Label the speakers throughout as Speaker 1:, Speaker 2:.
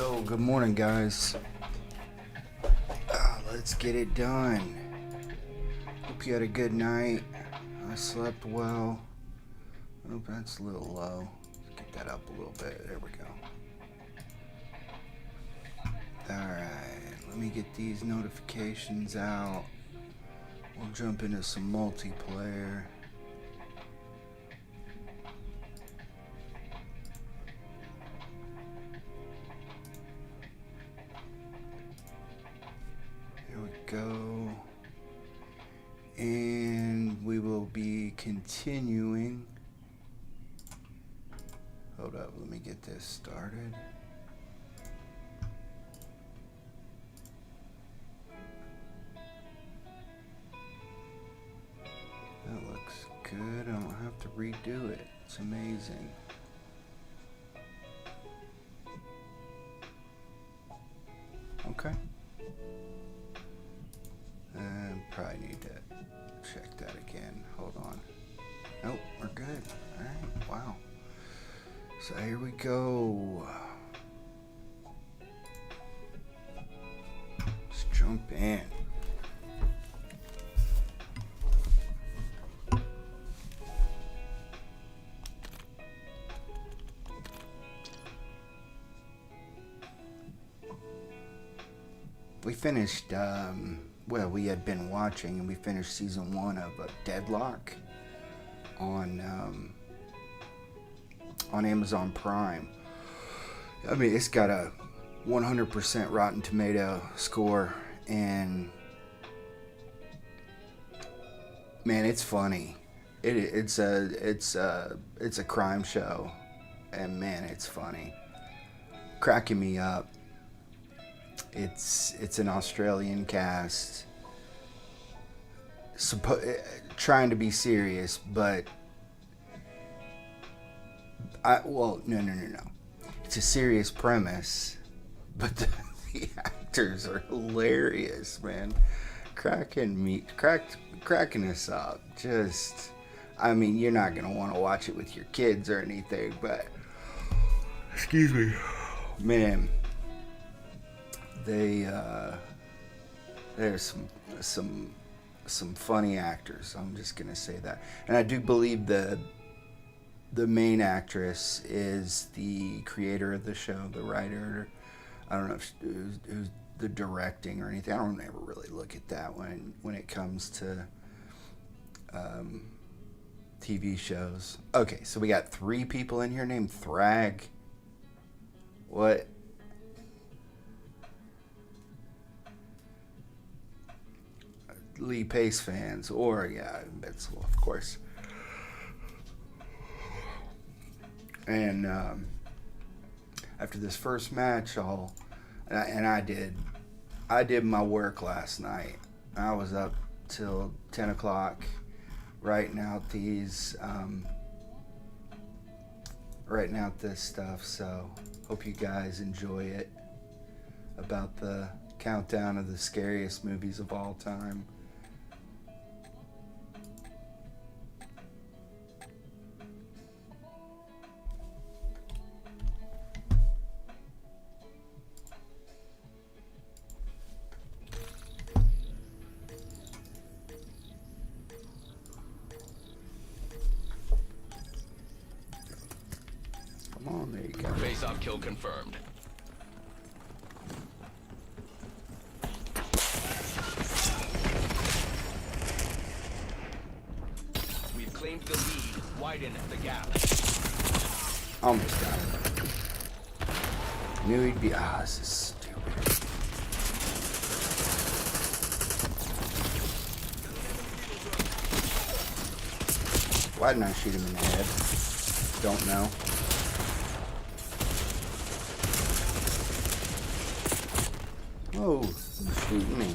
Speaker 1: go. Good morning, guys. Let's get it done. Hope you had a good night. I slept well. Oh, that's a little low. Let's get that up a little bit. There we go. Alright, let me get these notifications out. We'll jump into some multiplayer. Here we go. And we will be continuing. Hold up, let me get this started. That looks good. I don't have to redo it. It's amazing. Okay. Probably need to check that again. Hold on. Nope, we're good. Alright, wow. So here we go. Let's jump in. We finished, well, we had been watching and we finished season 1 of Deadlock on Amazon Prime. I mean, it's got a 100% Rotten Tomato score, and man, it's funny. It's a crime show, and man, it's funny, cracking me up. It's an Australian cast, trying to be serious, but no. It's a serious premise, but the actors are hilarious, man. Cracking us up. Just, I mean, you're not gonna want to watch it with your kids or anything, but excuse me, man. There's some funny actors. I'm just gonna say that, and I do believe the main actress is the creator of the show, the writer. I don't know if who's the directing or anything. I don't ever really look at that when it comes to TV shows. Okay, so we got 3 people in here named Thrag. What? Lee Pace fans, or yeah, Betzel, of course. And after this first match, I did my work last night. I was up till 10 o'clock writing out this stuff. So hope you guys enjoy it. About the countdown of the scariest movies of all time. Come on, there you go.
Speaker 2: Face-off kill confirmed. We've claimed the lead. Widen the gap.
Speaker 1: Almost got it. Knew he'd be. This is stupid. Why didn't I shoot him in the head? Don't know. Whoa, who's shooting me?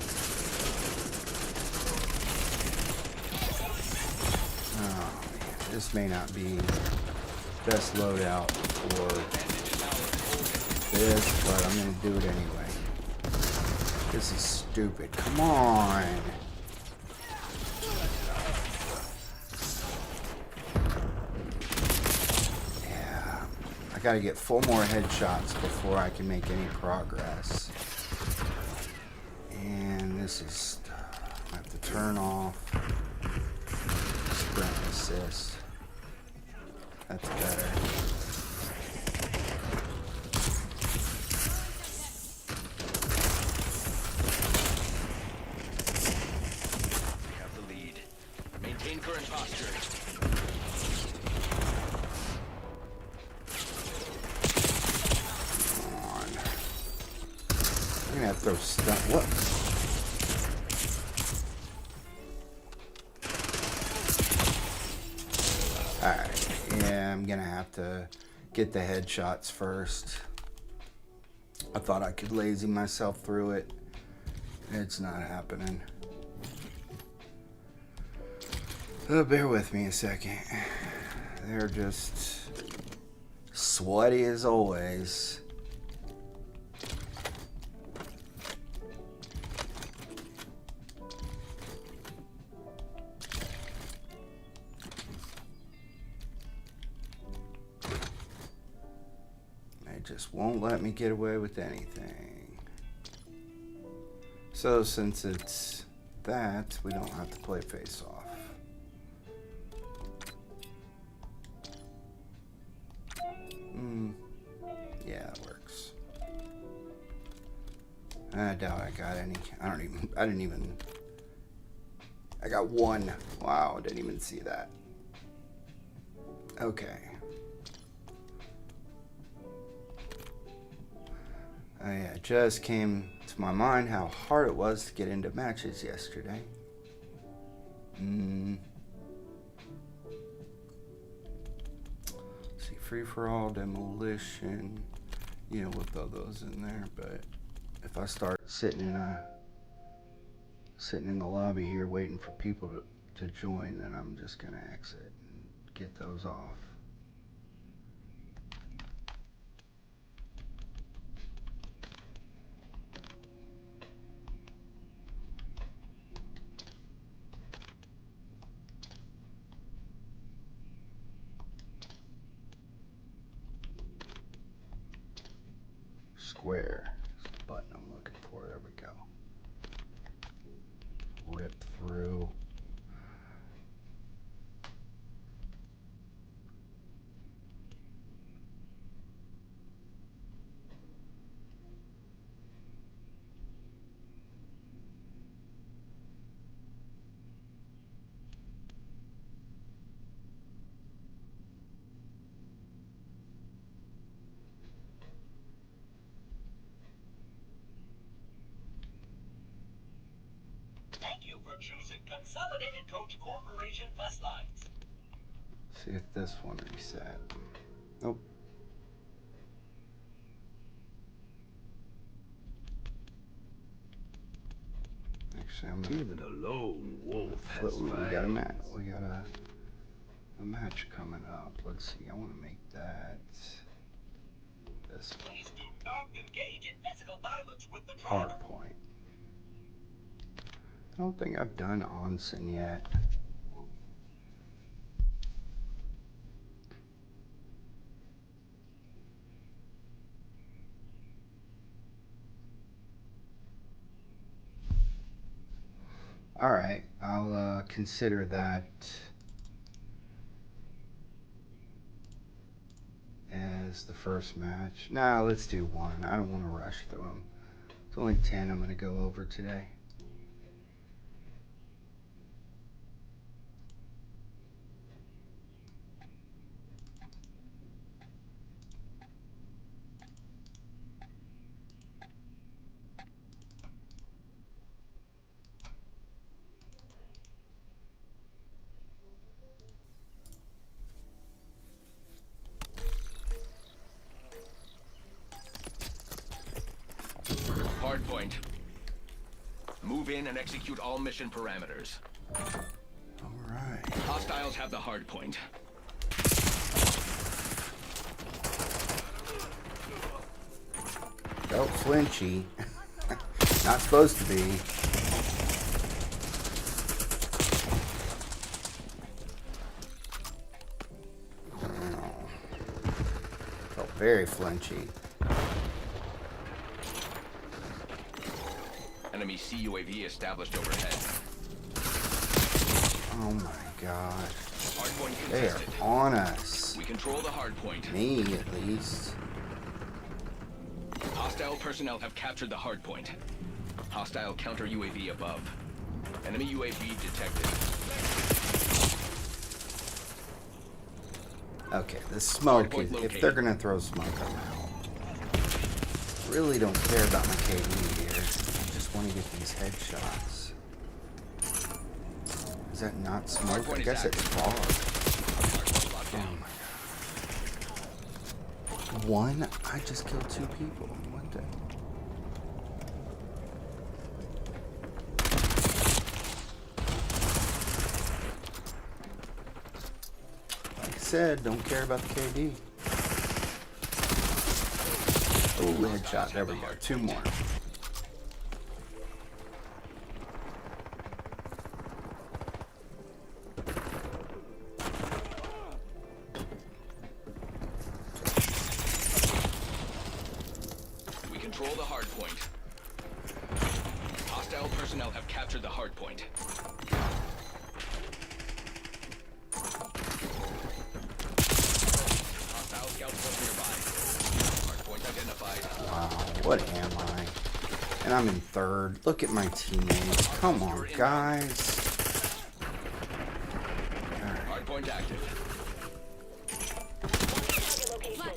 Speaker 1: Oh, man, this may not be best loadout for this, but I'm gonna do it anyway. This is stupid. Come on. gotta get 4 more headshots before I can make any progress. And this is... I have to turn off sprint assist. That's better.
Speaker 2: We have the lead. Maintain current posture.
Speaker 1: Come on. I'm gonna have to throw stuff. What? Alright, yeah, I'm gonna have to get the headshots first. I thought I could lazy myself through it. It's not happening. Bear with me a second. They're just sweaty as always. Just won't let me get away with anything. So since it's that, we don't have to play face off. Yeah, that works. I doubt I got any. I didn't even. I got 1. Wow, I didn't even see that. Okay. It just came to my mind how hard it was to get into matches yesterday. See, free-for-all, demolition. You know, we'll throw those in there, but if I start sitting in the lobby here waiting for people to join, then I'm just gonna exit and get those off. Square. That's the button I'm looking for. There we go. Rip through.
Speaker 3: Thank you for choosing Consolidated Coach Corporation bus lines.
Speaker 1: See if this one reset. Nope. Actually, I'm gonna
Speaker 4: Even a lone wolf has
Speaker 1: we got a match.
Speaker 4: fangs.
Speaker 1: We got a match coming up. Let's see. I want to make that this
Speaker 3: Please do not engage in physical violence with the
Speaker 1: hard
Speaker 3: truck.
Speaker 1: point. I don't think I've done onsen yet. All right, I'll consider that as the first match. Nah, let's do 1. I don't want to rush through them. It's only 10 I'm going to go over today.
Speaker 2: Hardpoint. Move in and execute all mission parameters.
Speaker 1: All right.
Speaker 2: Hostiles have the hardpoint.
Speaker 1: Felt flinchy. Not supposed to be. Felt Very flinchy.
Speaker 2: Enemy CUAV established overhead.
Speaker 1: Oh my god.
Speaker 2: Hardpoint
Speaker 1: They are
Speaker 2: contested.
Speaker 1: on us.
Speaker 2: We control the hardpoint.
Speaker 1: Me, at least.
Speaker 2: Hostile personnel have captured the hardpoint. Hostile counter UAV above. Enemy UAV detected.
Speaker 1: Okay, the smoke
Speaker 2: Hardpoint
Speaker 1: is, if
Speaker 2: located.
Speaker 1: they're gonna throw smoke, I'm out. Really don't care about my KD here. I just want to get these headshots. Is that not smoke?
Speaker 2: Hardpoint
Speaker 1: I
Speaker 2: is
Speaker 1: guess it's
Speaker 2: active.
Speaker 1: fog.
Speaker 2: Hardpoint locked
Speaker 1: Oh
Speaker 2: down.
Speaker 1: my god. One? I just killed 2 people. What the? Like I said, don't care about the KD. Oh, headshot. There we go. 2 more.
Speaker 2: We control the hardpoint. Hostile personnel have captured the hardpoint. Hostile scout force nearby. Hardpoint identified.
Speaker 1: Wow, what am I? And I'm in 3rd. Look at my teammates. Come on, guys.
Speaker 2: Hardpoint active.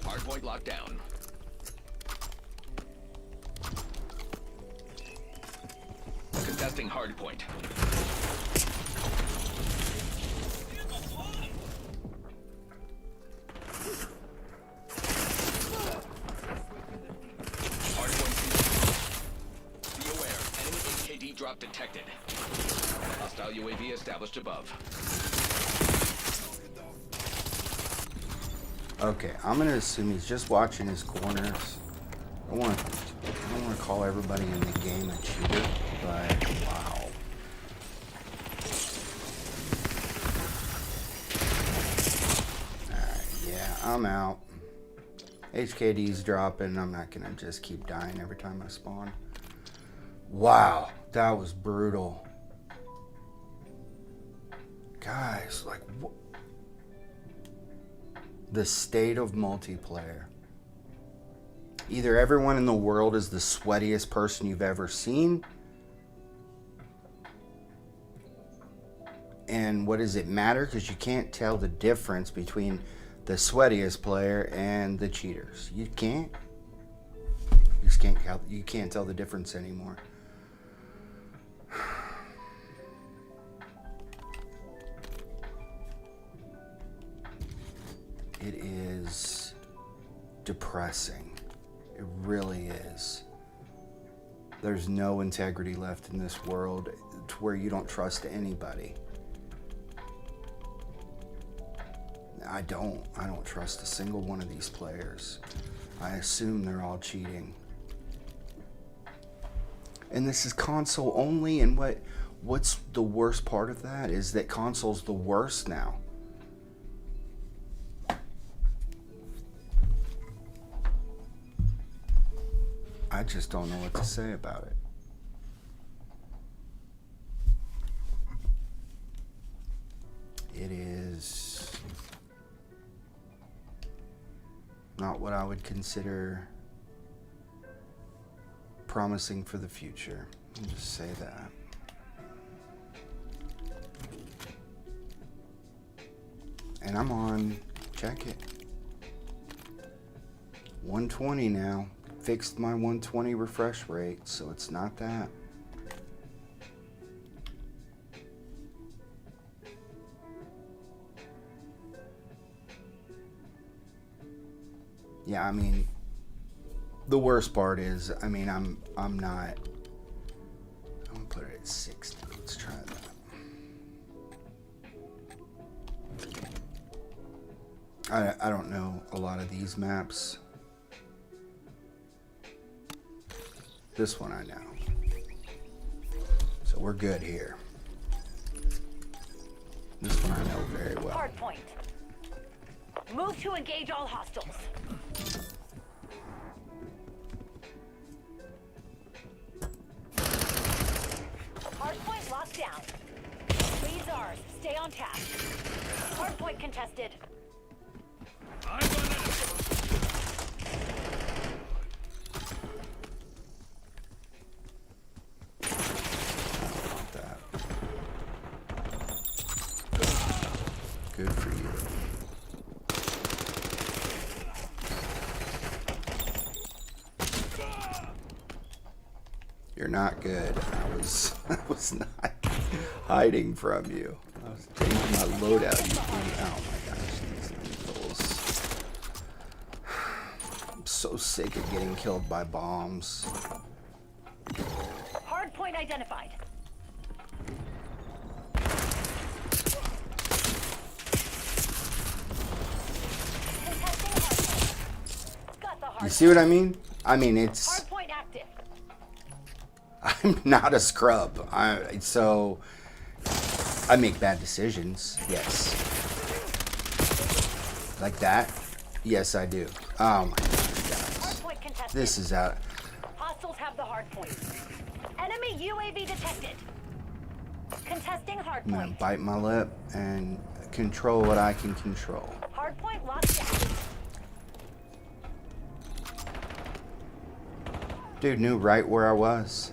Speaker 2: Hardpoint locked down. Contesting hardpoint. Hardpoint. Be aware. Enemy HKD drop detected. Hostile UAV established above.
Speaker 1: Okay, I'm gonna assume he's just watching his corners. I don't want to call everybody in the game a cheater, but wow. Alright, yeah, I'm out. HKD's dropping. I'm not gonna just keep dying every time I spawn. Wow, that was brutal. Guys, like, what? The state of multiplayer. Either everyone in the world is the sweatiest person you've ever seen, and what does it matter? Because you can't tell the difference between the sweatiest player and the cheaters. You can't. You just can't. You can't tell the difference anymore. It is depressing. It really is. There's no integrity left in this world to where you don't trust anybody. I don't trust a single one of these players. I assume they're all cheating. And this is console only, and what's the worst part of that is that console's the worst now. I just don't know what to say about it. It is not what I would consider promising for the future. I'll just say that. And I'm on, check it, 120 now. Fixed my 120 refresh rate, so it's not that. Yeah, I mean, the worst part is, I mean, I'm not. I'm gonna put it at 60. Let's try that. I don't know a lot of these maps. This one I know. So we're good here. This one I know very well.
Speaker 5: Hard point. Move to engage all hostiles. Stay on task. Hardpoint contested.
Speaker 1: That. Good for you. You're not good. I was not hiding from you. I was taking my loadout. Oh my gosh, these lethals. I'm so sick of getting killed by bombs.
Speaker 5: Hardpoint identified. Contesting hardpoint. Got the hardpoint.
Speaker 1: You see what I mean? I mean, it's.
Speaker 5: Hardpoint active.
Speaker 1: I'm not a scrub. So I make bad decisions. Yes. Like that? Yes, I do. Oh my gosh, guys.
Speaker 5: Hardpoint contested.
Speaker 1: This is out.
Speaker 5: Hostiles have the hardpoint. Enemy UAV detected. Contesting
Speaker 1: I'm gonna
Speaker 5: hardpoint.
Speaker 1: bite my lip and control what I can control.
Speaker 5: Hardpoint locked down.
Speaker 1: Dude knew right where I was.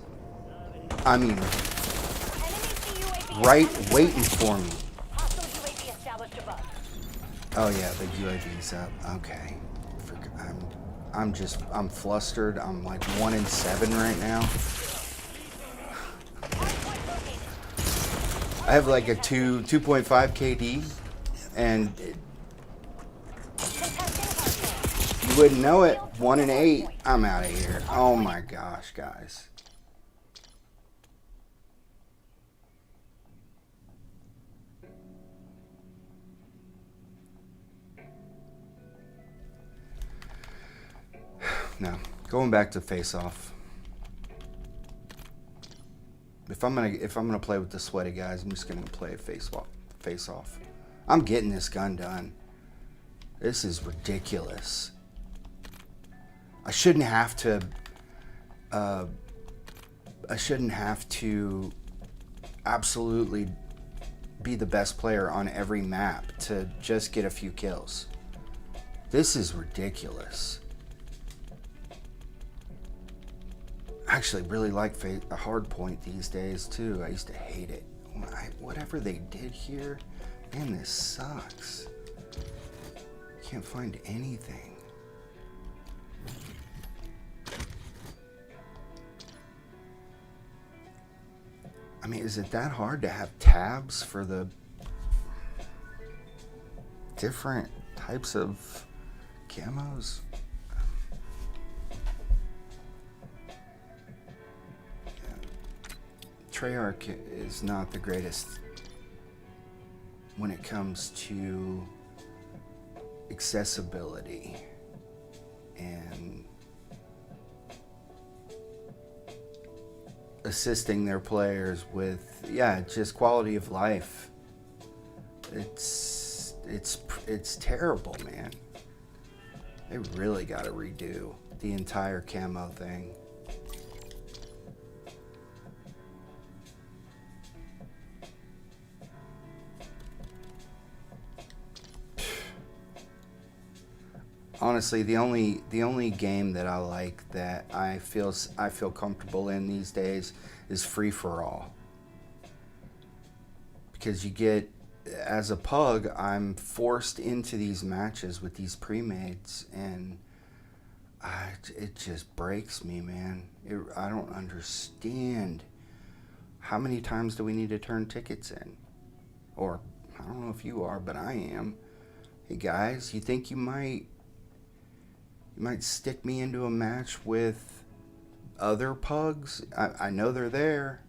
Speaker 1: I mean,
Speaker 5: Enemy CUAV
Speaker 1: right waiting for me.
Speaker 5: Hostile UAV established above.
Speaker 1: Oh yeah, the UAV's up. Okay. I'm flustered. I'm like 1 in 7 right now.
Speaker 5: Hardpoint located.
Speaker 1: I have like a 2.5 KD, and
Speaker 5: Contesting hardpoint.
Speaker 1: you wouldn't know it. 1 in 8. I'm out of here. Oh my gosh, guys. Now, going back to face off. If I'm gonna play with the sweaty guys, I'm just gonna play face off. I'm getting this gun done. This is ridiculous. I shouldn't have to. I shouldn't have to absolutely be the best player on every map to just get a few kills. This is ridiculous. I actually really like a hard point these days too. I used to hate it. Whatever they did here, man, this sucks. Can't find anything. I mean, is it that hard to have tabs for the different types of camos? Treyarch is not the greatest when it comes to accessibility and assisting their players with, just quality of life. It's terrible, man. They really got to redo the entire camo thing. Honestly, the only game that I like that I feel comfortable in these days is free for all. Because you get, as a pug, I'm forced into these matches with these pre-mates, and it just breaks me, man. I don't understand. How many times do we need to turn tickets in? Or, I don't know if you are, but I am. Hey guys, you think you might stick me into a match with other pugs? I know they're there.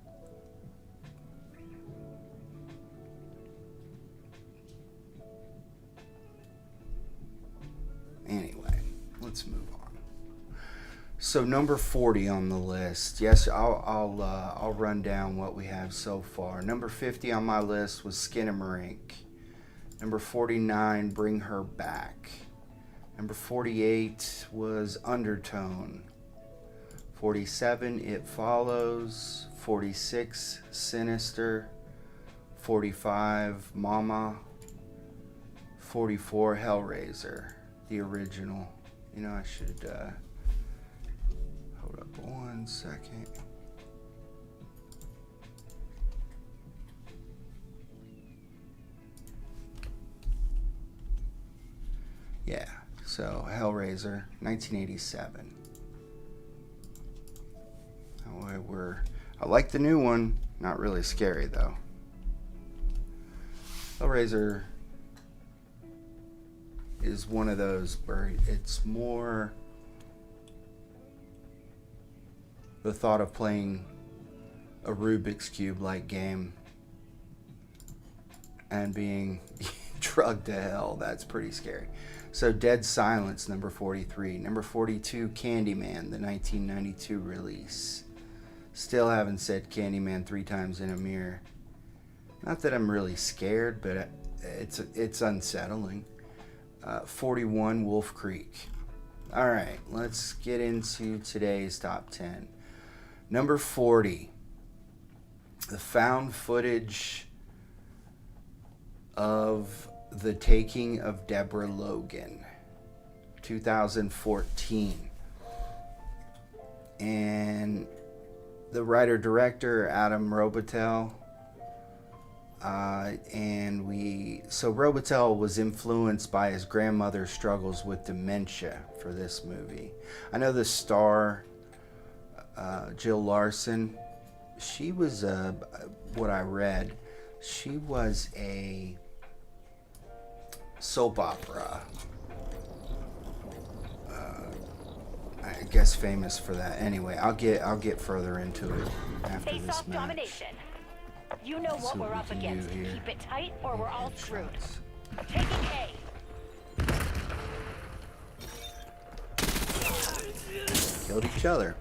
Speaker 1: Anyway, let's move on. So number 40 on the list. Yes, I'll run down what we have so far. Number 50 on my list was Skinamarink. Number 49, Bring Her Back. Number 48 was Undertone. 47, It Follows. 46, Sinister. 45 Mama, 44 Hellraiser, the original. You know, I should hold up 1 second. Yeah, so Hellraiser, 1987. I like the new one. Not really scary though. Hellraiser is one of those where it's more the thought of playing a Rubik's Cube like game and being drugged to hell. That's pretty scary. So Dead Silence, number 43. Number 42, Candyman, the 1992 release. Still haven't said Candyman 3 times in a mirror. Not that I'm really scared, but it's unsettling. 41, Wolf Creek. All right, let's get into today's top 10. Number 40, the found footage of The Taking of Deborah Logan, 2014. And the writer-director, Adam Robitel. So Robitel was influenced by his grandmother's struggles with dementia for this movie. I know the star, Jill Larson, she was, what I read, she was a soap opera, I guess famous for that. Anyway, I'll get further into it after
Speaker 5: Face
Speaker 1: this
Speaker 5: off
Speaker 1: match.
Speaker 5: domination. You know
Speaker 1: See
Speaker 5: what
Speaker 1: what
Speaker 5: we're
Speaker 1: we
Speaker 5: up
Speaker 1: can do
Speaker 5: against.
Speaker 1: here.
Speaker 5: Keep it tight or we're all screwed.
Speaker 1: Headshots.
Speaker 5: Taking A.
Speaker 1: Killed each other.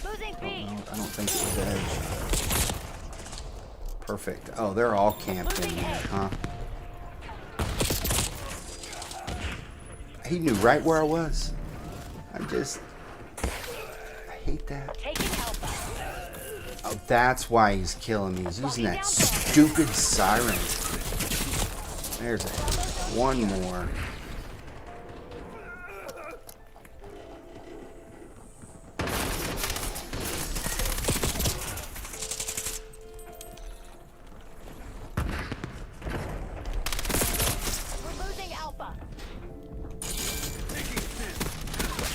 Speaker 5: Losing B.
Speaker 1: No, I don't think it was a headshot. Perfect. Oh, they're all camped in there, huh? He knew right where I was. I hate that.
Speaker 5: Taking Alpha.
Speaker 1: Oh, that's why he's killing me. He's using that stupid siren. There's one more.
Speaker 5: We're losing Alpha.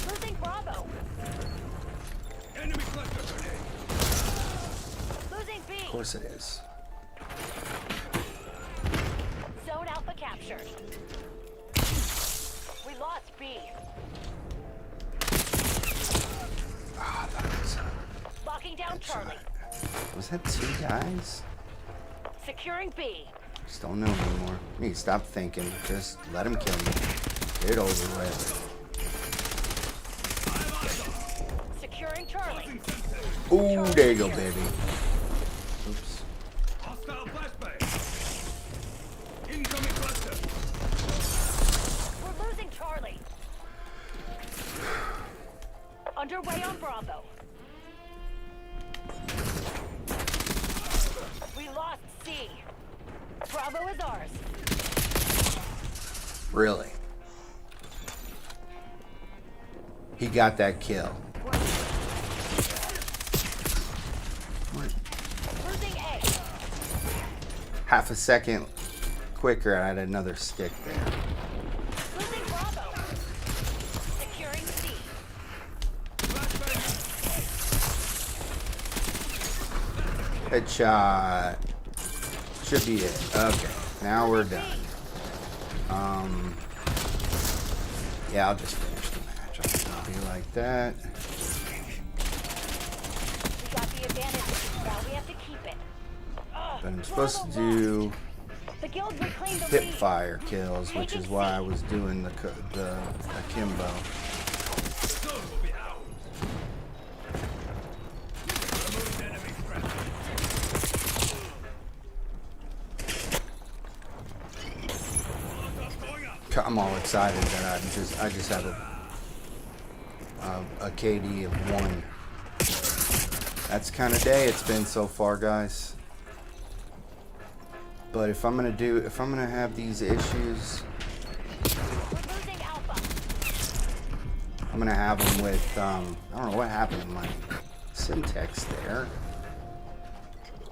Speaker 5: Losing Bravo.
Speaker 2: Enemy cluster grenade.
Speaker 5: Losing B.
Speaker 1: Of course it is.
Speaker 5: Zone Alpha captured. We lost B.
Speaker 1: Ah, that was.
Speaker 5: Locking down Charlie.
Speaker 1: Was that 2 guys?
Speaker 5: Securing B.
Speaker 1: Just don't know anymore. I need to stop thinking. Just let him kill me. Get it over with.
Speaker 5: Securing Charlie.
Speaker 1: Ooh, there you go, baby. Oops.
Speaker 2: Hostile flashbang. Incoming cluster.
Speaker 5: We're losing Charlie. Underway on Bravo. We lost C. Bravo is ours.
Speaker 1: Really? He got that kill. What?
Speaker 5: Losing A.
Speaker 1: Half a second quicker, I had another stick there.
Speaker 5: Losing Bravo. Securing C.
Speaker 1: Headshot. Should be it. Okay, now we're done. Yeah, I'll just finish the match. I'll be like that.
Speaker 5: We got the advantage. Now we have to keep it.
Speaker 1: But I'm supposed to do
Speaker 5: The guild reclaimed the
Speaker 1: hip
Speaker 5: lead.
Speaker 1: fire kills, which is why I was doing the akimbo.
Speaker 2: Zone will be ours. Removed enemy threat. Molotov going up.
Speaker 1: I'm all excited that I just have a KD of 1. That's the kind of day it's been so far, guys. But if I'm gonna have these issues,
Speaker 5: We're losing Alpha.
Speaker 1: I'm gonna have them with I don't know what happened to my syntax there.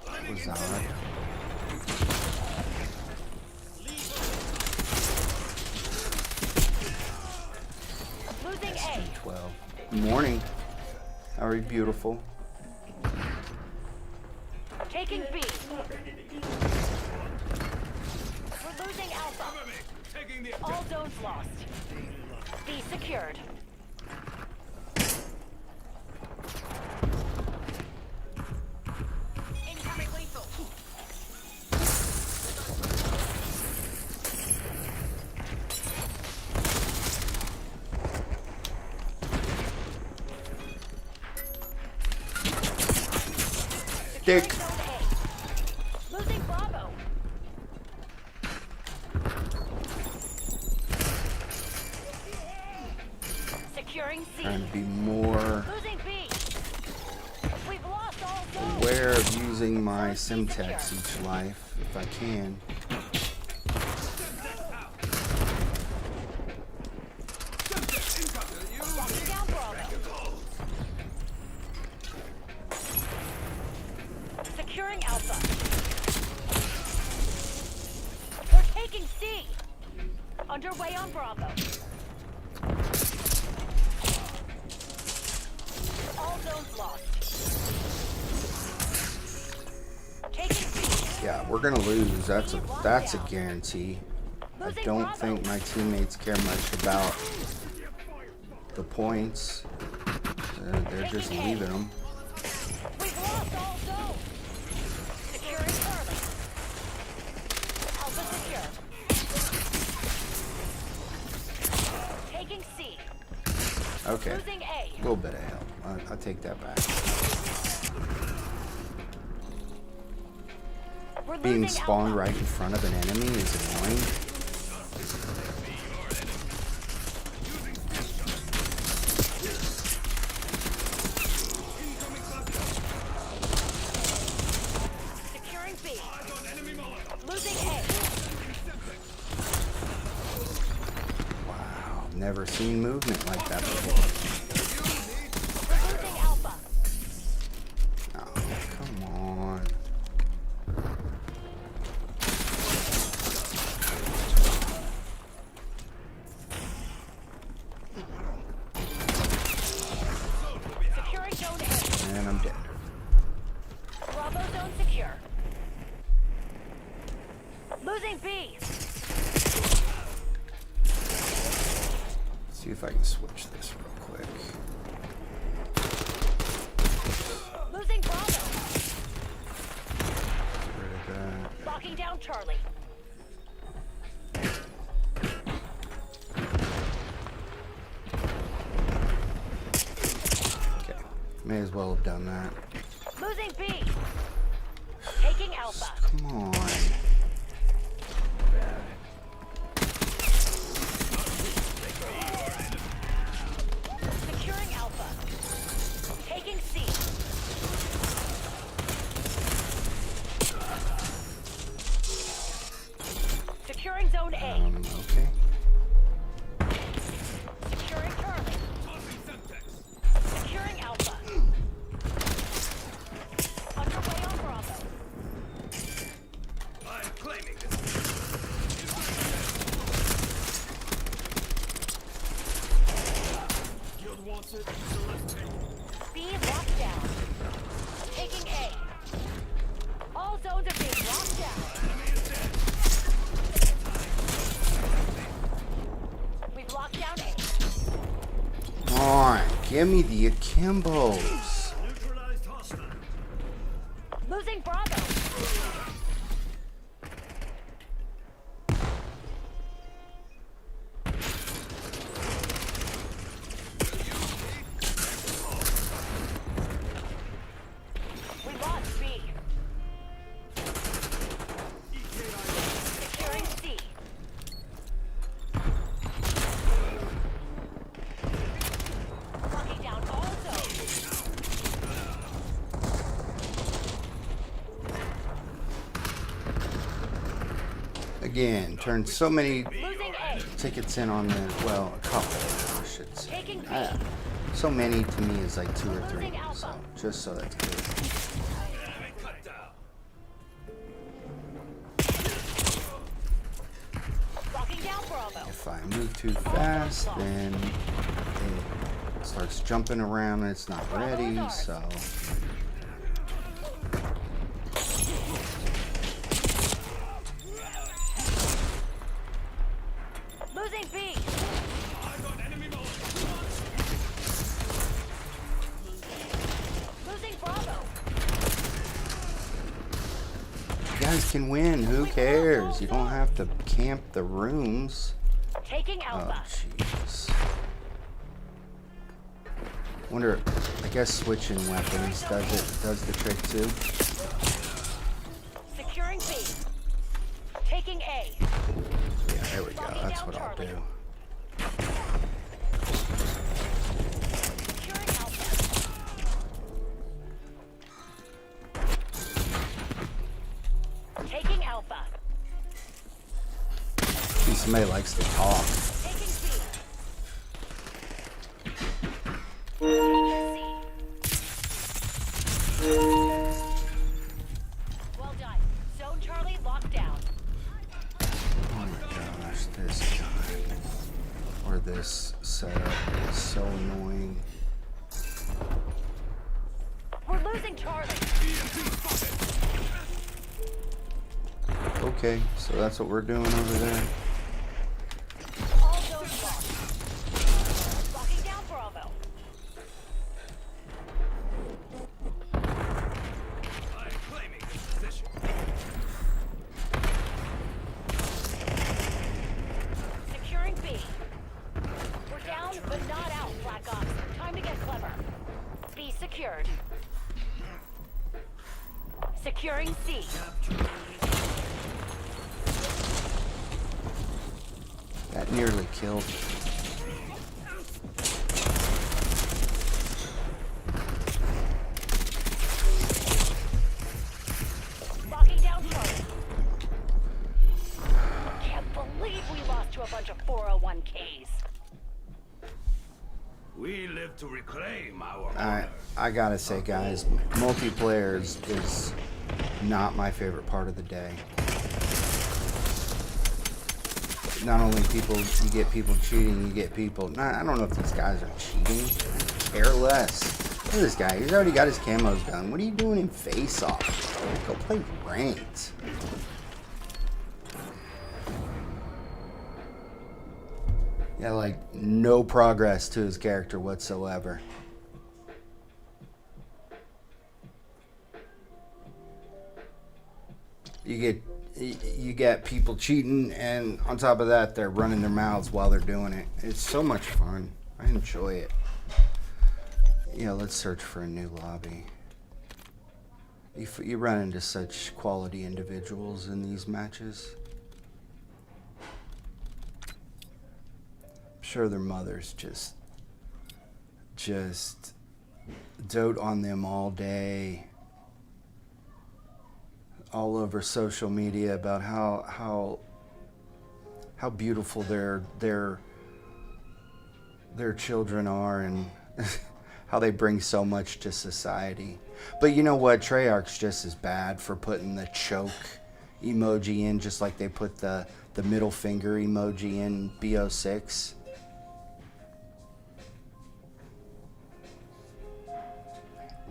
Speaker 1: That was odd.
Speaker 5: Losing A.
Speaker 1: 12. Good morning. How are you, beautiful?
Speaker 5: Taking B. We're losing Alpha. All zones lost. B secured. Incoming lethal.
Speaker 1: Dick.
Speaker 5: Zone A. Losing Bravo. Securing C.
Speaker 1: Trying to be more
Speaker 5: Losing B. We've lost all zones.
Speaker 1: aware of using my syntax each life if I can.
Speaker 5: Locking down Bravo. Securing Alpha. We're taking C. Underway on Bravo. All zones lost. Taking C.
Speaker 1: Yeah, we're gonna lose. That's a guarantee. I don't think my teammates care much about the points. They're just leaving them.
Speaker 5: We've lost all zones. Securing Charlie. Alpha secure. Taking C.
Speaker 1: Okay,
Speaker 5: Losing A.
Speaker 1: a little bit of help. I'll take that back.
Speaker 5: We're
Speaker 1: Being
Speaker 5: losing
Speaker 1: spawned
Speaker 5: Alpha.
Speaker 1: right in front of an enemy is annoying.
Speaker 5: Securing B. Losing A.
Speaker 1: Wow, never seen movement like that before.
Speaker 5: We're losing Alpha.
Speaker 1: Oh, come on.
Speaker 5: Securing zone A.
Speaker 1: And I'm dead.
Speaker 5: Bravo zone secure. Losing B.
Speaker 1: See if I can switch this real quick.
Speaker 5: Losing Bravo.
Speaker 1: Get rid of that.
Speaker 5: Locking down Charlie.
Speaker 1: Okay, may as well have done that.
Speaker 5: Losing B. Taking Alpha.
Speaker 1: Come on.
Speaker 5: Securing Alpha. Taking C. Securing zone A.
Speaker 1: Okay.
Speaker 5: Securing Charlie. Securing Alpha. Underway on Bravo.
Speaker 4: I'm claiming this. Guild wants it, so let's take it.
Speaker 5: B locked down. Taking A. All zones are being locked down. We've locked down A.
Speaker 1: Come on, give me the akimbos.
Speaker 4: Neutralized hostile.
Speaker 5: Losing Bravo. We lost B. Securing C. Locking down all zones.
Speaker 1: again, turned so many
Speaker 5: Losing A.
Speaker 1: tickets in on the, well, a couple, I should say.
Speaker 5: Taking B.
Speaker 1: So many to me is like 2 or 3,
Speaker 5: Losing Alpha.
Speaker 1: so just so that's clear.
Speaker 4: Enemy cut down.
Speaker 5: Locking down Bravo.
Speaker 1: If I move too fast, then it starts jumping around and it's not ready, so...
Speaker 5: Losing B.
Speaker 4: I got enemy mode.
Speaker 5: Losing Bravo.
Speaker 1: You guys can win, who cares? You don't have to camp the rooms.
Speaker 5: Taking
Speaker 1: Oh,
Speaker 5: Alpha.
Speaker 1: jeez. Wonder, I guess switching weapons does the trick too.
Speaker 5: Securing B. Taking A.
Speaker 1: Yeah, there we go. That's what I'll do.
Speaker 5: Securing Alpha. Taking Alpha.
Speaker 1: See, somebody likes to talk.
Speaker 5: Taking C. Well done. Zone Charlie locked down.
Speaker 1: Oh my gosh, this guy. Or this setup is so annoying.
Speaker 5: We're losing Charlie.
Speaker 1: Okay, so that's what we're doing over there.
Speaker 5: All zones lost. Locking down Bravo.
Speaker 4: I am claiming this position.
Speaker 5: Securing B. We're down, but not out, Black Ops. Time to get clever. B secured. Securing C.
Speaker 1: That nearly killed me.
Speaker 5: Locking down Charlie. Can't believe we lost to a bunch of 401ks.
Speaker 4: We live to reclaim our honor.
Speaker 1: I gotta say, guys, multiplayer is not my favorite part of the day. Not only you get people cheating, you get people. I don't know if these guys are cheating. I care less. Look at this guy. He's already got his camos done. What are you doing in face off? Go play ranked. Yeah, like no progress to his character whatsoever. You get people cheating, and on top of that, they're running their mouths while they're doing it. It's so much fun. I enjoy it. Yeah, let's search for a new lobby. You run into such quality individuals in these matches. I'm sure their mothers just dote on them all day, all over social media about how beautiful their children are and how they bring so much to society. But you know what? Treyarch's just as bad for putting the choke emoji in, just like they put the middle finger emoji in BO6.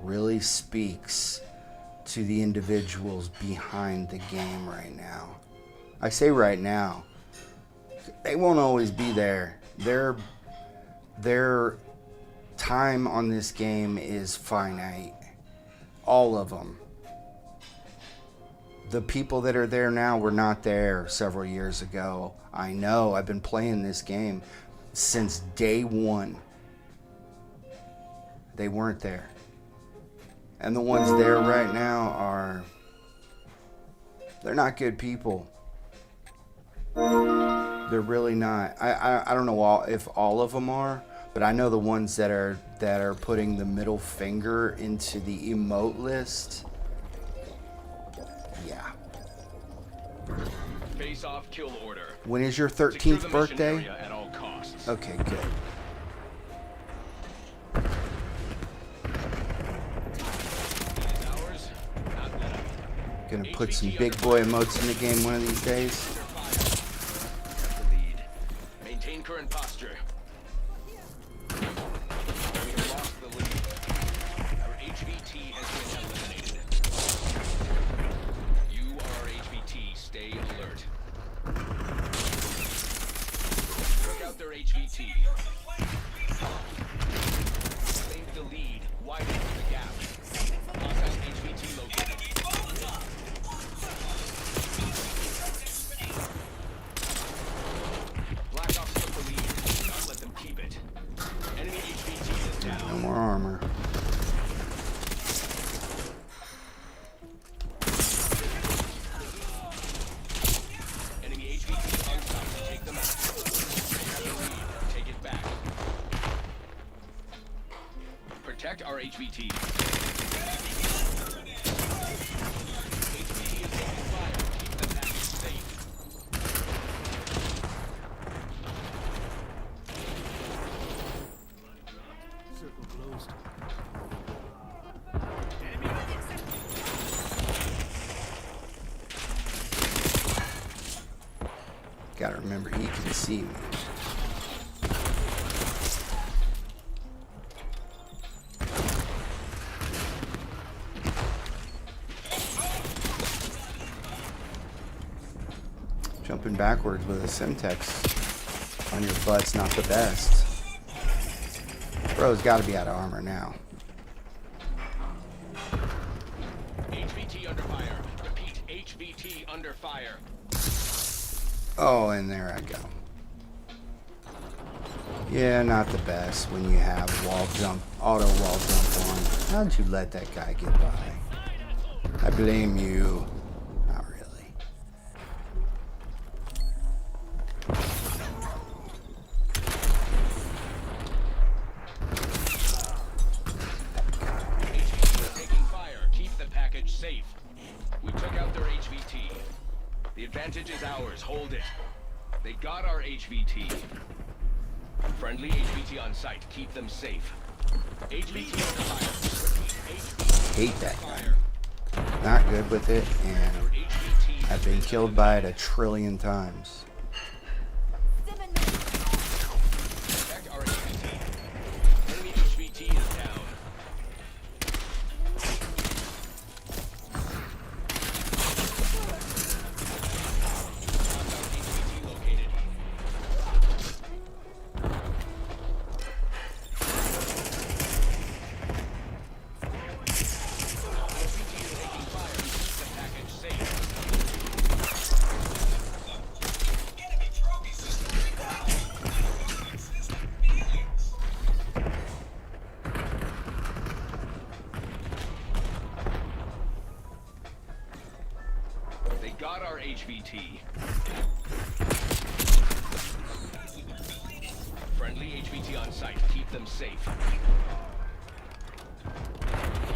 Speaker 1: Really speaks to the individuals behind the game right now. I say right now. They won't always be there. Their time on this game is finite. All of them. The people that are there now were not there several years ago. I know. I've been playing this game since day one. They weren't there. And the ones there right now they're not good people. They're really not. I don't know if all of them are, but I know the ones that are putting the middle finger into the emote list. Yeah.
Speaker 2: Face-off kill order.
Speaker 1: When is your
Speaker 2: Secure
Speaker 1: 13th
Speaker 2: the mission
Speaker 1: birthday?
Speaker 2: area at all costs.
Speaker 1: Okay, good.
Speaker 2: Ours, not let up.
Speaker 1: Gonna put some big boy emotes in the game one of these days.
Speaker 2: Have the lead. Maintain current posture. We have lost the lead. Our HVT has been eliminated. You are our HVT. Stay alert. Took out their HVT. Claimed the lead. Widened the gap. Hostile HVT located. Black Ops took the lead. Do not let them keep it. Enemy HVT is down.
Speaker 1: No more armor.
Speaker 2: Enemy HVT on site. Take them out. Have the lead. Take it back. Protect our HVT. HVT is taking fire. Keep the package safe.
Speaker 1: Gotta remember, he can see me. Jumping backwards with a Semtex on your butt's not the best. Bro's gotta be out of armor now.
Speaker 2: HVT under fire. Repeat, HVT under fire.
Speaker 1: Oh, and there I go. Yeah, not the best when you have auto wall jump on. How'd you let that guy get by? I blame you. Not really.
Speaker 2: HVT is taking fire. Keep the package safe. We took out their HVT. The advantage is ours. Hold it. They got our HVT. Friendly HVT on site. Keep them safe. HVT under fire. HVT
Speaker 1: Hate that
Speaker 2: fire.
Speaker 1: gun. Not good with it, and
Speaker 2: Our HVT
Speaker 1: I've been killed by it 1 trillion times.
Speaker 2: Protect our HVT. Enemy HVT is down. Hostile HVT located. HVT is taking fire. Keep the package safe.
Speaker 3: Enemy trophy system recalled. System failures.
Speaker 2: They got our HVT. Friendly HVT on site. Keep them safe.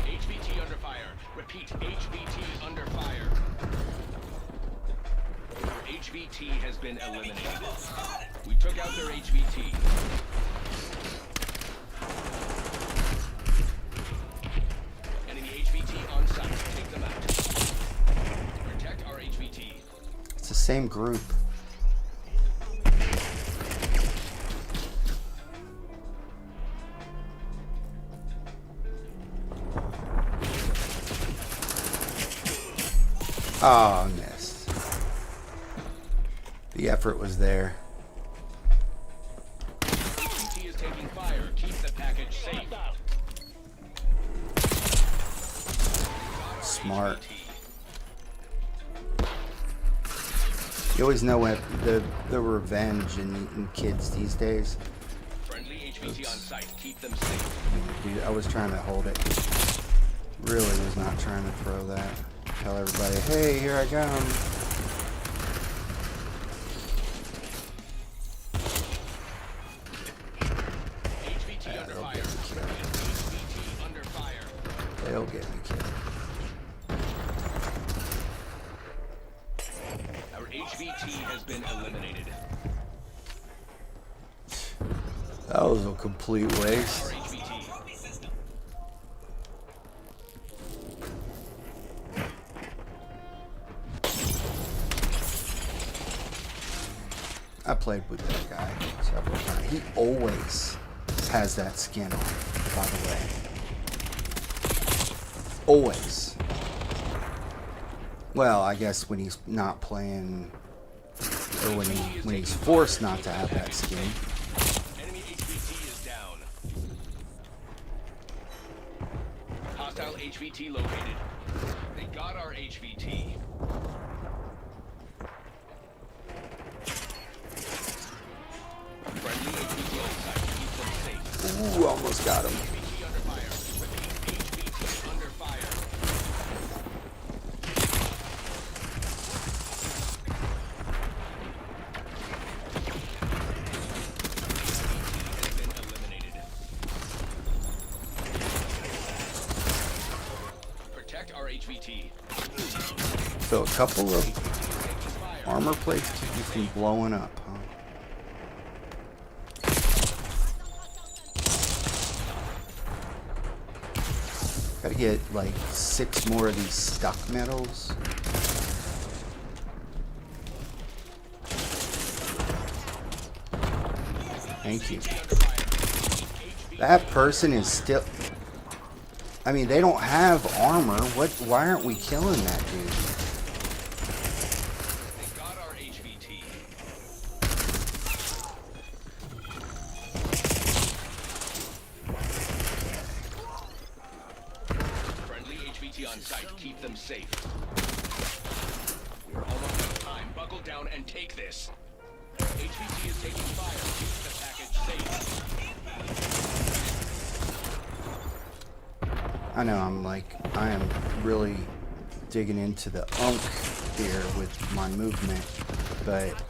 Speaker 2: HVT under fire. Repeat, HVT under fire. Our HVT has been eliminated. We took out their HVT. Enemy HVT on site. Take them out. Protect our HVT.
Speaker 1: It's the same group. Oh, missed. The effort was there.
Speaker 2: HVT is taking fire. Keep the package safe.
Speaker 1: Smart. You always know what the revenge in kids these days.
Speaker 2: Friendly HVT on site. Keep them safe.
Speaker 1: Dude, I was trying to hold it. Really was not trying to throw that. Tell everybody, hey, here I come.
Speaker 2: HVT under
Speaker 1: they'll
Speaker 2: fire.
Speaker 1: get me killed.
Speaker 2: HVT under fire.
Speaker 1: They'll get me killed.
Speaker 2: Our HVT has been eliminated.
Speaker 1: That was a complete waste.
Speaker 2: Our HVT.
Speaker 3: Trophy system.
Speaker 1: I played with that guy several times. He always has that skin on, by the way. Always. Well, I guess when he's not playing, or when he's forced not to have that skin.
Speaker 2: Enemy HVT is down. Hostile HVT located. They got our HVT. Friendly HVT on site. Keep them safe.
Speaker 1: Ooh, almost got him.
Speaker 2: HVT under fire. Repeat, HVT under fire. Has been eliminated. Protect our HVT.
Speaker 1: So a couple of armor plates keep you from blowing up, huh? Gotta get like 6 more of these stuck medals. Thank you. That person is still... I mean, they don't have armor. Why aren't we killing that dude?
Speaker 2: They got our HVT. Friendly HVT on site. Keep them safe. We're almost out of time. Buckle down and take this. HVT is taking fire. Keep the package safe.
Speaker 1: I know I am really digging into the unk here with my movement, but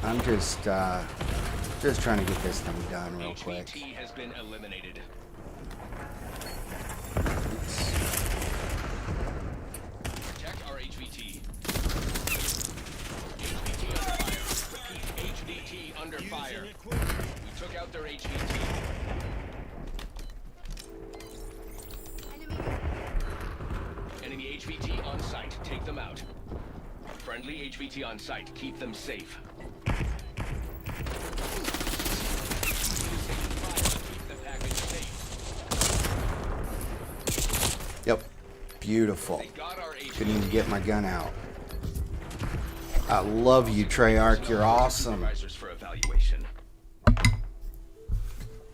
Speaker 1: I'm just trying to get this thing done real quick.
Speaker 2: HVT has been eliminated. Protect our HVT. HVT under fire. Repeat, HVT under fire. We took out their HVT. Enemy HVT on site. Take them out. Friendly HVT on site. Keep them safe. Keep the package safe.
Speaker 1: Yep, beautiful.
Speaker 2: They got our
Speaker 1: Couldn't even
Speaker 2: HVT.
Speaker 1: get my gun out. I love you, Treyarch. You're awesome.
Speaker 2: Supervisors for evaluation.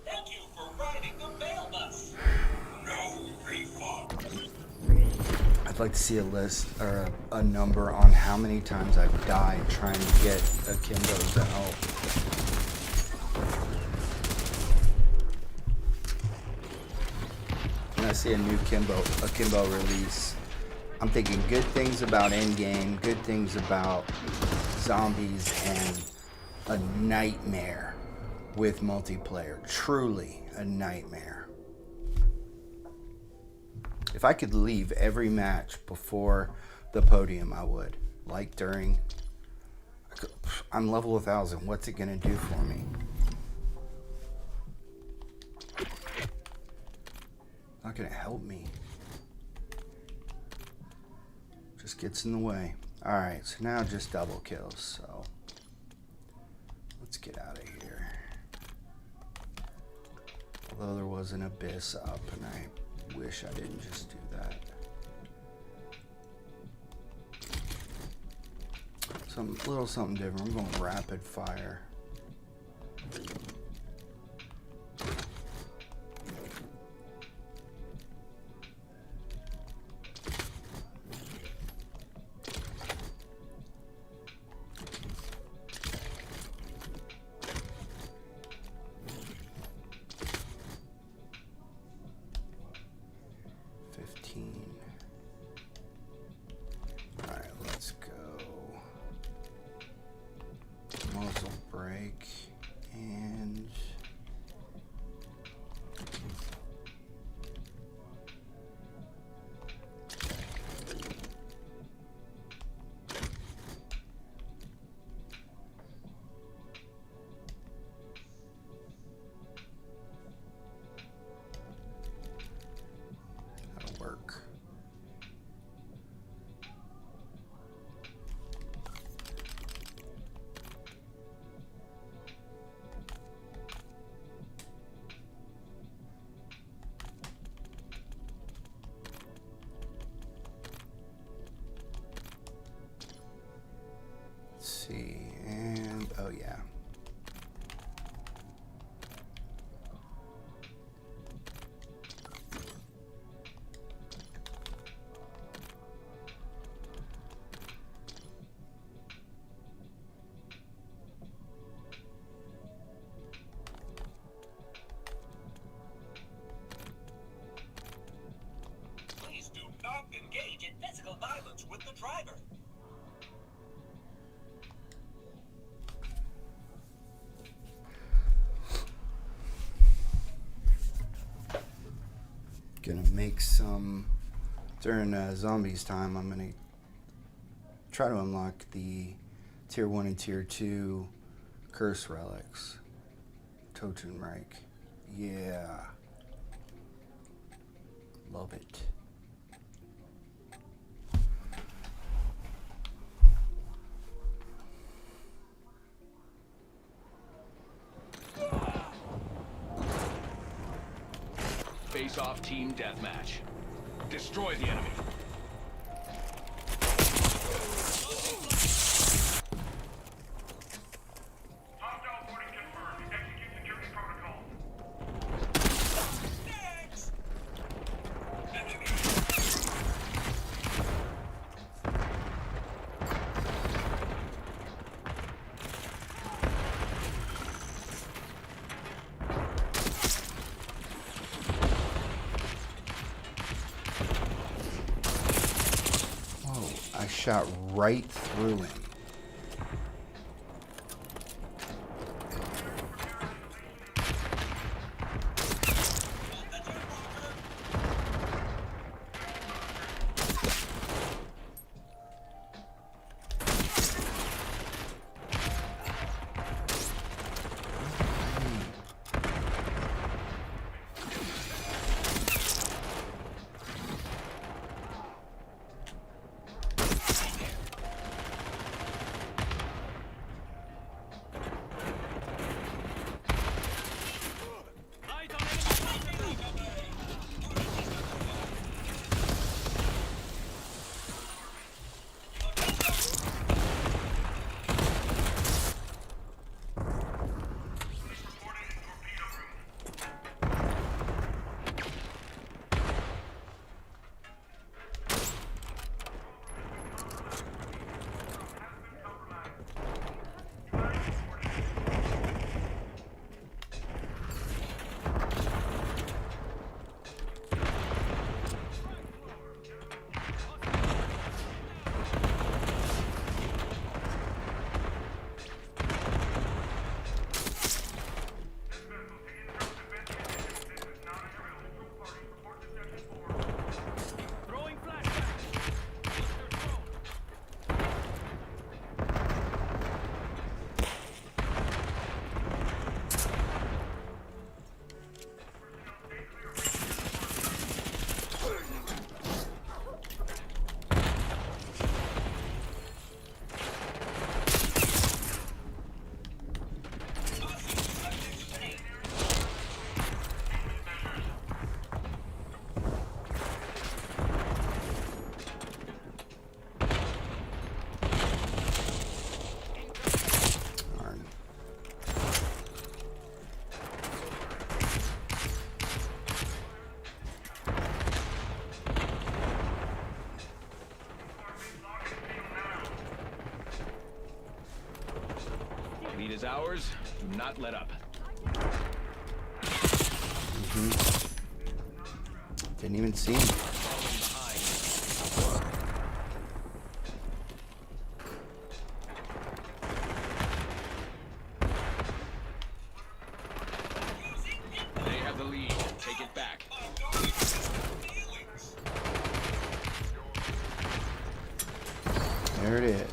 Speaker 3: Thank you for riding the mail bus. No refund.
Speaker 1: I'd like to see a list or a number on how many times I've died trying to get akimbo to help. When I see a new akimbo release, I'm thinking good things about endgame, good things about zombies, and a nightmare with multiplayer. Truly a nightmare. If I could leave every match before the podium, I would. Like during... I'm level 1000. What's it going to do for me? Not going to help me. Just gets in the way. Alright, so now just double kills. So let's get out of here. Although there was an abyss up, and I wish I didn't just do that. Some little something different. I'm going rapid fire. Gonna make some during zombies time. I'm gonna try to unlock the tier 1 and tier 2 curse relics. Totenreich. Yeah. Love it.
Speaker 2: Face-off team deathmatch. Destroy the enemy.
Speaker 3: Hostile boarding confirmed. Execute security protocol.
Speaker 1: I shot right through him.
Speaker 2: Lead is ours. Do not let up.
Speaker 1: Didn't even see him.
Speaker 2: Falling behind. They have the lead. Take it back.
Speaker 1: There it is.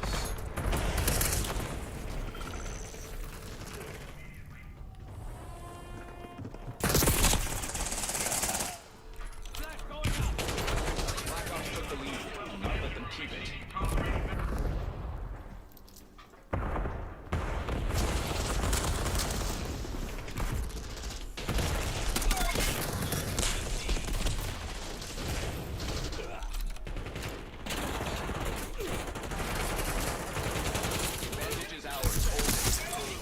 Speaker 2: Black Ops took the lead. Do not let them keep it. Advantage is ours. Hold it.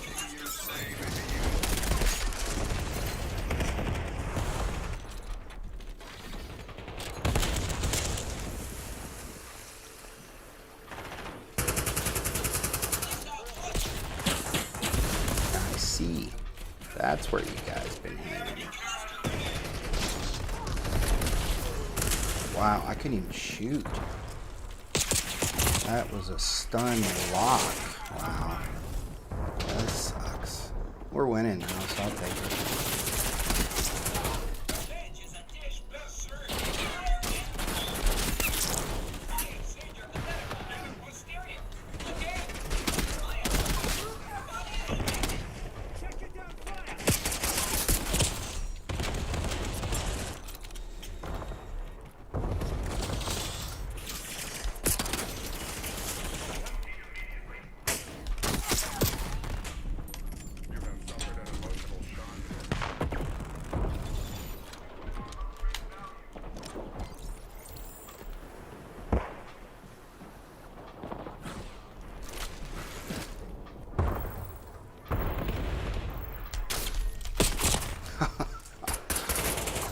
Speaker 1: I see. That's where you guys been hanging. Wow, I couldn't even shoot. That was a stun lock. Wow. That sucks. We're winning now, so I'll take it.
Speaker 3: Revenge is a dish best served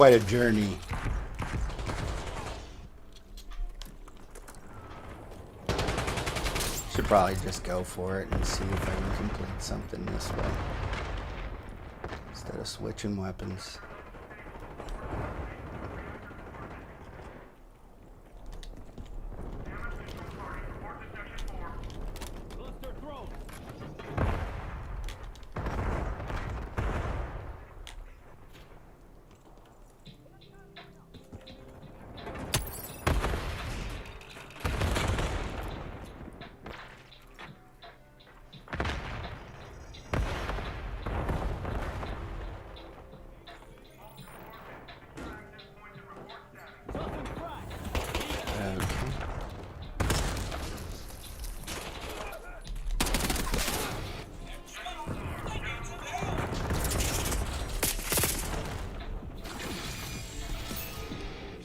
Speaker 1: quite a journey. Should probably just go for it and see if I can complete something this way instead of switching weapons.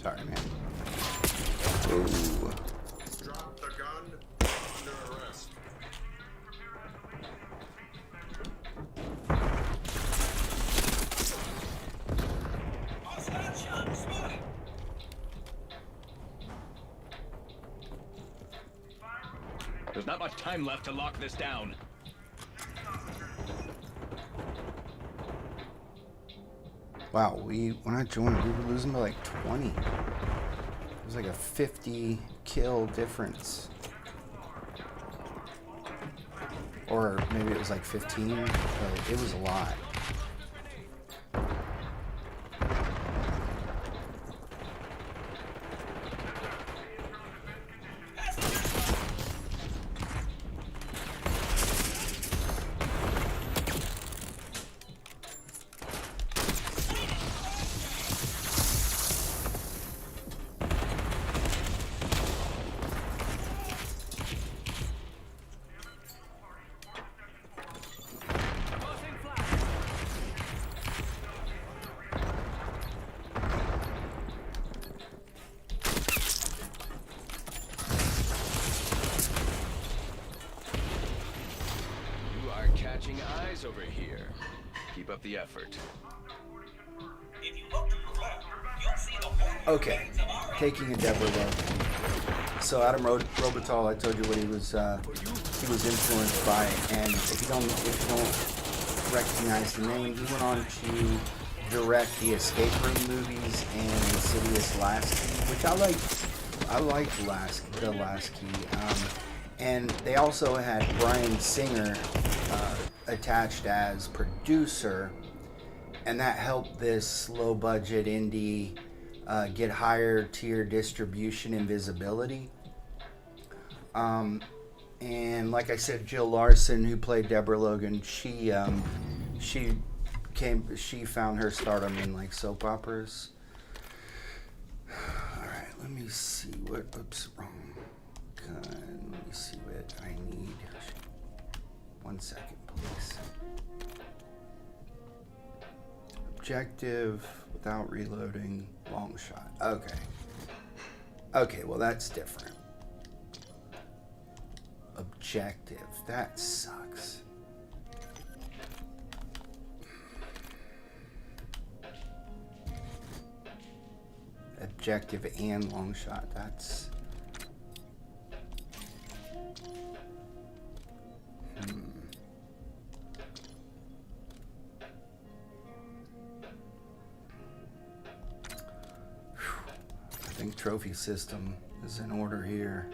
Speaker 1: Sorry, man. Ooh.
Speaker 6: Drop the gun. Under arrest.
Speaker 3: Hostile shot spotted.
Speaker 2: There's not much time left to lock this down.
Speaker 1: Wow, when I joined, we were losing by like 20. It was like a 50 kill difference. Or maybe it was like 15, but it was a lot.
Speaker 2: Catching eyes over here. Keep up the effort.
Speaker 3: If you look to the left, you'll see the whole
Speaker 1: Okay, taking a Deborah low. So Adam Robital, I told you what he was influenced by, and if you don't recognize the name, he went on to direct the Escape Room movies and Insidious Last Key, which I liked the Last Key. And they also had Bryan Singer attached as producer, and that helped this low-budget indie get higher tier distribution and visibility. And like I said, Jill Larson, who played Deborah Logan, she found her stardom in like soap operas. All right, let me see what. Oops, wrong gun. Let me see what I need. 1 second, please. Objective without reloading. Long shot. Okay. Okay, well that's different. Objective. That sucks. Objective and long shot. That's... I think trophy system is in order here.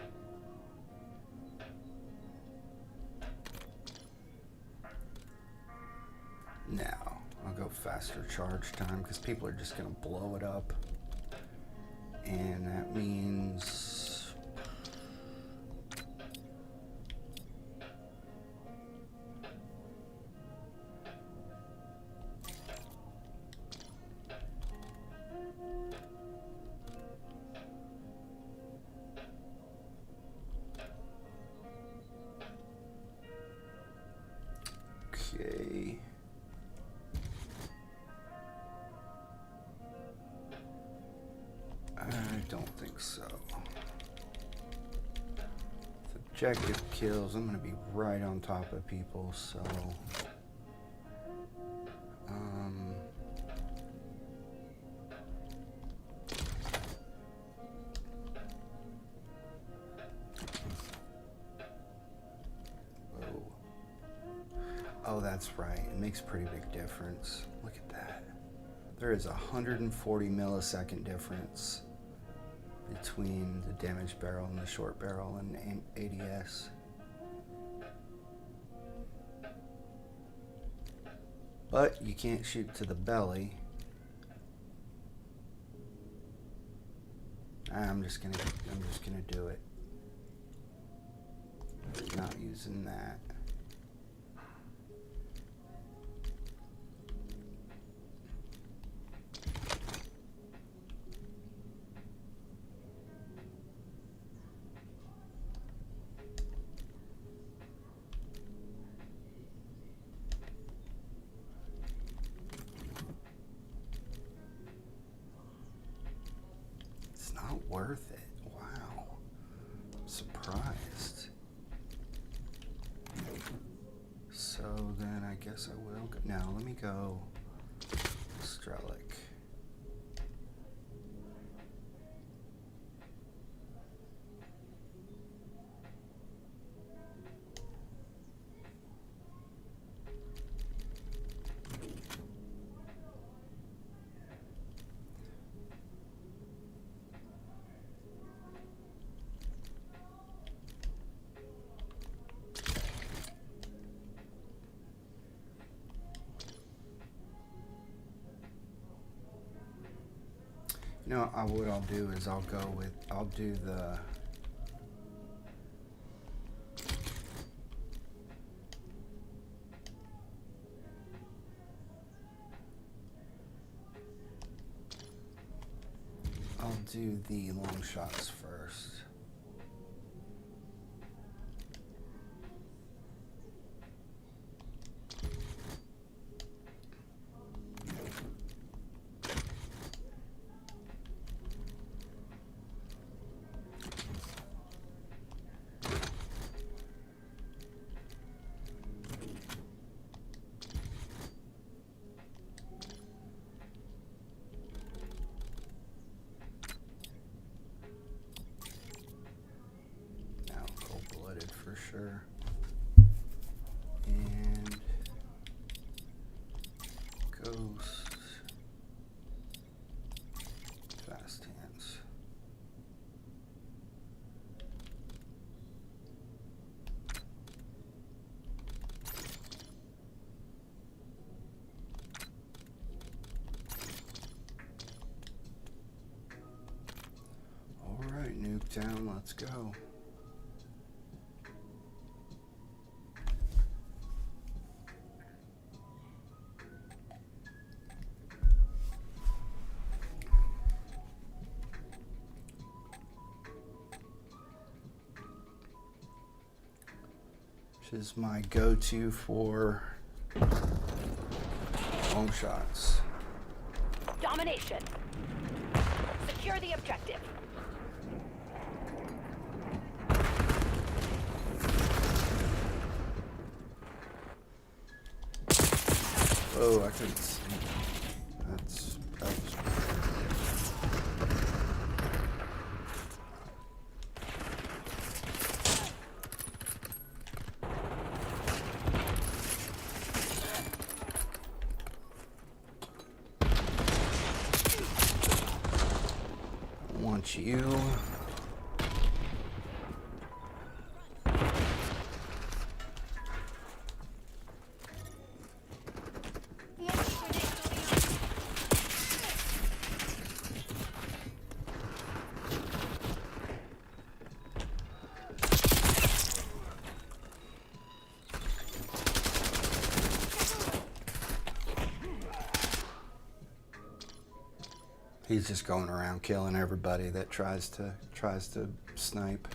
Speaker 1: Now, I'll go faster charge time because people are just going to blow it up. And that means... Okay. I don't think so. With objective kills, I'm going to be right on top of people, so... that's right. It makes a pretty big difference. Look at that. There is 140 millisecond difference between the damage barrel and the short barrel and ADS. But you can't shoot to the belly. I'm just gonna do it. Not using that. Worth it. Wow. I'm surprised. So then I guess I will go. Now let me go Strelic. You know, what I'll do is I'll do the long shots first. Sure. And Ghost. Fast hands. All right, Nuketown, let's go. Is my go-to for long shots.
Speaker 5: Domination. Secure the objective.
Speaker 1: Oh, I couldn't see. That was you. He's just going around killing everybody that tries to snipe.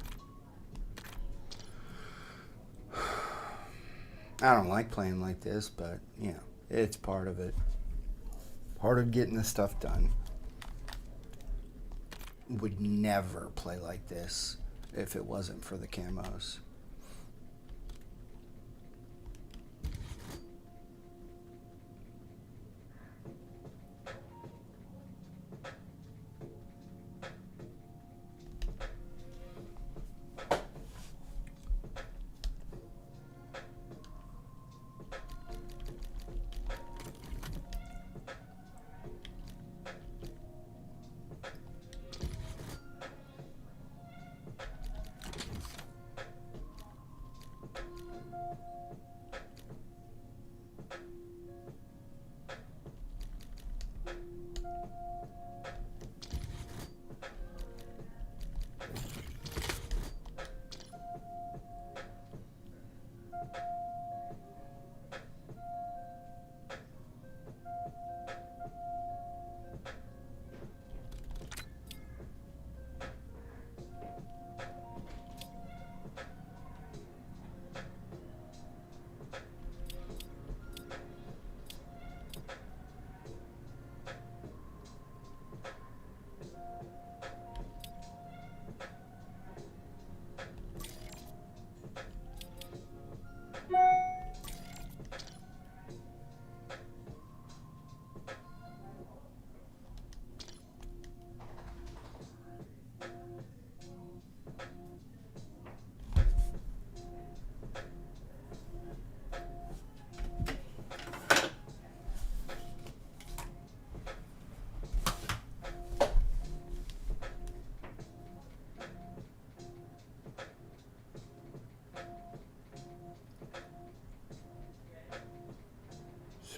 Speaker 1: I don't like playing like this, but you know, it's part of it. Part of getting this stuff done. Would never play like this if it wasn't for the camos.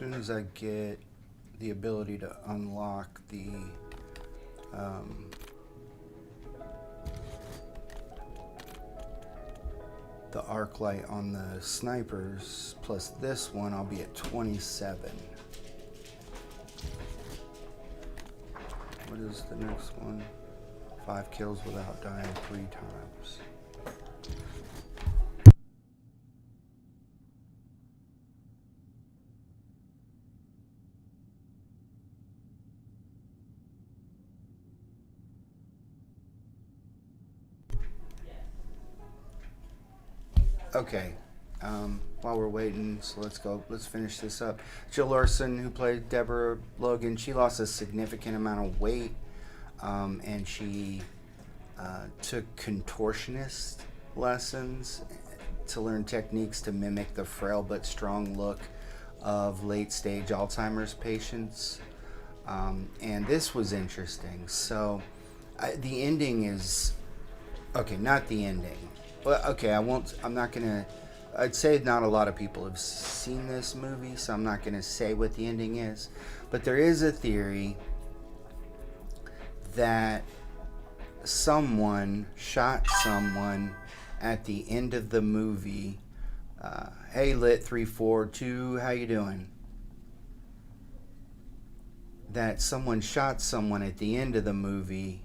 Speaker 1: soon as I get the ability to unlock the arc light on the snipers plus this one, I'll be at 27. What is the next one? 5 kills without dying 3 times. Okay, while we're waiting, so let's finish this up. Jill Larson, who played Deborah Logan, she lost a significant amount of weight, and she took contortionist lessons to learn techniques to mimic the frail but strong look of late-stage Alzheimer's patients. And this was interesting. So the ending is, okay, not the ending. Well, okay, I'm not gonna, I'd say not a lot of people have seen this movie, so I'm not gonna say what the ending is. But there is a theory that someone shot someone at the end of the movie. Hey, Lit 342, how you doing? That someone shot someone at the end of the movie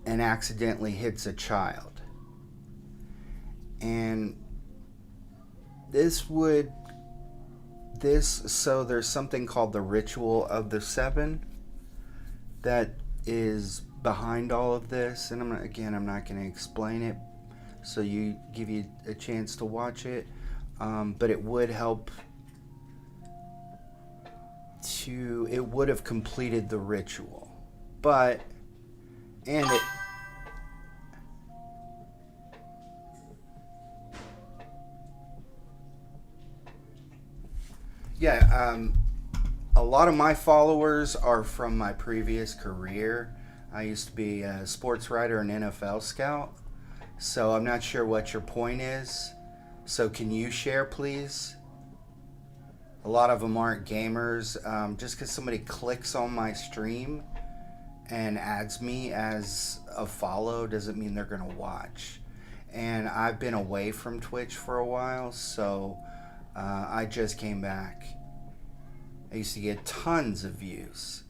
Speaker 1: and accidentally hits a child. And so there's something called the Ritual of the Seven that is behind all of this, and I'm not going to explain it, so give you a chance to watch it, but it would help it would have completed the ritual, a lot of my followers are from my previous career. I used to be a sports writer and NFL scout, so I'm not sure what your point is. So can you share, please? A lot of them aren't gamers. Just because somebody clicks on my stream and adds me as a follow doesn't mean they're going to watch. And I've been away from Twitch for a while, so I just came back. I used to get tons of views.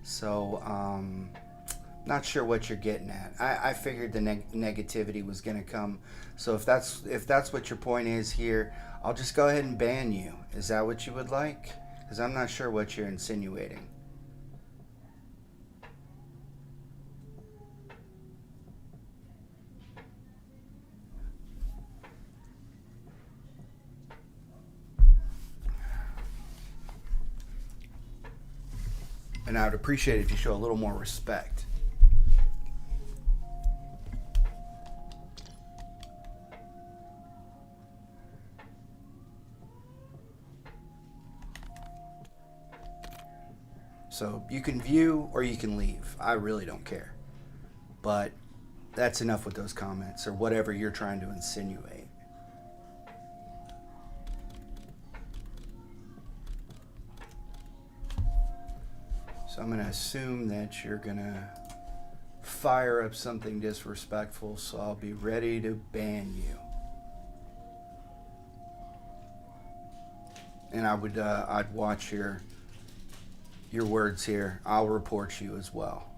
Speaker 1: So, not sure what you're getting at. I figured the negativity was going to come. So if that's what your point is here, I'll just go ahead and ban you. Is that what you would like? Because I'm not sure what you're insinuating. And I would appreciate it if you show a little more respect. So you can view or you can leave. I really don't care. But that's enough with those comments or whatever you're trying to insinuate. So I'm going to assume that you're going to fire up something disrespectful, so I'll be ready to ban you. And I'd watch your words here. I'll report you as well.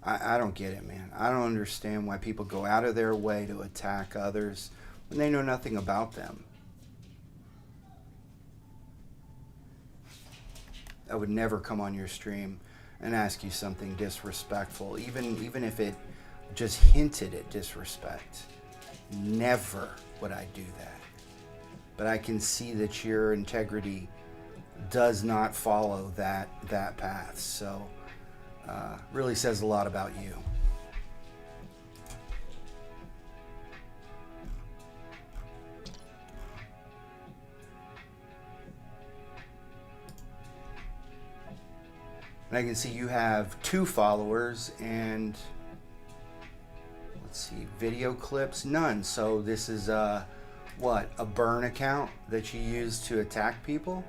Speaker 1: I don't get it, man. I don't understand why people go out of their way to attack others when they know nothing about them. I would never come on your stream and ask you something disrespectful, even if it just hinted at disrespect. Never would I do that. But I can see that your integrity does not follow that path. So, really says a lot about you. And I can see you have 2 followers, and let's see, video clips, none. So this is what, a burn account that you use to attack people?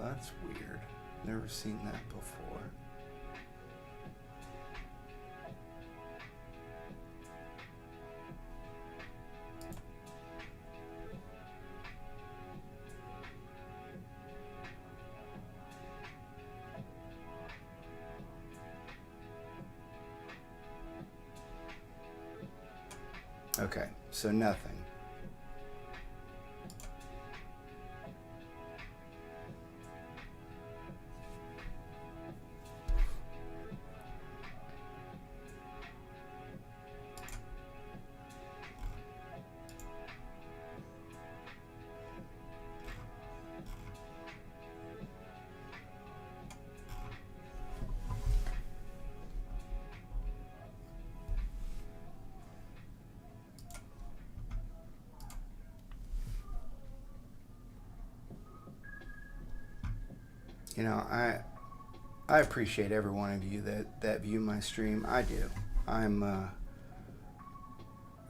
Speaker 1: That's weird. Never seen that before. Okay, so nothing. You know, I appreciate every one of you that view my stream. I do. I'm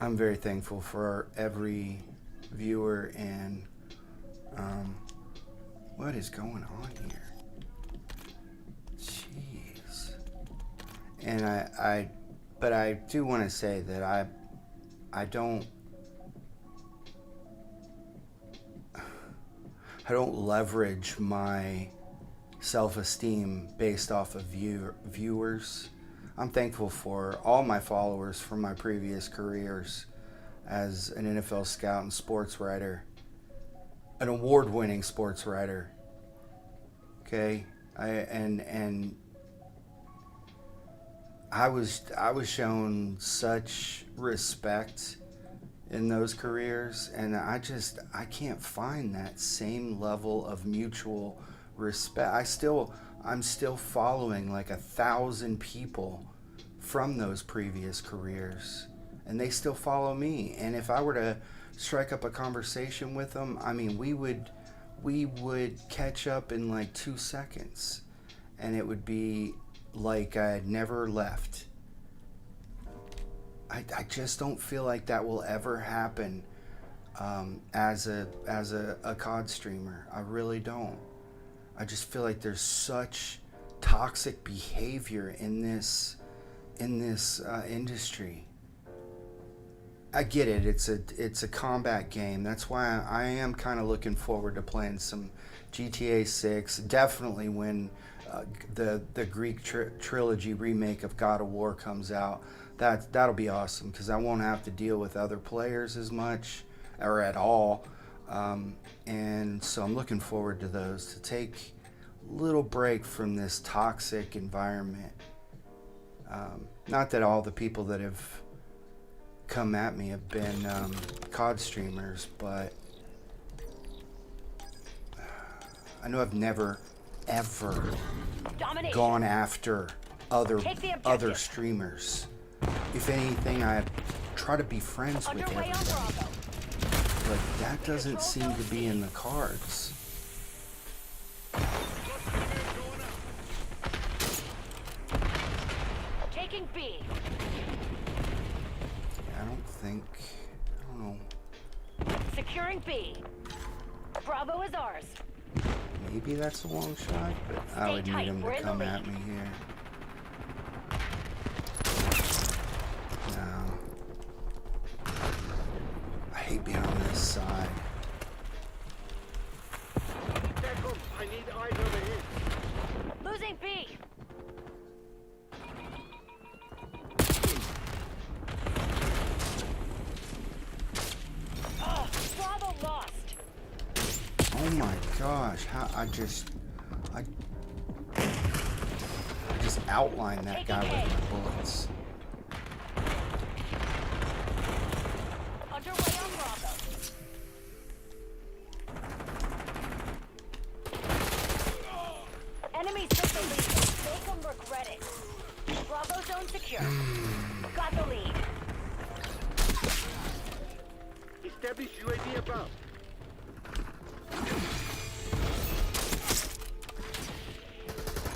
Speaker 1: very thankful for every viewer, and what is going on here? Jeez. And but I do want to say that I don't leverage my self-esteem based off of viewers. I'm thankful for all my followers from my previous careers as an NFL scout and sports writer, an award-winning sports writer. Okay, I was shown such respect in those careers, and I can't find that same level of mutual respect. I'm still following like 1,000 people from those previous careers, and they still follow me. And if I were to strike up a conversation with them, I mean, we would catch up in like 2 seconds, and it would be like I had never left. I just don't feel like that will ever happen as a COD streamer. I really don't. I just feel like there's such toxic behavior in this industry. I get it. It's a combat game. That's why I am kind of looking forward to playing some GTA 6. Definitely when the Greek Trilogy remake of God of War comes out. That'll be awesome, because I won't have to deal with other players as much or at all. And so I'm looking forward to those, to take a little break from this toxic environment. Not that all the people that have come at me have been COD streamers, but I know I've never ever gone after other streamers. If anything, I try to be friends with everybody. But that doesn't seem to be in the cards.
Speaker 5: Taking B.
Speaker 1: I don't know.
Speaker 5: Securing B. Bravo is ours.
Speaker 1: Maybe that's a long shot, but I would need him to come at me here. No. I hate being on this side.
Speaker 6: I need eyes over here.
Speaker 5: Losing B. Oh, Bravo lost.
Speaker 1: Oh my gosh, how I just outlined that guy with my bullets.
Speaker 5: Underway on Bravo. it. Bravo zone secure. Got the lead.
Speaker 7: Establish UAV above.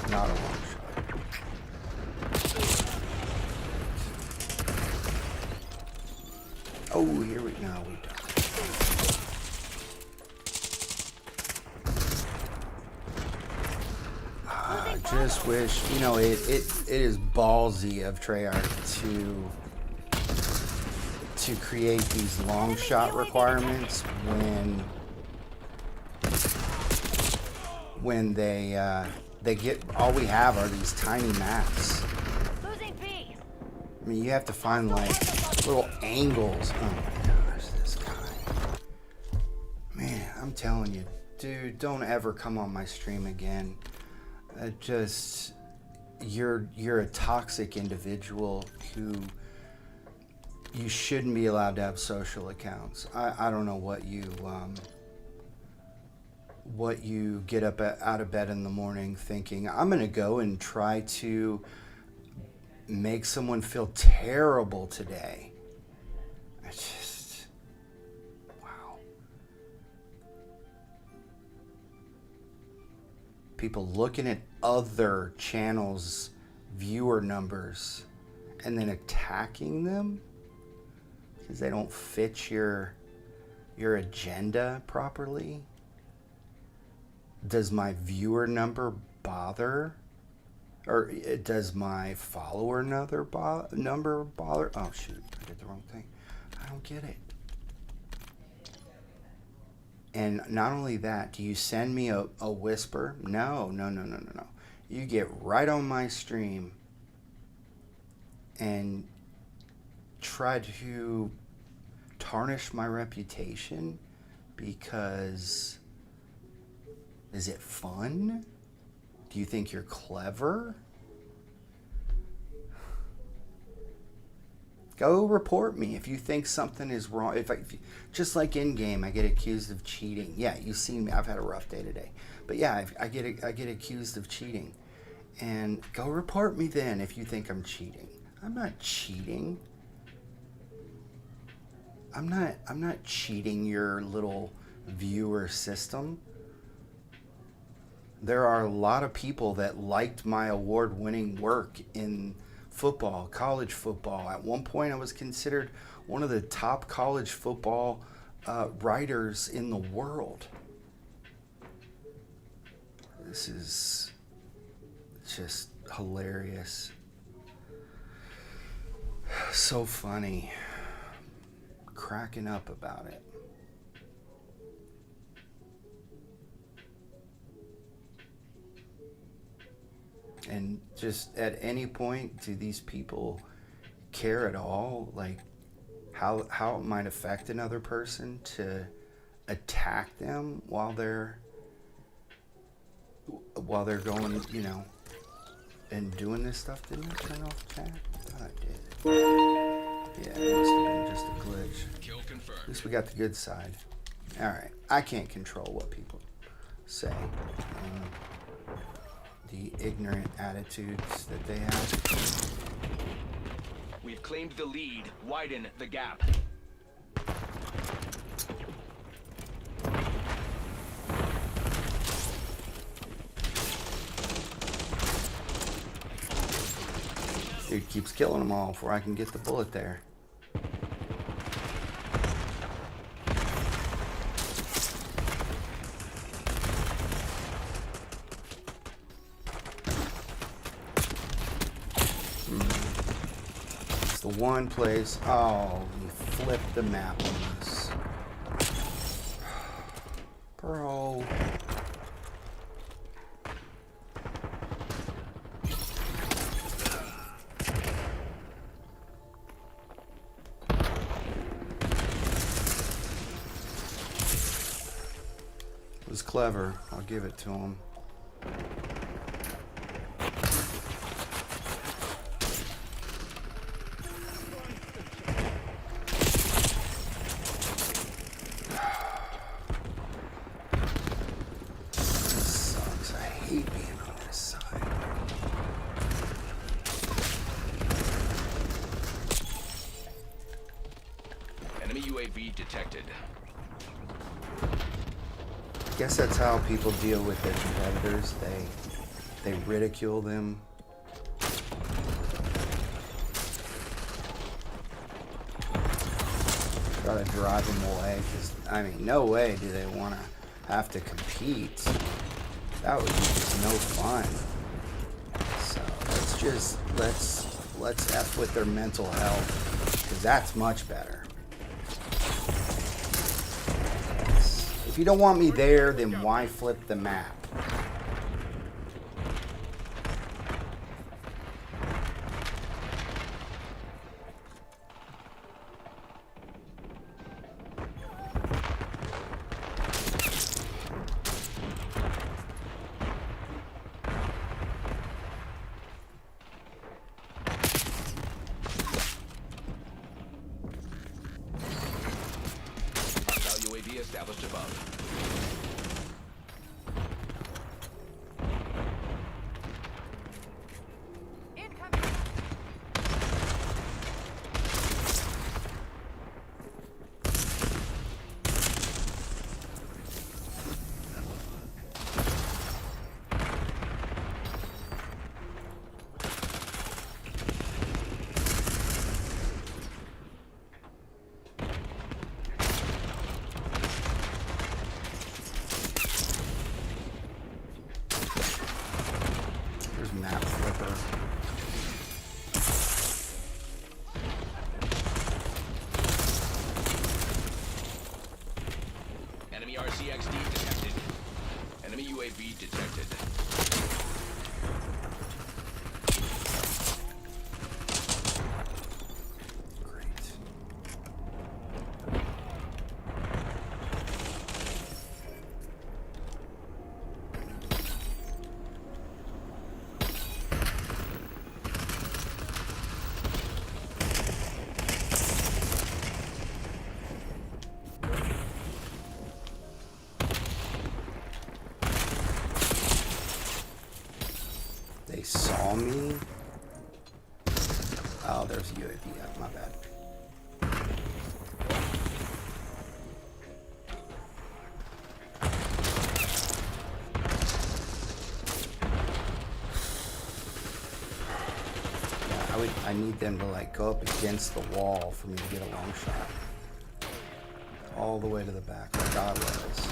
Speaker 1: Not a long shot. Oh, here we go. We don't. I just wish, you know, it is ballsy of Treyarch to create these long shot requirements when they get, all we have are these tiny maps.
Speaker 5: Losing B.
Speaker 1: I mean, you have to find like little angles. Oh my gosh, this guy. Man, I'm telling you, dude, don't ever come on my stream again. Just, you're a toxic individual who you shouldn't be allowed to have social accounts. I don't know what you get up out of bed in the morning thinking, I'm gonna go and try to make someone feel terrible today. I just, wow. People looking at other channels' viewer numbers and then attacking them because they don't fit your agenda properly. Does my viewer number bother? Or does my follower number bother? Oh shoot, I did the wrong thing. I don't get it. And not only that, do you send me a whisper? No. You get right on my stream and try to tarnish my reputation because, is it fun? Do you think you're clever? Go report me if you think something is wrong. If just like in game, I get accused of cheating. Yeah, you've seen me. I've had a rough day today, but yeah, I get accused of cheating, and go report me then if you think I'm cheating. I'm not cheating. I'm not cheating your little viewer system. There are a lot of people that liked my award-winning work in football, college football. At one point, I was considered one of the top college football writers in the world. This is just hilarious. So funny. Cracking up about it. And just at any point, do these people care at all? Like how it might affect another person to attack them while they're going, you know, and doing this stuff? Didn't I turn off chat? I thought I did. Yeah, it must have been just a glitch.
Speaker 2: Kill confirmed.
Speaker 1: At least we got the good side. All right, I can't control what people say. The ignorant attitudes that they have.
Speaker 2: We've claimed the lead. Widen the gap.
Speaker 1: Dude keeps killing them all before I can get the bullet there. It's the one place. Oh, we flipped the map on us. Bro. It was clever. I'll give it to him. This sucks. I hate being on this side.
Speaker 2: UAV detected.
Speaker 1: I guess that's how people deal with their competitors. They ridicule them. Try to drive them away, because I mean, no way do they want to have to compete. That would be just no fun. So let's F with their mental health, because that's much better. If you don't want me there, then why flip the map?
Speaker 2: UAV established above.
Speaker 1: Map flipper.
Speaker 2: Enemy RCXD detected. Enemy UAV detected.
Speaker 1: They saw me. Oh, there's a UAV. Yeah, my bad. Yeah, I need them to like go up against the wall for me to get a long shot. All the way to the back, like I was.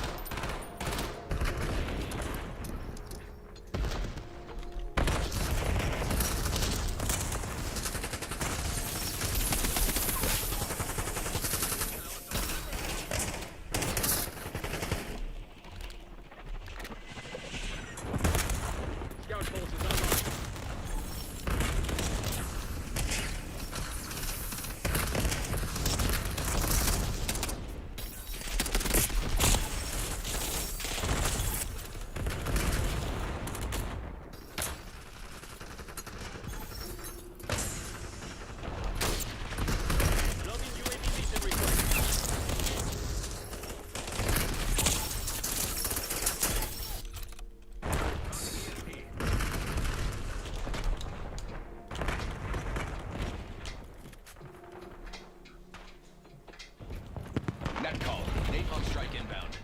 Speaker 2: Net call. Napalm strike inbound.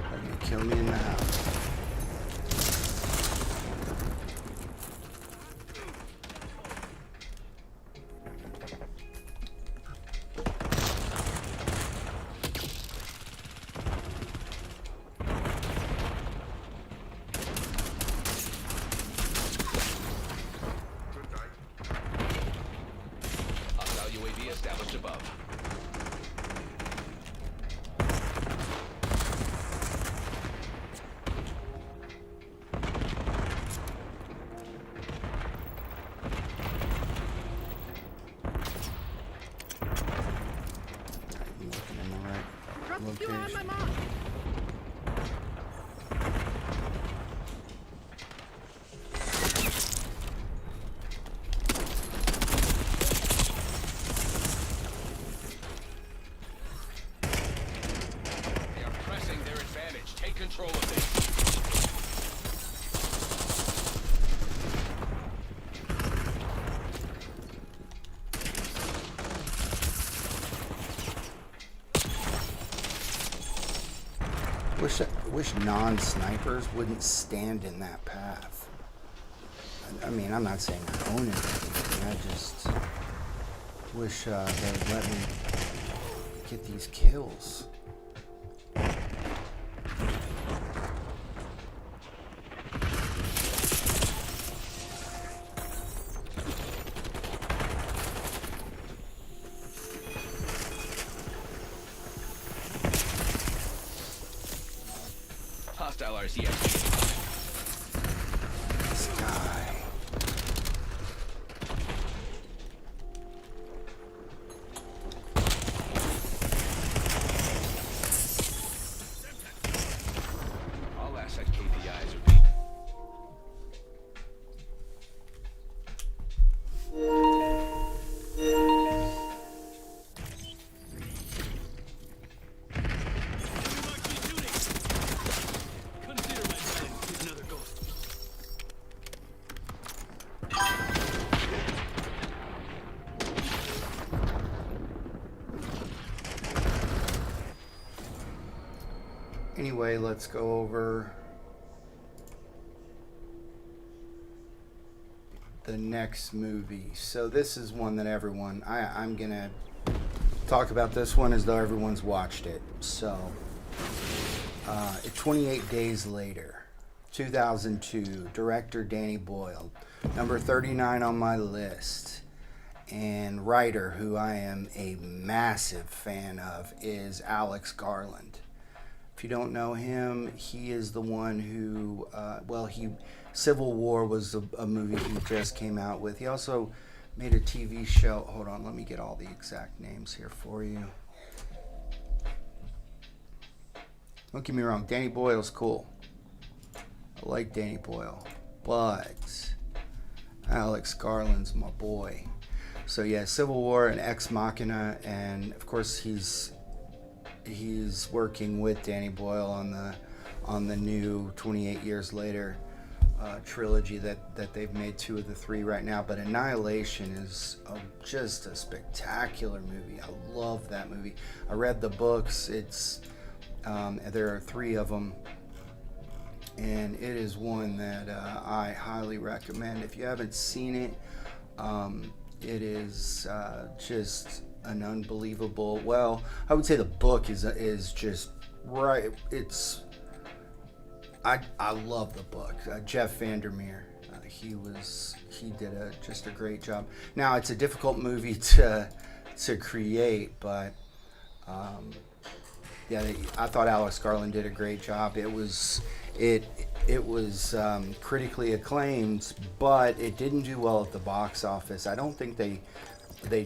Speaker 1: They're gonna kill me in the house.
Speaker 2: UAV established above.
Speaker 1: I'm looking in the right location.
Speaker 2: They are pressing their advantage. Take control of this.
Speaker 1: Wish non-snipers wouldn't stand in that path. I mean, I'm not saying I own it. I just wish they'd let me get these kills.
Speaker 2: Hostile RCXD.
Speaker 1: This guy.
Speaker 2: All asset KPIs are being.
Speaker 1: Anyway, let's go over the next movie. So this is one that I'm gonna talk about this one as though everyone's watched it. So 28 Days Later, 2002, director Danny Boyle, number 39 on my list, and writer who I am a massive fan of is Alex Garland. If you don't know him, he is the one who, Civil War was a movie he just came out with. He also made a TV show. Hold on, let me get all the exact names here for you. Don't get me wrong, Danny Boyle's cool. I like Danny Boyle. But Alex Garland's my boy. So yeah, Civil War and Ex Machina, and of course he's working with Danny Boyle on the new 28 Years Later trilogy that they've made 2 of the 3 right now. But Annihilation is just a spectacular movie. I love that movie. I read the books. There are 3 of them, and it is one that I highly recommend. If you haven't seen it, it is just an unbelievable. Well, I would say the book is just right. I love the book. Jeff Vandermeer, he did just a great job. Now it's a difficult movie to create, but yeah, I thought Alex Garland did a great job. It was critically acclaimed, but it didn't do well at the box office. I don't think they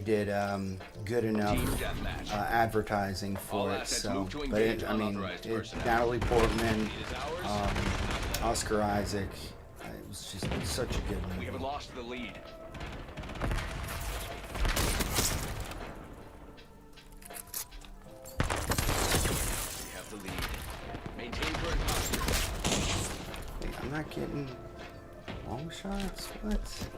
Speaker 1: did good enough advertising for it. So, but Natalie Portman, Oscar Isaac, it was just such a good movie.
Speaker 2: We haven't lost the lead. We have the lead. Maintain current posture.
Speaker 1: Hey, I'm not getting long shots. What?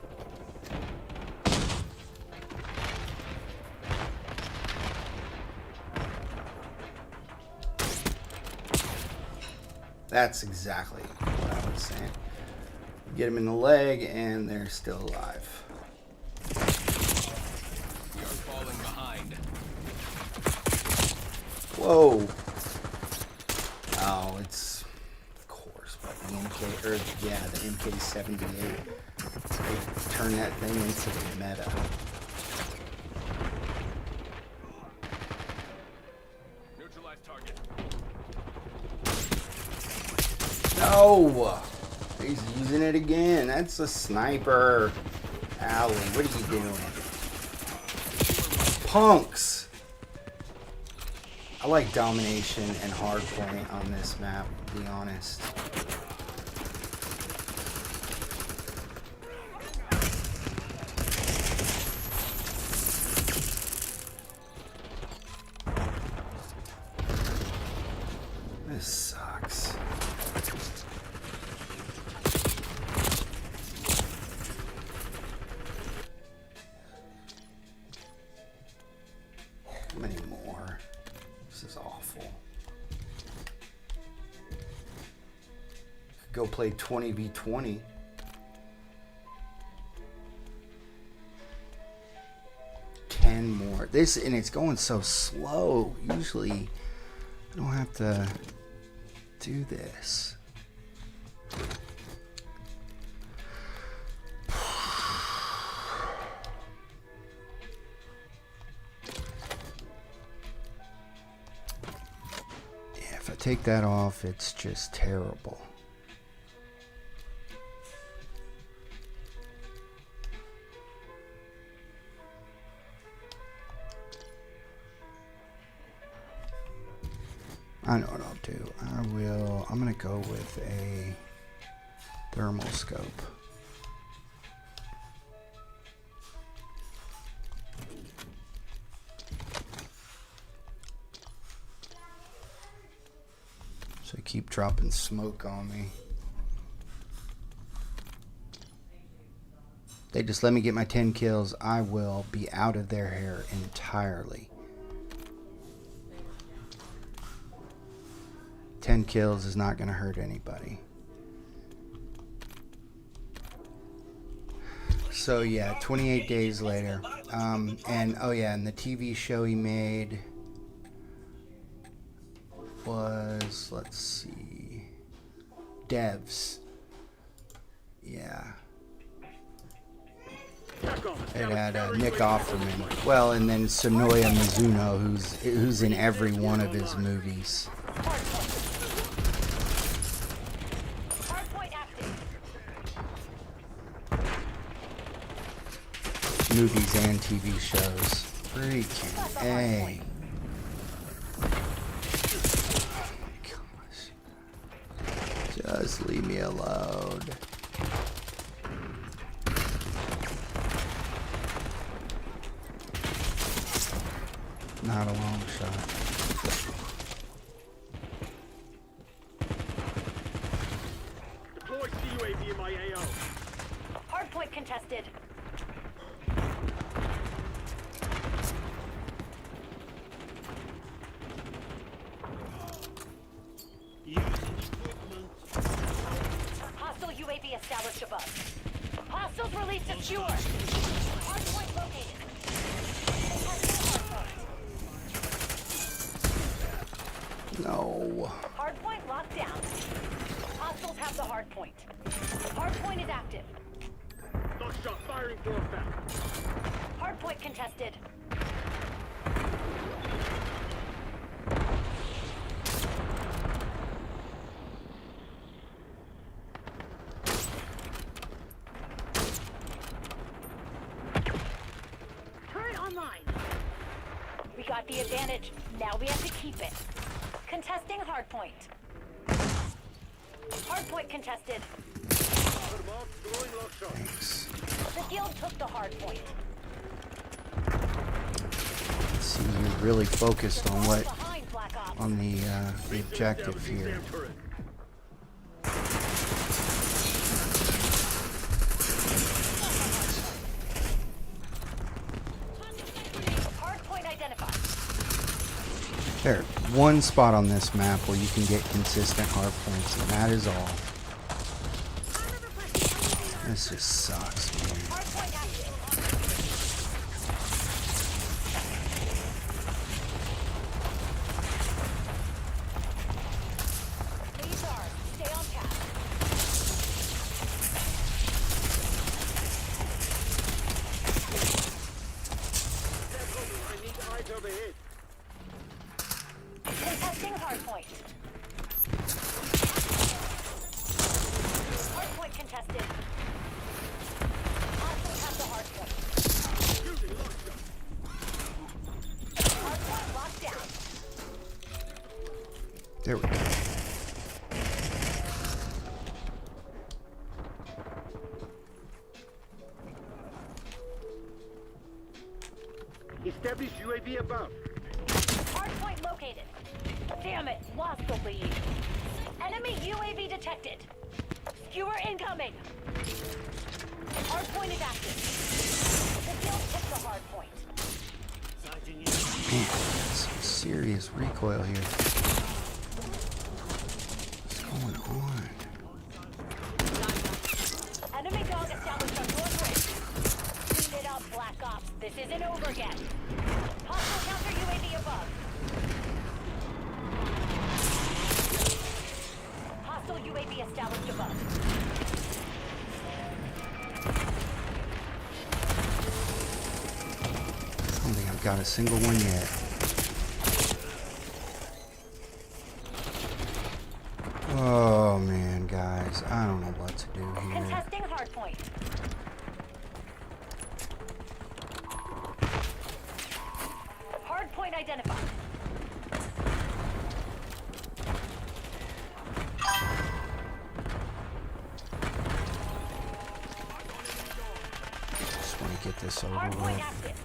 Speaker 1: That's exactly what I was saying. Get them in the leg, and they're still alive.
Speaker 2: We are falling behind.
Speaker 1: Whoa! Oh, it's of course, but the MK78. They turn that thing into the meta.
Speaker 2: Neutralize target.
Speaker 1: No! He's using it again. That's a sniper. Allie, what are you doing? Punks! I like domination and hardpoint on this map, to be honest. This sucks. How many more? This is awful. go play 20v20. More. This, and it's going so slow. Usually I don't have to do this. Yeah, if I take that off, it's just terrible. I know what I'll do. I'm gonna go with a thermal scope. So keep dropping smoke on me. They just let me get my 10 kills. I will be out of their hair entirely. 10 kills is not going to hurt anybody. So yeah, 28 days later. And oh yeah, and the TV show he made was, let's see, Devs. Yeah. It had Nick Offerman. Well, and then Sonoya Mizuno, who's in every one of his movies. Movies and TV shows. Freaking A. Gosh. Just leave me alone. Not a long shot.
Speaker 7: Deploy CUAV in my AO.
Speaker 5: Hardpoint contested. Hostile UAV established above. Hostiles released secure. Hardpoint located.
Speaker 1: No.
Speaker 5: Hardpoint locked down. Hostiles have the hardpoint. Hardpoint is active.
Speaker 7: Knock shot firing for effect.
Speaker 5: Hardpoint contested. Turret online. We got the advantage. Now we have to keep it. Contesting hardpoint. Hardpoint contested.
Speaker 1: Thanks.
Speaker 5: The guild took the hardpoint.
Speaker 1: See, you're really focused on what,
Speaker 5: Behind Black Ops.
Speaker 1: on the objective here.
Speaker 5: Hardpoint identified.
Speaker 1: There's one spot on this map where you can get consistent hard points, and that is all. This just sucks, man.
Speaker 5: Hardpoint active. These are. Stay on task.
Speaker 7: I need eyes overhead.
Speaker 5: Contesting hardpoint. Hardpoint contested. Hostiles have the hardpoint. Hardpoint locked down.
Speaker 1: There we go.
Speaker 7: Establish UAV above.
Speaker 5: Hardpoint located. Damn it, lost the lead. Enemy UAV detected. Skewer incoming. Hardpoint is active. The guild took the hardpoint.
Speaker 1: Man, some serious recoil here. What's going on?
Speaker 5: This isn't over yet. Hostile counter UAV above. Hostile UAV established above.
Speaker 1: I don't think I've got a single one yet. Oh man, guys, I don't know what to do here.
Speaker 5: Contesting hardpoint. Hardpoint identified.
Speaker 1: Just want to get this over
Speaker 5: Hardpoint
Speaker 1: with.
Speaker 5: active.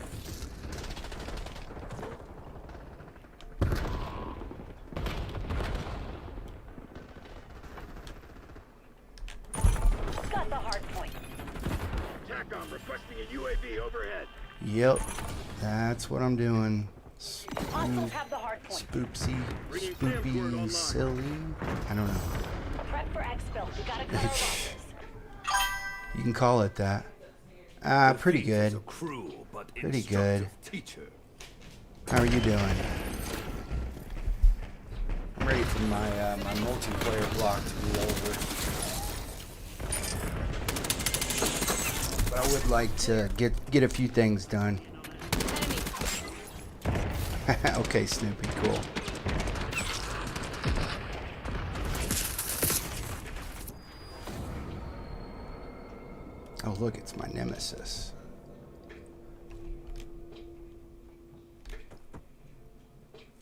Speaker 5: Got the hardpoint.
Speaker 7: TACOM requesting a UAV overhead.
Speaker 1: Yep, that's what I'm doing.
Speaker 5: Hostiles have the hardpoint.
Speaker 1: Spoopsy, spoopy, silly. I don't know.
Speaker 5: Prep for exfil. We gotta cut our losses.
Speaker 1: You can call it that. Pretty
Speaker 4: Defeat is
Speaker 1: good.
Speaker 4: a cruel but
Speaker 1: Pretty good.
Speaker 4: instructive teacher.
Speaker 1: How are you doing? I'm ready for my my multiplayer block to be over. But I would like to get a few things done. Okay, Snoopy, cool. Oh, look, it's my nemesis.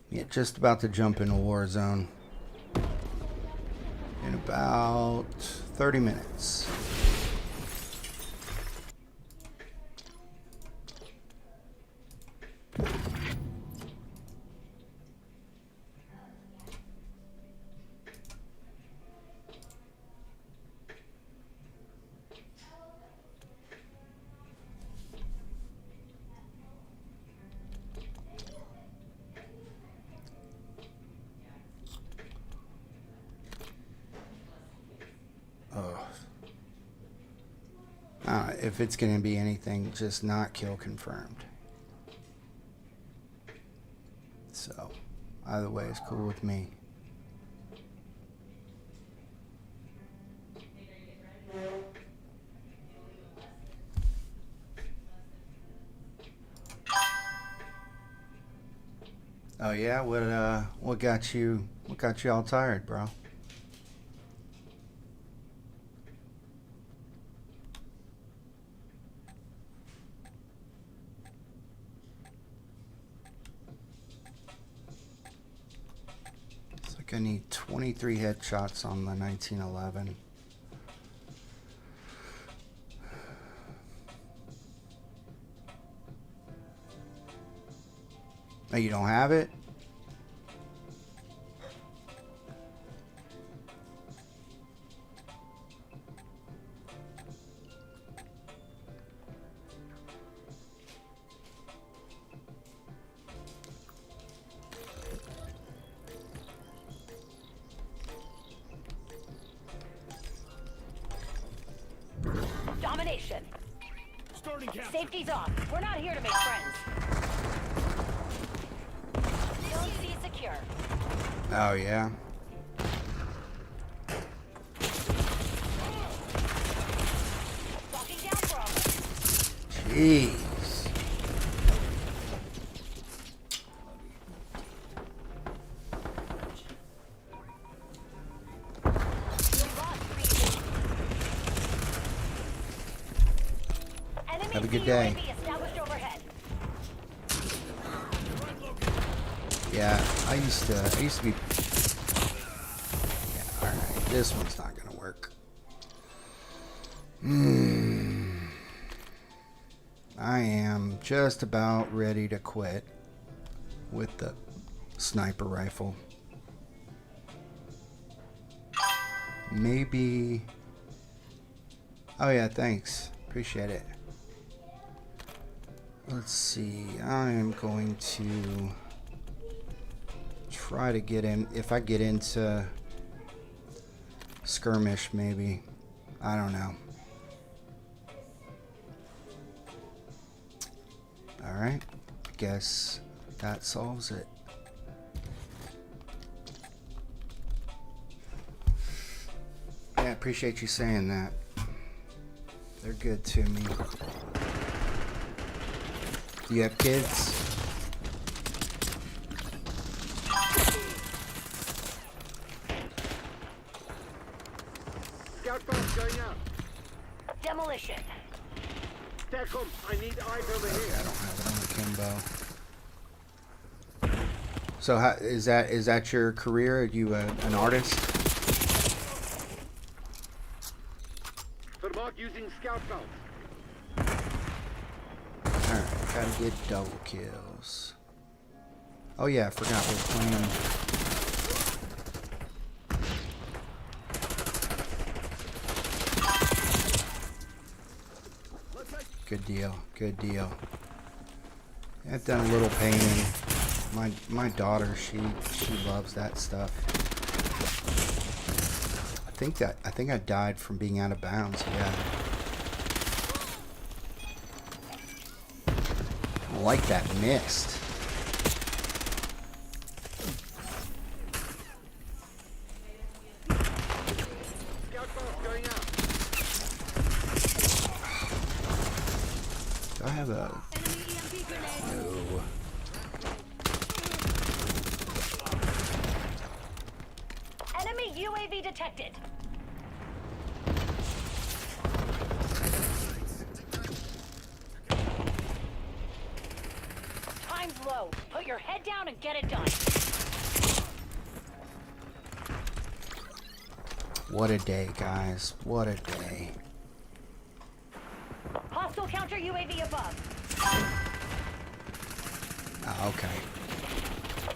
Speaker 1: Yeah, just about to jump into Warzone in about 30 minutes. If it's going to be anything, just not kill confirmed. So, either way is cool with me. Oh yeah, what got you all tired, bro? I need 23 headshots on the 1911. Oh, you don't have it?
Speaker 5: Domination.
Speaker 4: Starting capture.
Speaker 5: Safety's off. We're not here to make friends. Zone C secure.
Speaker 1: Oh yeah.
Speaker 5: Walking down for a
Speaker 1: Jeez. Have a good day. Yeah, I used to be. Yeah, all right. This one's not gonna work. I am just about ready to quit with the sniper rifle. Maybe. Oh yeah, thanks. Appreciate it. Let's see. I am going to try to get in. If I get into skirmish, maybe. I don't know. Alright. Guess that solves it. Yeah, I appreciate you saying that. They're good to me. Do you have kids?
Speaker 7: Scout box going out.
Speaker 5: Demolition.
Speaker 7: Tacom, I need eyes over
Speaker 1: I
Speaker 7: here.
Speaker 1: don't have it on the Kimbo. So how, is that your career? Are you an artist?
Speaker 7: For mark using scout box.
Speaker 1: Alright, gotta get double kills. Oh yeah, I forgot we're playing. Good deal, good deal. I've done a little painting. My daughter, she loves that stuff. I think I died from being out of bounds, yeah. I like that mist.
Speaker 7: Scout box going out.
Speaker 1: Do I have a... No.
Speaker 5: Enemy UAV detected. Time's low. Put your head down and get it done.
Speaker 1: What a day, guys. What a day.
Speaker 5: Hostile counter UAV above.
Speaker 1: Oh, okay.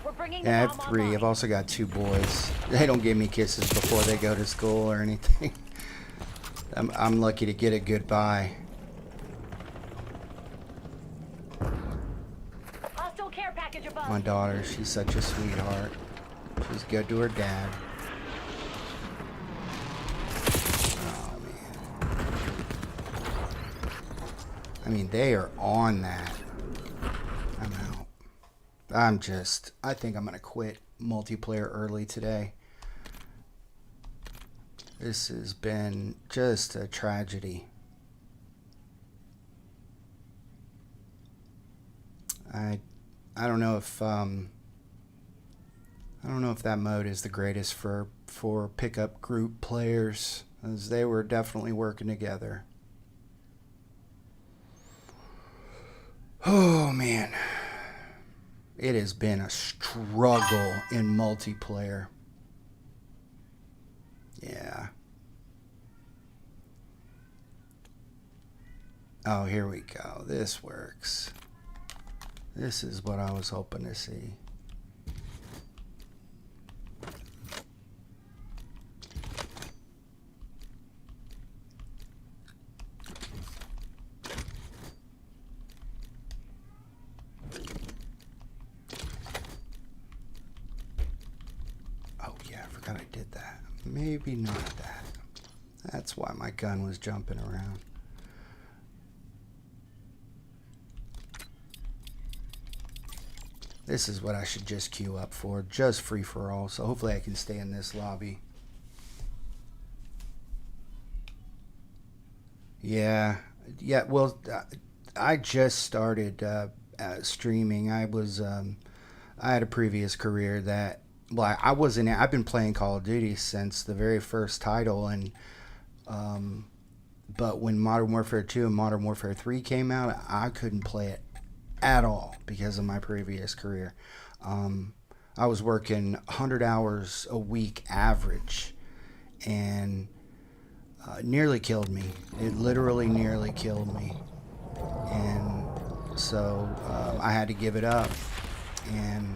Speaker 5: We're bringing
Speaker 1: Yeah, I
Speaker 5: the
Speaker 1: have
Speaker 5: bomb
Speaker 1: 3.
Speaker 5: online.
Speaker 1: I've also got 2 boys. They don't give me kisses before they go to school or anything. I'm lucky to get a goodbye.
Speaker 5: Hostile care package above.
Speaker 1: My daughter, she's such a sweetheart. She's good to her dad. Oh, man. I mean, they are on that. I'm out. I think I'm going to quit multiplayer early today. This has been just a tragedy. I don't know if that mode is the greatest for pickup group players, as they were definitely working together. Oh man, it has been a struggle in multiplayer. Yeah. Oh, here we go. This works. This is what I was hoping to see. Oh yeah, I forgot I did that. Maybe not that. That's why my gun was jumping around. This is what I should just queue up for, just free for all. So hopefully I can stay in this lobby. Yeah, well, I just started streaming. I had a previous career that, well, I've been playing Call of Duty since the very first title, and but when Modern Warfare 2 and Modern Warfare 3 came out, I couldn't play it at all because of my previous career. I was working 100 hours a week average, and nearly killed me. It literally nearly killed me, and so I had to give it up. And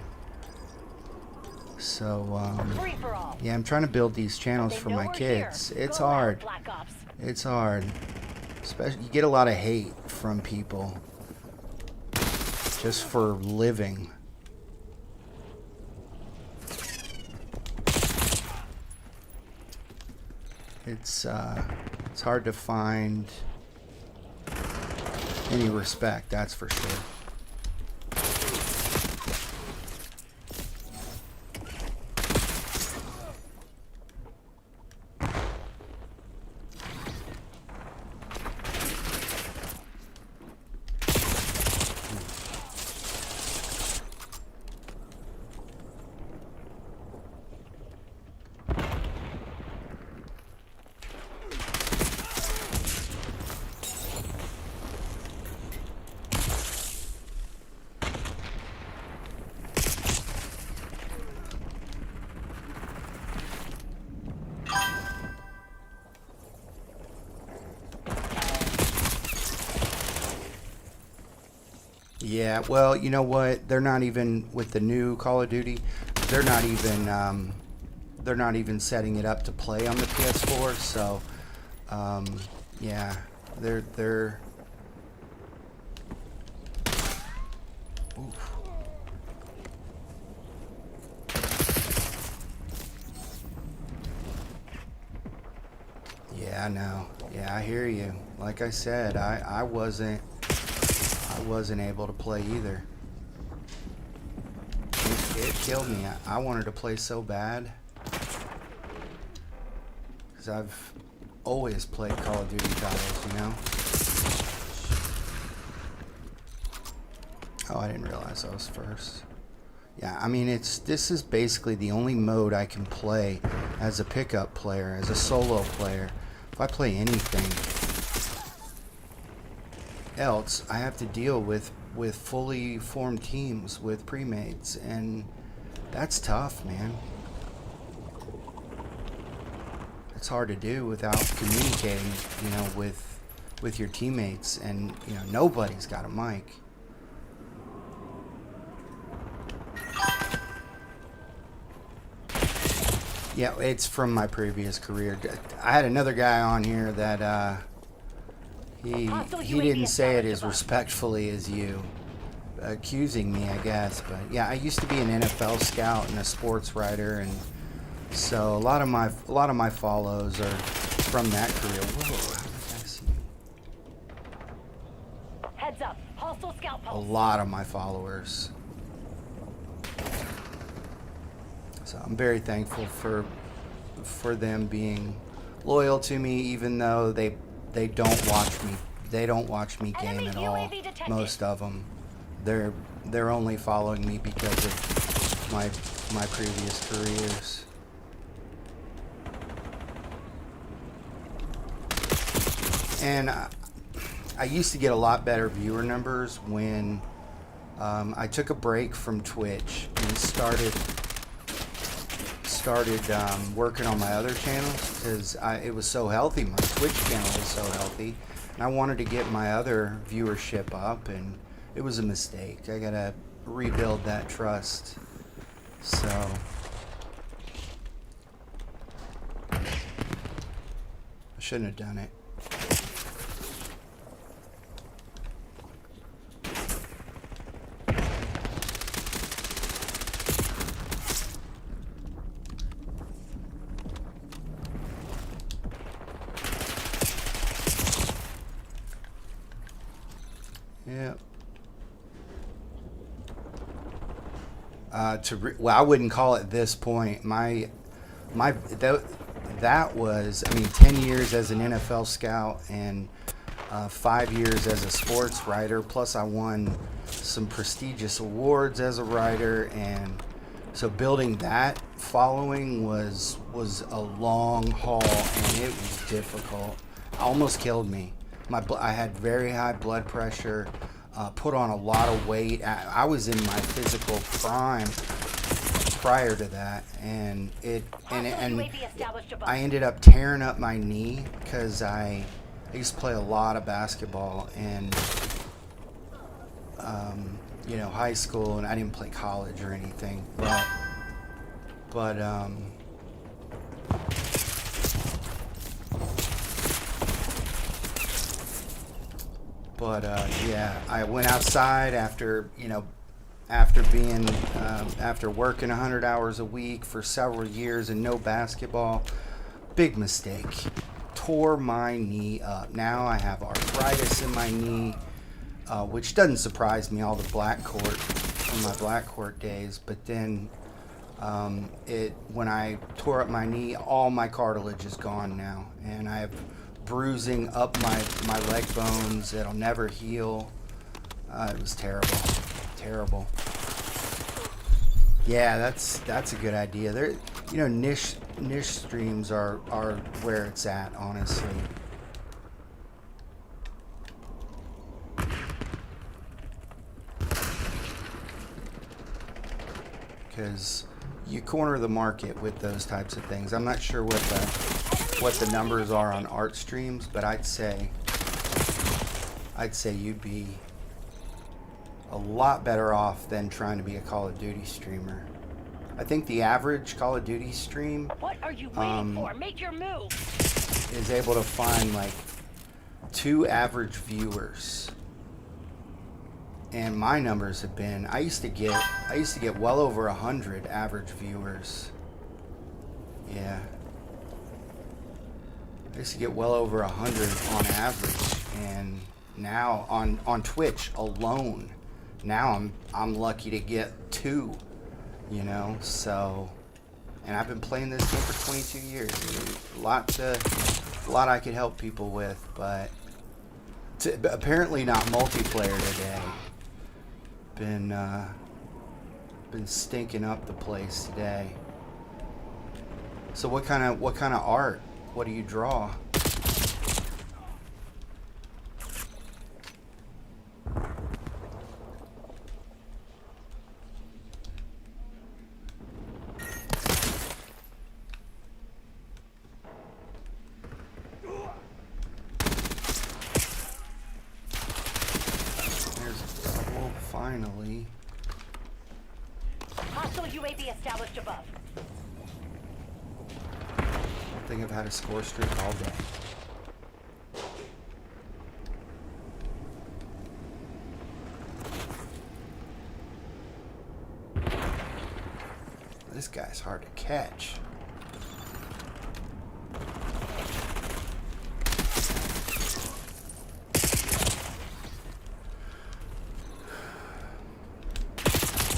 Speaker 1: so
Speaker 5: Free for all.
Speaker 1: yeah, I'm trying to build these channels
Speaker 5: They
Speaker 1: for
Speaker 5: know
Speaker 1: my
Speaker 5: we're
Speaker 1: kids.
Speaker 5: here.
Speaker 1: It's
Speaker 5: Go out,
Speaker 1: hard.
Speaker 5: Black Ops.
Speaker 1: It's hard. Especially, you get a lot of hate from people just for living. It's hard to find any respect, that's for sure. Yeah, well, you know what? They're not even with the new Call of Duty. They're not even setting it up to play on the PS4. So, yeah, they're. Oof. Yeah, I know. Yeah, I hear you. Like I said, I wasn't able to play either. It killed me. I wanted to play so bad because I've always played Call of Duty titles, you know. Oh, I didn't realize I was first. Yeah, I mean, this is basically the only mode I can play as a pickup player, as a solo player. If I play anything else, I have to deal with fully formed teams with premates, and that's tough, man. It's hard to do without communicating, you know, with your teammates, and you know, nobody's got a mic. Yeah, it's from my previous career. I had another guy on here that he didn't say it as respectfully as you, accusing me, I guess. But yeah, I used to be an NFL scout and a sports writer, and so a lot of my follows are from that career. Whoa, how did I see you?
Speaker 5: Heads up, hostile scout
Speaker 1: A
Speaker 5: pulse.
Speaker 1: lot of my followers. So I'm very thankful for them being loyal to me, even though they don't watch me. They don't watch me game at all. Most of them, they're only following me because of my previous careers. And I used to get a lot better viewer numbers when I took a break from Twitch and started working on my other channels because it was so healthy. My Twitch channel was so healthy, and I wanted to get my other viewership up, and it was a mistake. I gotta rebuild that trust. So I shouldn't have done it. Yeah. Well, I wouldn't call it this point. That was, I mean, 10 years as an NFL scout and 5 years as a sports writer. Plus, I won some prestigious awards as a writer, and so building that following was a long haul, and it was difficult. Almost killed me. I had very high blood pressure, put on a lot of weight. I was in my physical prime prior to that, and I ended up tearing up my knee because I used to play a lot of basketball in high school, and I didn't play college or anything, but yeah, I went outside after working 100 hours a week for several years and no basketball. Big mistake. Tore my knee up. Now I have arthritis in my knee, which doesn't surprise me, all the black court from my black court days. But then when I tore up my knee, all my cartilage is gone now, and I have bruising up my leg bones. It'll never heal. It was terrible. Yeah, that's a good idea. There, niche streams are where it's at, honestly. Because you corner the market with those types of things. I'm not sure what the numbers are on art streams, but I'd say you'd be a lot better off than trying to be a Call of Duty streamer. I think the average Call of Duty stream
Speaker 5: What are you waiting for? Make your move.
Speaker 1: is able to find like 2 average viewers. And my numbers have been, I used to get well over 100 average viewers. Yeah. I used to get well over 100 on average, and now on Twitch alone, now I'm lucky to get 2, you know. So, and I've been playing this game for 22 years. A lot I could help people with, but apparently not multiplayer today. Been stinking up the place today. So what kind of art? What do you draw? There's a double, finally.
Speaker 5: Hostile UAV established above.
Speaker 1: I think I've had a score streak all day. This guy's hard to catch.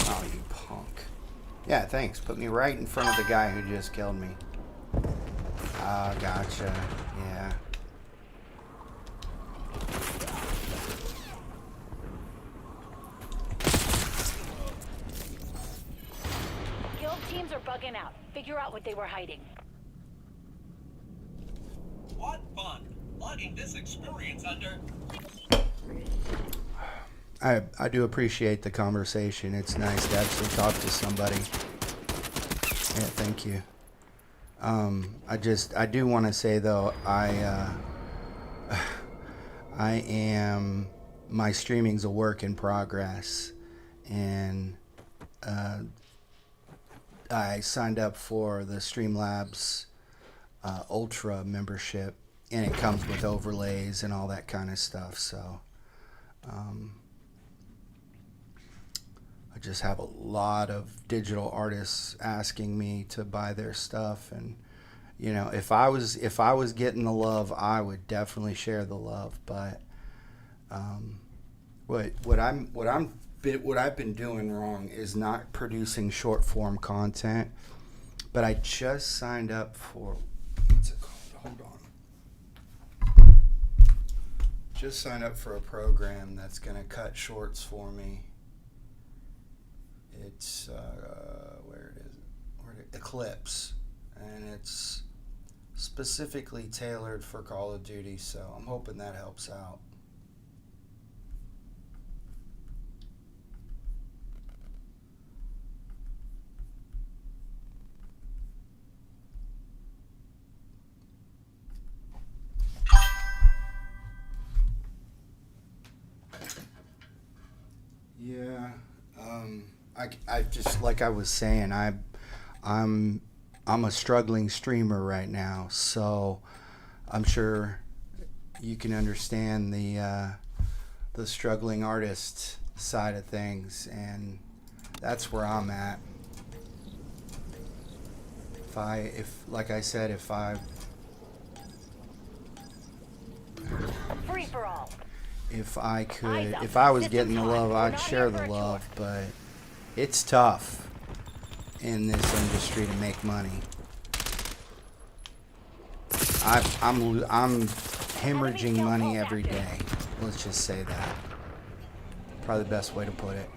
Speaker 1: Oh, you punk. Yeah, thanks. Put me right in front of the guy who just killed me. Ah, gotcha. Yeah.
Speaker 5: Guild teams are bugging out. Figure out what they were hiding.
Speaker 3: What fun! Logging this experience under.
Speaker 1: I do appreciate the conversation. It's nice to actually talk to somebody. Yeah, thank you. I do want to say though, my streaming's a work in progress, and I signed up for the Streamlabs Ultra membership, and it comes with overlays and all that kind of stuff. So I just have a lot of digital artists asking me to buy their stuff, and you know, if I was getting the love, I would definitely share the love. But what I've been doing wrong is not producing short form content. But I just signed up for, what's it called? Hold on. Just signed up for a program that's gonna cut shorts for me. It's Eclipse, and it's specifically tailored for Call of Duty, so I'm hoping that helps out. Yeah, I just, like I was saying, I'm a struggling streamer right now, so I'm sure you can understand the struggling artist side of things, and that's where I'm at. Like I said, if I
Speaker 5: Free for all.
Speaker 1: if I was getting the love, I'd share the love, but it's tough in this industry to make money. I'm hemorrhaging money every day. Let's just say that. Probably the best way to put it.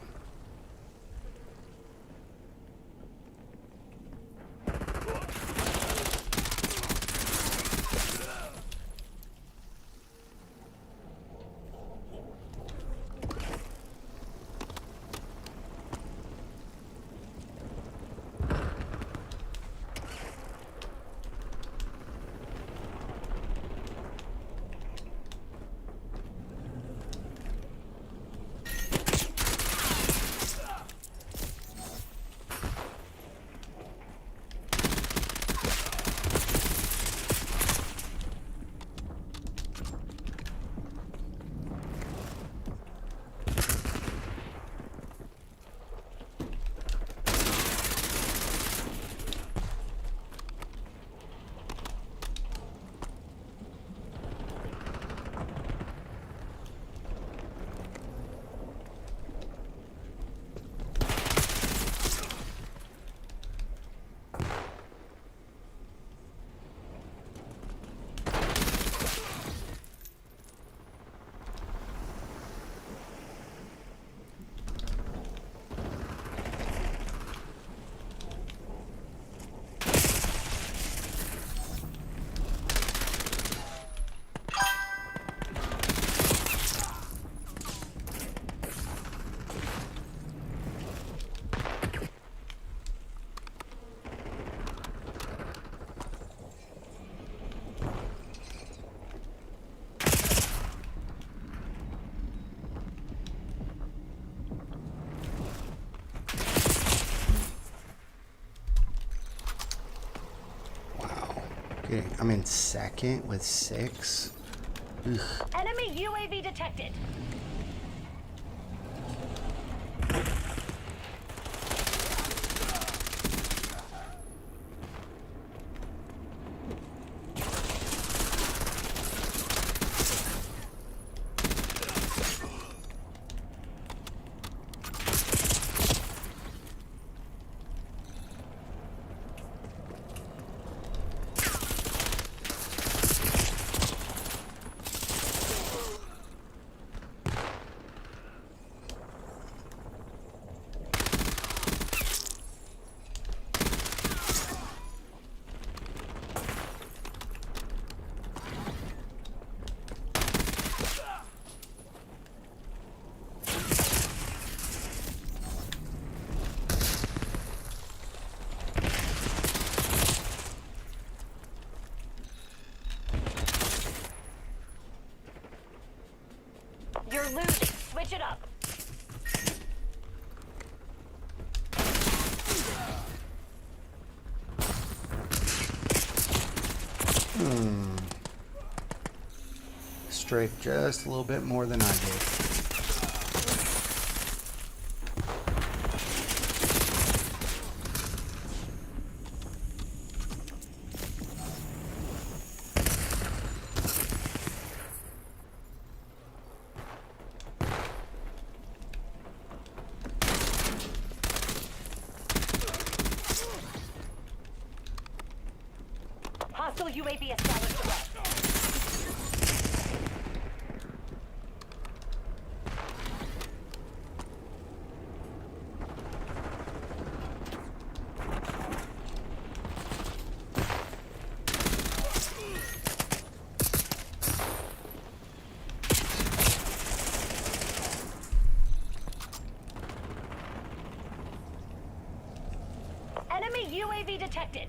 Speaker 1: I'm in second with 6. Ugh.
Speaker 5: Enemy UAV detected. You're losing. Switch it up.
Speaker 1: Strafed just a little bit more than I did.
Speaker 5: Hostile UAV established above. Enemy UAV detected.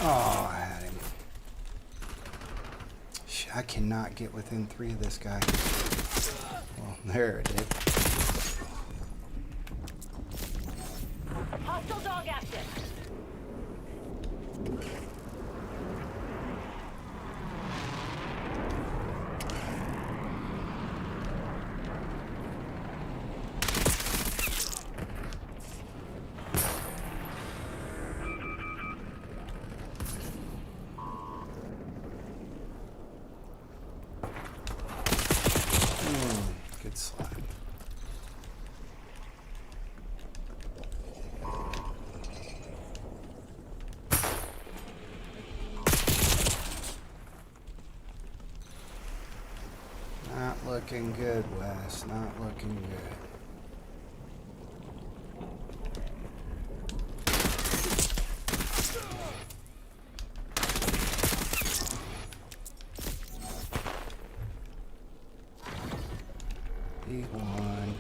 Speaker 1: Oh, I had him. I cannot get within 3 of this guy. Well, there it is.
Speaker 5: Hostile dog active.
Speaker 1: Good slide. Not looking good, Wes. Not looking good. E1.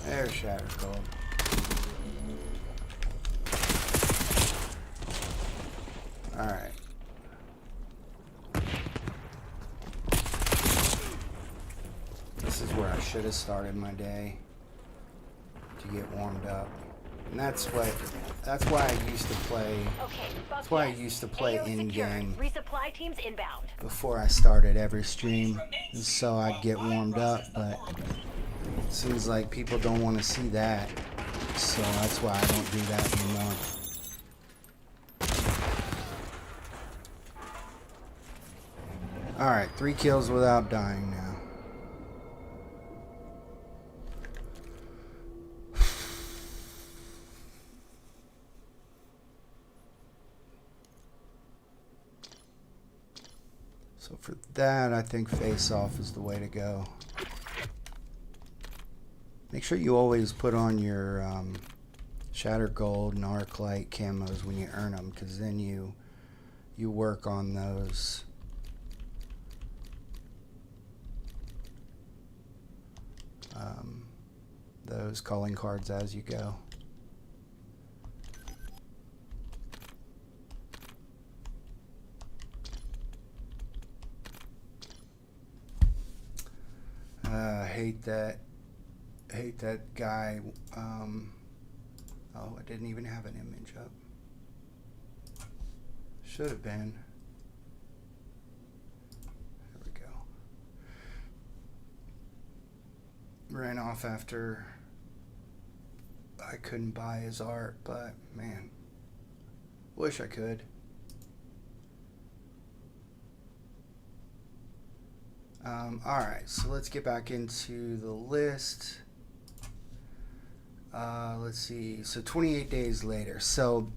Speaker 1: There's Shatter Gold. Alright. This is where I should have started my day to get warmed up. And that's why I used to play.
Speaker 5: Okay,
Speaker 1: That's why I used to play in-game
Speaker 5: Resupply teams inbound.
Speaker 1: before I started every stream, so I'd get warmed up, but it seems like people don't want to see that, so that's why I don't do that anymore. Alright, 3 kills without dying now. So for that, I think face-off is the way to go. Make sure you always put on your Shatter Gold and Arclight camos when you earn them, because then you work on those calling cards as you go. Hate that guy. Oh, I didn't even have an image up. Should have been. There we go. Ran off after I couldn't buy his art, but man, wish I could. Alright, so let's get back into the list. Let's see. So 28 days later. So,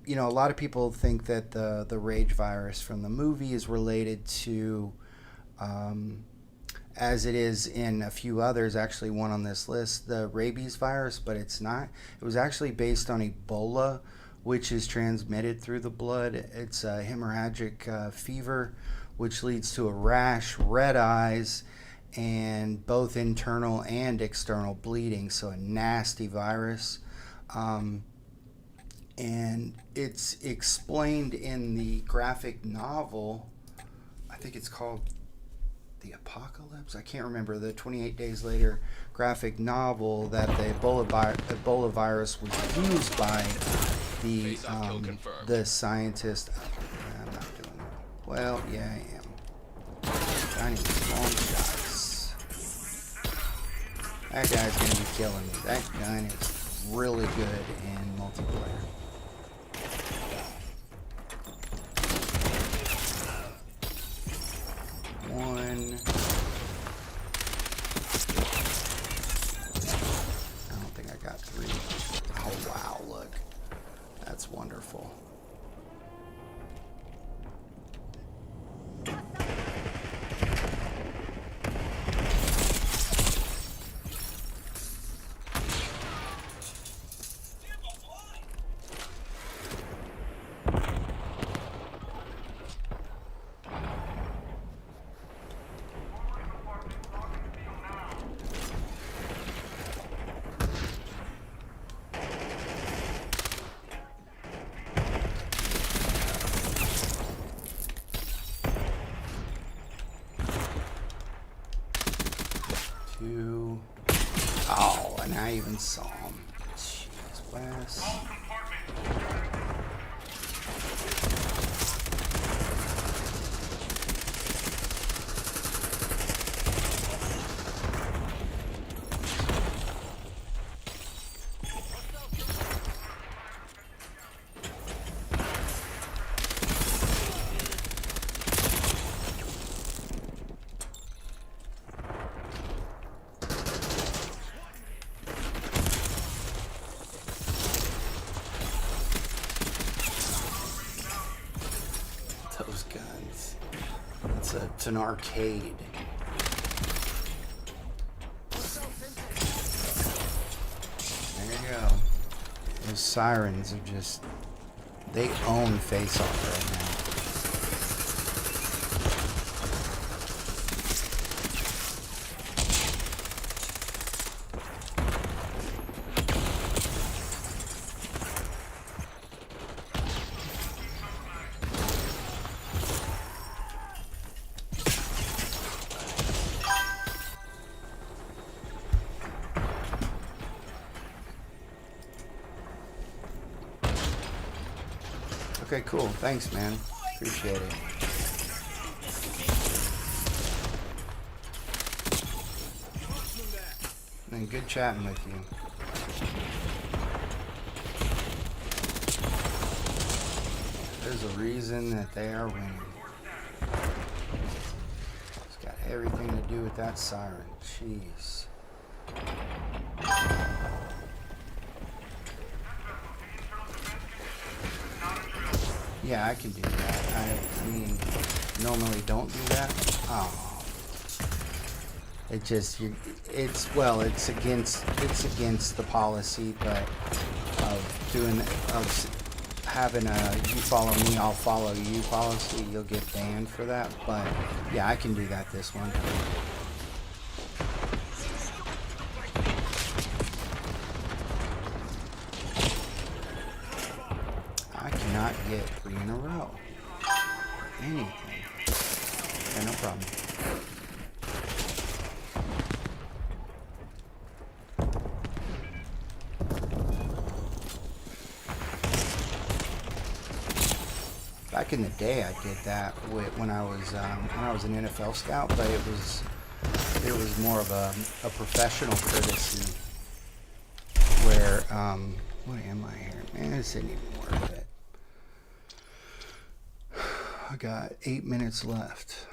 Speaker 1: you know, a lot of people think that the rage virus from the movie is related to, as it is in a few others, actually one on this list, the rabies virus, but it's not. It was actually based on Ebola, which is transmitted through the blood. It's a hemorrhagic fever, which leads to a rash, red eyes, and both internal and external bleeding. So a nasty virus. And it's explained in the graphic novel, I think it's called The Apocalypse. I can't remember. The 28 Days Later graphic novel, that the Ebola virus was used by the scientist. I'm not doing it. Well, yeah, I am. I need long shots. That guy's gonna be killing me. That gun is really good in multiplayer. One. I don't think I got three. Oh wow, look. That's wonderful. Oh, and I even saw him. Jeez, Wes. Those guns. It's an arcade. There you go. Those sirens are just, they own Face Off right now. Okay, cool. Thanks, man. Appreciate it. And good chatting with you. There's a reason that they are winning. It's got everything to do with that siren. Jeez. Yeah, I can do that. I mean, normally don't do that. Oh. It just, it's against the policy, but doing having a you follow me, I'll follow you policy, you'll get banned for that. But yeah, I can do that this one. I cannot get 3 in a row. Anything. Yeah, no problem. Back in the day, I did that when I was an NFL scout, but it was more of a professional courtesy. Where what am I here? Man, this isn't even worth it. I got 8 minutes left.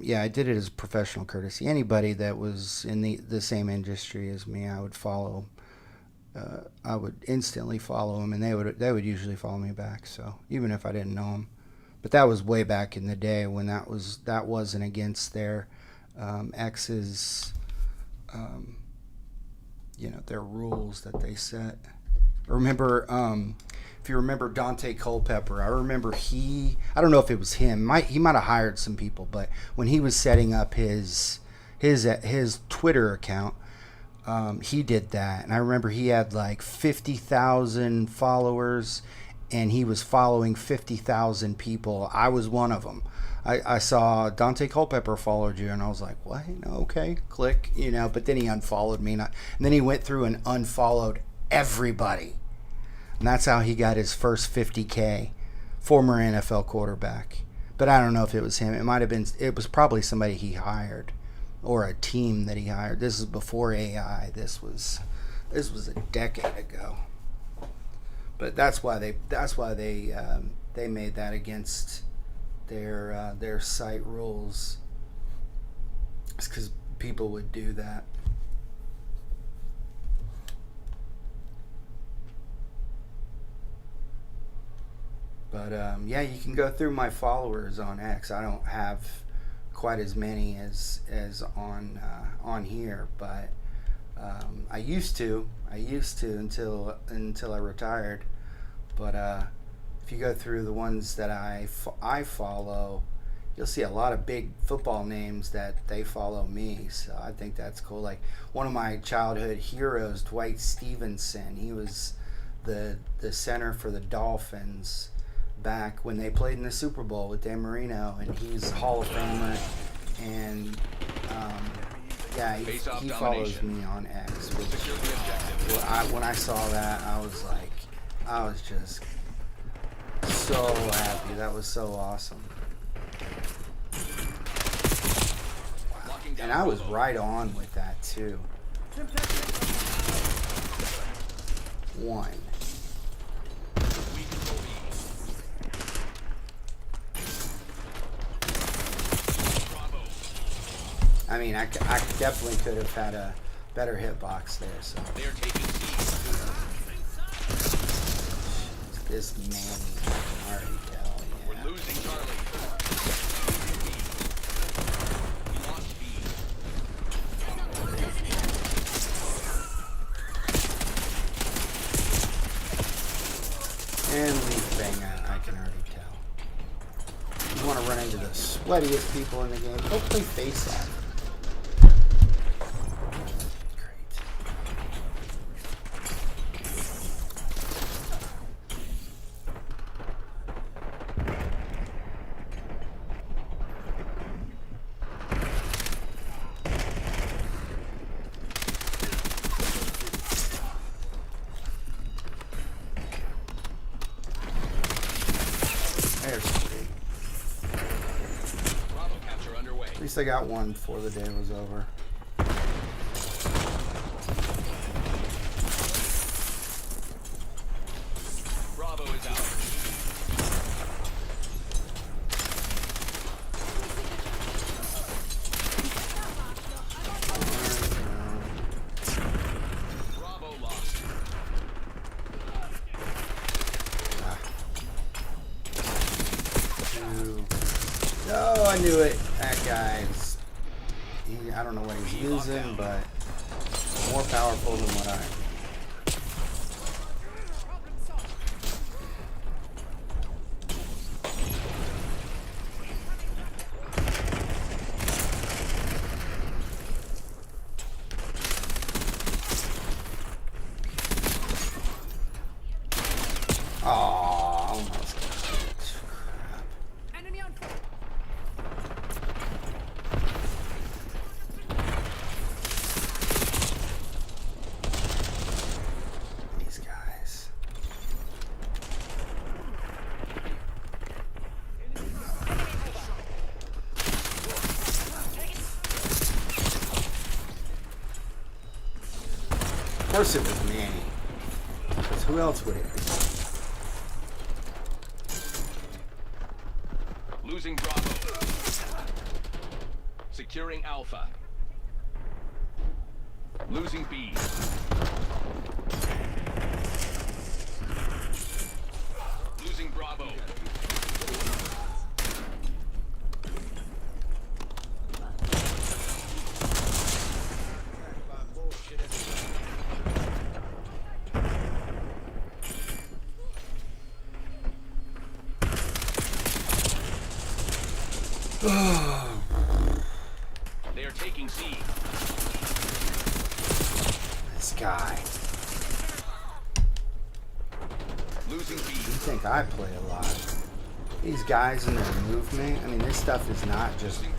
Speaker 1: Yeah, I did it as professional courtesy. Anybody that was in the same industry as me, I would follow. I would instantly follow them, and they would usually follow me back. So even if I didn't know them, but that was way back in the day when that wasn't against their X's, their rules that they set. Remember, if you remember Dante Culpepper, I remember I don't know if it was him. He might have hired some people, but when he was setting up his Twitter account. He did that, and I remember he had like 50,000 followers, and he was following 50,000 people. I was one of them. I saw Dante Culpepper followed you, and I was like, what? Okay, click, but then he unfollowed me, and then he went through and unfollowed everybody, and that's how he got his first 50K, former NFL quarterback. But I don't know if it was him. It was probably somebody he hired. Or a team that he hired. This is before AI. This was a decade ago. But that's why they made that against their site rules. It's because people would do that. But yeah, you can go through my followers on X. I don't have quite as many as on here, but I used to until I retired. But if you go through the ones that I follow, you'll see a lot of big football names that they follow me. So I think that's cool. Like one of my childhood heroes, Dwight Stevenson. He was the center for the Dolphins back when they played in the Super Bowl with Dan Marino, and he's a Hall of Famer, and yeah, he follows me on X, which when I saw that, I was just so happy. That was so awesome. And I was right on with that too. One. I mean, I definitely could have had a better hitbox there. So this man, I can already tell. Yeah.
Speaker 2: We're losing Charlie. We lost B.
Speaker 1: And leaf thing, I can already tell. You want to run into the sweatiest people in the game? Go play face off. At least I got one before the day was over.
Speaker 2: Bravo is out. Bravo lost.
Speaker 1: Oh, I knew it. That guy's... I don't know what he's using, but... more powerful than what I am. Of course it was Manny. Because who else would it be?
Speaker 2: Losing Bravo. Securing Alpha. Losing B. Losing Bravo. They are taking C.
Speaker 1: This guy.
Speaker 2: Losing B.
Speaker 1: You think I play a lot? These guys and their movement. I mean, this stuff is not just.
Speaker 2: Losing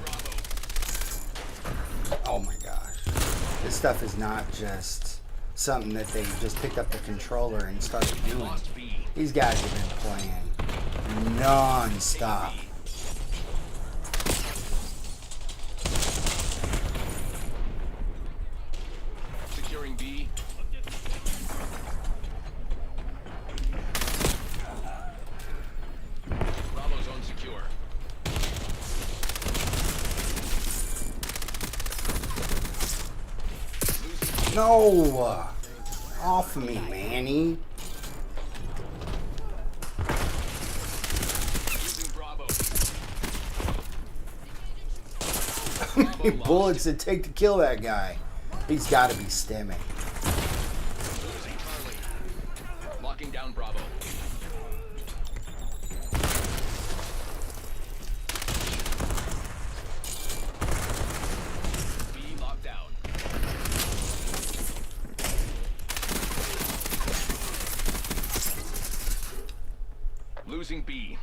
Speaker 2: Bravo.
Speaker 1: Oh my gosh. This stuff is not just something that they just picked up the controller and started doing.
Speaker 2: Lost B.
Speaker 1: These guys have been playing non-stop.
Speaker 2: Securing B. Bravo zone secure.
Speaker 1: No! Off of me, Manny.
Speaker 2: Losing Bravo.
Speaker 1: How many bullets it take to kill that guy? He's got to be stimming.
Speaker 2: Losing Charlie. Locking down Bravo. B locked down. Losing B.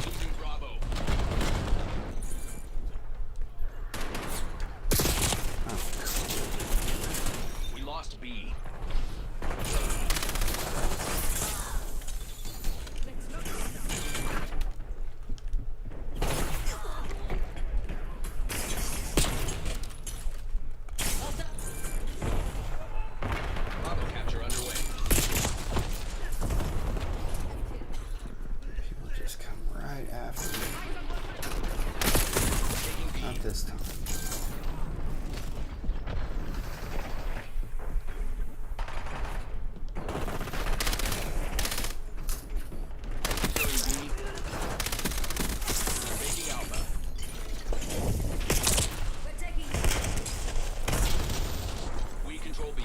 Speaker 2: Losing Bravo. We lost B. Bravo capture underway.
Speaker 1: People just come right after me.
Speaker 2: Taking B.
Speaker 1: Not this time.
Speaker 2: Securing B. Taking Alpha. We control B.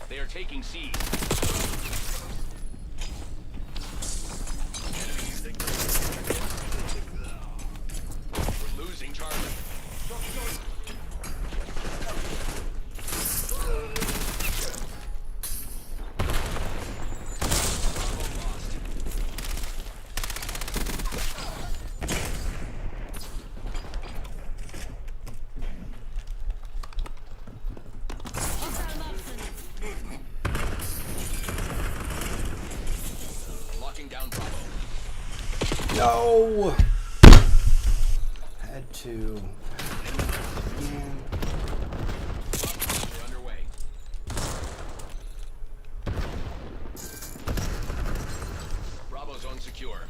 Speaker 2: They are taking C. We're losing Charlie. Bravo lost. Locking down Bravo.
Speaker 1: No! Had to. Man.
Speaker 2: We're underway. Bravo zone secure.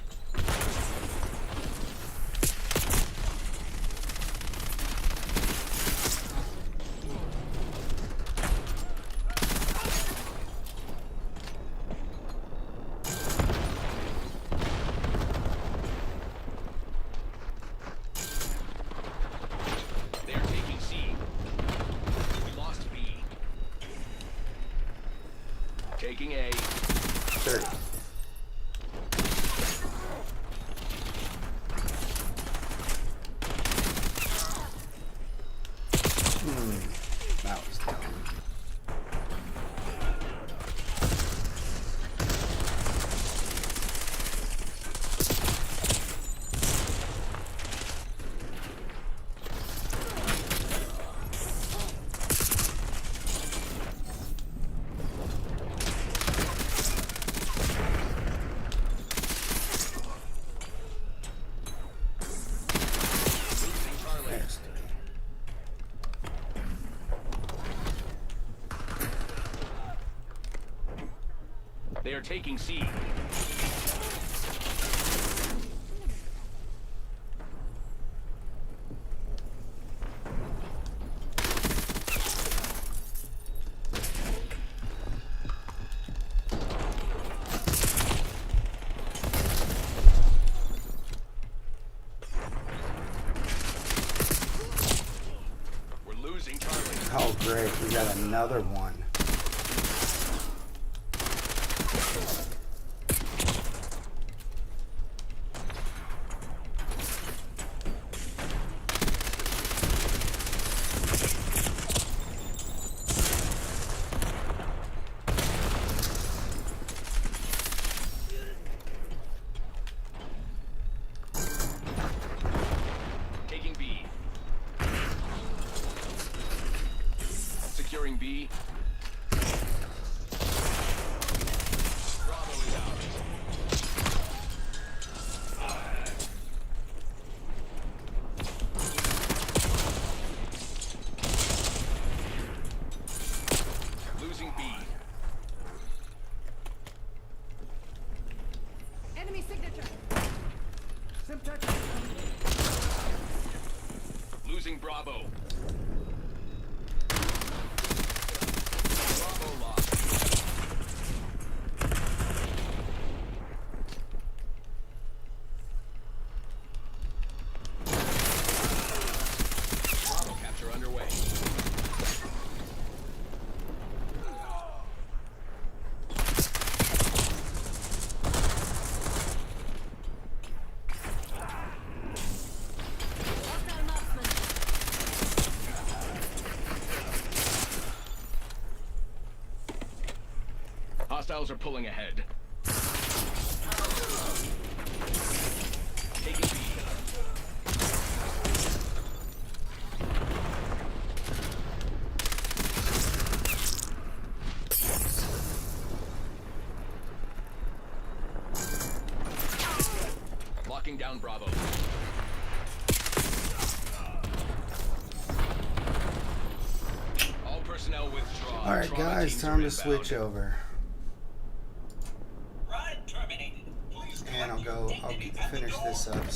Speaker 1: alert. That was dumb.
Speaker 2: They are taking C. We're losing Charlie.
Speaker 1: Oh, great. We got another one.
Speaker 2: Taking B. Securing B. Bravo is out. Losing B.
Speaker 8: Enemy signature.
Speaker 2: Losing Bravo. Bravo lost. Bravo capture underway.
Speaker 8: Hostile marksman.
Speaker 2: Hostiles are pulling ahead. Taking B. Locking down Bravo. All personnel withdraw.
Speaker 1: All right,
Speaker 2: Trauma
Speaker 1: guys,
Speaker 2: teams
Speaker 1: time
Speaker 2: are
Speaker 1: to
Speaker 2: inbound.
Speaker 1: switch over.
Speaker 3: Ride terminated. Please
Speaker 1: And I'll
Speaker 3: collect
Speaker 1: go,
Speaker 3: your dignity
Speaker 1: I'll
Speaker 3: at the
Speaker 1: finish
Speaker 3: door.
Speaker 1: this up.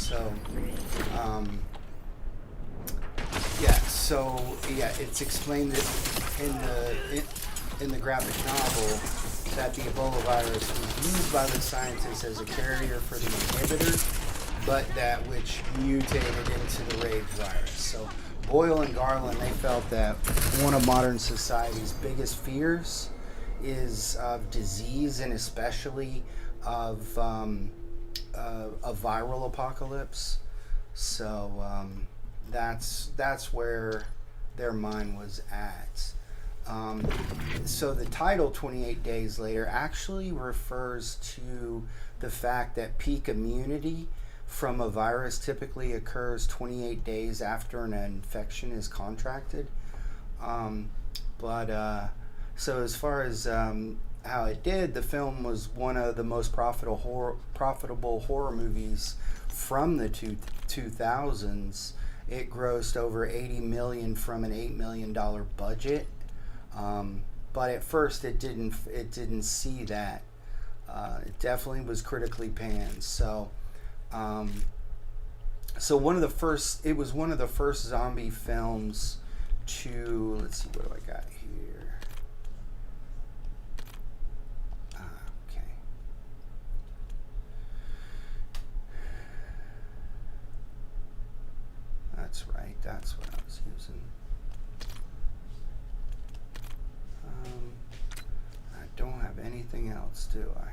Speaker 1: So, yeah, it's explained in the graphic novel that the Ebola virus was used by the scientists as a carrier for the inhibitor, but that which mutated into the rage virus. So Boyle and Garland, they felt that one of modern society's biggest fears is of disease, and especially of a viral apocalypse. So that's where their mind was at. So the title 28 Days Later actually refers to the fact that peak immunity from a virus typically occurs 28 days after an infection is contracted. So as far as how it did, the film was one of the most profitable horror movies from the 2000s. It grossed over $80 million from an $8 million budget. But at first it didn't see that. It definitely was critically panned. So it was one of the first zombie films to, let's see, what do I got here? Okay. That's right, that's what I was using. I don't have anything else, do I?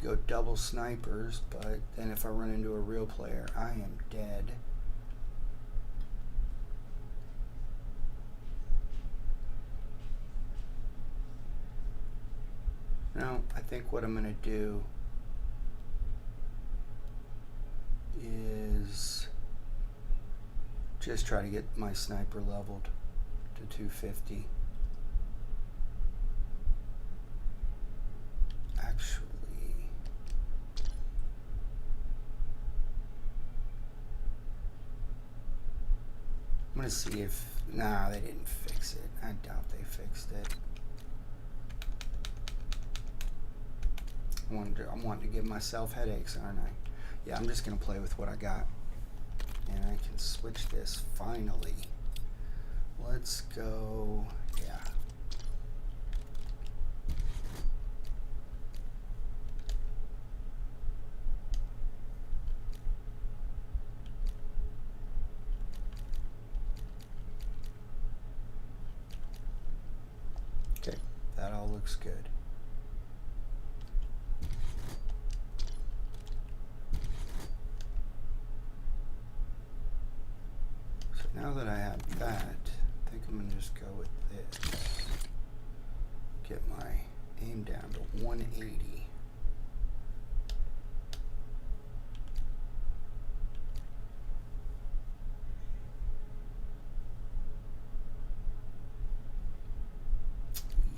Speaker 1: could go double snipers, but then if I run into a real player, I am dead. No, I think what I'm going to do is just try to get my sniper leveled to 250. Actually, I'm going to see if... Nah, they didn't fix it. I doubt they fixed it. I'm wanting to give myself headaches, aren't I? Yeah, I'm just going to play with what I got. And I can switch this finally. Let's go... Yeah. Okay, that all looks good. Now that I have that, I think I'm going to just go with this. Get my aim down to 180.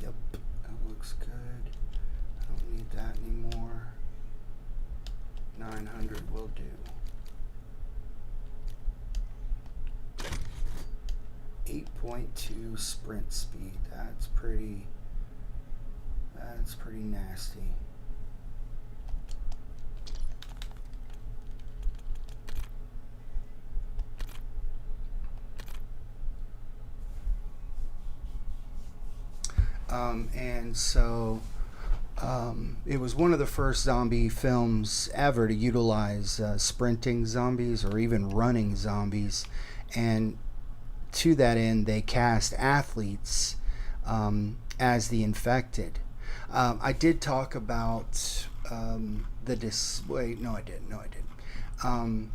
Speaker 1: Yep, that looks good. I don't need that anymore. 900 will do. 8.2 sprint speed. That's pretty nasty. And so it was one of the first zombie films ever to utilize sprinting zombies or even running zombies, and to that end, they cast athletes as the infected. I did talk about wait, no, I didn't.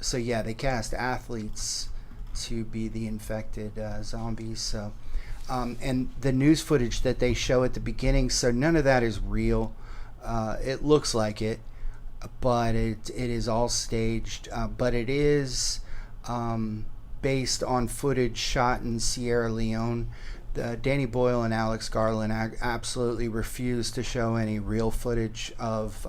Speaker 1: So yeah, they cast athletes to be the infected zombies. So, and the news footage that they show at the beginning, so none of that is real. It looks like it, but it is all staged. But it is based on footage shot in Sierra Leone. Danny Boyle and Alex Garland absolutely refused to show any real footage of...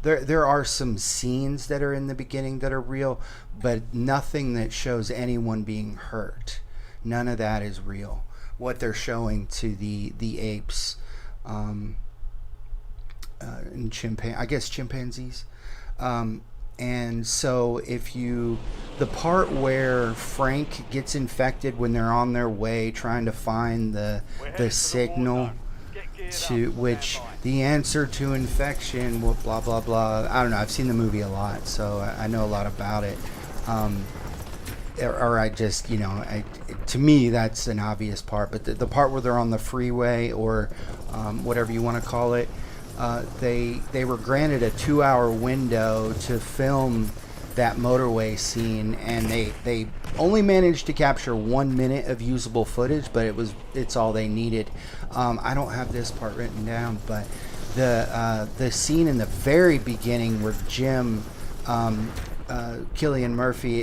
Speaker 1: There are some scenes that are in the beginning that are real, but nothing that shows anyone being hurt. None of that is real. What they're showing to the apes and chimpanzees. And so the part where Frank gets infected when they're on their way trying to find the signal to which the answer to infection, blah, blah, blah. I don't know. I've seen the movie a lot, so I know a lot about it. Or I just, to me, that's an obvious part. But the part where they're on the freeway or whatever you want to call it, they were granted a 2-hour window to film that motorway scene, and they only managed to capture 1 minute of usable footage, but it's all they needed. I don't have this part written down, but the scene in the very beginning where Jim Cillian Murphy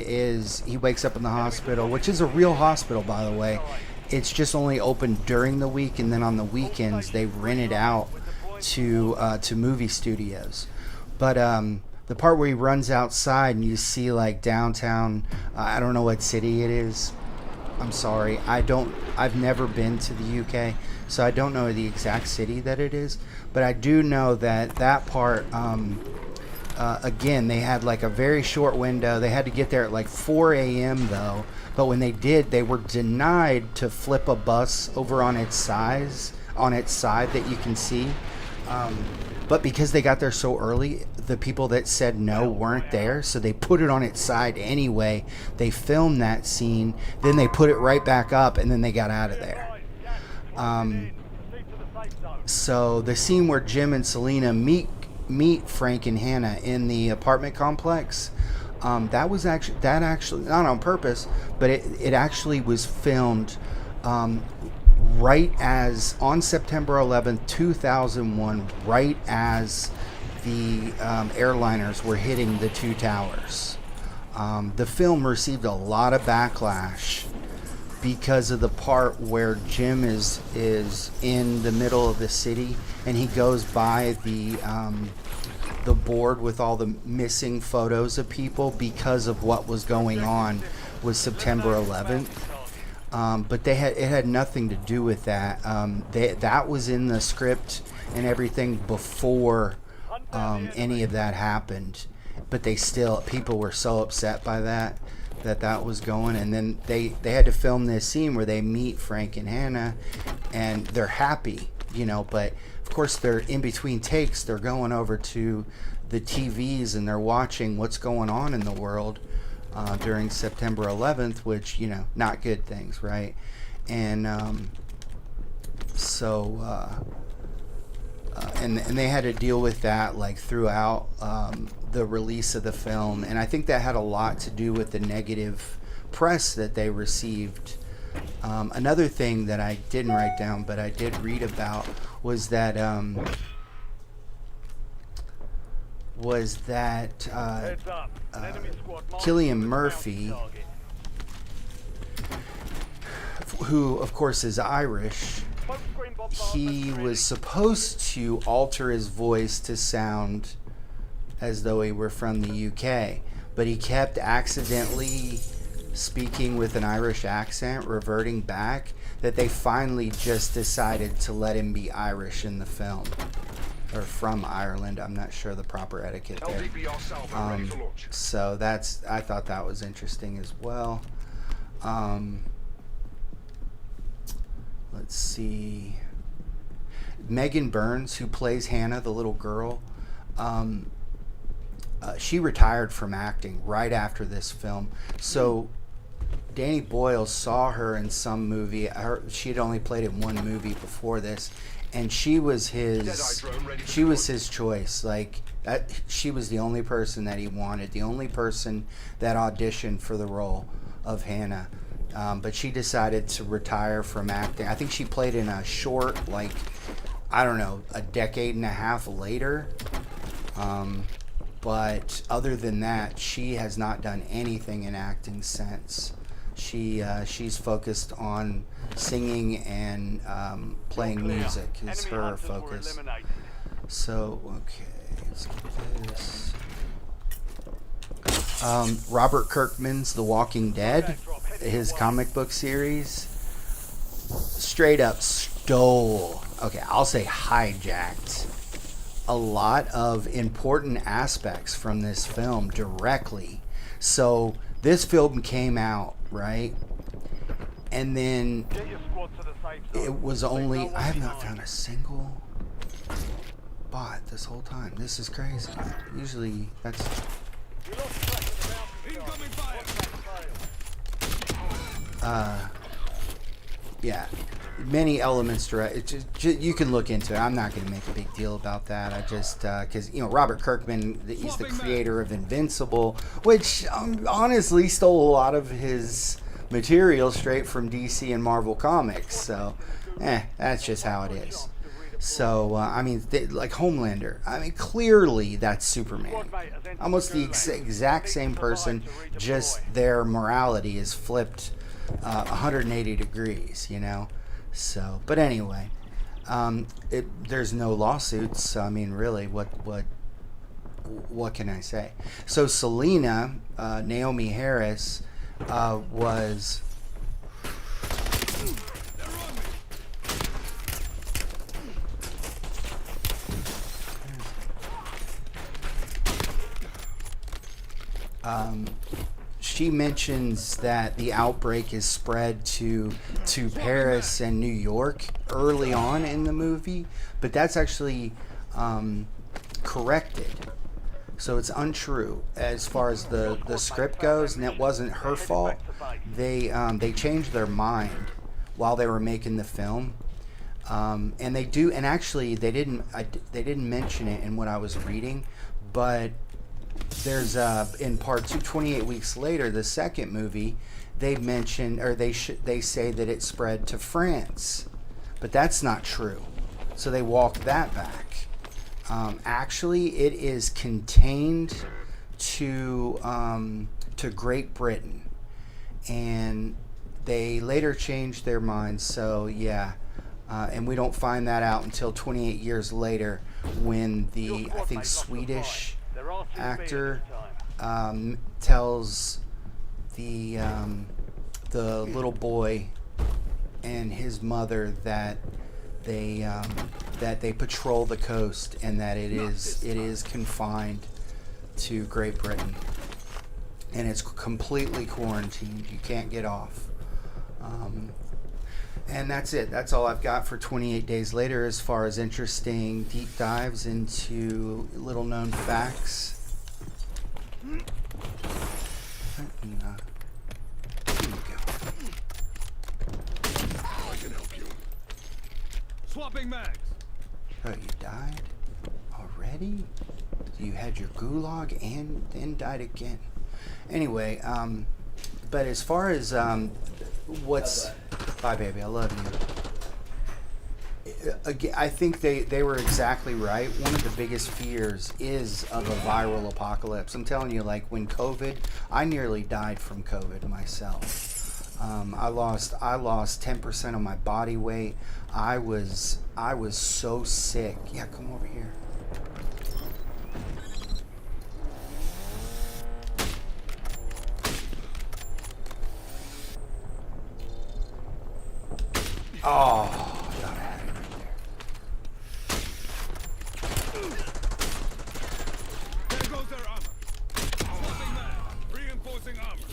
Speaker 1: he wakes up in the hospital, which is a real hospital, by the way. It's just only open during the week, and then on the weekends they rent it out to movie studios. But the part where he runs outside and you see like downtown, I don't know what city it is. I'm sorry, I've never been to the UK, so I don't know the exact city that it is. But I do know that part. Again, they had like a very short window. They had to get there at like 4 a.m. though. But when they did, they were denied to flip a bus over on its side that you can see. But because they got there so early, the people that said no weren't there, so they put it on its side anyway. They filmed that scene, then they put it right back up, and then they got out of there. So the scene where Jim and Selena meet meet Frank and Hannah in the apartment complex. That actually not on purpose, but it actually was filmed right as on September 11th, 2001, right as the airliners were hitting the two towers. The film received a lot of backlash because of the part where Jim is in the middle of the city and he goes by the board with all the missing photos of people because of what was going on with September 11th. But it had nothing to do with that. That was in the script and everything before any of that happened. But people were so upset by that was going. And then they had to film this scene where they meet Frank and Hannah, and they're happy, but of course they're in between takes. They're going over to the TVs and they're watching what's going on in the world during September 11th, which, not good things, right? And and they had to deal with that like throughout the release of the film, and I think that had a lot to do with the negative press that they received. Another thing that I didn't write down but I did read about was that Cillian Murphy, who of course is Irish, he was supposed to alter his voice to sound as though he were from the UK, but he kept accidentally speaking with an Irish accent, reverting back, that they finally just decided to let him be Irish in the film. Or from Ireland, I'm not sure the proper etiquette there. So I thought that was interesting as well. Let's see. Megan Burns, who plays Hannah, the little girl, she retired from acting right after this film. So Danny Boyle saw her in some movie. She had only played in one movie before this, and she was his choice. Like that, she was the only person that he wanted, the only person that auditioned for the role of Hannah. But she decided to retire from acting. I think she played in a short, like, I don't know, a decade and a half later. But other than that, she has not done anything in acting since. She's focused on singing and playing music is her focus. So, okay, let's get this. Robert Kirkman's The Walking Dead, his comic book series, straight up stole, I'll say hijacked a lot of important aspects from this film directly. So this film came out, right? And then it was only, I have not found a single bot this whole time. This is crazy. Usually that's... yeah, many elements direct. You can look into it. I'm not going to make a big deal about that. I just because Robert Kirkman, he's the creator of Invincible, which honestly stole a lot of his material straight from DC and Marvel Comics. So, that's just how it is. So like Homelander. Clearly that's Superman. Almost the exact same person, just their morality is flipped 180 degrees, So, but anyway, there's no lawsuits. So, really, what can I say? So Selena, Naomi Harris, was... she mentions that the outbreak is spread to Paris and New York early on in the movie, but that's actually corrected. So it's untrue as far as the script goes, and it wasn't her fault. They changed their mind while they were making the film. And they do, and actually they didn't mention it in what I was reading, but there's in part 2, 28 weeks later, the second movie, they mention, or they say that it spread to France, but that's not true. So they walk that back. Actually, it is contained to Great Britain, and they later changed their minds. So yeah, and we don't find that out until 28 years later, when the, I think, Swedish actor tells the little boy and his mother that they patrol the coast, and that it is confined to Great Britain, and it's completely quarantined. You can't get off. And that's it. That's all I've got for 28 Days Later as far as interesting deep dives into little known facts. Here you go.
Speaker 6: I can help you.
Speaker 4: Swapping mags.
Speaker 1: Oh, you died already? So you had your gulag and then died again. Anyway, but as far as what's... Bye, baby. I love you. Again, I think they were exactly right. One of the biggest fears is of a viral apocalypse. I'm telling you, like when COVID, I nearly died from COVID myself. I lost 10% of my body weight. I was so sick. Yeah, come over here. Oh, I thought I had it right there.
Speaker 4: There goes their armor. Swapping mag. Reinforcing armor.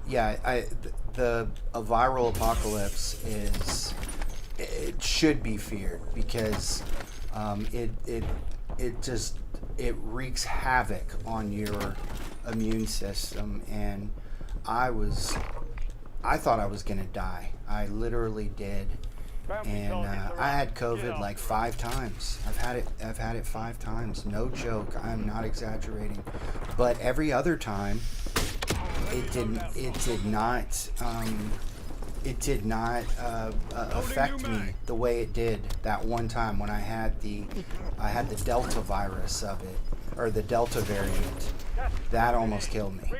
Speaker 1: Yeah, a viral apocalypse it should be feared, because it wreaks havoc on your immune system, and I thought I was gonna die. I literally did, and I had COVID like 5 times. I've had it 5 times. No joke. I'm not exaggerating. But every other time, it did not affect me the way it did that one time when I had the Delta virus of it, or the Delta variant. That almost killed me.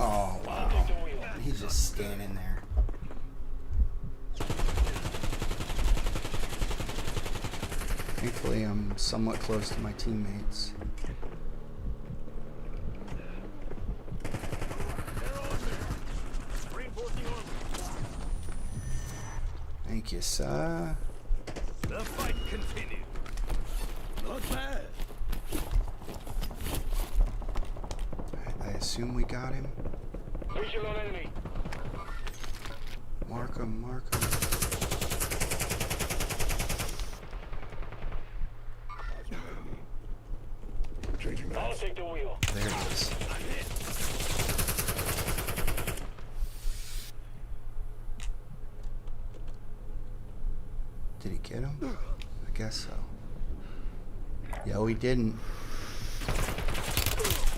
Speaker 1: Oh wow, he's just standing there. Thankfully, I'm somewhat close to my teammates. Thank you, sir.
Speaker 4: The fight continues. Not bad.
Speaker 1: I assume we got him.
Speaker 7: Visual on enemy.
Speaker 1: Mark him, mark him.
Speaker 6: Changing
Speaker 7: I'll
Speaker 6: mags.
Speaker 7: take the wheel.
Speaker 1: There it is. Did he get him? I guess so. Yeah, he didn't.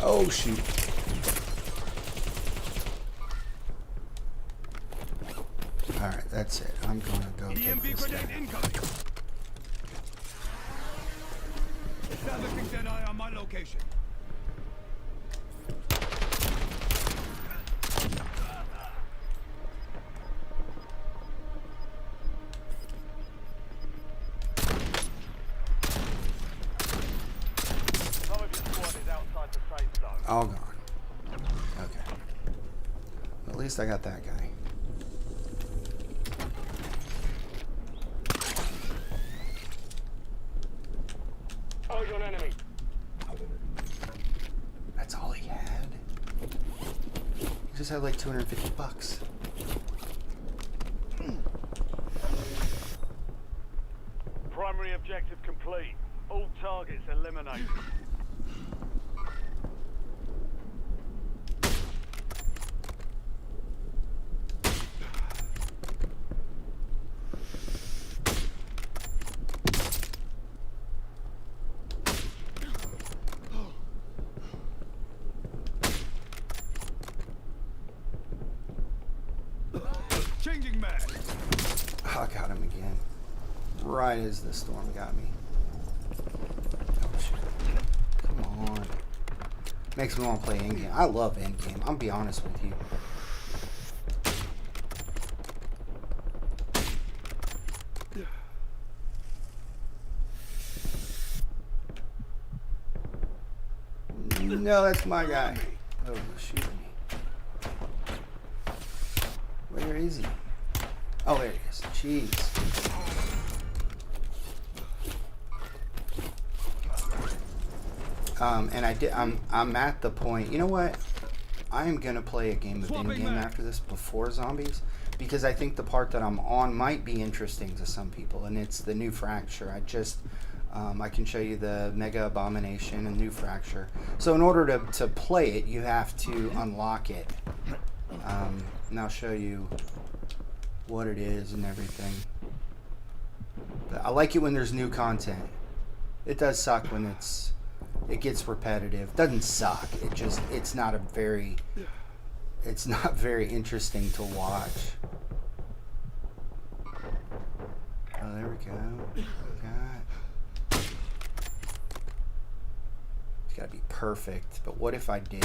Speaker 1: Oh, shoot. Alright, that's it. I'm gonna go take
Speaker 4: EMP
Speaker 1: this
Speaker 4: grenade
Speaker 1: guy.
Speaker 4: incoming. Establishing Deadeye on my location.
Speaker 7: Some of your squad is outside the safe zone.
Speaker 1: All gone. Okay. At least I got that guy.
Speaker 7: Oh, you're an enemy.
Speaker 1: That's all he had? He just had like $250.
Speaker 7: Primary objective complete. All targets eliminated.
Speaker 4: mag.
Speaker 1: Oh, I got him again. Right as the storm got me. Oh, shit. Come on. Makes me want to play endgame. I love endgame. I'll be honest with you. No, that's my guy. Oh, he's shooting me. Where is he? Oh, there he is. Jeez. And I'm at the point. You know what? I am gonna play a game of in-game after this before zombies, because I think the part that I'm on might be interesting to some people, and it's the new fracture. I can show you the Mega Abomination and new fracture. So in order to play it, you have to unlock it. And I'll show you what it is and everything. But I like it when there's new content. It does suck when it gets repetitive. Doesn't suck. It's not very interesting to watch. Oh, there we go. God. It's gotta be perfect. But what if I did?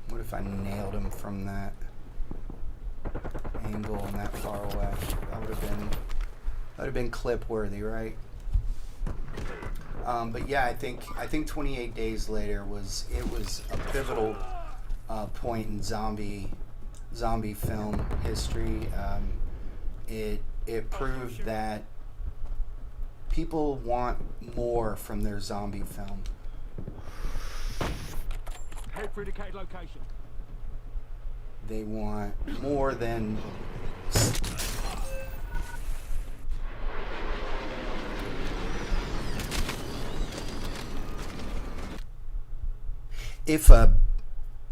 Speaker 1: What if I nailed him from that angle and that far away? That would have been clip worthy, right? But yeah, I think 28 Days Later was a pivotal point in zombie film history. It proved that people want more from their zombie film.
Speaker 4: Head for indicated location.
Speaker 1: They want more than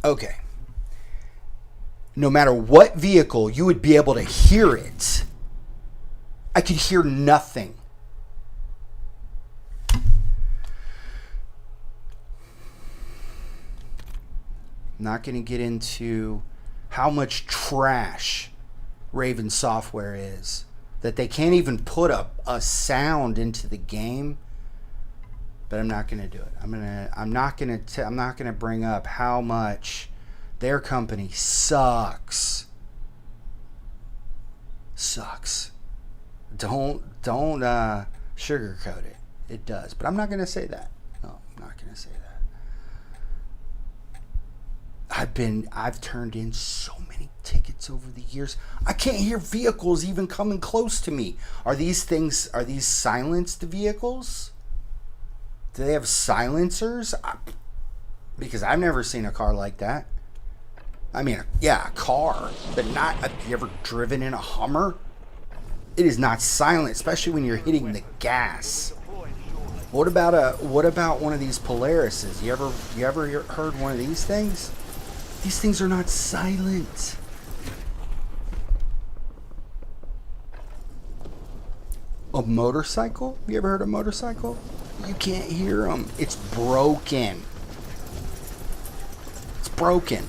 Speaker 1: okay. No matter what vehicle, you would be able to hear it. I could hear nothing. Not going to get into how much trash Raven Software is, that they can't even put a sound into the game. But I'm not going to do it. I'm not going to bring up how much their company sucks. Sucks. Don't sugarcoat it. It does. But I'm not going to say that. No, I'm not going to say that. I've turned in so many tickets over the years. I can't hear vehicles even coming close to me. Are these silenced vehicles? Do they have silencers? Because I've never seen a car like that. I mean, yeah, a car, but not. Have you ever driven in a Hummer? It is not silent, especially when you're hitting the gas. What about one of these Polarises? You ever heard one of these things? These things are not silent. A motorcycle? You ever heard of a motorcycle? You can't hear them. It's broken. It's broken.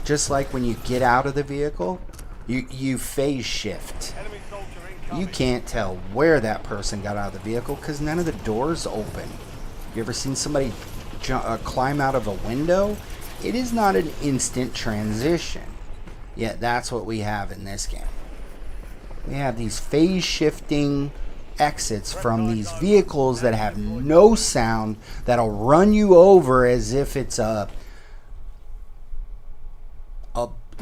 Speaker 1: Just like when you get out of the vehicle, you phase shift. You can't tell where that person got out of the vehicle because none of the doors open. You ever seen somebody climb out of a window? It is not an instant transition. Yet that's what we have in this game. We have these phase shifting exits from these vehicles that have no sound, that'll run you over as if it's a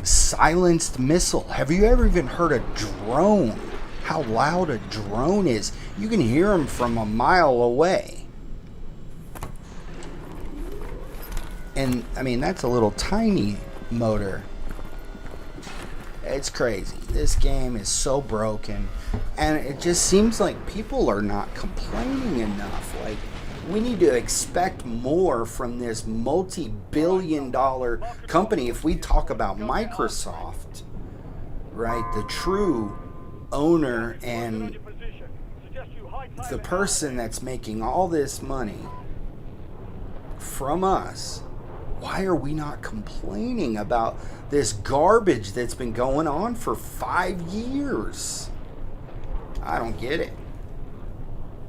Speaker 1: silenced missile. Have you ever even heard a drone? How loud a drone is. You can hear them from a mile away. And I mean, that's a little tiny motor. It's crazy. This game is so broken, and it just seems like people are not complaining enough. Like, we need to expect more from this multi-billion-dollar company. If we talk about Microsoft, right, the true owner and
Speaker 7: suggest you hightail
Speaker 1: the
Speaker 7: it
Speaker 1: person that's making all this money from us, why are we not complaining about this garbage that's been going on for 5 years? I don't get it.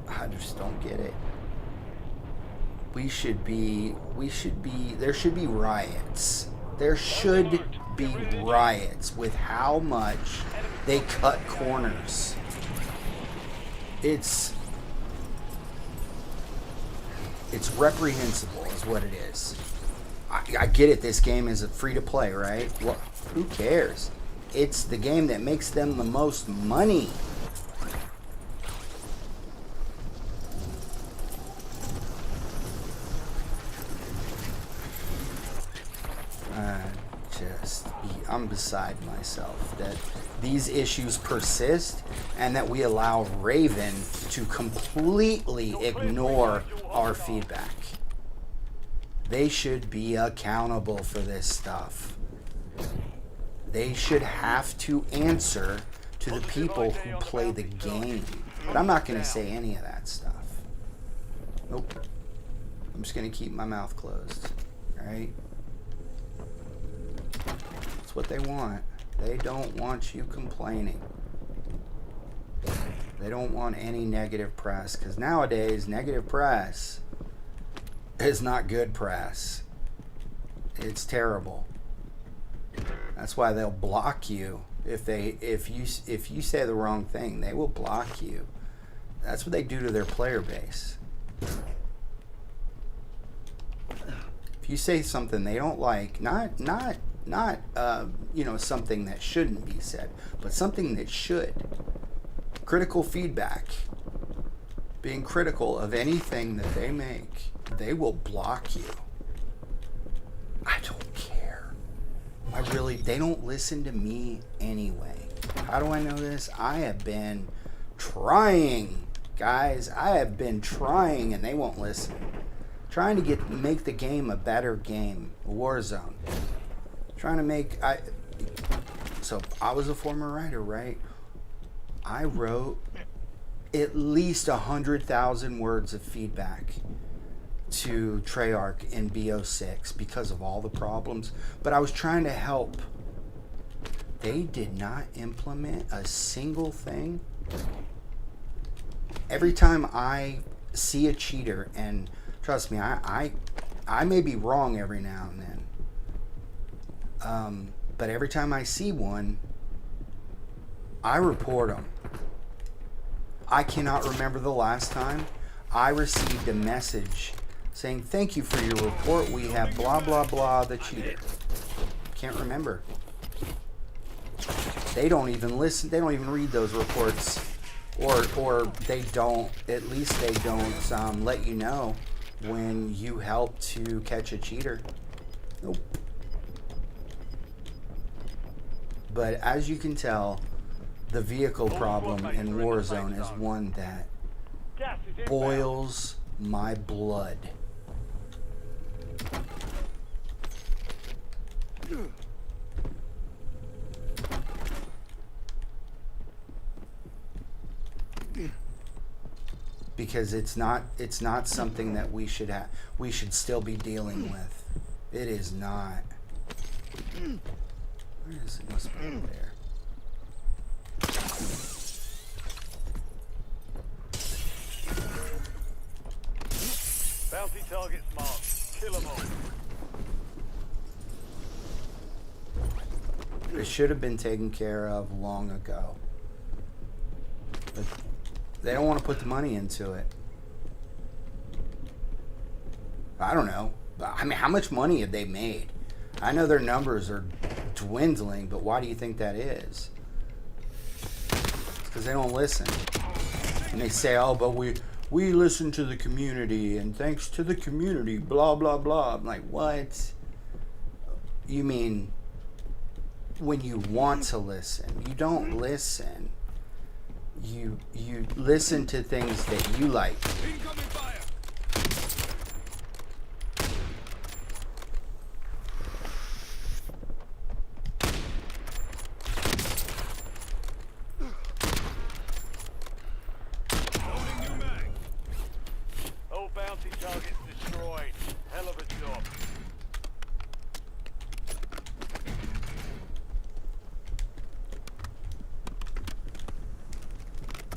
Speaker 1: I just don't get it. There should be riots. There should be riots with how much they cut corners. It's reprehensible is what it is. I get it, this game is a free to play, right? Well, who cares? It's the game that makes them the most money. I'm beside myself that these issues persist and that we allow Raven to completely ignore our feedback. They should be accountable for this stuff. They should have to answer to the people who play the game. But I'm not going to say any of that stuff. Nope. I'm just going to keep my mouth closed. Alright? That's what they want. They don't want you complaining. They don't want any negative press. Because nowadays, negative press is not good press. It's terrible. That's why they'll block you. If you say the wrong thing, they will block you. That's what they do to their player base. If you say something they don't like, not something that shouldn't be said, but something that should. Critical feedback. Being critical of anything that they make, they will block you. I don't care. They don't listen to me anyway. How do I know this? I have been trying, guys. I have been trying and they won't listen. Trying to make the game a better game. Warzone. Trying to make... So, I was a former writer, right? I wrote at least 100,000 words of feedback to Treyarch in BO6 because of all the problems. But I was trying to help. They did not implement a single thing. Every time I see a cheater, and trust me, I may be wrong every now and then. But every time I see one, I report them. I cannot remember the last time I received a message saying, "Thank you for your report. We have blah, blah, blah, the cheater." Can't remember. They don't even listen. They don't even read those reports. Or they don't, at least they don't let you know when you help to catch a cheater. Nope. But as you can tell, the vehicle problem in Warzone is one that boils my blood. Because it's not something that we should still be dealing with. It is not. Where is it? Must be over there.
Speaker 7: Bounty targets marked. Kill them all.
Speaker 1: It should have been taken care of long ago. But they don't want to put the money into it. I don't know. I mean, how much money have they made? I know their numbers are dwindling, but why do you think that is? It's because they don't listen. And they say, "Oh, but we listen to the community, and thanks to the community, blah, blah, blah." I'm like, what? You mean when you want to listen? You don't listen. You listen to things that you like.
Speaker 4: Incoming fire.
Speaker 7: targets destroyed. Hell of a job.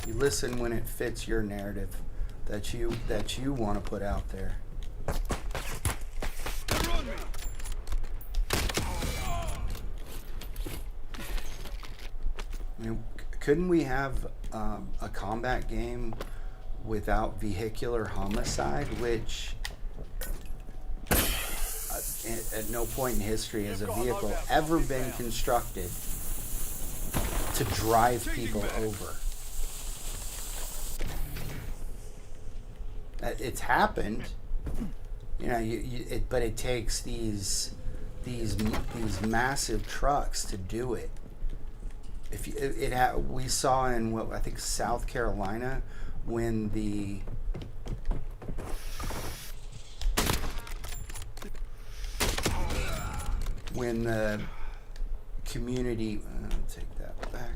Speaker 1: You listen when it fits your narrative that you want to put out there.
Speaker 4: They're on me.
Speaker 1: I mean, couldn't we have a combat game without vehicular homicide, which at no point in history has a vehicle ever been constructed to drive people over? It's happened, you know. But it takes these massive trucks to do it. If we saw in what I think South Carolina when the community, I'll take that back.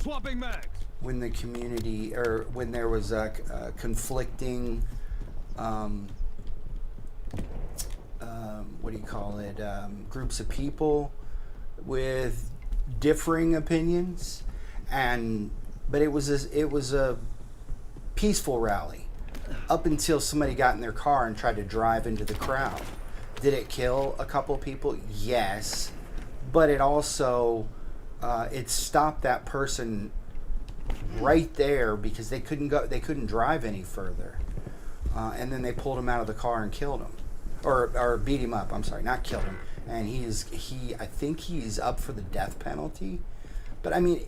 Speaker 4: Swapping mags.
Speaker 1: When the community, or when there was a conflicting, what do you call it? Groups of people with differing opinions, but it was a peaceful rally up until somebody got in their car and tried to drive into the crowd. Did it kill a couple people? Yes, but it also it stopped that person right there because they couldn't drive any further, and then they pulled him out of the car and killed him, or beat him up. I'm sorry, not killed him. And I think he's up for the death penalty. But I mean,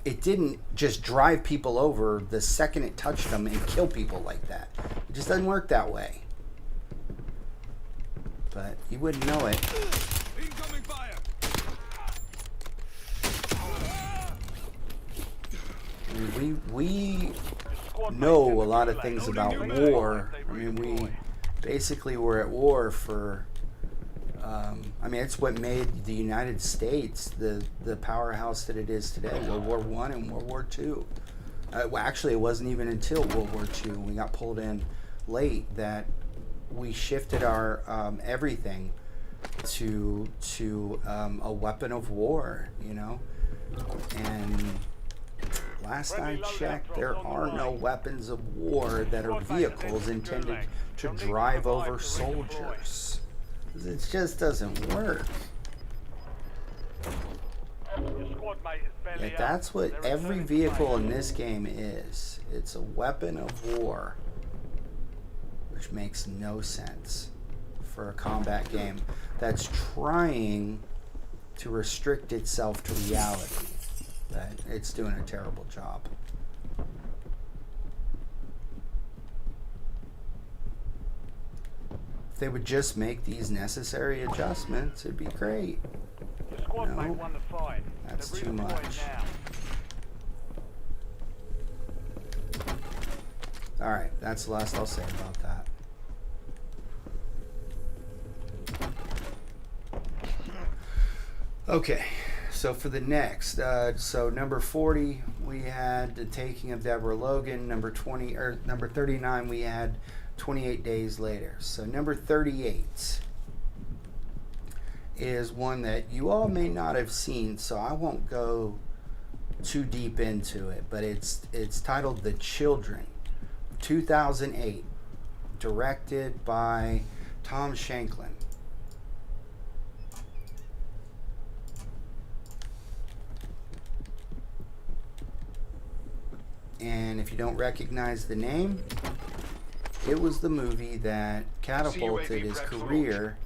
Speaker 1: it didn't just drive people over the second it touched them and kill people like that. It just doesn't work that way. But you wouldn't know it.
Speaker 4: Incoming fire.
Speaker 1: I mean, we know a lot of things about war. I mean, we basically were at war for, I mean, it's what made the United States the powerhouse that it is today. World War I and World War II. Well, actually, it wasn't even until World War II, when we got pulled in late, that we shifted our everything to a weapon of war, you know. And last I checked, there are no weapons of war that are vehicles intended to drive over soldiers. It just doesn't work. Yet that's what every vehicle in this game is. It's a weapon of war, which makes no sense for a combat game that's trying to restrict itself to reality. But it's doing a terrible job. If they would just make these necessary adjustments, it'd be great. No, that's too much. Alright, that's the last I'll say about that. Okay, so for the next, so number 40, we had The Taking of Deborah Logan. Number 39, we had 28 Days Later. So number 38 is one that you all may not have seen, so I won't go too deep into it, but it's titled The Children, 2008, directed by Tom Shanklin. And if you don't recognize the name, it was the movie that catapulted his career,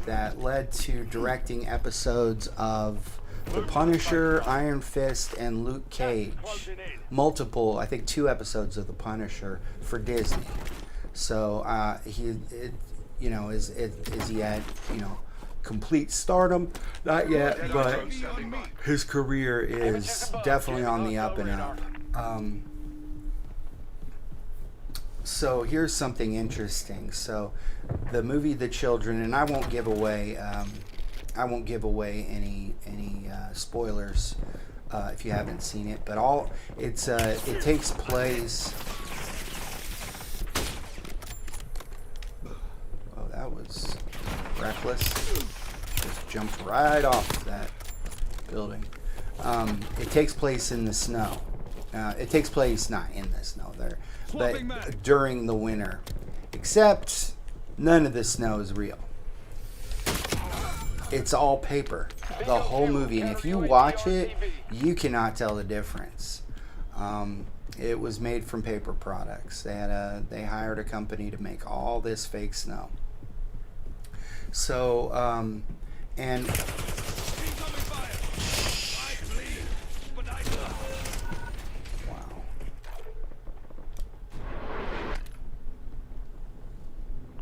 Speaker 1: that led to directing episodes of The Punisher, Iron Fist, and Luke Cage. Multiple, I think 2 episodes of The Punisher for Disney. So is he at, complete stardom? Not yet, but his career is definitely on the up and up. So here's something interesting. So the movie The Children, and I won't give away any spoilers. if you haven't seen it. But it takes place. Oh, that was reckless. Just jumped right off that building. It takes place in the snow. It takes place not in the snow there, but during the winter. Except none of the snow is real. It's all paper. The whole movie. And if you watch it, you cannot tell the difference. It was made from paper products. They hired a company to make all this fake snow. So, and wow.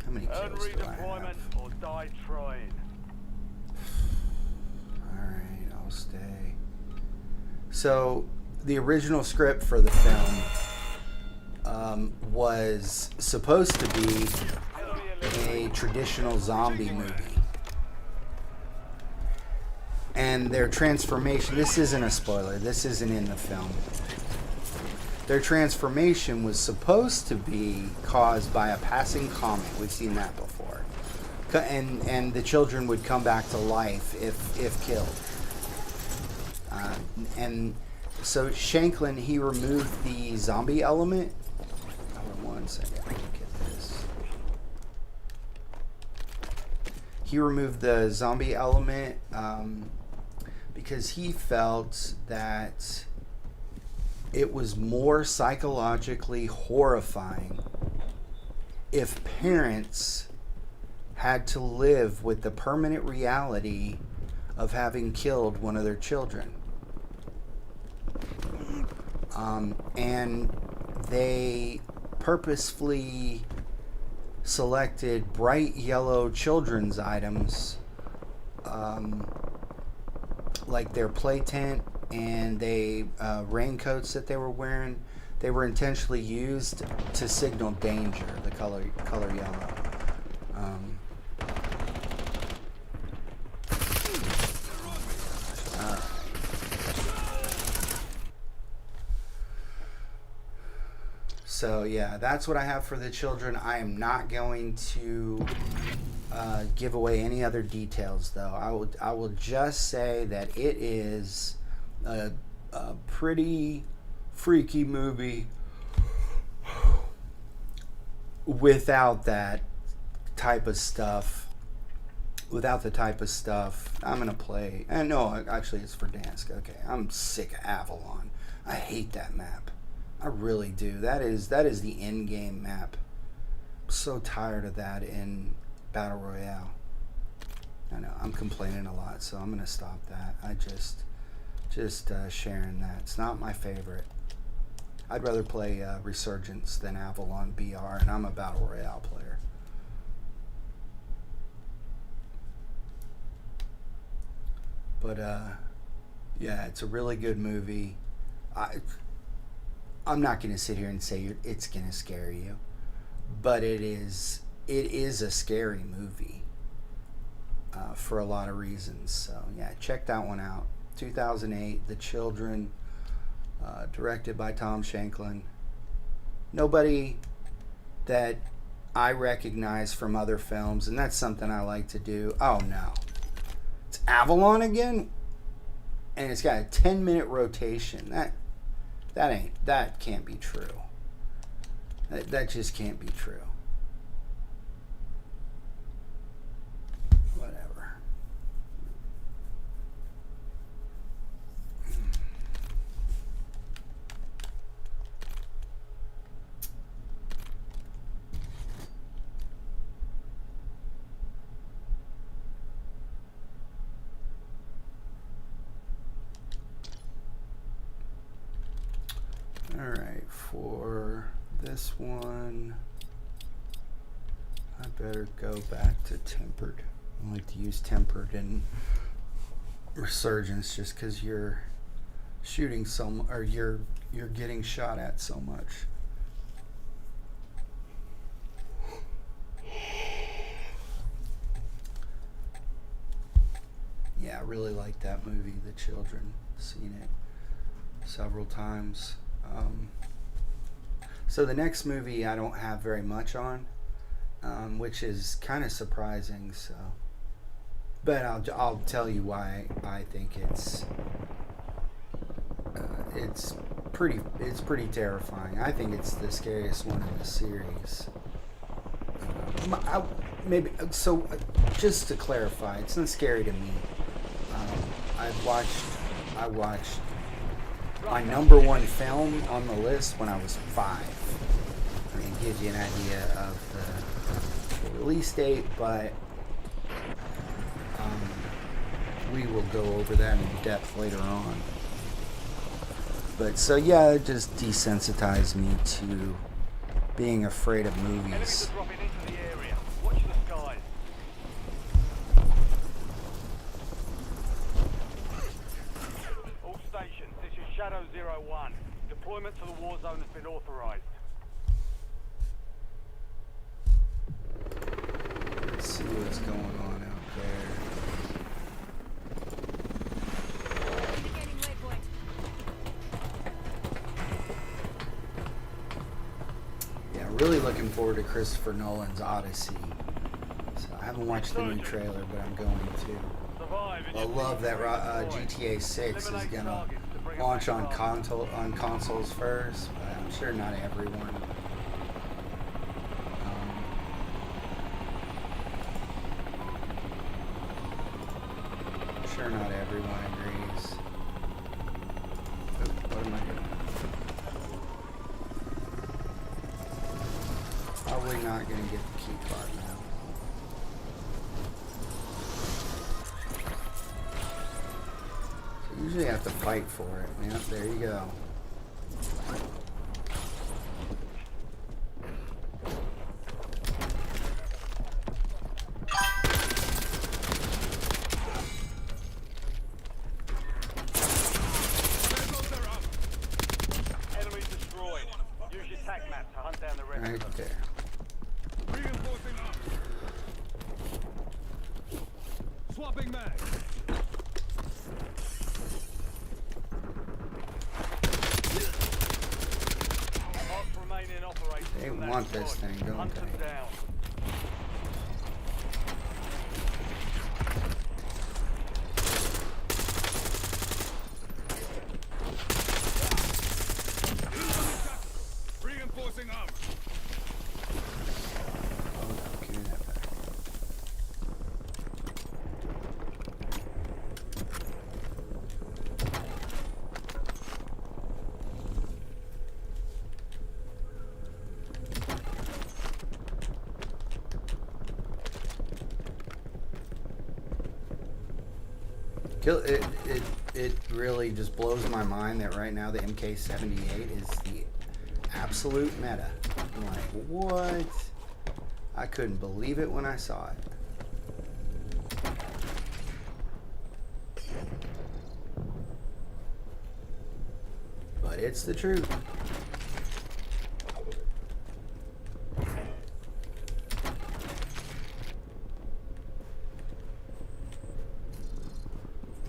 Speaker 1: How many kills do I have?
Speaker 7: Or die trying.
Speaker 1: Alright, I'll stay. So, the original script for the film was supposed to be a traditional zombie movie. And their transformation, this isn't a spoiler, this isn't in the film. Their transformation was supposed to be caused by a passing comet. We've seen that before. And the children would come back to life if killed. And so Shanklin, he removed the zombie element. Hold on one second, let me get this. He removed the zombie element because he felt that it was more psychologically horrifying if parents had to live with the permanent reality of having killed one of their children. And they purposefully selected bright yellow children's items, like their play tent and raincoats that they were wearing. They were intentionally used to signal danger. The color yellow. So yeah, that's what I have for the children. I am not going to give away any other details, though. I will just say that it is a pretty freaky movie without that type of stuff. Without the type of stuff, I'm gonna play. And no, actually, it's for Dansk. Okay, I'm sick of Avalon. I hate that map. I really do. That is the end game map. I'm so tired of that in Battle Royale. I know I'm complaining a lot, so I'm gonna stop that. I just sharing that. It's not my favorite. I'd rather play Resurgence than Avalon BR, and I'm a Battle Royale player. But yeah, it's a really good movie. I'm not going to sit here and say it's going to scare you, but it is a scary movie for a lot of reasons. So yeah, check that one out. 2008, The Children, directed by Tom Shanklin. Nobody that I recognize from other films, and that's something I like to do. Oh no, it's Avalon again, and it's got a 10-minute rotation. That can't be true. That just can't be true. Whatever. Alright, for this one, I better go back to Tempered. I like to use Tempered in Resurgence just because you're shooting or you're getting shot at so much. Yeah, I really like that movie, The Children. Seen it several times. So the next movie I don't have very much on, which is kind of surprising. So, but I'll tell you why I think it's pretty terrifying. I think it's the scariest one in the series. Just to clarify, it's not scary to me. I watched my number one film on the list when I was 5. I mean, it gives you an idea of the release date, but we will go over that in depth later on. But so yeah, it just desensitized me to being afraid of movies.
Speaker 7: dropping into the area. Watch the skies. All stations, this is Shadow 01. Deployment to the war zone has been authorized.
Speaker 1: Let's see what's going on out there.
Speaker 8: Indicating waypoint.
Speaker 1: Yeah, really looking forward to Christopher Nolan's Odyssey. So I haven't watched the new trailer, but I'm going to. I love that GTA 6 is gonna launch on consoles first, but I'm sure not everyone. I'm sure not everyone agrees. Oop, what am I doing? Probably not gonna get the key card now. So usually I have to fight for it. Yeah, there you go.
Speaker 7: Enemy destroyed. Use your tac map to hunt down the rest
Speaker 1: Right
Speaker 7: of them.
Speaker 1: there.
Speaker 4: Reinforcing arm. Swapping mag.
Speaker 7: Marks remain in operation.
Speaker 1: They
Speaker 7: from that
Speaker 1: want this
Speaker 7: squad.
Speaker 1: thing, don't
Speaker 7: Hunt them
Speaker 1: they?
Speaker 7: down.
Speaker 4: Reinforcing arm.
Speaker 1: Oh, give me that back. It really just blows my mind that right now the MK78 is the absolute meta. I'm like, what? I couldn't believe it when I saw it. But it's the truth.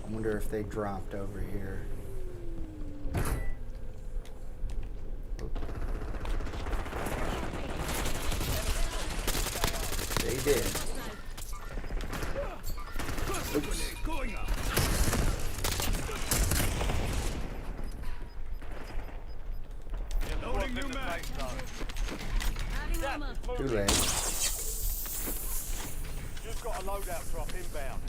Speaker 1: I wonder if they dropped over here. They did. Oops.
Speaker 4: Going up. Loading new mag.
Speaker 8: Adding armor.
Speaker 1: Too late.
Speaker 7: You've got a loadout drop inbound.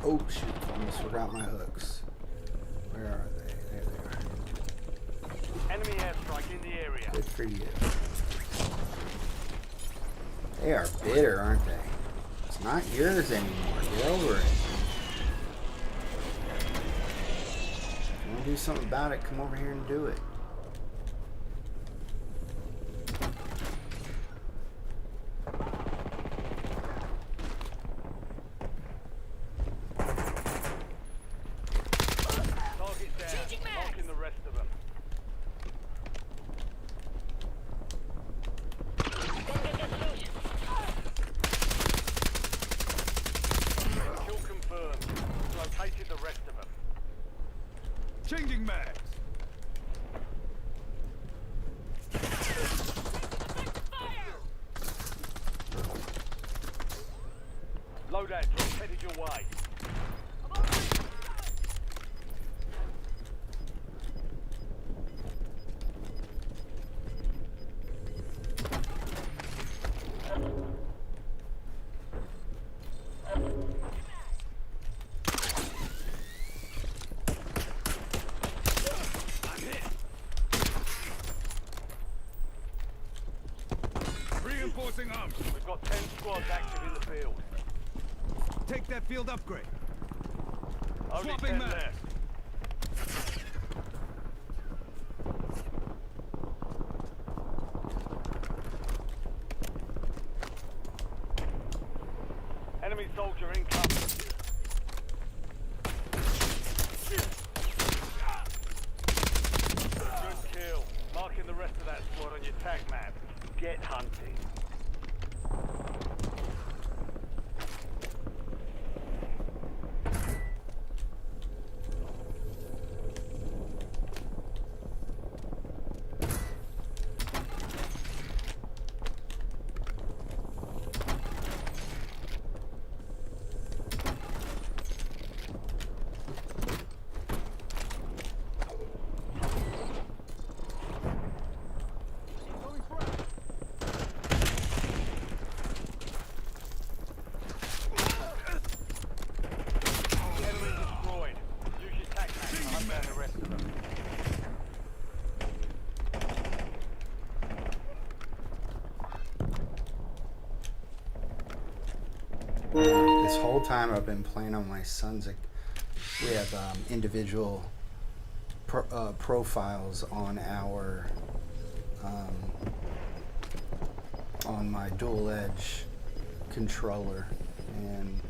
Speaker 1: Oh shoot, almost forgot my hooks. Where are they? There they are.
Speaker 7: Enemy airstrike in the area.
Speaker 1: Good for you. They are bitter, aren't they? It's not yours anymore. Get over it. If you want to do something about it, come over here and do it.
Speaker 7: Target down.
Speaker 8: Changing mag.
Speaker 7: Marking the rest of them. loadout drop headed your way.
Speaker 4: Reinforcing arms.
Speaker 7: We've got 10 squads active in the field.
Speaker 4: Take that field upgrade.
Speaker 7: Only
Speaker 4: Swapping
Speaker 7: 10
Speaker 4: mag.
Speaker 7: left. Enemy soldier incoming. Good kill. Marking the rest of that squad on your tag map. Get hunting. Enemy destroyed. Use your tag map to hunt down the rest of them.
Speaker 1: This whole time I've been playing on my son's. We have individual profiles on our on my dual edge controller, and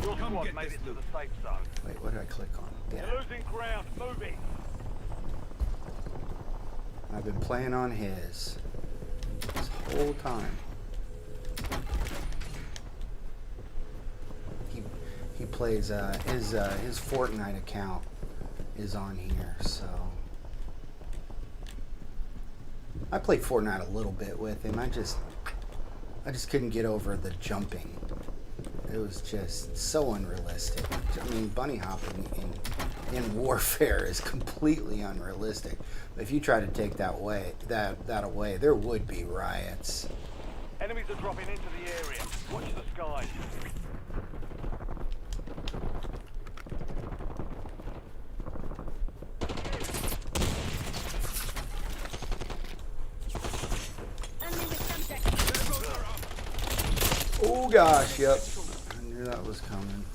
Speaker 7: Your
Speaker 4: Come
Speaker 7: squad
Speaker 4: get
Speaker 7: made
Speaker 4: this
Speaker 7: it to
Speaker 4: loot.
Speaker 7: the safe zone.
Speaker 1: wait, what did I click on? Yeah,
Speaker 7: You're losing ground. Moving.
Speaker 1: I've been playing on his this whole time. He plays his Fortnite account is on here, so I played Fortnite a little bit with him. I just couldn't get over the jumping. It was just so unrealistic. I mean, bunny hopping in warfare is completely unrealistic. But if you try to take that away, there would be riots.
Speaker 7: Enemies are dropping into the area. Watch the skies.
Speaker 8: Enemy with subject.
Speaker 4: There goes our armor.
Speaker 1: Oh gosh, yep. I knew that was coming.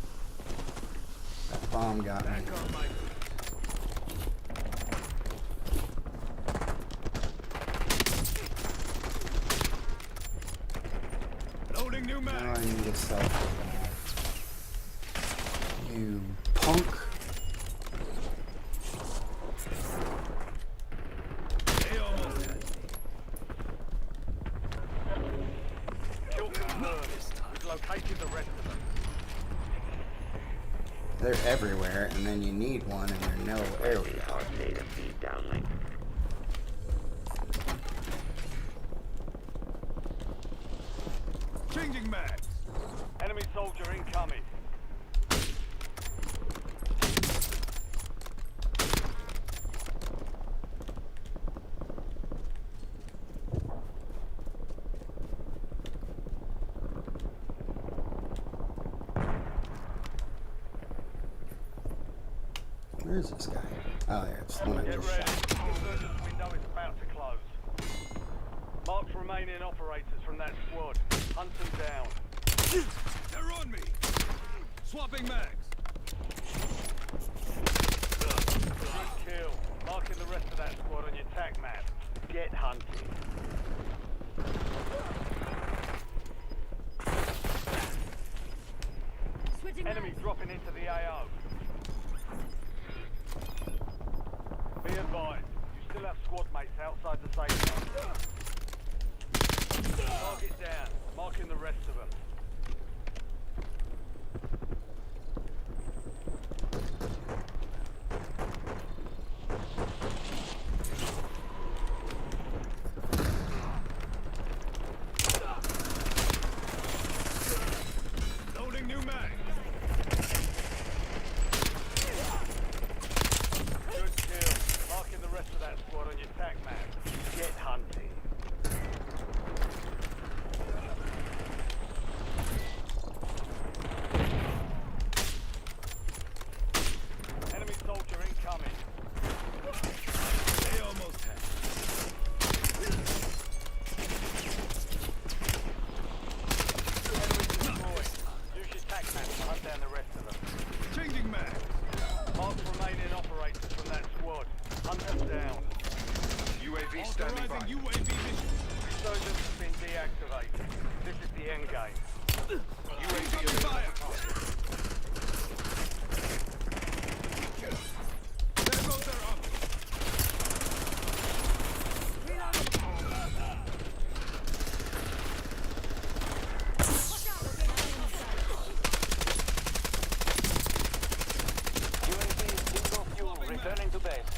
Speaker 1: That bomb got me.
Speaker 4: Back on my feet. Loading new
Speaker 1: Now
Speaker 4: mag.
Speaker 1: I need a selfie. You punk.
Speaker 4: They almost had me.
Speaker 7: Kill confirmed. We've located the rest of them.
Speaker 1: They're everywhere, and then you need one, and they're nowhere.
Speaker 9: Data feed downlink.
Speaker 4: Changing mag.
Speaker 7: Enemy soldier incoming.
Speaker 1: Where is this guy? Oh, there. It's the one I
Speaker 7: Get
Speaker 1: just
Speaker 7: ready.
Speaker 1: shot.
Speaker 7: The insurgents window is about to close. Mark remaining operators from that squad. Hunt them down.
Speaker 4: They're on me. Swapping mags.
Speaker 7: Good kill. Marking the rest of that squad on your tag map. Get hunting.
Speaker 8: Switching
Speaker 7: Enemy
Speaker 8: mags.
Speaker 7: dropping into the AO. Be advised, you still have squad mates outside the safe zone. Target down, marking the rest of them. Resurgence has been deactivated. This is the end game.
Speaker 4: UAV fire. There goes their armor.
Speaker 7: UAV is bingo fuel. Returning to base.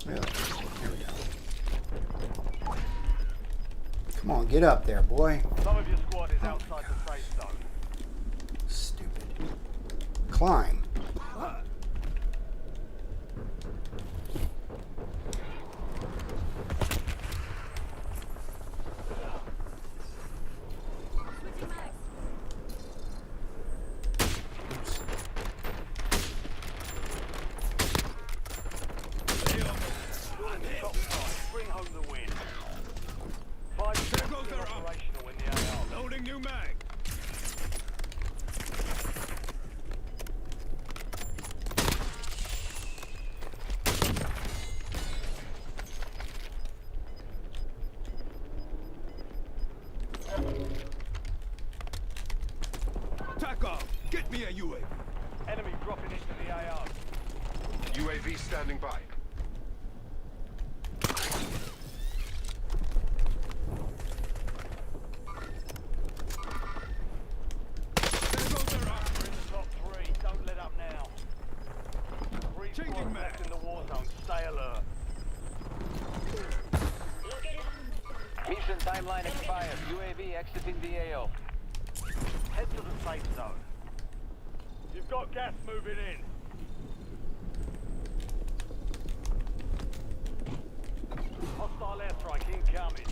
Speaker 1: Yeah, here we go. Come on, get up there, boy.
Speaker 7: Some of your squad is outside the safe zone.
Speaker 1: Stupid. Climb.
Speaker 8: Switching mags.
Speaker 7: Top side. Bring home the win. 5
Speaker 4: There goes their armor.
Speaker 7: operational in the AR.
Speaker 4: Loading new mag. Tack off. Get me a UAV.
Speaker 7: Enemy dropping into the AR.
Speaker 6: UAV standing by.
Speaker 4: There goes their armor.
Speaker 7: We're in the top 3. Don't let up now. 3
Speaker 4: Changing
Speaker 7: squads
Speaker 4: mag.
Speaker 7: left in the war zone. Stay alert. Mission timeline expired. UAV exiting the AO. Head to the safe zone. You've got gas moving in. Hostile airstrike incoming.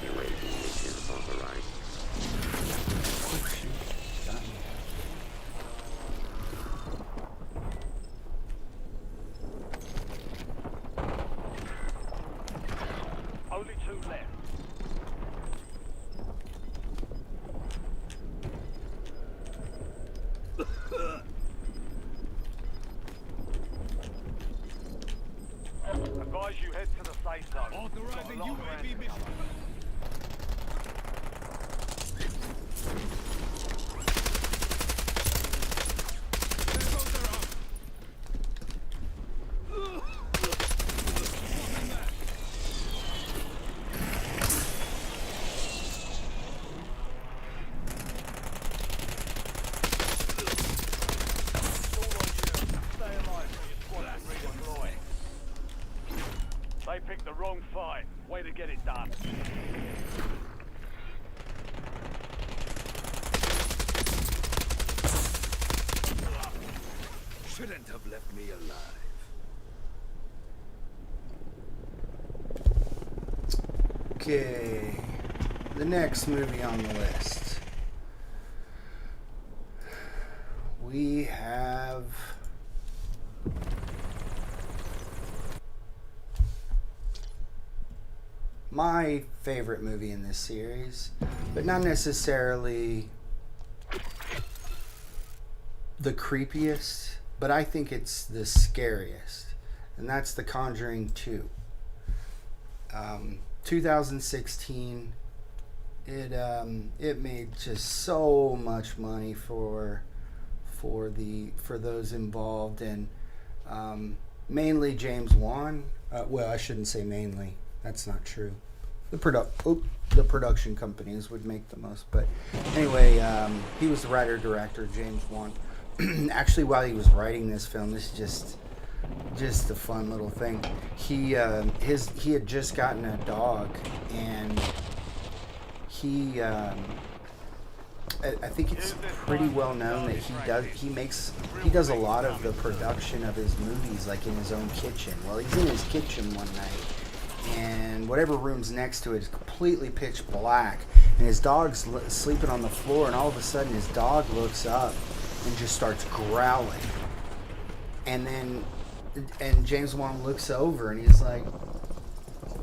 Speaker 9: UAV mission authorized.
Speaker 7: Only 2 left. Advise you head to the safe zone.
Speaker 4: Authorizing
Speaker 7: Got a lot of
Speaker 4: UAV
Speaker 7: friends.
Speaker 4: mission. There goes their armor. Swapping mag.
Speaker 7: It's all on you. Stay alive till your squad can redeploy. They picked the wrong fight. Way to get it done.
Speaker 4: Shouldn't have left me alive.
Speaker 1: Okay. The next movie on the list. We have my favorite movie in this series, but not necessarily the creepiest, but I think it's the scariest, and that's The Conjuring 2. 2016. It made just so much money for those involved, and mainly James Wan. Well, I shouldn't say mainly. That's not true. The production companies would make the most, but anyway, he was the writer director, James Wan. Actually, while he was writing this film, this is just a fun little thing. He had just gotten a dog, and he I think it's pretty well known that he does a lot of the production of his movies like in his own kitchen. Well, he's in his kitchen one night, and whatever room's next to it is completely pitch black, and his dog's sleeping on the floor, and all of a sudden his dog looks up and just starts growling, and James Wan looks over and he's like,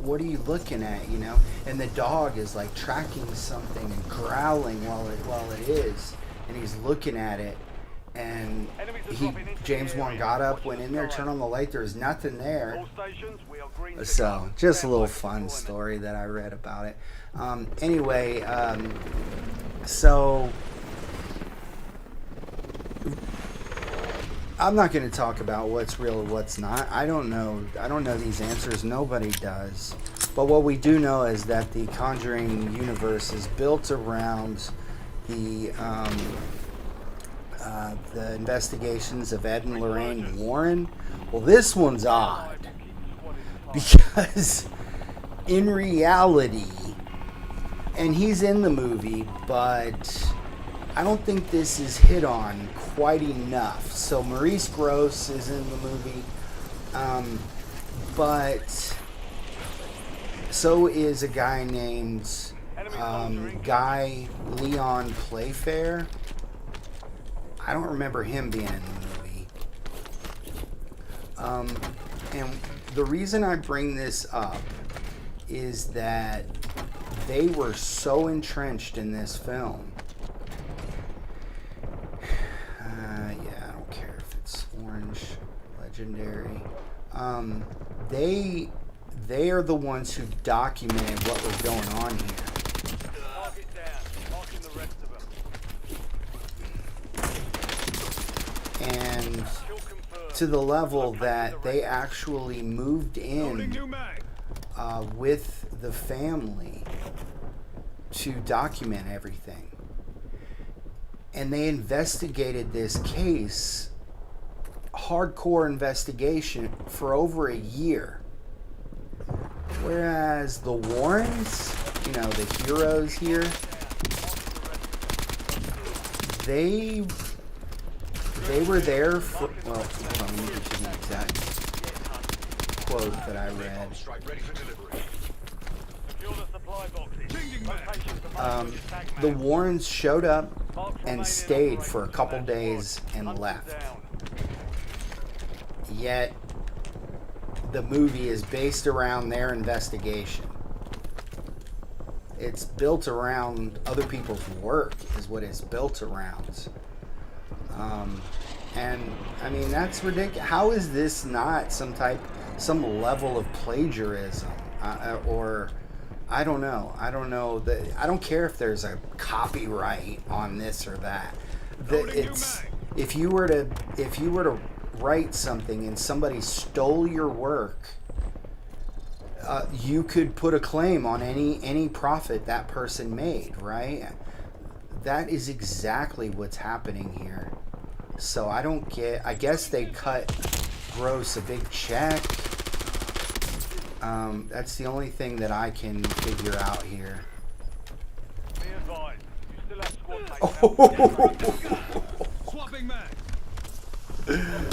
Speaker 1: what are you looking at, you know? And the dog is like tracking something and growling while it is, and he's looking at it. And James Wan got up, went in there, turned on the light. There was nothing there. So just a little fun story that I read about it. Anyway, so I'm not going to talk about what's real and what's not. I don't know these answers. Nobody does. But what we do know is that the Conjuring universe is built around the investigations of Ed and Lorraine Warren. Well, this one's odd because in reality, and he's in the movie, but I don't think this is hit on quite enough. So Maurice Grosse is in the movie, but so is a guy named Guy Leon Playfair. I don't remember him being in the movie. And the reason I bring this up is that they were so entrenched in this film. Yeah, I don't care if it's orange, legendary. They are the ones who documented what was going on here.
Speaker 7: Target down. Marking the rest of them.
Speaker 1: And to the level that they actually moved in with the family to document everything. And they investigated this case, hardcore investigation, for over a year. Whereas the Warrens, you know, the heroes here, they were there for, well, hold on, let me get you the exact quote that I read. The Warrens showed up and stayed for a couple days and left. Yet, the movie is based around their investigation. It's built around other people's work, is what it's built around. And I mean, that's ridiculous. How is this not some level of plagiarism? Or I don't know. I don't care if there's a copyright on this or that. If you were to write something and somebody stole your work, you could put a claim on any profit that person made, right? That is exactly what's happening here. So I guess they cut Gross a big check. That's the only thing that I can figure out here.
Speaker 7: Be advised, you still have squad mates.
Speaker 4: Swapping mag.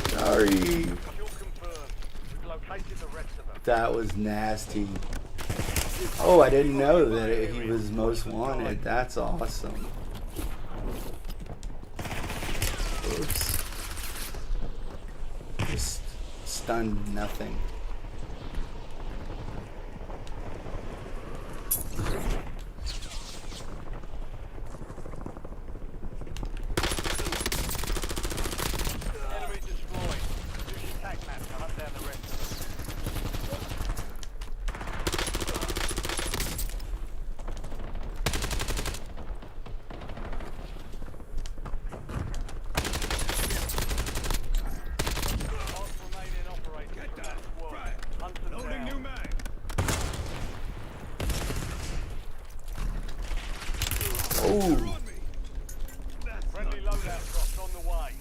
Speaker 1: Sorry.
Speaker 7: Kill confirmed. We've located the rest of them.
Speaker 1: That was nasty. Oh, I didn't know that he was most wanted. That's awesome. Oops. Just stunned nothing.
Speaker 7: Enemy destroyed. Use your tag map to hunt down the rest of
Speaker 1: Oh.
Speaker 7: friendly loadout drops on the way.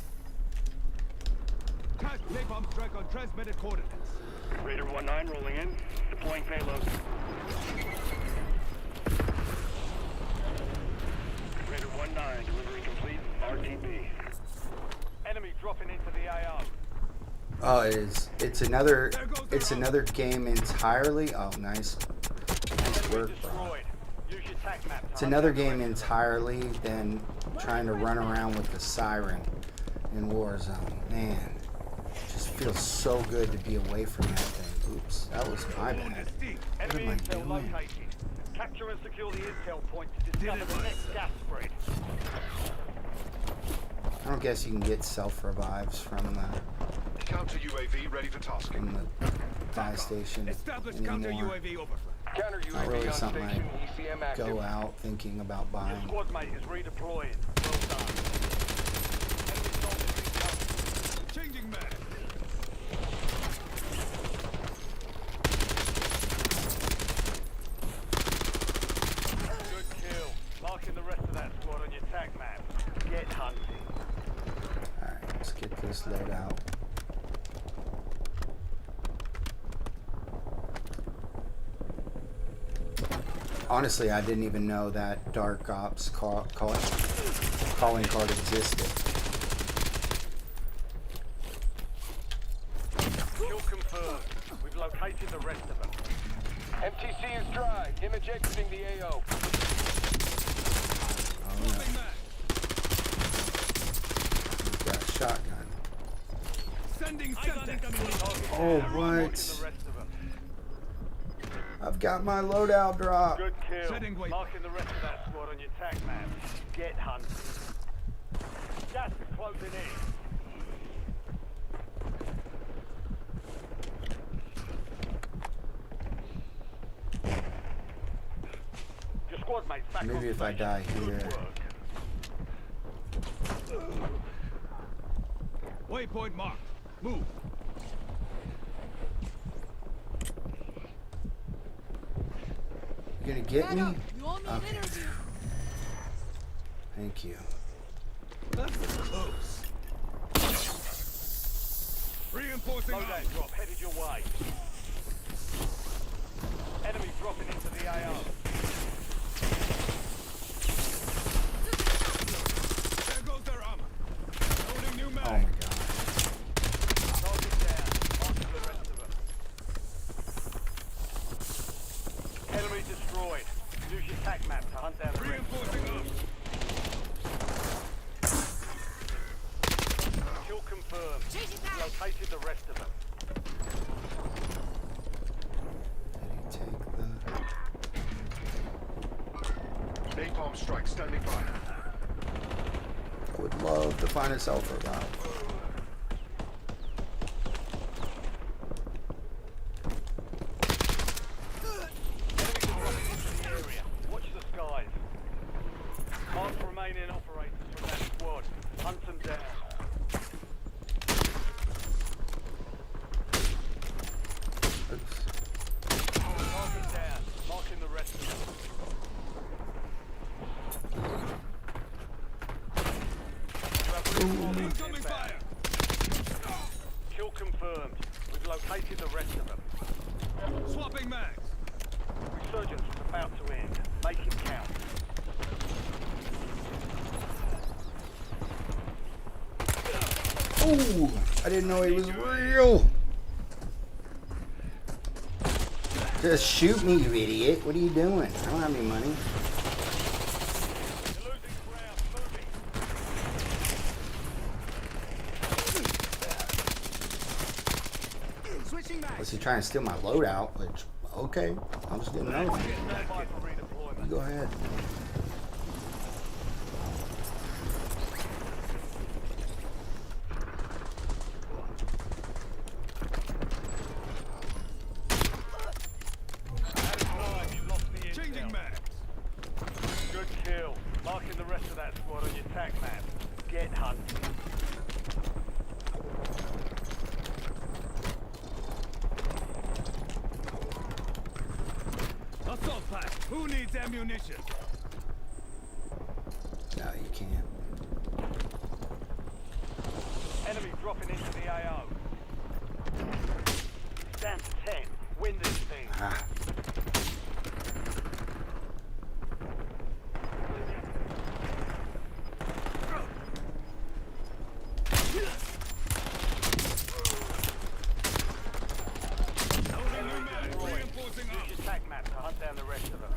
Speaker 4: Task napalm strike on transmitted coordinates.
Speaker 7: Raider 19 rolling in. Deploying payload. Raider 19, delivery complete. RTB. Enemy dropping into the AO.
Speaker 1: Oh, it's another game entirely. Oh, nice work, bro. It's another game entirely than trying to run around with the siren in Warzone. Man, it just feels so good to be away from that thing. Oops, that was my bad. What
Speaker 7: Enemy
Speaker 1: am I
Speaker 7: intel
Speaker 1: doing?
Speaker 7: located. Capture and secure the intel point to discover the next gas spread.
Speaker 1: I don't guess you can get self-revives from the
Speaker 6: Counter UAV ready for tasking.
Speaker 1: buy station
Speaker 4: Establish counter
Speaker 1: anymore.
Speaker 4: UAV overflight.
Speaker 2: Counter
Speaker 1: Not
Speaker 2: UAV
Speaker 1: really
Speaker 2: on
Speaker 1: something I
Speaker 2: station. ECM active.
Speaker 1: go out thinking about
Speaker 7: Your
Speaker 1: buying.
Speaker 7: squad mate is redeploying. Well done. Enemy soldiers incoming.
Speaker 4: Changing mag.
Speaker 7: Good kill. Marking the rest of that squad on your tac map. Get hunting.
Speaker 1: Alright, let's get this load out. Honestly, I didn't even know that Dark Ops calling card existed.
Speaker 7: Kill confirmed. We've located the rest of them.
Speaker 2: MTC is dry. Image exiting the AO.
Speaker 1: Oh no,
Speaker 4: Swapping mag.
Speaker 1: we've got a shotgun.
Speaker 4: Sending Semtex.
Speaker 1: Oh,
Speaker 7: Marking
Speaker 1: what?
Speaker 7: the rest of them.
Speaker 1: I've got my loadout drop.
Speaker 7: Good kill.
Speaker 4: Setting waypoint.
Speaker 7: Marking the rest of that squad on your tac map. Get hunting. Gas is closing in. Your squad mate's back
Speaker 1: Maybe
Speaker 7: on
Speaker 1: if I
Speaker 7: station.
Speaker 1: die
Speaker 7: Good
Speaker 1: here.
Speaker 7: work.
Speaker 4: Waypoint marked. Move.
Speaker 1: You gonna get me? Okay. Thank you.
Speaker 4: That's close. Reinforcing
Speaker 7: Loadout
Speaker 4: armor.
Speaker 7: drop headed your way. Enemy dropping into the AO.
Speaker 4: There goes their armor. Loading new
Speaker 1: Oh
Speaker 4: mag.
Speaker 1: my god.
Speaker 7: Target down. Marking the rest of them. Enemy destroyed. Use your tac map to hunt down the rest.
Speaker 4: Reinforcing armor.
Speaker 7: Kill confirmed. Located the rest of them.
Speaker 1: Did he take the...
Speaker 6: Napalm strike standing by.
Speaker 1: I would love to find a self-revive.
Speaker 7: Enemies are dropping into the area. Watch the skies. Mark remaining operators from that squad. Hunt them down.
Speaker 1: Oops.
Speaker 7: Target down. Marking the rest of them.
Speaker 4: Incoming fire.
Speaker 7: Kill confirmed. We've located the rest of them.
Speaker 4: Swapping mags.
Speaker 7: Resurgence is about to end. Make it count.
Speaker 1: Ooh, I didn't know he was real. Just shoot me, you idiot. What are you doing? I don't have any money.
Speaker 7: You're losing ground. Moving.
Speaker 4: Switching mags.
Speaker 1: Was he trying to steal my loadout? Which, okay, I just didn't know.
Speaker 7: Stand by for redeployment.
Speaker 1: Go ahead.
Speaker 7: That's fine. You lost the
Speaker 4: Changing
Speaker 7: intel.
Speaker 4: mags.
Speaker 7: Good kill. Marking the rest of that squad on your tac map. Get hunting.
Speaker 4: Assault pack. Who needs ammunition?
Speaker 1: No, you can't.
Speaker 7: Enemy dropping into the AO. Stand to 10. Win this thing.
Speaker 1: Ah.
Speaker 4: Loading new mag. Reinforcing
Speaker 7: Use
Speaker 4: armor.
Speaker 7: your tac map to hunt down the rest of them.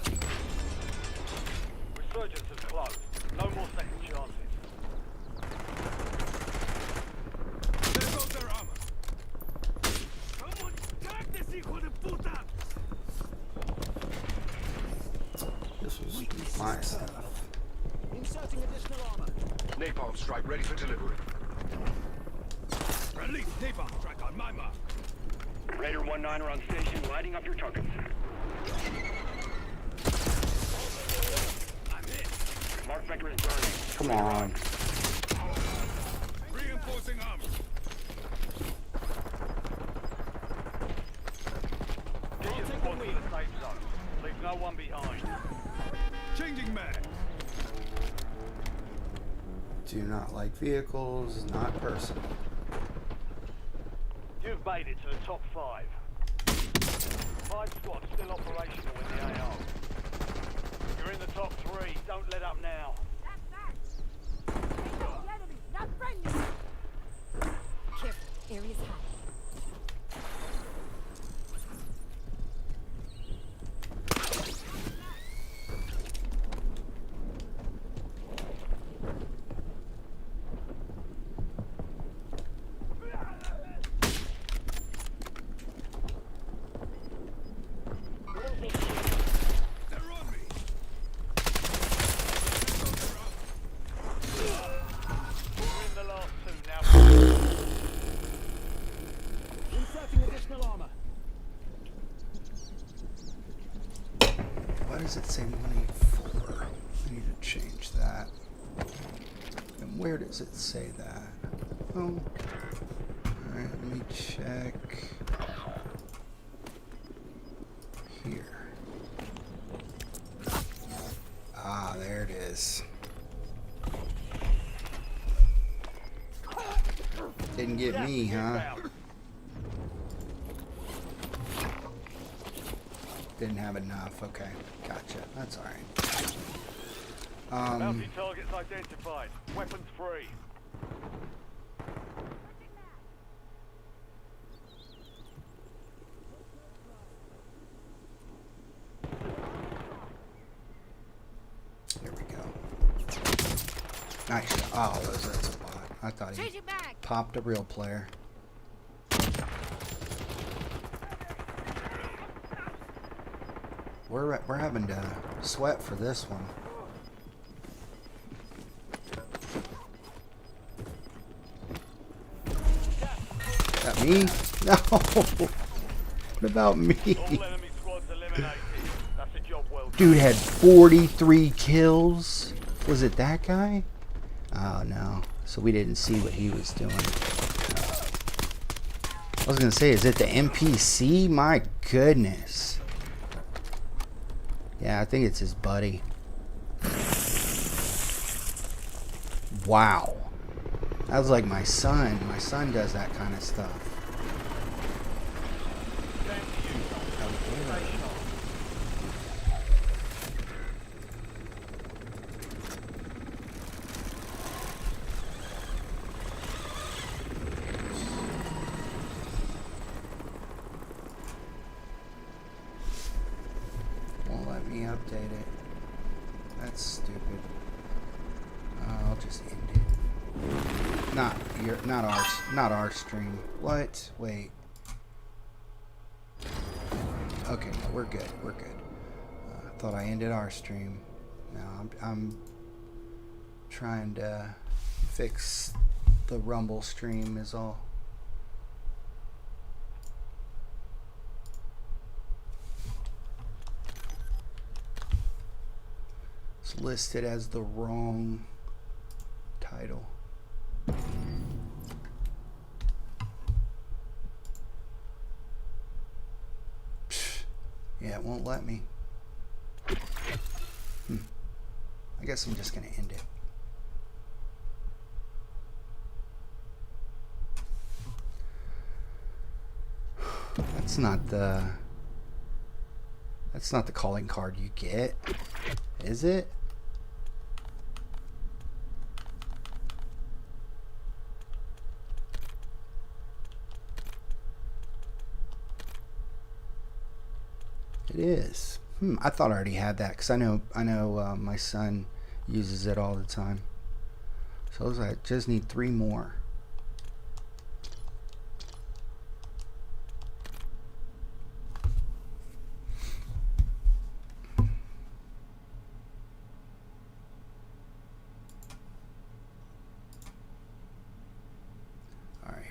Speaker 7: Resurgence is close. No more second chances.
Speaker 4: There goes their armor. Someone tag this equipment.
Speaker 1: was my stuff.
Speaker 7: Inserting additional armor.
Speaker 4: Napalm strike ready for delivery. Friendly napalm strike on my mark.
Speaker 3: Raider 1-9 on station, lighting up your targets.
Speaker 4: I'm hit.
Speaker 3: Mark vector is burning.
Speaker 1: Come on.
Speaker 4: Reinforcing armor.
Speaker 7: Get your squad to the safe zone. Leave no one behind.
Speaker 4: Changing mag.
Speaker 1: Do not like vehicles, not personal.
Speaker 7: You've made it to the top 5. 5 squads still operational in the AO. You're in the top 3. Don't let up now.
Speaker 8: Not friendly. Careful. Area's hot.
Speaker 4: They're on me.
Speaker 7: We're in the last 2 now. Inserting additional armor.
Speaker 1: Why does it say 184? I need to change that. And where does it say that? Oh. Alright, let me check. Here. Ah, there it is. Didn't get me, huh? Didn't have enough. Okay, gotcha. That's alright.
Speaker 7: Bounty targets identified. Weapons free.
Speaker 1: There we go. Nice. Oh, that's a bot. I thought he
Speaker 8: Changing back.
Speaker 1: popped a real player. We're having to sweat for this one. Is that me? No. What about me?
Speaker 7: All enemy squads eliminated. That's a job well done.
Speaker 1: Dude had 43 kills. Was it that guy? Oh no. So we didn't see what he was doing. I was gonna say, is it the NPC? My goodness. Yeah, I think it's his buddy. Wow. That was like my son. My son does that kind of stuff. Won't let me update it. That's stupid. I'll just end it. Not our stream. What? Wait. Okay, no, we're good. We're good. I thought I ended our stream. No, I'm trying to fix the Rumble stream is all. It's listed as the wrong title. Psh, yeah, it won't let me. I guess I'm just gonna end it. That's not the calling card you get, is it? It is. I thought I already had that because I know my son uses it all the time. So I just need 3 more.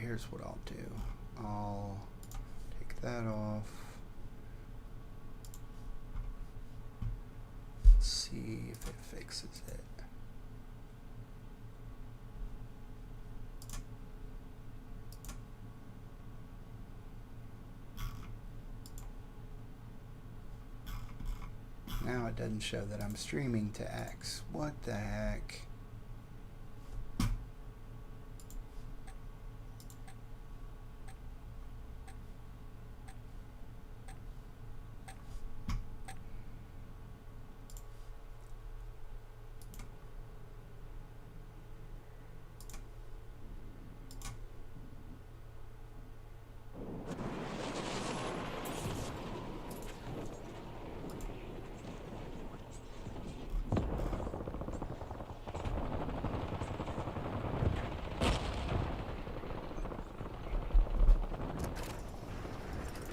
Speaker 1: here's what I'll do. I'll take that off. Let's see if it fixes it. Now it doesn't show that I'm streaming to X. What the heck?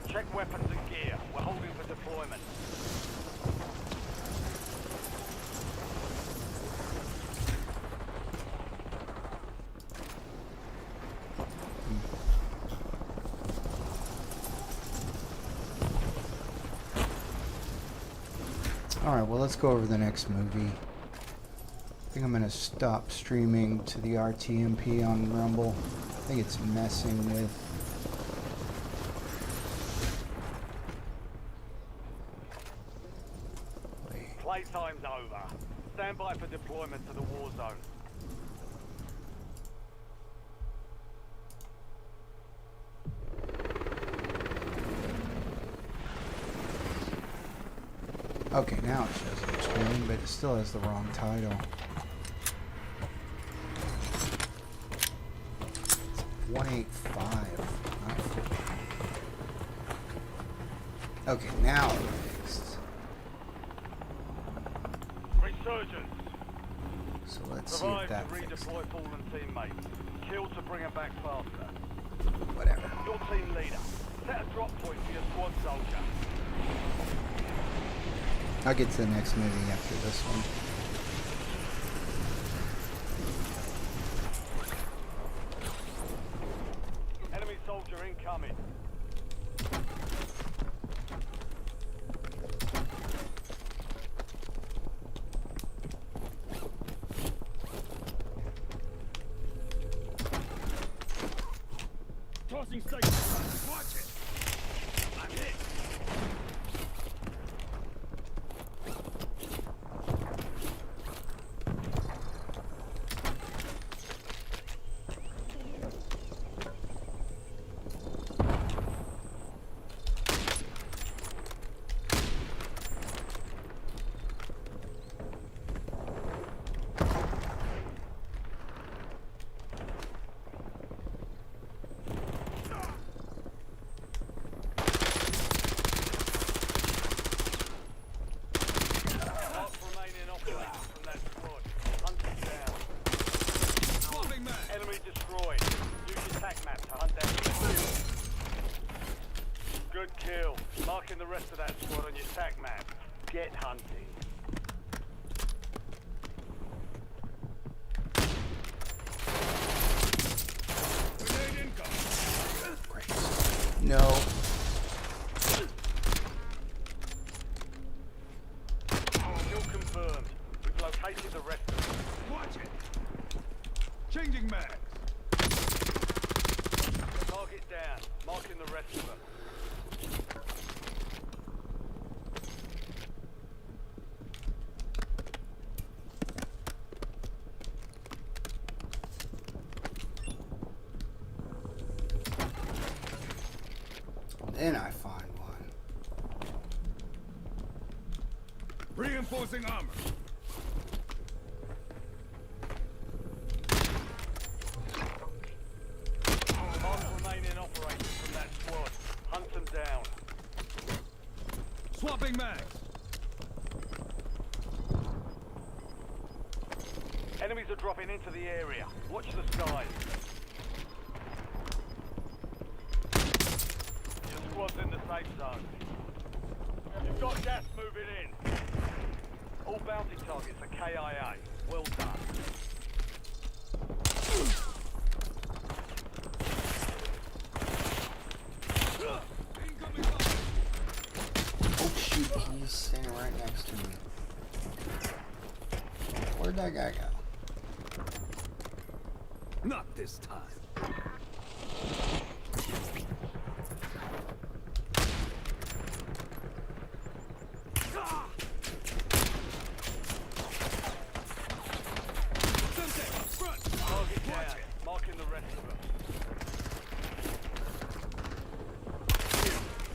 Speaker 7: Check weapons and gear. We're holding for deployment.
Speaker 1: Alright, well, let's go over the next movie. I think I'm going to stop streaming to the RTMP on Rumble. I think it's messing with...
Speaker 7: Playtime's over. Stand by for deployment to the war zone.
Speaker 1: Okay, now it shows on the screen, but it still has the wrong title. It's 185, not 50. Okay, now it fixed.
Speaker 7: Resurgence.
Speaker 1: So let's see
Speaker 7: Survive
Speaker 1: if that
Speaker 7: to
Speaker 1: fixed
Speaker 7: redeploy fallen teammates. Kill to bring them back faster.
Speaker 1: whatever.
Speaker 7: Your team leader. Set a drop point for your squad soldier.
Speaker 1: I'll get to the next movie after this one.
Speaker 7: Enemy soldier incoming.
Speaker 4: Tossing station. Watch it. I'm hit.
Speaker 7: Good kill. Marking the rest of that squad on your tac map. Get hunting.
Speaker 4: Grenade incoming.
Speaker 1: Great. No.
Speaker 7: Kill confirmed. We've located the rest of them.
Speaker 4: Watch it. Changing mags.
Speaker 7: Target down. Marking the rest of them.
Speaker 1: Then I find one.
Speaker 4: Reinforcing armor.
Speaker 7: Mark remaining operators from that squad. Hunt them down.
Speaker 4: Swapping mags.
Speaker 7: Enemies are dropping into the area. Watch the skies. Your squad's in the safe zone. You've got gas moving in. All bounty targets are KIA. Well done.
Speaker 1: Where'd that guy go?
Speaker 4: Not this time.
Speaker 7: Target down. Marking the rest of them.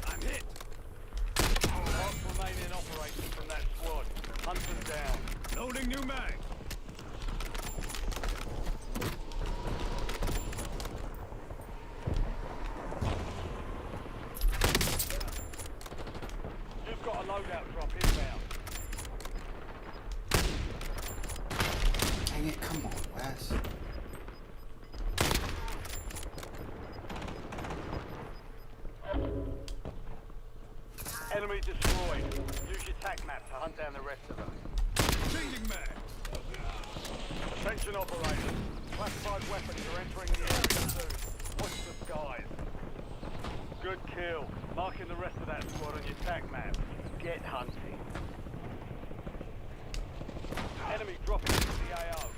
Speaker 4: I'm hit.
Speaker 7: Mark remaining operators from that squad. Hunt them down.
Speaker 4: Loading new mag.
Speaker 7: You've got a loadout drop inbound.
Speaker 1: Dang it, come on, Wes.
Speaker 7: Enemy destroyed. Use your tac map to hunt down the rest of them.
Speaker 4: Changing mag.
Speaker 7: Attention operators. Classified weapons are entering the area soon. Watch the skies. Good kill. Marking the rest of that squad on your tac map. Get hunting. Enemy dropping into the AO.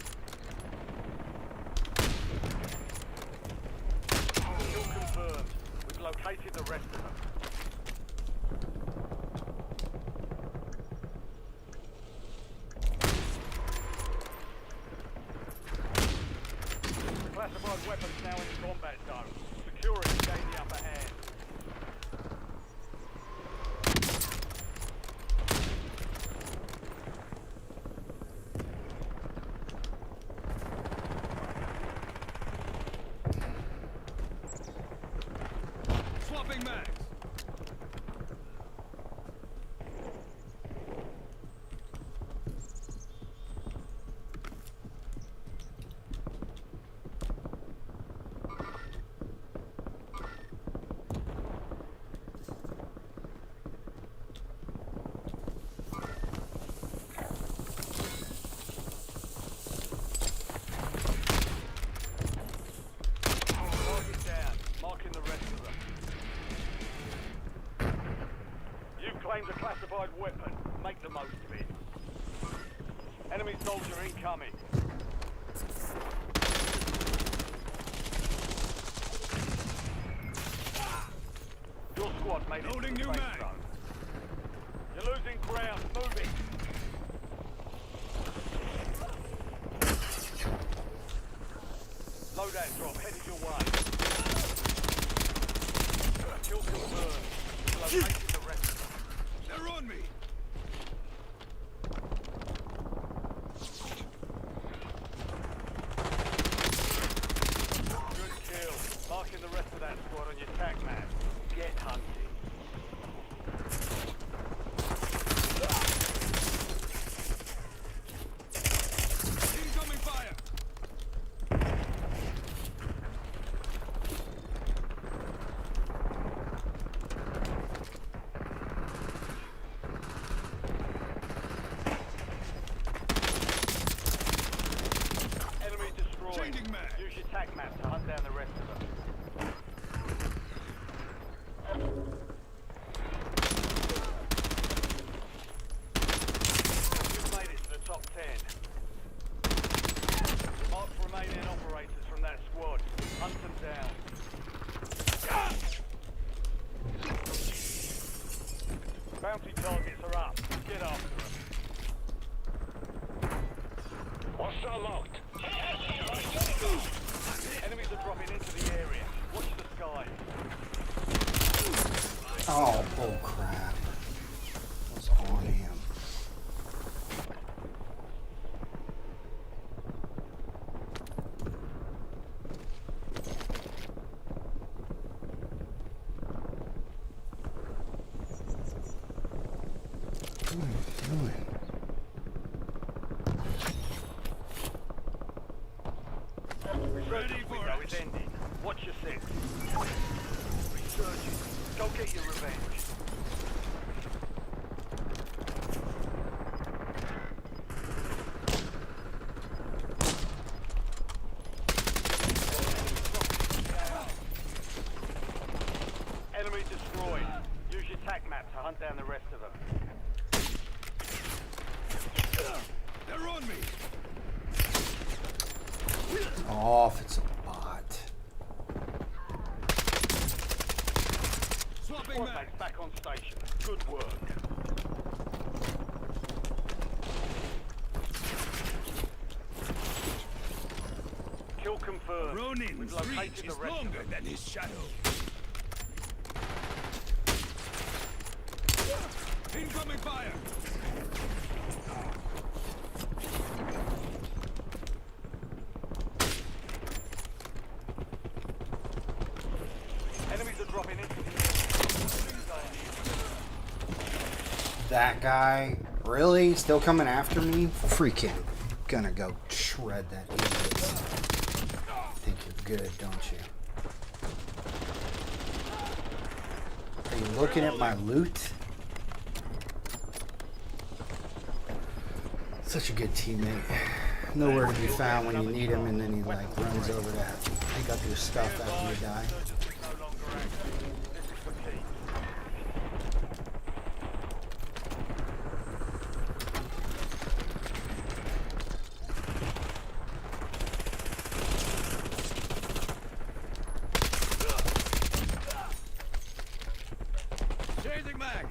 Speaker 7: Kill confirmed. We've located the rest of them. Classified weapons now in the combat zone. Security gain the upper hand.
Speaker 4: Swapping mags.
Speaker 7: Target down. Marking the rest of them. You've claimed a classified weapon. Make the most of it. Enemy soldier incoming. Your squad made it
Speaker 4: Loading
Speaker 7: to the
Speaker 4: new
Speaker 7: safe
Speaker 4: mag.
Speaker 7: zone. You're losing ground. Moving. Loadout drop headed your way. Kill confirmed. Located the rest of them.
Speaker 4: They're on me.
Speaker 7: Good kill. Marking the rest of that squad on your tac map. Get hunting.
Speaker 4: Incoming fire.
Speaker 7: Enemy destroyed.
Speaker 4: Changing mag.
Speaker 7: Use your tac map to hunt down the rest of them. You've made it to the top 10. Mark remaining operators from that squad. Hunt them down. Bounty targets are up. Get after them. Hostile locked. Enemies are dropping into the area. Watch the skies.
Speaker 1: Oh, bull crap. What's on him? What are you doing?
Speaker 7: Resurgence window is ending. Watch your six. Resurgence. Go get your revenge. Enemy destroyed. Use your tac map to hunt down the rest of them.
Speaker 4: They're on me.
Speaker 1: off. It's a bot.
Speaker 4: Swapping
Speaker 7: Squad
Speaker 4: mag.
Speaker 7: mates back on station. Good work. Kill confirmed.
Speaker 4: Ronin's
Speaker 7: We've
Speaker 4: reach
Speaker 7: located
Speaker 4: is
Speaker 7: the rest of
Speaker 4: longer
Speaker 7: them.
Speaker 4: than his shadow. Incoming fire.
Speaker 7: Enemies are dropping into the
Speaker 1: That guy, really? Still coming after me? Freaking gonna go shred that idiot. Think you're good, don't you? Are you looking at my loot? Such a good teammate. Nowhere to be found when you need him, and then he like runs over to pick up your stuff after you die.
Speaker 7: no longer active. This is the key.
Speaker 4: Changing mag.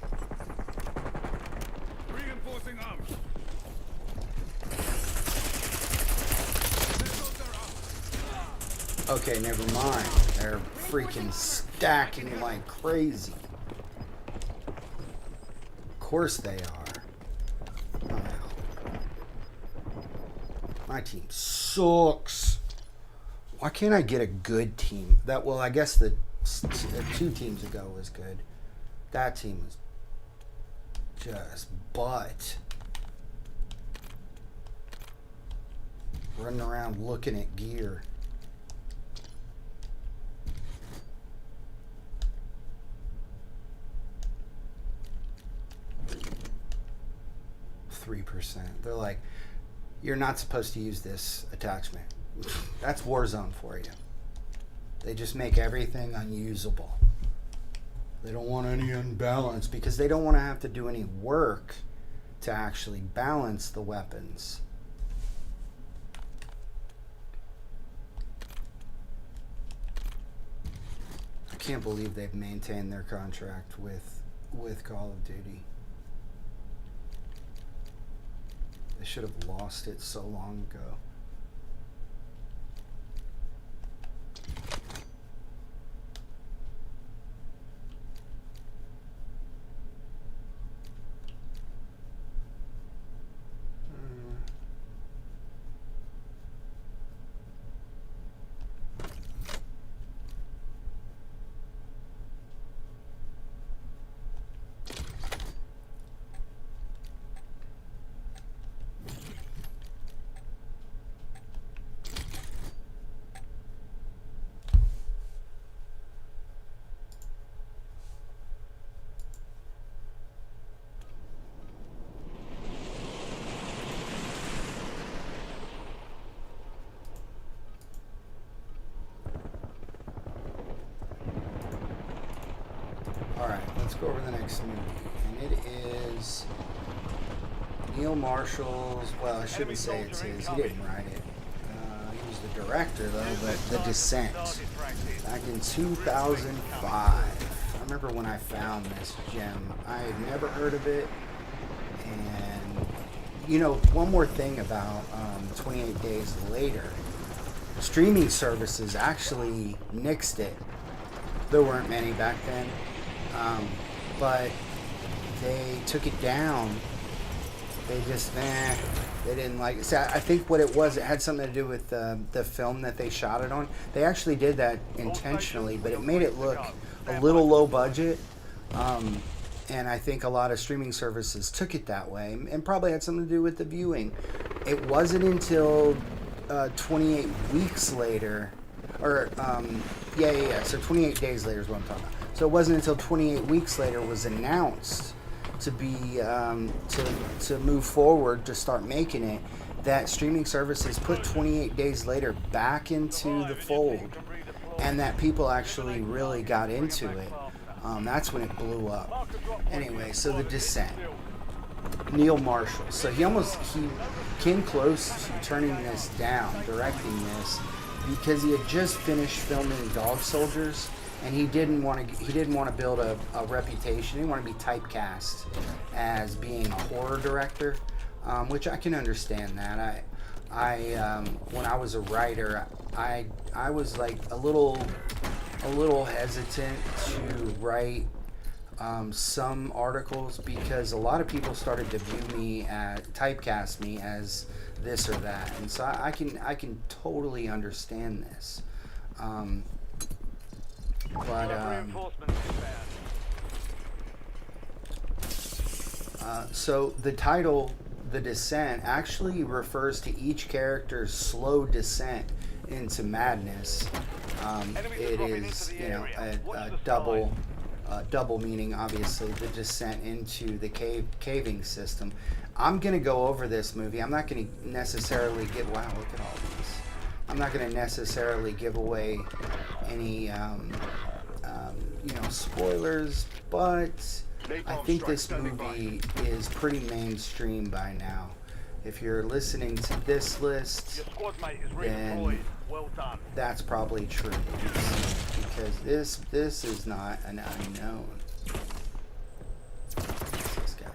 Speaker 4: Reinforcing arms. Missiles are up.
Speaker 1: Okay, never mind. They're freaking stacking like crazy. Of course they are. Oh, hell. My team sucks. Why can't I get a good team? Well, I guess the 2 teams ago was good. That team was just butt. Running around looking at gear. %. They're like, you're not supposed to use this attachment. That's Warzone for you. They just make everything unusable. They don't want any unbalance because they don't want to have to do any work to actually balance the weapons. I can't believe they've maintained their contract with Call of Duty. They should have lost it so long ago. Alright, let's go over the next movie. And it is Neil Marshall's, well, I shouldn't say it's his, he didn't write it. He was the director, though, but The Descent. Back in 2005. I remember when I found this gem. I had never heard of it. And, you know, one more thing about 28 Days Later. Streaming services actually nixed it. There weren't many back then. But they took it down. They just, they didn't like it. So I think what it was, it had something to do with the film that they shot it on. They actually did that intentionally, but it made it look a little low budget. And I think a lot of streaming services took it that way, and probably had something to do with the viewing. It wasn't until 28 weeks later, or so 28 days later is what I'm talking about. So it wasn't until 28 weeks later was announced to be to move forward to start making it, that streaming services put 28 Days Later back into the fold, and that people actually really got into it. That's when it blew up. Anyway, so The Descent. Neil Marshall. So he came close to turning this down, directing this, because he had just finished filming Dog Soldiers, and he didn't want to build a reputation. He didn't want to be typecast as being a horror director, which I can understand that. I when I was a writer, I was like a little hesitant to write some articles because a lot of people started to view me typecast me as this or that, and so I can totally understand this. So the title, The Descent, actually refers to each character's slow descent into madness. It is, you know, a double meaning, obviously, the descent into the caving system. I'm going to go over this movie. I'm not going to necessarily give, wow, look at all these. I'm not going to necessarily give away any, you know, spoilers, but I think this movie is pretty mainstream by now. If you're listening to this list, then that's probably true, because this is not an unknown. This guy.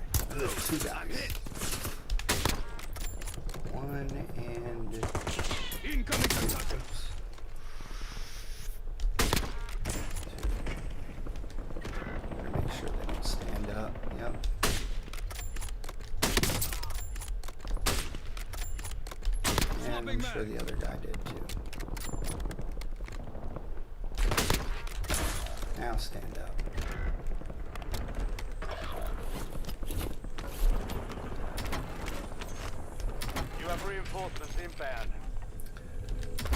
Speaker 1: Two guys. One and
Speaker 4: Incoming attacker.
Speaker 1: Better make sure they don't stand up. Yep. And I'm sure the other guy did too. Now stand up.
Speaker 7: You have reinforcements inbound.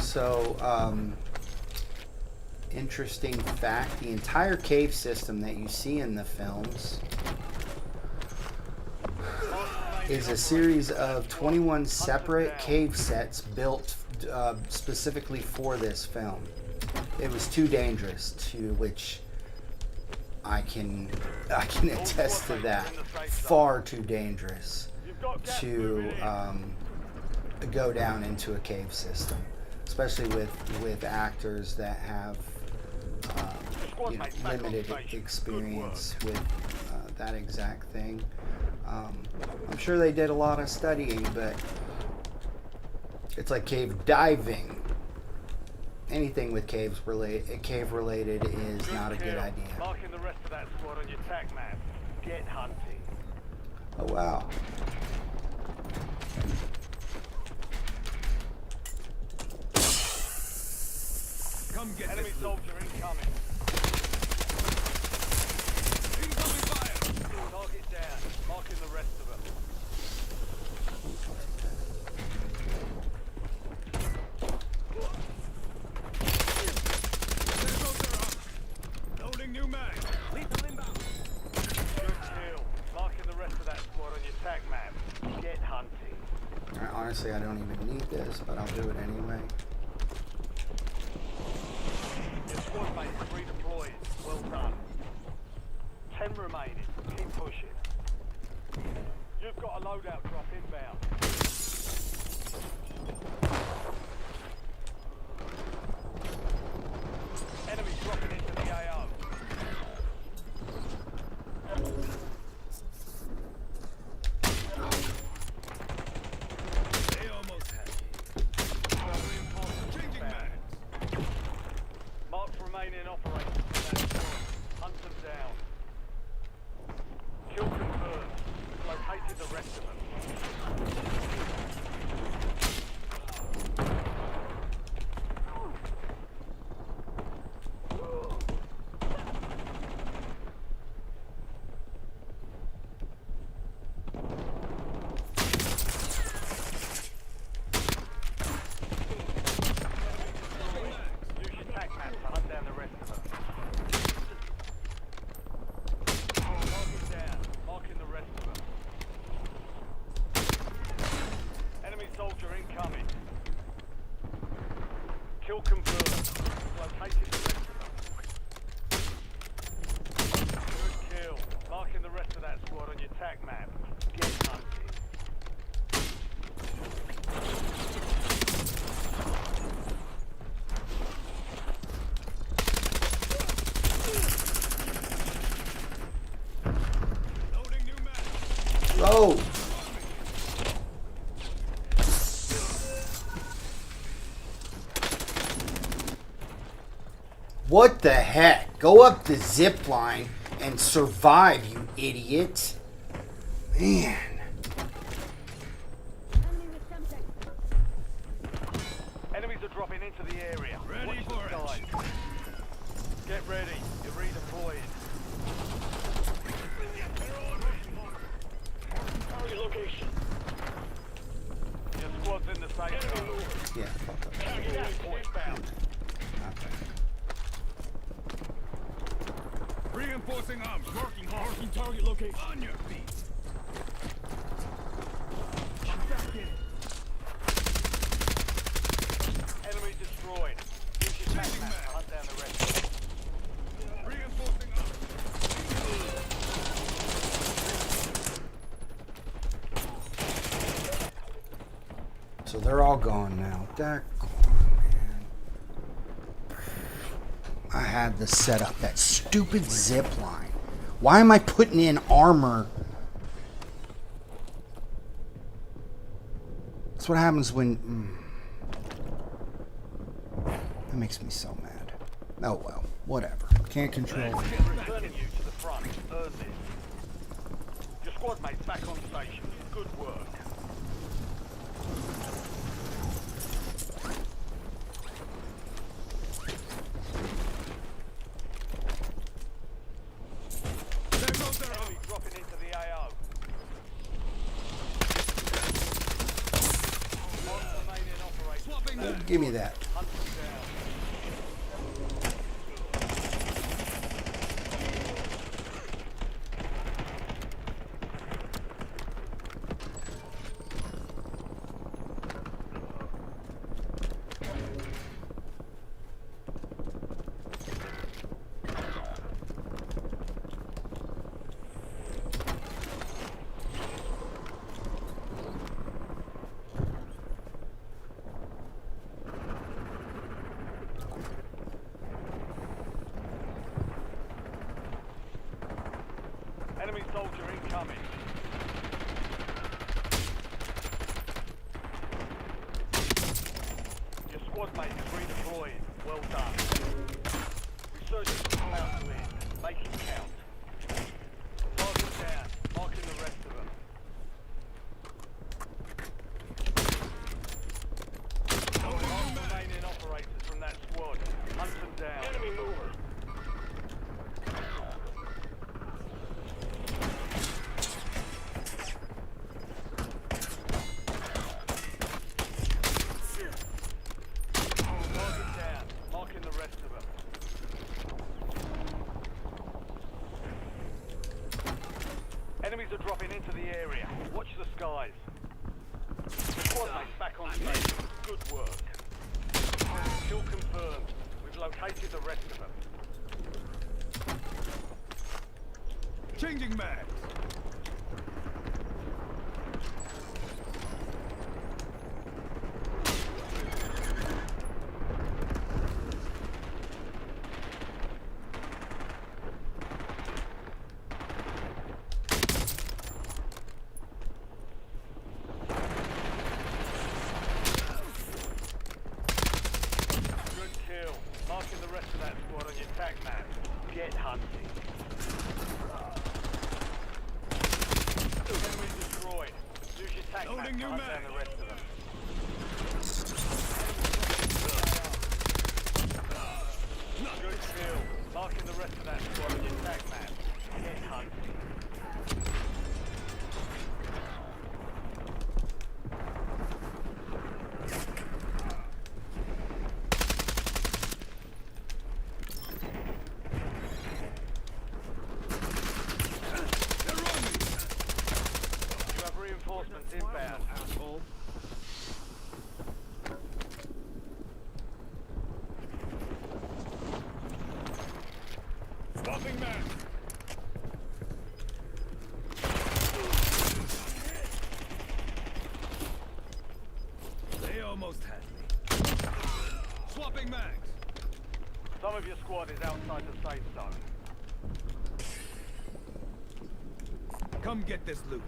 Speaker 1: So, interesting fact, the entire cave system that you see in the films is a series of 21 separate cave sets built specifically for this film. It was too dangerous, to which I can attest to that. Far too dangerous to go down into a cave system, especially with actors that have you know, limited experience with that exact thing. I'm sure they did a lot of studying, but it's like cave diving. Anything with cave related is not a good idea.
Speaker 7: Marking the rest of that squad on your tac map. Get hunting.
Speaker 1: Oh wow.
Speaker 4: Come get
Speaker 7: Enemy
Speaker 4: this.
Speaker 7: soldier incoming.
Speaker 4: Incoming fire.
Speaker 7: Target down. Marking the rest of them.
Speaker 4: There goes their armor. Loading new mag. Lethal inbound.
Speaker 7: Good kill. Marking the rest of that squad on your tac map. Get hunting.
Speaker 1: Honestly, I don't even need this, but I'll do it anyway.
Speaker 7: Your squad mate is redeployed. Well done. 10 remaining. Keep pushing. You've got a loadout drop inbound. Enemy dropping into the AO.
Speaker 4: They almost had it. Changing mag.
Speaker 7: Marks remaining operators in that squad. Hunt them down. Kill confirmed. We've located the rest of them. Use your tac map to hunt down the rest of them. Target down. Marking the rest of them. Enemy soldier incoming. Kill confirmed. Located the rest of them. Good kill. Marking the rest of that squad on your tac map. Get hunting.
Speaker 1: Whoa! What the heck? Go up the zip line and survive, you idiot. Man.
Speaker 7: Enemies are dropping into the area.
Speaker 4: Ready
Speaker 7: Watch
Speaker 4: for
Speaker 7: the
Speaker 4: it.
Speaker 7: skies. Get ready. You're redeployed.
Speaker 3: Target location.
Speaker 7: Your squad's in the safe zone.
Speaker 1: Yeah, fuck up.
Speaker 3: Target waypoint.
Speaker 7: Inbound.
Speaker 1: Okay.
Speaker 4: Reinforcing arms. Working hard.
Speaker 3: Marking target location.
Speaker 4: On your feet.
Speaker 7: Enemy destroyed. Use your tac map to hunt down the rest.
Speaker 4: Reinforcing arms.
Speaker 1: So they're all gone now. Man. I had to set up that stupid zip line. Why am I putting in armor? That's what happens when... That makes me so mad. Oh well, whatever. Can't control it.
Speaker 7: Returning you to the front. Earn this. Your squad mates back on station. Good work.
Speaker 4: There goes their
Speaker 7: Enemy dropping into the AO. One remaining operator.
Speaker 4: Swapping that.
Speaker 1: Give me that.
Speaker 7: Hunt them down. Enemy soldier incoming. Your squad mate is redeployed. Well done. Resurgence is about to end. Make it count. Target down. Marking the rest of them. Mark the remaining operators from that squad. Hunt them down.
Speaker 3: Enemy mover.
Speaker 7: Target down. Marking the rest of them. Enemies are dropping into the area. Watch the skies. Squad mates back on station. Good work. Kill confirmed. We've located the rest of them.
Speaker 4: Changing mags.
Speaker 7: Good kill. Marking the rest of that squad on your tac map. Get hunting. Enemy destroyed. Use your tac map
Speaker 4: Loading
Speaker 7: to
Speaker 4: new
Speaker 7: hunt
Speaker 4: mag.
Speaker 7: down the rest of them. Good kill. Marking the rest of that squad on your tac map. Get hunting. You have reinforcements inbound.
Speaker 4: Asshole. Swapping mags. They almost had me. Swapping mags.
Speaker 7: Some of your squad is outside the safe zone.
Speaker 4: Come get this loot.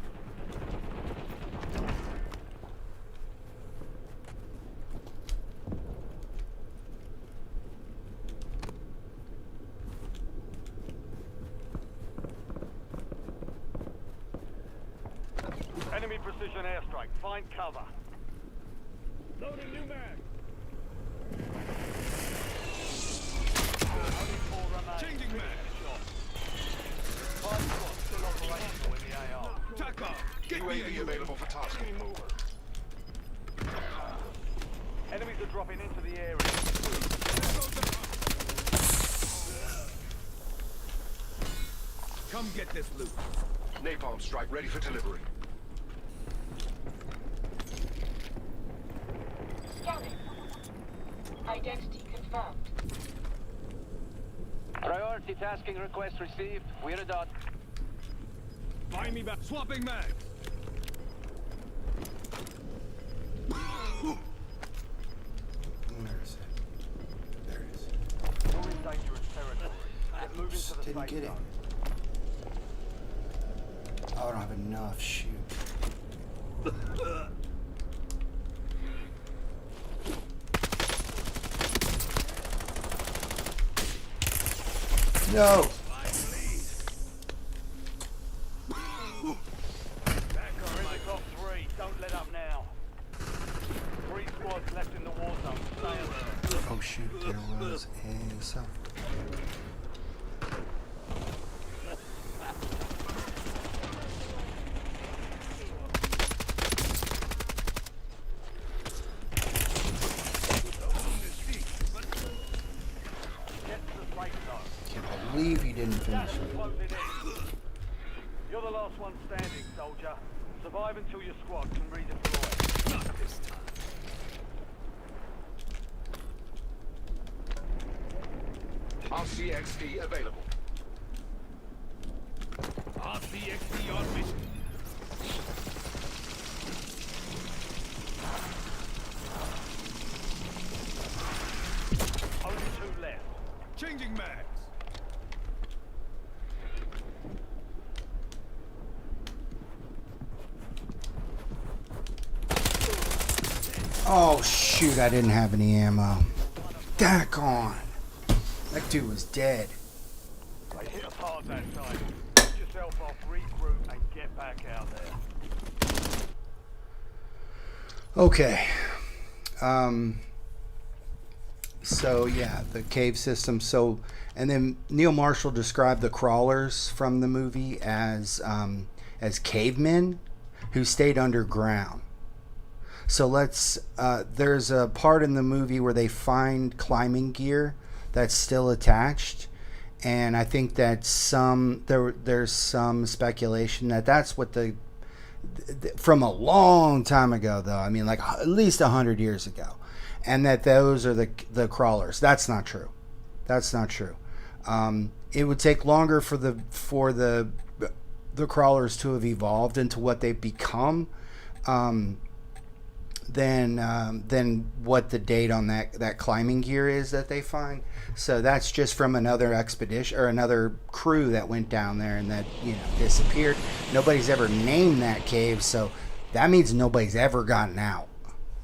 Speaker 7: Enemy precision airstrike. Find cover.
Speaker 4: Loading new mag.
Speaker 7: Only 4 remain.
Speaker 4: Changing mag.
Speaker 7: Shot. 5 squads still operational in the AR.
Speaker 4: Taco. Get me
Speaker 6: UAV available for tasking.
Speaker 7: Enemies are dropping into the area.
Speaker 4: Come get this loot.
Speaker 6: Napalm strike ready for delivery.
Speaker 3: Scanning. Identity confirmed.
Speaker 7: Priority tasking request received. We're a dot.
Speaker 4: Find me back. Swapping mags.
Speaker 1: Where is it? There it is.
Speaker 7: You're in dangerous territory. Get moving to the
Speaker 1: Didn't
Speaker 7: safe
Speaker 1: get it.
Speaker 7: zone.
Speaker 1: Oh, I don't have enough. Shoot. No.
Speaker 7: We're in the top 3. Don't let up now. 3 squads left in the war zone. Stay alert.
Speaker 1: Oh shoot, there was a cell.
Speaker 7: Get to the safe zone.
Speaker 1: Can't believe he didn't finish
Speaker 7: Gas is
Speaker 1: it.
Speaker 7: closing in. You're the last one standing, soldier. Survive until your squad can redeploy.
Speaker 4: Not this time.
Speaker 6: RCXD available.
Speaker 4: RCXD on mission.
Speaker 7: Only 2 left.
Speaker 4: Changing mags.
Speaker 1: Oh shoot, I didn't have any ammo. Daggone. That dude was dead.
Speaker 7: They hit us hard that time. Get yourself off, regroup, and get back out there.
Speaker 1: Okay. So yeah, the cave system. So, and then Neil Marshall described the crawlers from the movie as cavemen who stayed underground. So there's a part in the movie where they find climbing gear that's still attached, and I think that there's some speculation that that's what from a long time ago, though. I mean, like at least 100 years ago, and that those are the crawlers. That's not true. That's not true. It would take longer for the crawlers to have evolved into what they've become. Than what the date on that climbing gear is that they find. So that's just from another expedition or another crew that went down there and that disappeared. Nobody's ever named that cave, so that means nobody's ever gotten out.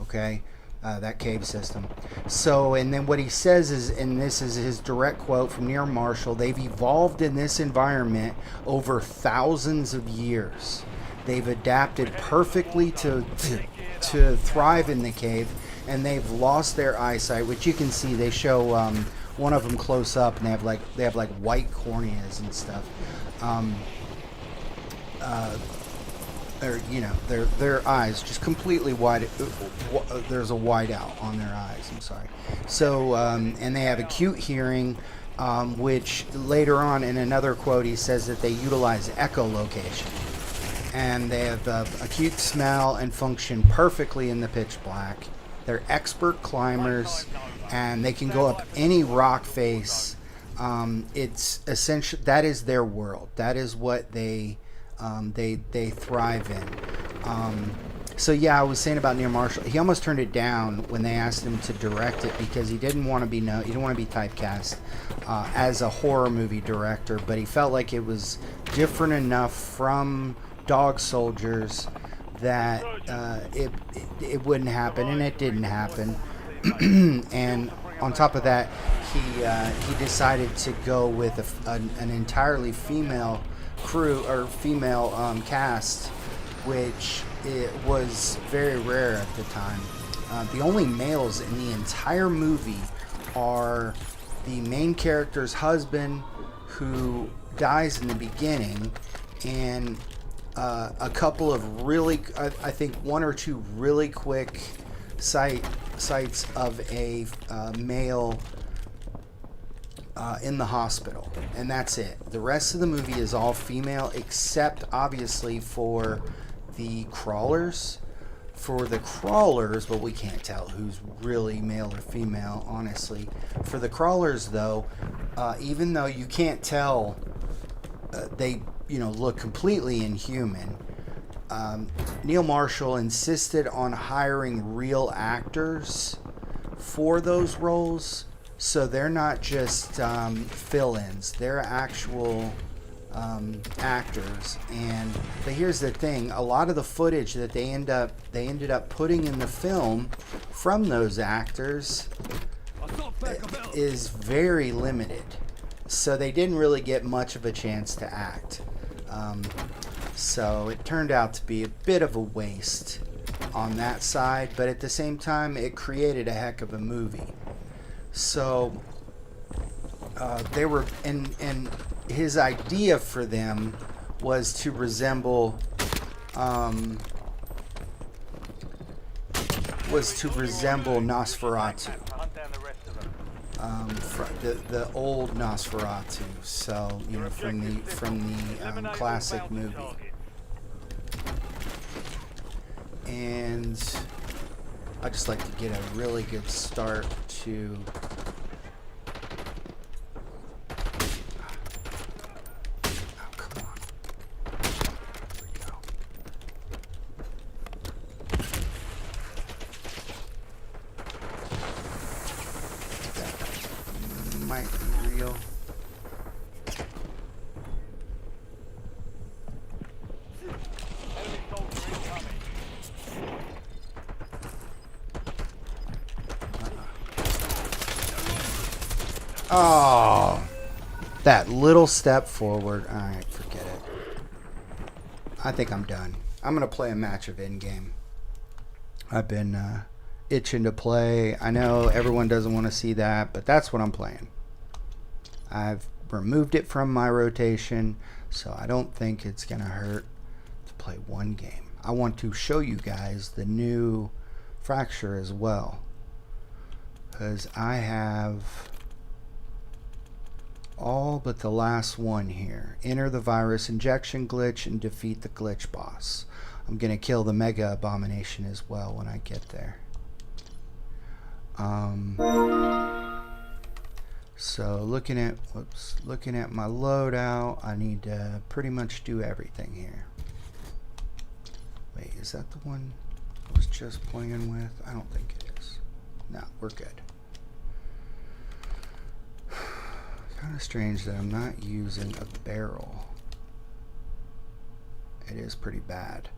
Speaker 1: Okay, that cave system. So, and then what he says is, and this is his direct quote from Neil Marshall: they've evolved in this environment over thousands of years. They've adapted perfectly to thrive in the cave, and they've lost their eyesight, which you can see. They show one of them close up, and they have like white corneas and stuff. Their eyes just completely wide. There's a whiteout on their eyes. I'm sorry. So and they have acute hearing, which later on in another quote he says that they utilize echolocation. And they have acute smell and function perfectly in the pitch black. They're expert climbers, and they can go up any rock face. It's essential. That is their world. That is what they thrive in. So yeah, I was saying about Neil Marshall. He almost turned it down when they asked him to direct it because he didn't want to be he didn't want to be typecast as a horror movie director. But he felt like it was different enough from Dog Soldiers that it wouldn't happen, and it didn't happen. And on top of that, he decided to go with an entirely female crew or female cast, which it was very rare at the time. The only males in the entire movie are the main character's husband, who dies in the beginning, and a couple of really, I think one or two really quick sights of a male in the hospital, and that's it. The rest of the movie is all female, except obviously for the crawlers. For the crawlers, but we can't tell who's really male or female, honestly. For the crawlers, though, even though you can't tell, they look completely inhuman. Neil Marshall insisted on hiring real actors for those roles, so they're not just fill-ins; they're actual actors. But here's the thing: a lot of the footage that they ended up putting in the film from those actors is very limited, so they didn't really get much of a chance to act. So it turned out to be a bit of a waste on that side, but at the same time, it created a heck of a movie. So they were, and his idea for them was to resemble Nosferatu, the old Nosferatu. So from the classic movie. And I just like to get a really good start to. Might be real. Oh, that little step forward. All right, forget it. I think I'm done. I'm gonna play a match of in-game. I've been itching to play. I know everyone doesn't want to see that, but that's what I'm playing. I've removed it from my rotation, so I don't think it's gonna hurt to play one game. I want to show you guys the new Fracture as well, because I have all but the last one here. Enter the virus injection glitch and defeat the glitch boss. I'm gonna kill the Mega Abomination as well when I get there. So looking at my loadout, I need to pretty much do everything here. Wait, is that the one I was just playing with? I don't think it is. No, we're good. Kind of strange that I'm not using a barrel. It is pretty bad.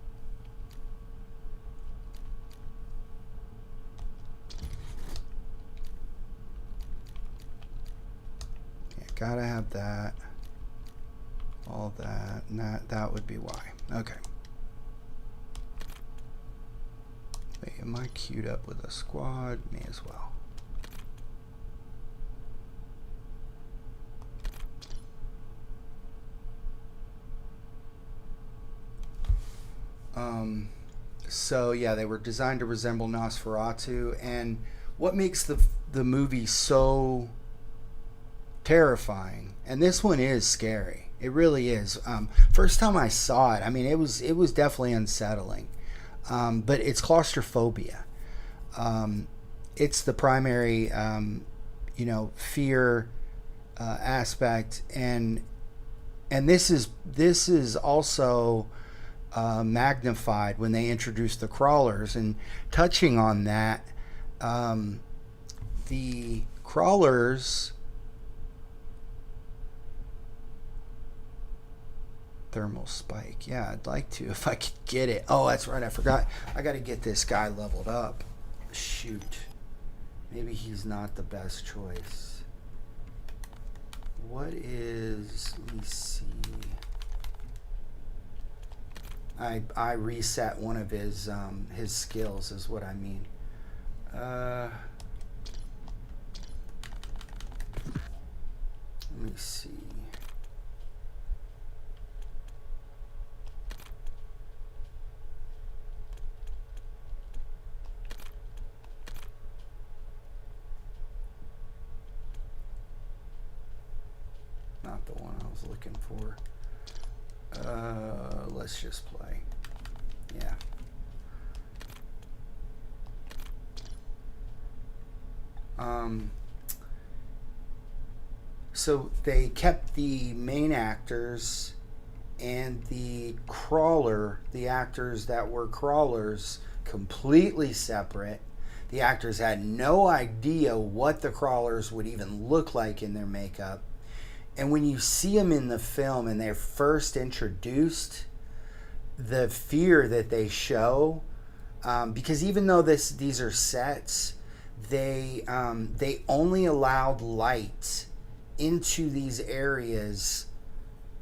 Speaker 1: Yeah, gotta have that. All that. And that would be why. Okay. Wait, am I queued up with a squad? Me as well. So yeah, they were designed to resemble Nosferatu, and what makes the movie so terrifying, and this one is scary, it really is. First time I saw it, I mean, it was definitely unsettling, but it's claustrophobia. It's the primary fear aspect, and this is also magnified when they introduced the crawlers. And touching on that, the crawlers Thermal spike. Yeah, I'd like to if I could get it. Oh, that's right. I forgot. I got to get this guy leveled up. Shoot. Maybe he's not the best choice. What is... Let me see. I reset one of his skills is what I mean. Let me see. Not the one I was looking for. Let's just play. Yeah. So they kept the main actors and the crawler, the actors that were crawlers, completely separate. The actors had no idea what the crawlers would even look like in their makeup. And when you see them in the film and they're first introduced, the fear that they show, because even though these are sets, they only allowed light into these areas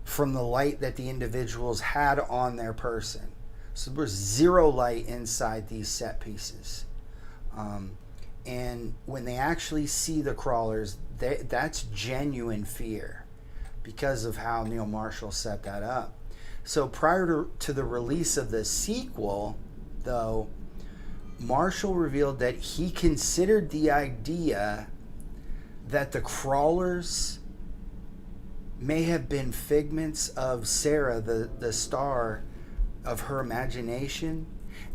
Speaker 1: from the light that the individuals had on their person. So there was zero light inside these set pieces. And when they actually see the crawlers, that's genuine fear because of how Neil Marshall set that up. So prior to the release of the sequel, though, Marshall revealed that he considered the idea that the crawlers may have been figments of Sarah, the star, of her imagination,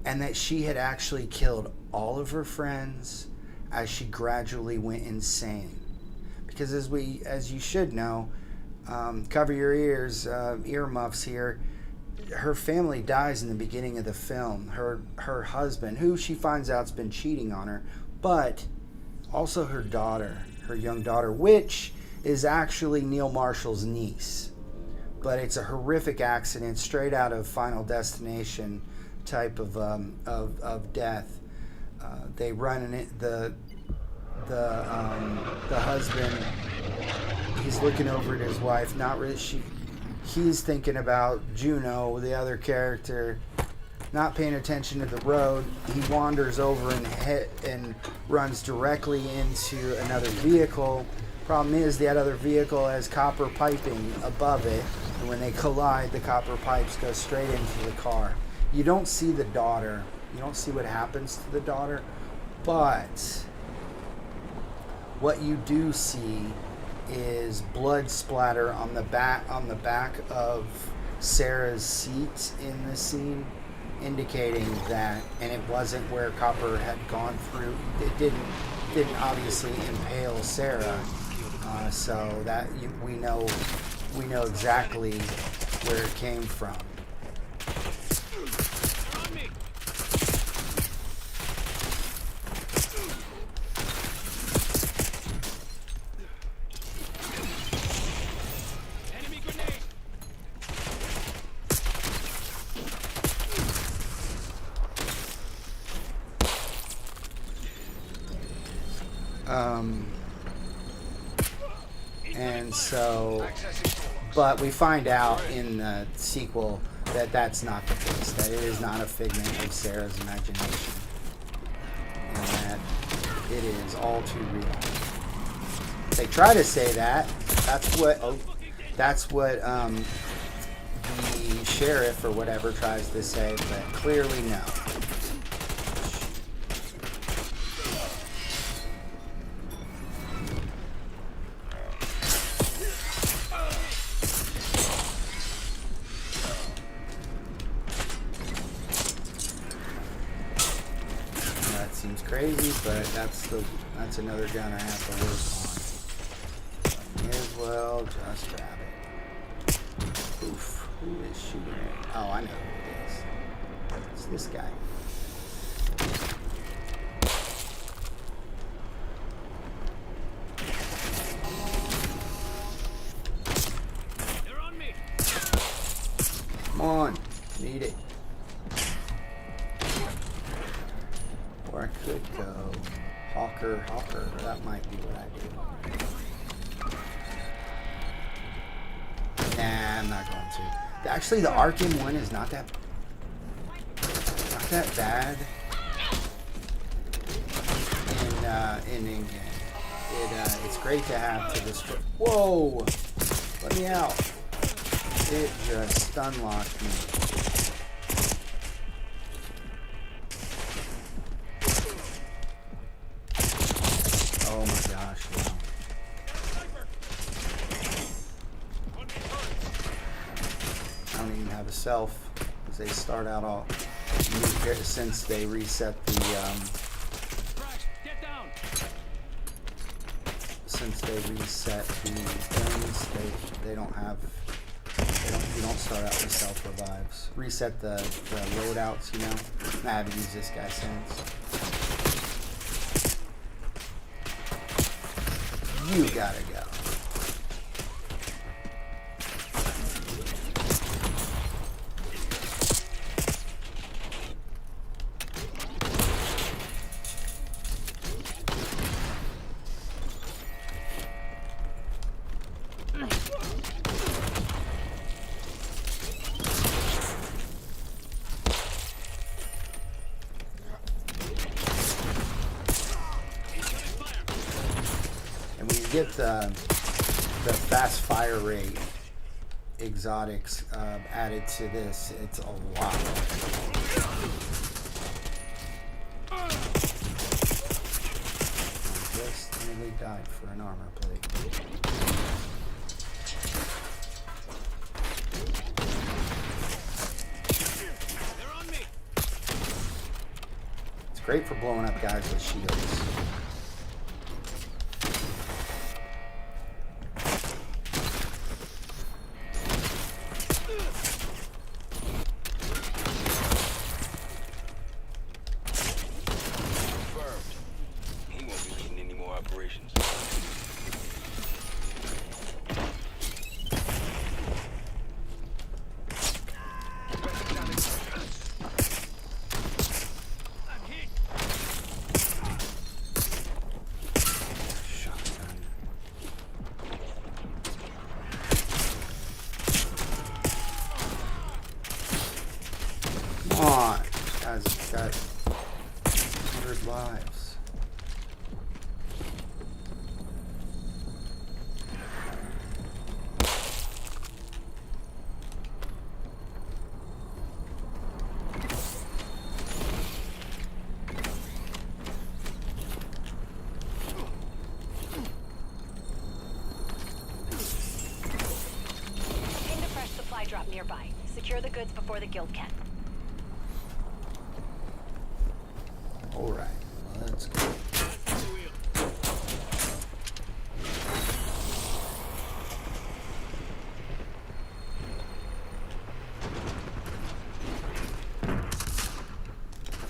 Speaker 1: and that she had actually killed all of her friends as she gradually went insane. Because as you should know, cover your ears, earmuffs here, her family dies in the beginning of the film. Her husband, who she finds out's been cheating on her, but also her daughter, her young daughter, which is actually Neil Marshall's niece. But it's a horrific accident, straight out of Final Destination type of death. They run in it. The husband, he's looking over at his wife. Not really. He's thinking about Juno, the other character, not paying attention to the road. He wanders over and runs directly into another vehicle. Problem is, that other vehicle has copper piping above it, and when they collide, the copper pipes go straight into the car. You don't see the daughter. You don't see what happens to the daughter, but what you do see is blood splatter on the back of Sarah's seat in the scene, indicating that, and it wasn't where copper had gone through. It didn't obviously impale Sarah, so that we know exactly where it came from. And so, but we find out in the sequel that that's not the case, that it is not a figment of Sarah's imagination, and that it is all too real. They try to say that. That's what the sheriff or whatever tries to say, but clearly no. Crazy, but that's another gun I have to work on. May as well just grab it. Oof, who is shooting me? Oh, I know who it is. It's this guy.
Speaker 4: They're on me.
Speaker 1: could go Hawker. That might be what I do. Nah, I'm not going to. Actually, the Arkham one is not that bad in in-game. It's great to have to destroy. Whoa! Let me out. It just stun locked me. Oh my gosh, no. I don't even have a self because they start out all since they reset the things, they don't have, you don't start out with self revives. Reset the loadouts, you know. I haven't used this guy since. You gotta go. Get the fast fire rate exotics added to this, it's a lot. I just nearly died for an armor plate. It's great for blowing up guys with shields. Got 100 lives.
Speaker 5: Pinned a fresh supply drop nearby. Secure the goods before the guild can.
Speaker 1: Alright, well, let's go.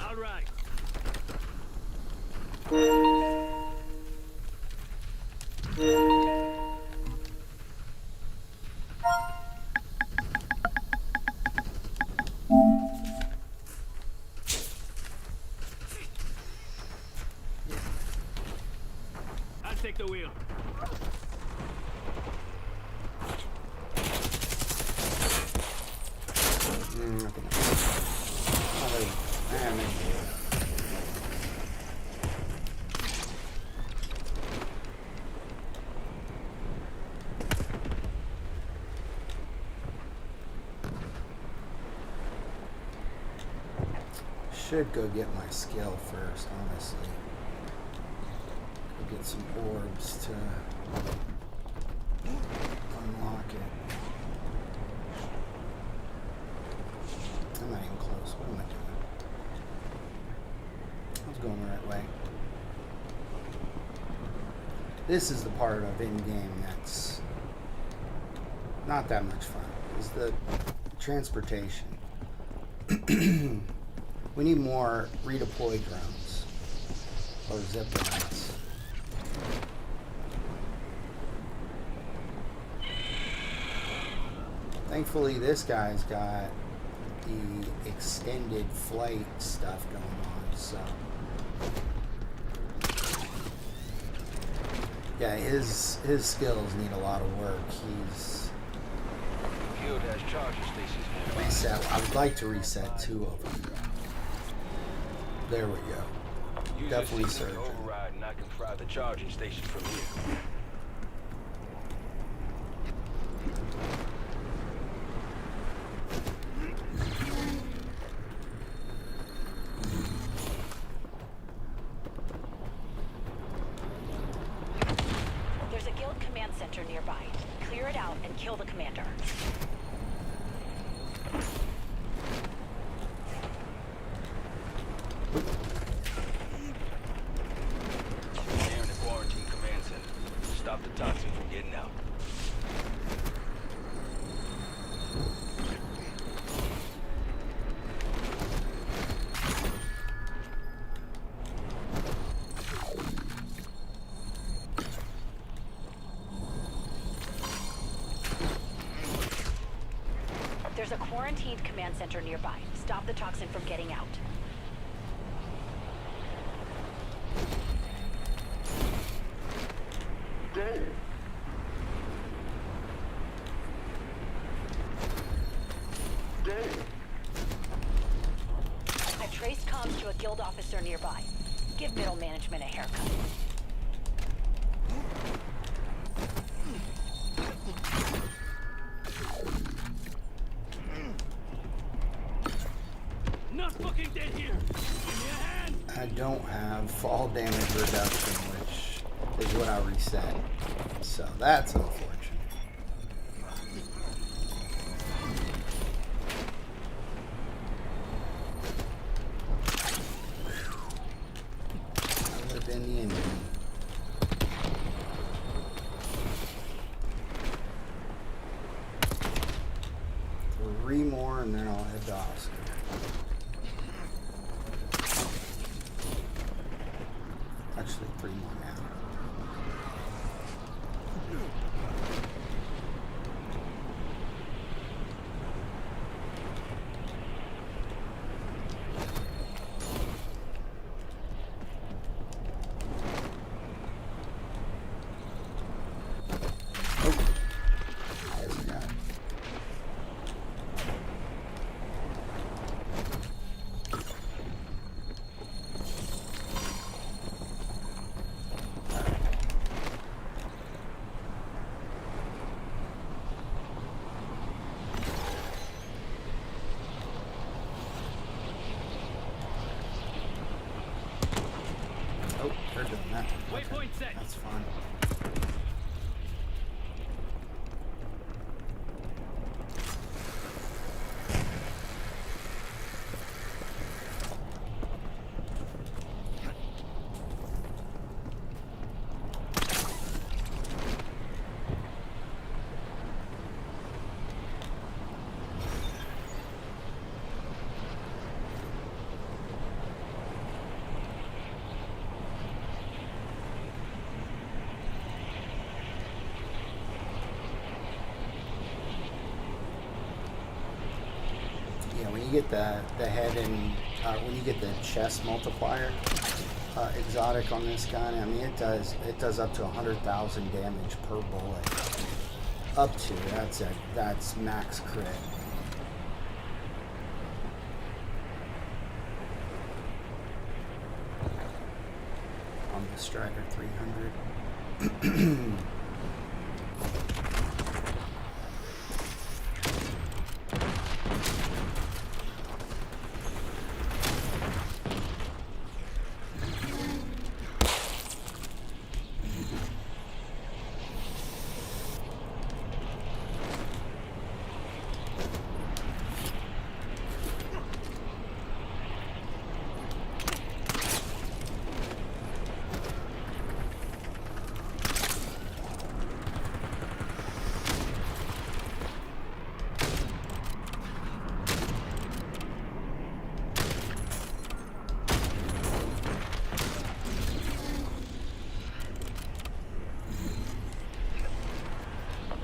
Speaker 4: All right. Take the wheel.
Speaker 1: Should go get my skill first, honestly. Get some orbs to unlock it. I'm not even close. What am I doing? I was going the right way. This is the part of in-game that's not that much fun. Is the transportation. We need more redeployed drones or zip lines. Thankfully, this guy's got the extended flight stuff going on, so Yeah, his skills need a lot of work. He's
Speaker 2: Guild has charger stations nearby.
Speaker 1: reset. I would like to reset 2 of them. There we go.
Speaker 2: Use
Speaker 1: Definitely
Speaker 2: your signal to
Speaker 1: surgeon.
Speaker 2: override and I can fry the charging station from here.
Speaker 5: There's a guild command center nearby. Clear it out and kill the commander.
Speaker 2: Near the quarantine command center. Stop the toxin from getting out.
Speaker 5: There's a quarantined command center nearby. Stop the toxin from getting out. I traced comms to a guild officer nearby. Give middle management a haircut.
Speaker 4: Not fucking dead here. Give me a hand.
Speaker 1: I don't have fall damage reduction, which is what I reset. So that's unfortunate. I would have been the engine. Three more and then I'll head to Oscar. Actually, 3 more now. Oh, yes, I got it. Oh, they're doing that. Okay,
Speaker 4: Waypoint set.
Speaker 1: that's fine. Yeah, when you get the head and when you get the chest multiplier exotic on this gun, I mean it does up to 100,000 damage per bullet. Up to that's max crit. On the Striker 300.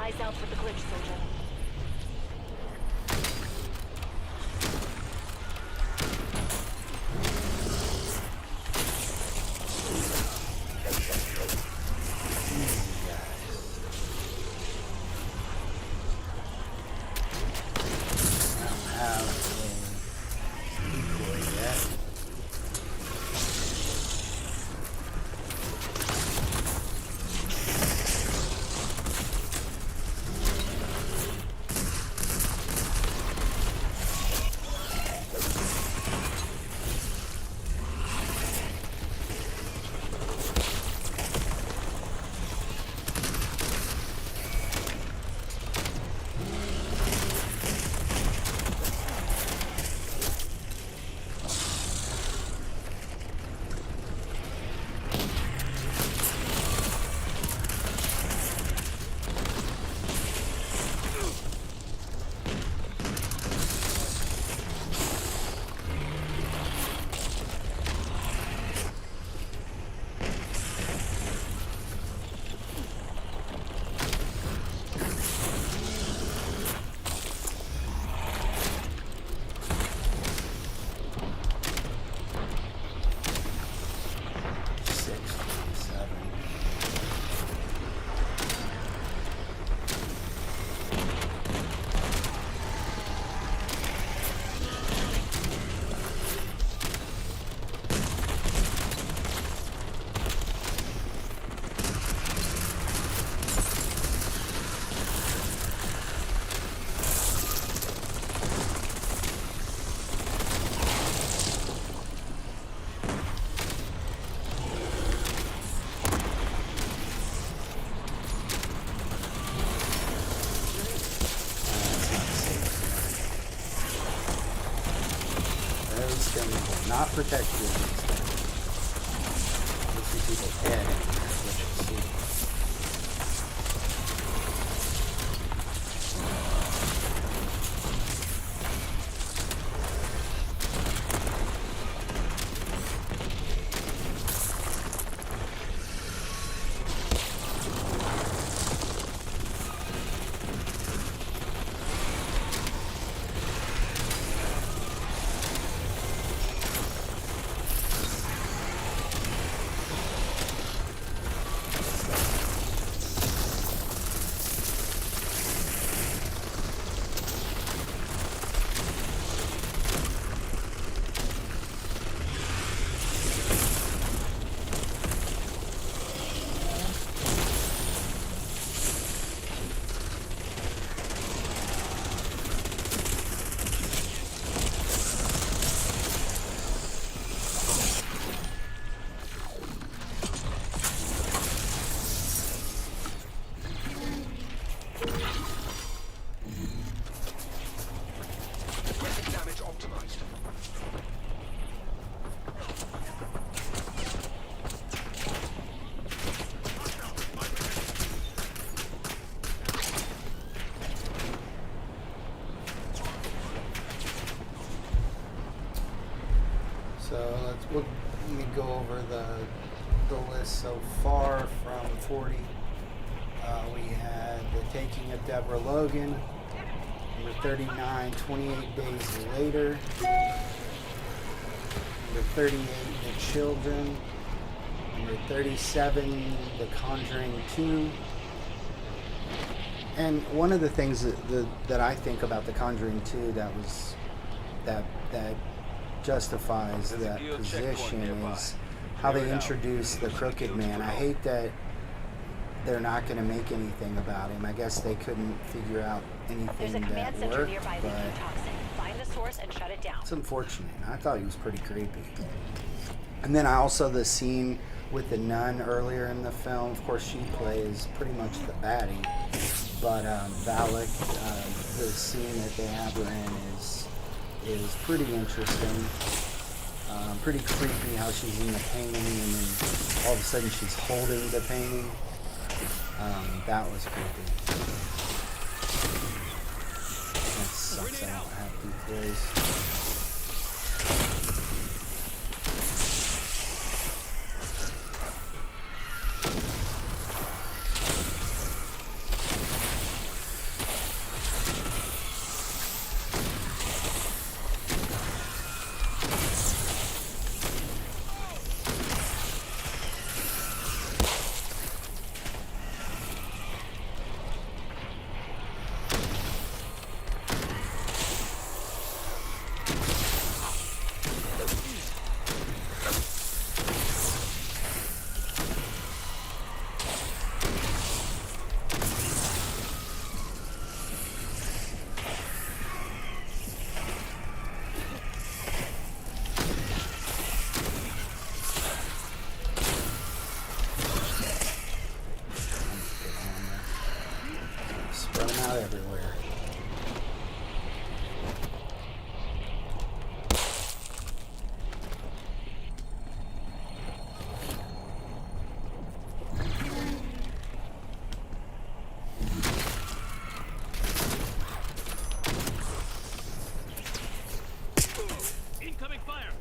Speaker 5: Eyes out for the glitch, soldier.
Speaker 1: not protect you against that. You see people dead in there, is what you see. So let me go over the list so far from 40. We had the taking of Deborah Logan. Number 39, 28 days later. Number 38, The Children. Number 37, The Conjuring 2. And one of the things that I think about The Conjuring 2 that justifies that position is how they introduce the Crooked Man. I hate that they're not going to make anything about him. I guess they couldn't figure out anything
Speaker 5: There's a command
Speaker 1: that
Speaker 5: center
Speaker 1: worked,
Speaker 5: nearby
Speaker 1: but
Speaker 5: leaking toxin. Find the source and shut it down.
Speaker 1: it's unfortunate. I thought he was pretty creepy. And then the scene with the nun earlier in the film. Of course, she plays pretty much the baddie, but Valak, the scene that they have her in is pretty interesting. Pretty creepy how she's in the painting and then all of a sudden she's holding the painting. That was creepy. That sucks. I don't have decoys. Everywhere.
Speaker 4: Incoming fire!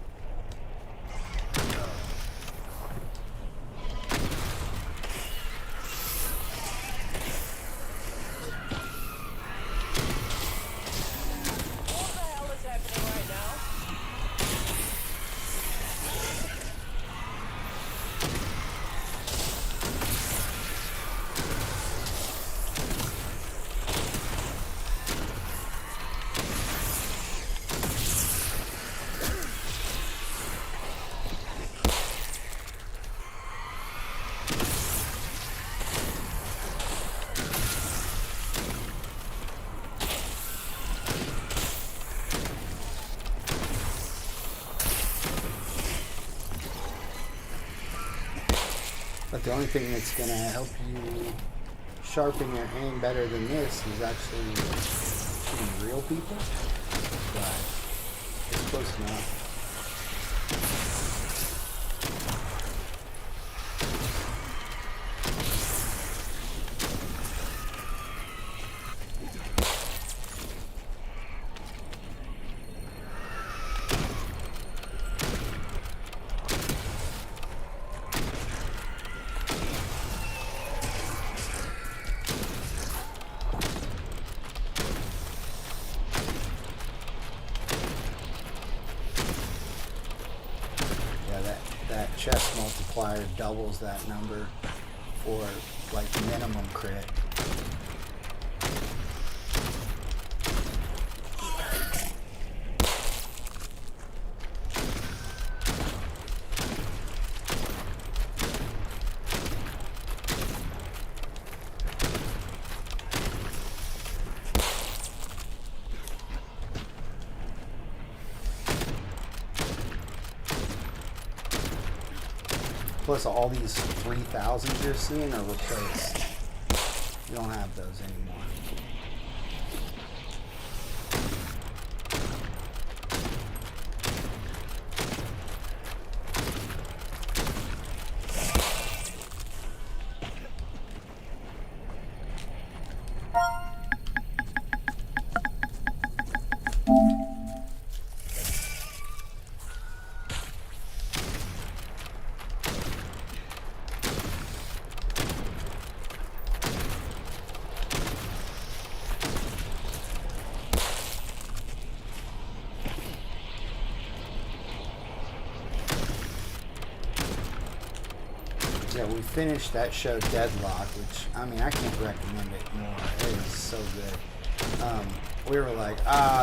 Speaker 1: But the only thing that's going to help you sharpen your aim better than this is actually shooting real people. But it's close enough. force multiplier doubles that number for like minimum crit. Plus, all these 3000s you're seeing are replaced. You don't have those anymore. Yeah, we finished that show Deadlock, which, I mean, I can't recommend it more. It is so good. We were like,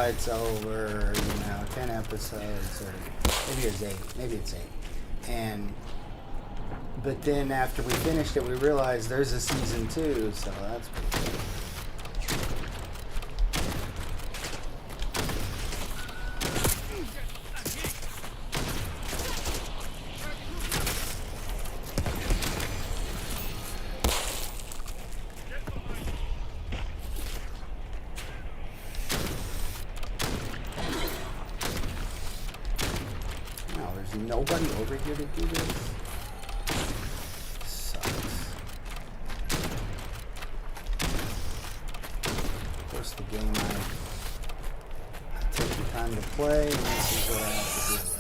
Speaker 1: it's over, 10 episodes, or maybe it's 8. Maybe it's 8. But then after we finished it, we realized there's a season 2, so that's pretty cool. Nobody over here to do this? Sucks. Of course, the game I take the time to play, and this is what I have to do.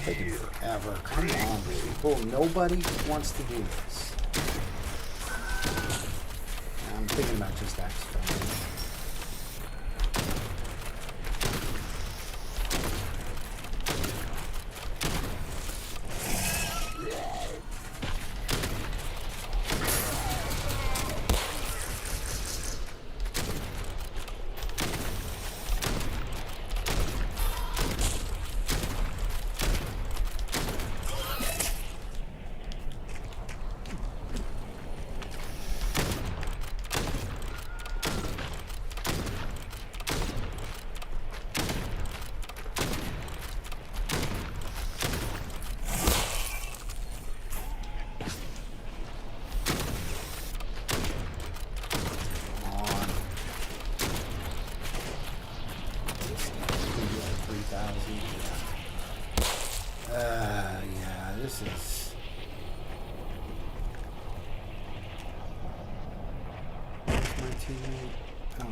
Speaker 1: Taking forever. Come on, people. Nobody wants to do this. I'm thinking about just extra. is. My teammate. Oh my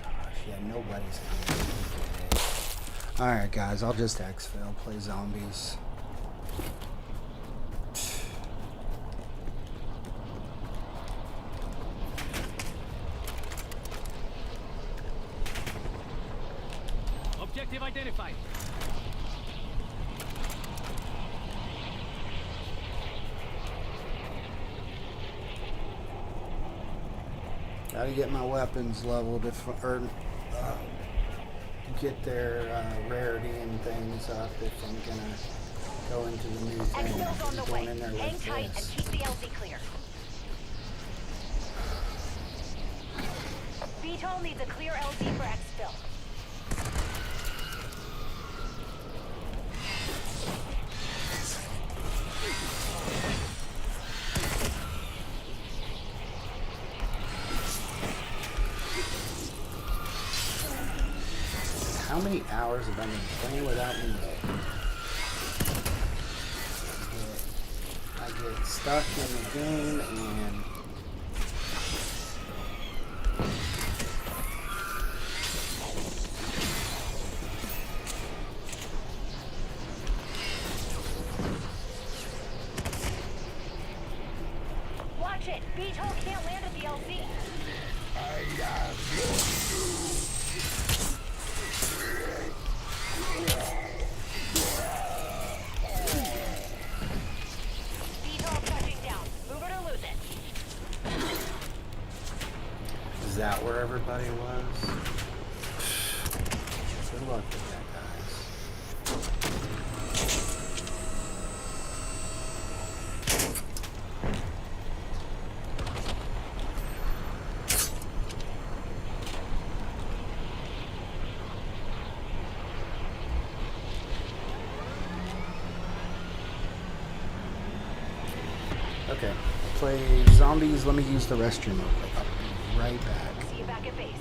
Speaker 1: gosh. Yeah, nobody's coming. Okay. Alright, guys. I'll just exfil. Play zombies.
Speaker 4: Objective identified.
Speaker 1: Gotta get my weapons leveled or get their rarity and things up if I'm gonna go into the new thing.
Speaker 5: Exfil's on the
Speaker 1: Going
Speaker 5: way.
Speaker 1: in there
Speaker 5: Hang
Speaker 1: with
Speaker 5: tight and
Speaker 1: this.
Speaker 5: keep the LZ clear. VTOL needs a clear LZ for exfil.
Speaker 1: How many hours have I been playing without me? I get stuck in the game and
Speaker 5: Watch it! VTOL can't land at the LZ. VTOL touching down. Move it or lose it.
Speaker 1: is that where everybody was? Good luck with that, guys. Okay, play zombies. Let me use the restroom real quick. I'll be right back.
Speaker 5: See you back at base.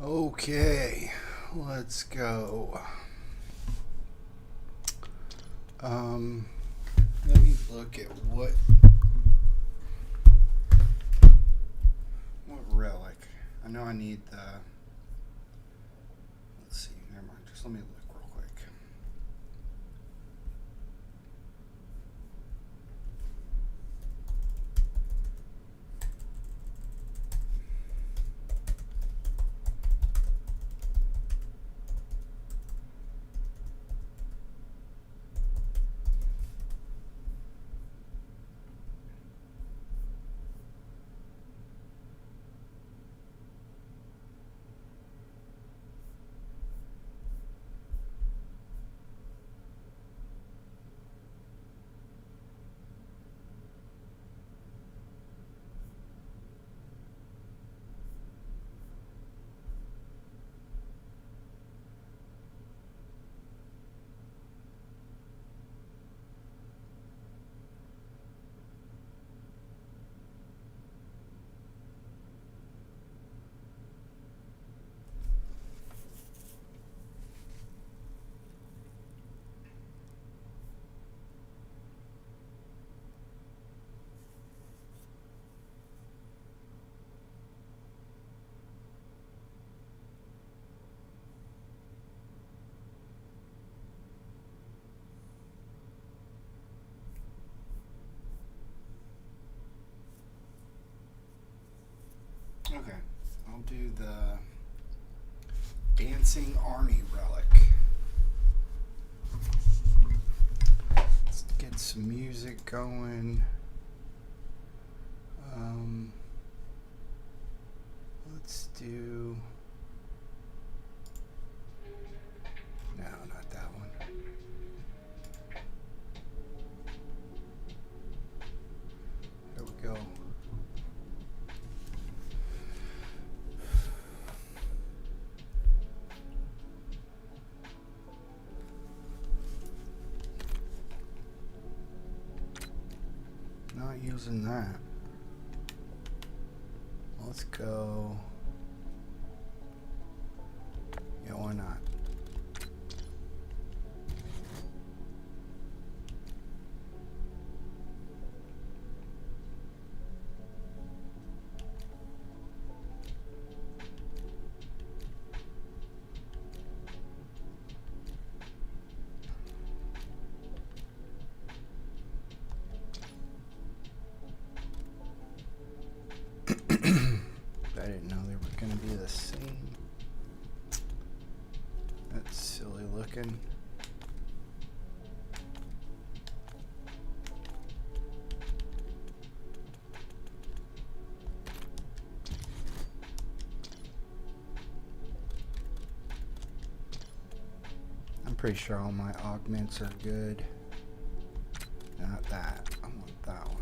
Speaker 1: Okay, let's go. Let me look at what relic. I know I need the. Let's see. Never mind. Just let me look real quick. Okay, I'll do the Dancing Army relic. Let's get some music going. Let's do. No, not that one. There we go. Not using that. Let's go. Yeah, why not? I didn't know they were going to be the same. That's silly looking. I'm pretty sure all my augments are good. Not that. I want that one.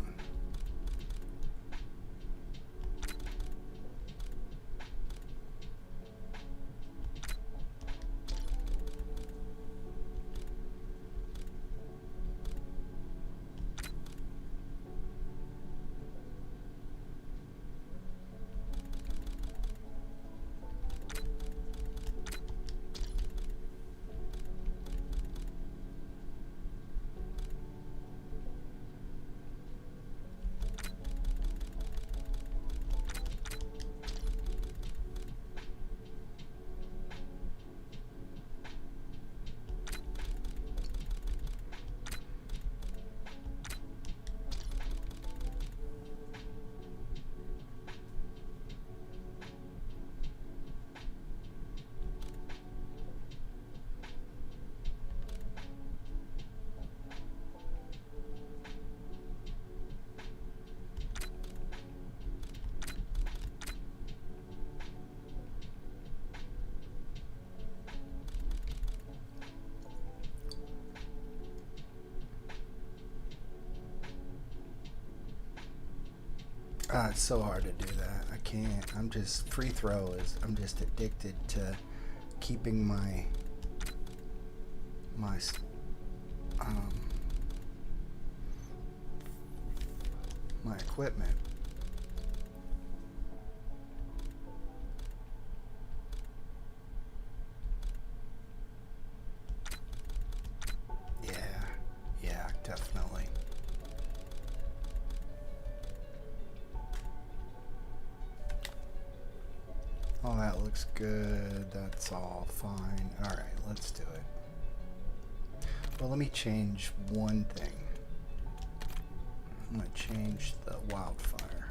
Speaker 1: It's so hard to do that. I can't. I'm just free throw is. I'm just addicted to keeping my equipment. Oh, that looks good. That's all fine. Alright, let's do it. Well, let me change one thing. I'm going to change the wildfire.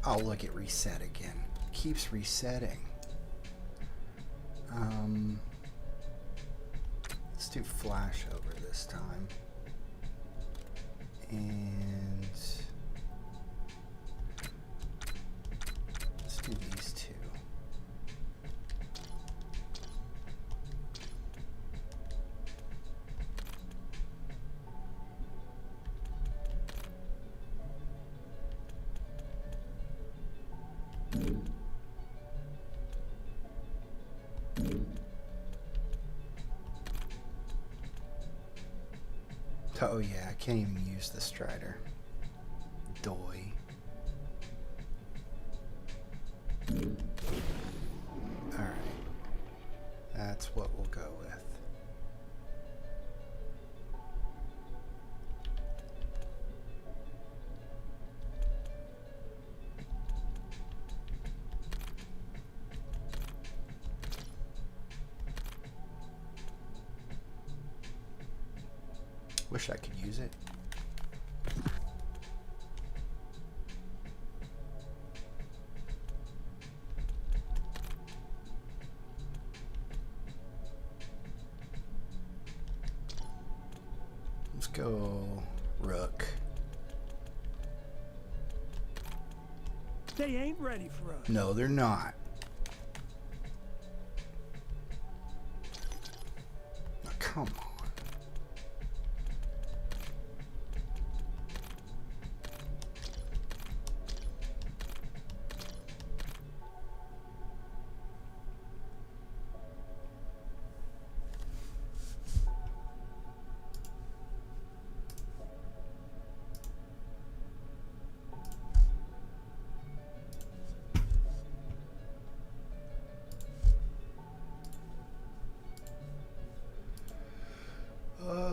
Speaker 1: Oh, look, it reset again. Keeps resetting. Let's do flash over this time. And let's do these two. Oh yeah, I can't even use the Strider. Doy. Alright. That's what we'll go with. Wish I could use it. Let's go Rook.
Speaker 10: They ain't ready for us.
Speaker 1: No, they're not. Oh, come on.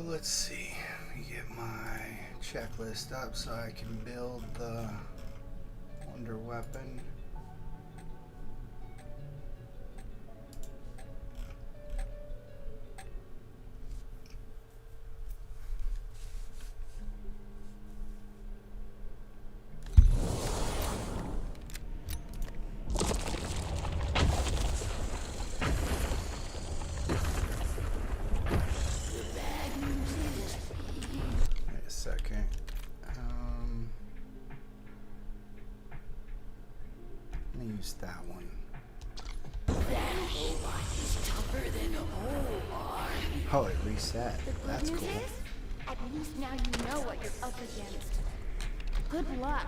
Speaker 1: Let's see. Let me get my checklist up so I can build the wonder weapon. That one.
Speaker 8: That robot is tougher than a whole.
Speaker 1: Oh, it reset. That's cool.
Speaker 5: At least now you know what you're up against. Good luck.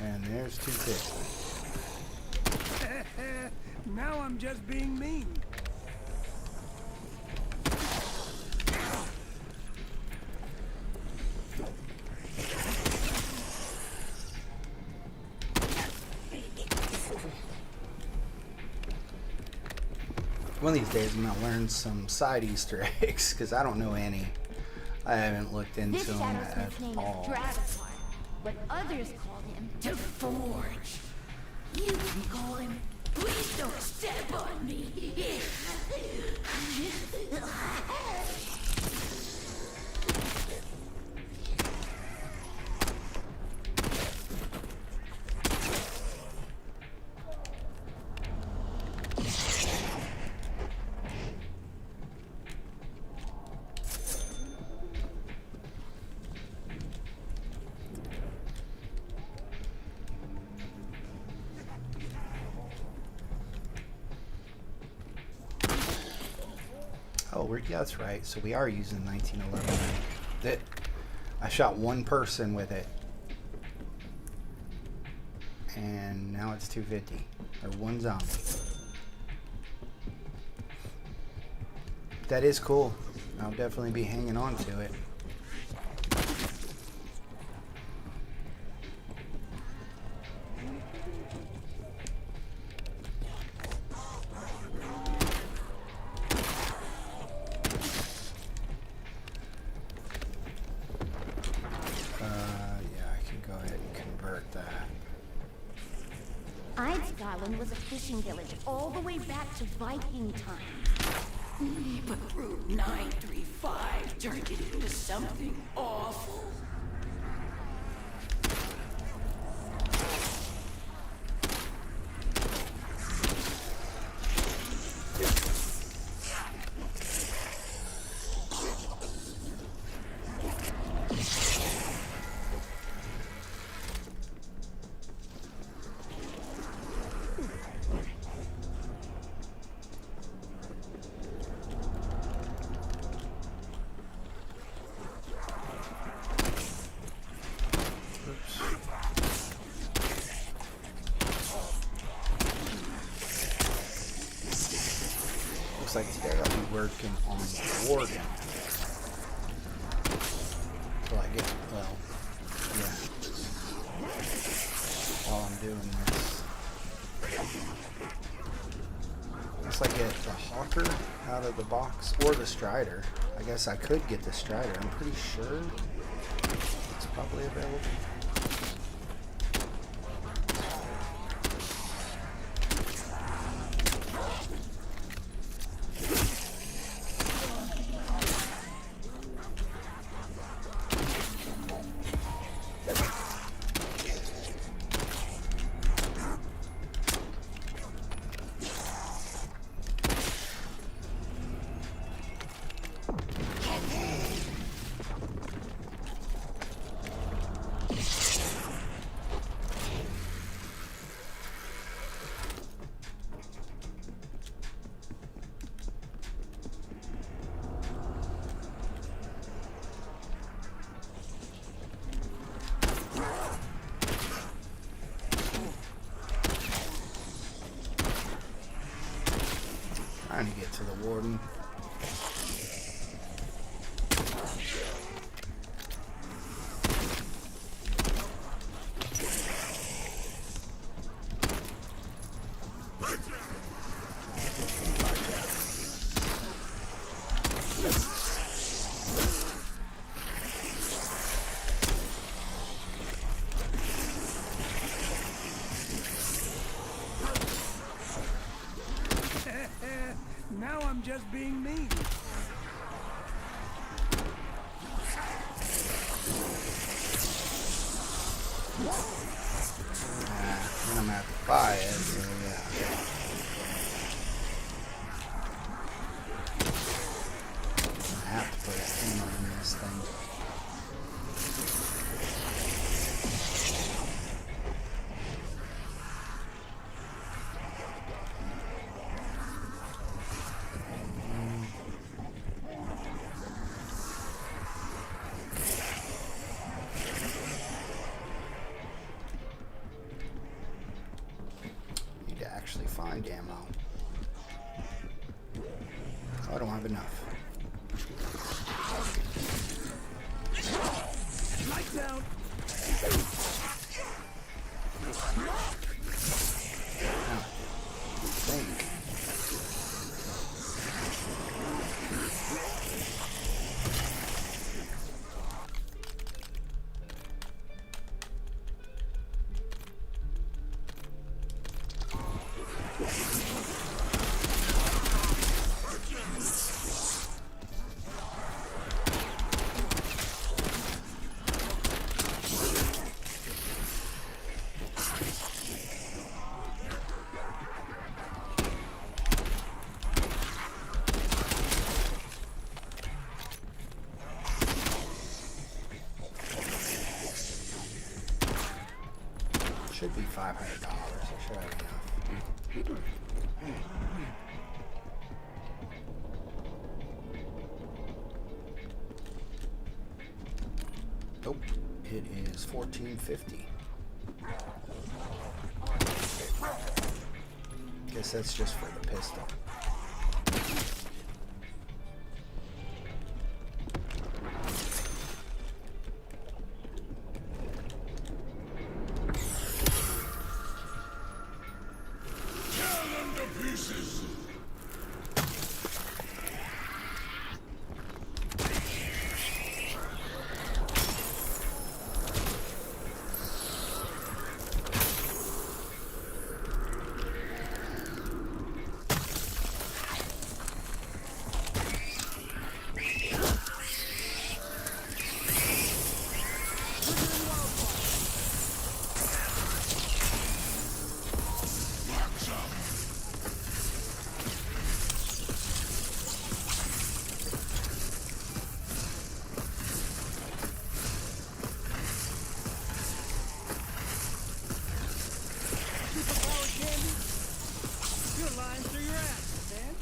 Speaker 1: And there's 250.
Speaker 10: Now I'm just being mean.
Speaker 1: One of these days I'm gonna learn some side Easter eggs because I don't know any. I haven't looked into
Speaker 5: This
Speaker 1: them
Speaker 5: Shadowsmith's
Speaker 1: at
Speaker 5: name
Speaker 1: all.
Speaker 5: is Dragonfly, but others call him DeForge. You can call him Please Don't Step on Me.
Speaker 1: Yeah, that's right. So we are using 1911. That I shot one person with it, and now it's 250 or one zombie. That is cool. I'll definitely be hanging on to it.
Speaker 5: one was a fishing village all the way back to Viking times.
Speaker 8: But Route 935 turned it into something awful.
Speaker 1: Looks like today I'll be working on the warden. Till I get, well, yeah. While I'm doing this. Looks like get the hawker out of the box, or the strider. I guess I could get the strider. I'm pretty sure it's probably available. Trying to get to the warden.
Speaker 10: Now I'm just being mean.
Speaker 1: Then I'm gonna have to buy it, so yeah. I have to put a hammer in this thing. Actually find ammo. Oh, I don't have enough.
Speaker 10: Lights out.
Speaker 1: Think. Should be $500. I should have enough. Nope. It is $14.50. Guess that's just for the pistol.
Speaker 10: your ass, man.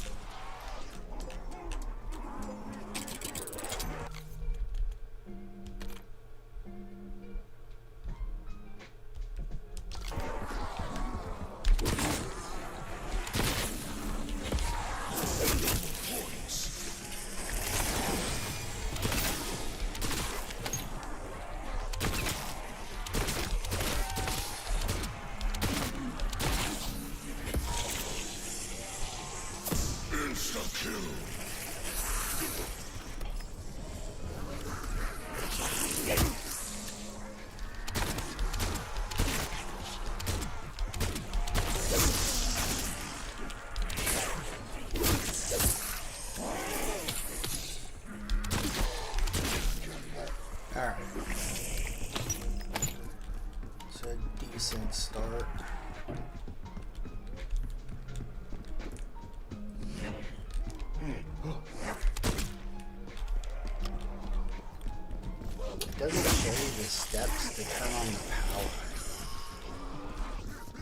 Speaker 1: Alright. It's a decent start. It doesn't show you the steps to turn on the power.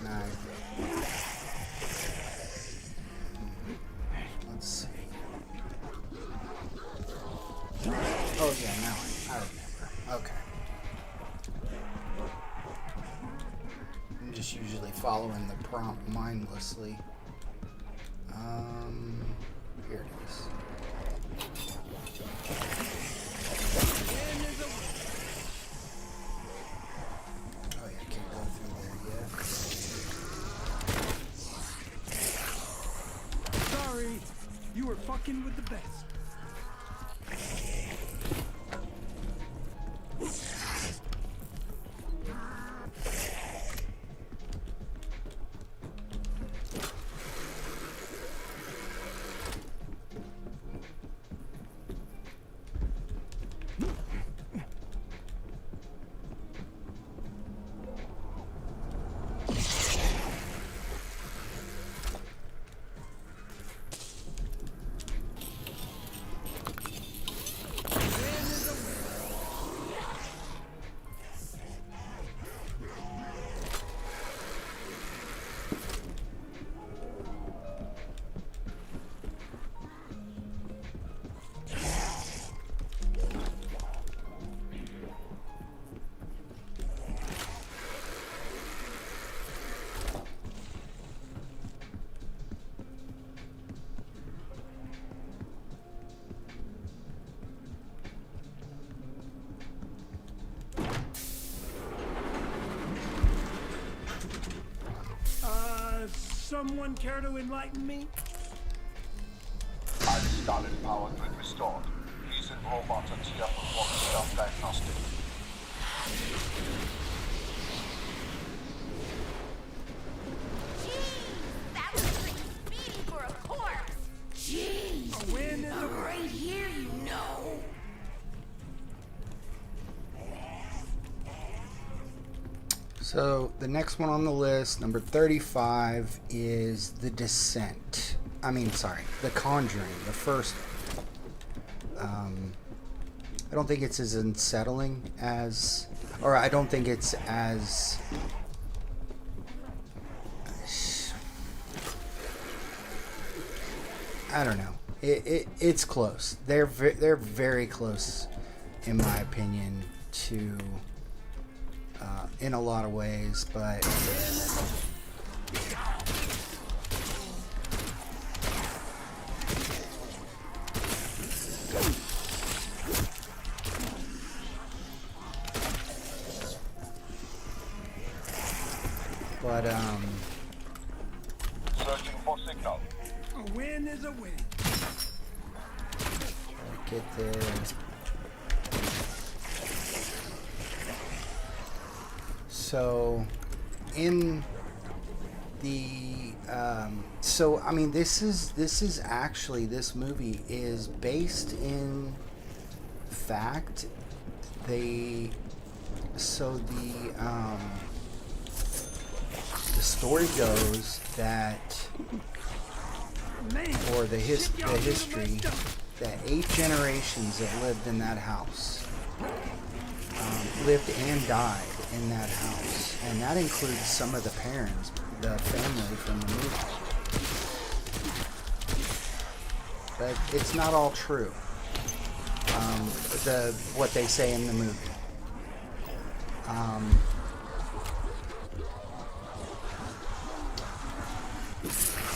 Speaker 1: No. Let's see. Oh yeah, now I remember. Okay. I'm just usually following the prompt mindlessly. Here it is. Oh yeah, I can't go through there yet.
Speaker 10: Sorry, you were fucking with the best. Someone care to enlighten me?
Speaker 6: Highly Scarlet power grid restored. Please send robots and TF perform self-diagnostic.
Speaker 5: That was pretty speedy for a corpse.
Speaker 8: Jeez,
Speaker 10: A win is a
Speaker 8: I'm right here, you know.
Speaker 1: So the next one on the list, number 35, is The Descent. The Conjuring, the first one. I don't think it's as unsettling as, or I don't think it's as, I don't know. It's close. They're very close, in my opinion, to. In a lot of ways, but
Speaker 6: Searching for signal.
Speaker 10: a win is a win.
Speaker 1: get this. So, in the this movie is based in fact. The story goes that, or the history, that 8 generations have lived in that house, lived and died in that house, and that includes some of the parents, the family from the movie. but it's not all true. What they say in the movie.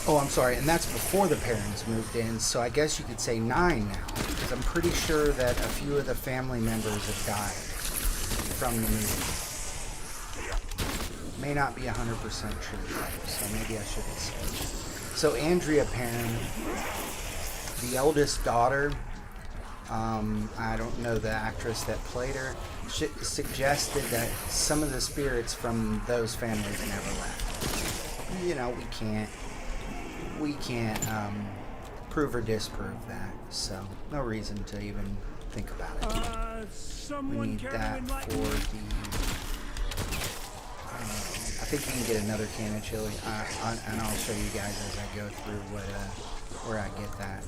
Speaker 1: Oh, I'm sorry, and that's before the parents moved in, so I guess you could say 9 now, because I'm pretty sure that a few of the family members have died from the movie. May not be 100% true, though, so maybe I shouldn't say. So Andrea Perrin, the eldest daughter, I don't know the actress that played her, suggested that some of the spirits from those families never left. You know, we can't prove or disprove that, so no reason to even think about it. We need that for the... I think we can get another can of chili, and I'll show you guys as I go through where I get that.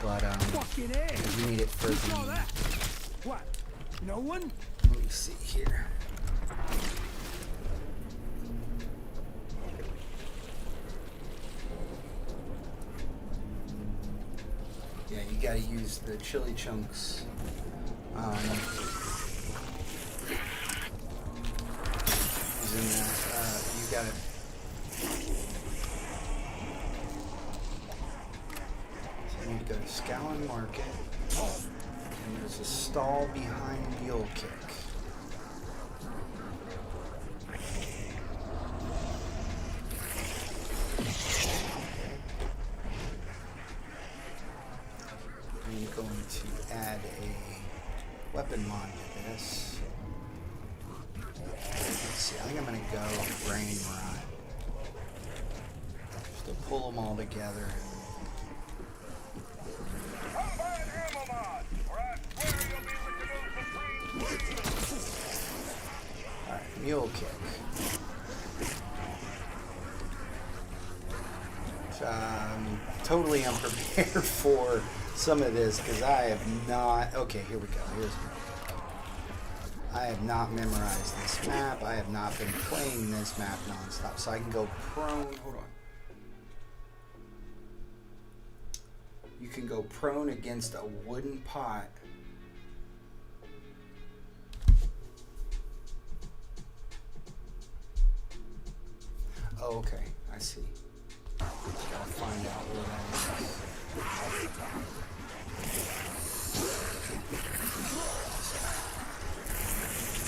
Speaker 1: But we need it for the...
Speaker 10: What? No one?
Speaker 1: Let me see here. Yeah, you gotta use the chili chunks. Using that, you gotta. So I need to go to Scallon Market, and there's a stall behind Mule Kick. I'm going to add a weapon mod to this. Let's see, I think I'm going to go Brain Rot. Just to pull them all together. Alright, Mule Kick. I'm totally unprepared for some of this because I have not. Okay, here we go. Here's I have not memorized this map. I have not been playing this map nonstop, so I can go prone. Hold on. You can go prone against a wooden pot. Oh, okay. I see. Just gotta find out where that is.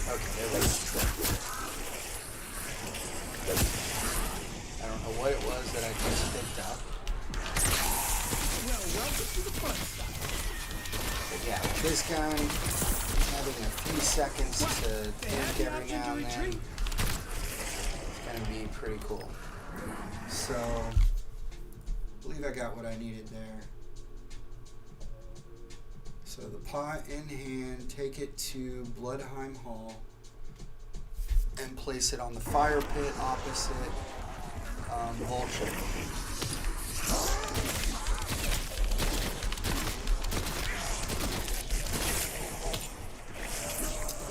Speaker 1: Okay, there we go. I don't know what it was that I just picked up.
Speaker 10: Well, welcome to the fun side.
Speaker 1: But yeah, this gun, having a few seconds to think every now and then, it's gonna be pretty cool. So, I believe I got what I needed there. So the pot in hand, take it to Bloodheim Hall and place it on the fire pit opposite Vulture.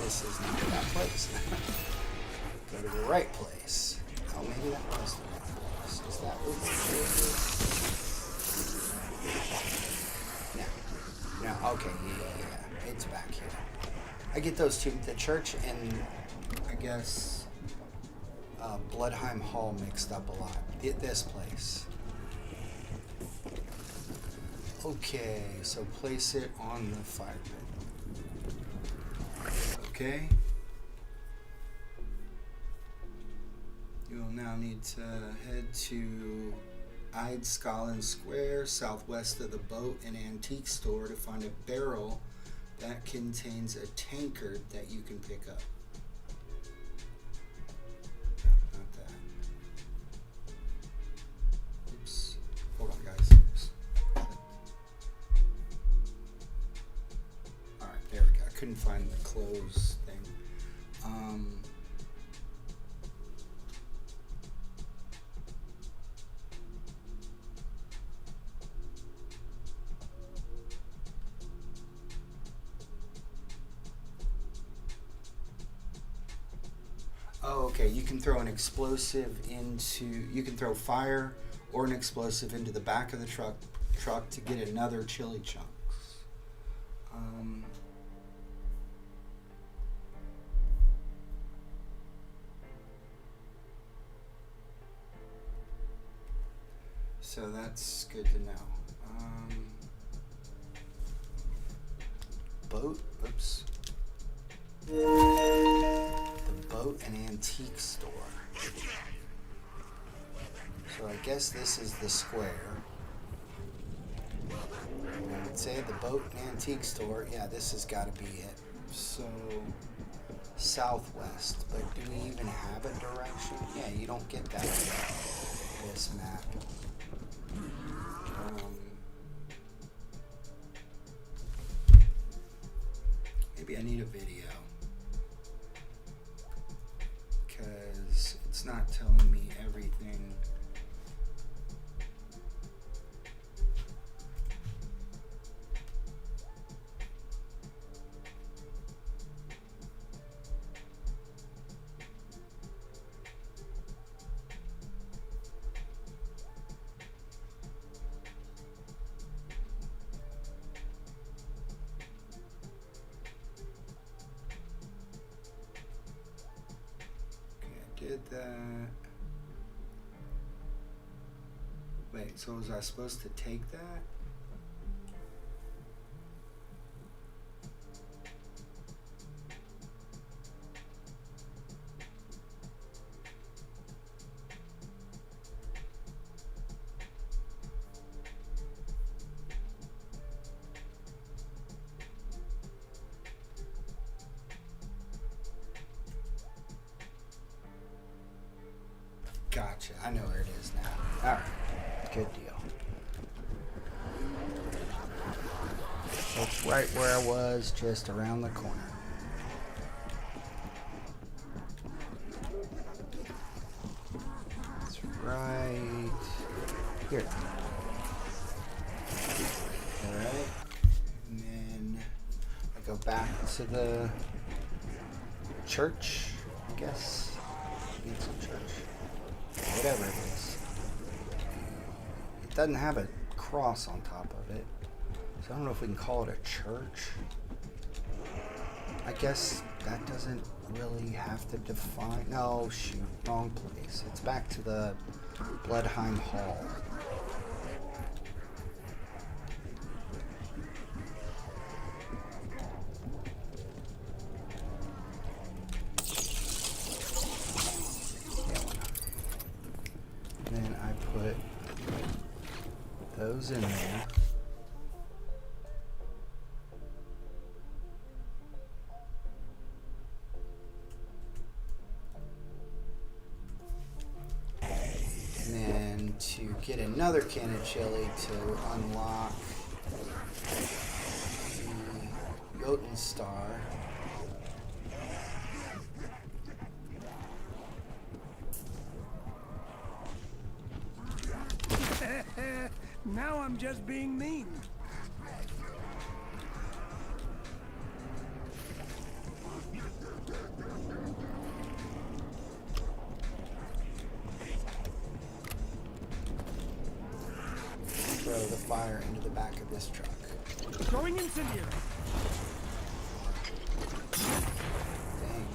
Speaker 1: This is not that place. Go to the right place. Oh, maybe that was the right place. Is that what it is? No, okay, yeah. It's back here. I get those two, the church and I guess Bloodheim Hall mixed up a lot. This place. Okay, so place it on the fire pit. Okay. You will now need to head to Eidskalen Square, southwest of the boat and antique store, to find a barrel that contains a tankard that you can pick up. No, not that. Oops. Hold on, guys. Alright, there we go. I couldn't find the clothes thing. Oh, okay. You can throw an explosive into. You can throw fire or an explosive into the back of the truck to get another chili chunks. So that's good to know. Boat, oops. The boat and antique store. So I guess this is the square. I would say the boat and antique store. Yeah, this has got to be it. So southwest, but do we even have a direction? Yeah, you don't get that in this map. Maybe I need a video because it's not telling me everything. Did that. Wait, so was I supposed to take that? Gotcha. I know where it is now. Alright. Good deal. It's right where I was, just around the corner. It's right here. Alright. And then I go back to the church, I guess. It's a church. Whatever it is. It doesn't have a cross on top of it. So I don't know if we can call it a church. I guess that doesn't really have to define. No, shoot, wrong place. It's back to the Bloodheim Hall. Then I put those in there. And then to get another can of chili to unlock the Jotun Star.
Speaker 10: Now I'm just being mean.
Speaker 1: Throw the fire into the back of this truck.
Speaker 10: Throwing incendiary.
Speaker 1: Dang.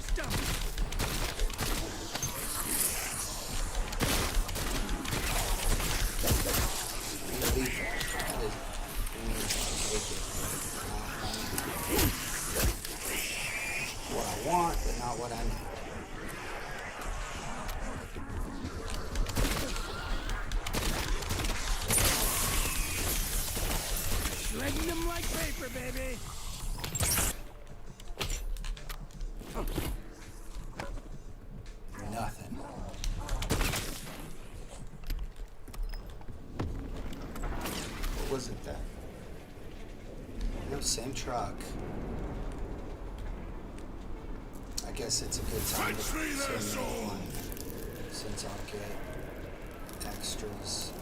Speaker 10: stomach.
Speaker 1: What I want, but not what I need.
Speaker 10: Shredding them like paper, baby.
Speaker 1: Nothing. What was it then? No, same truck. I guess it's a good time to send one since I'll get extras.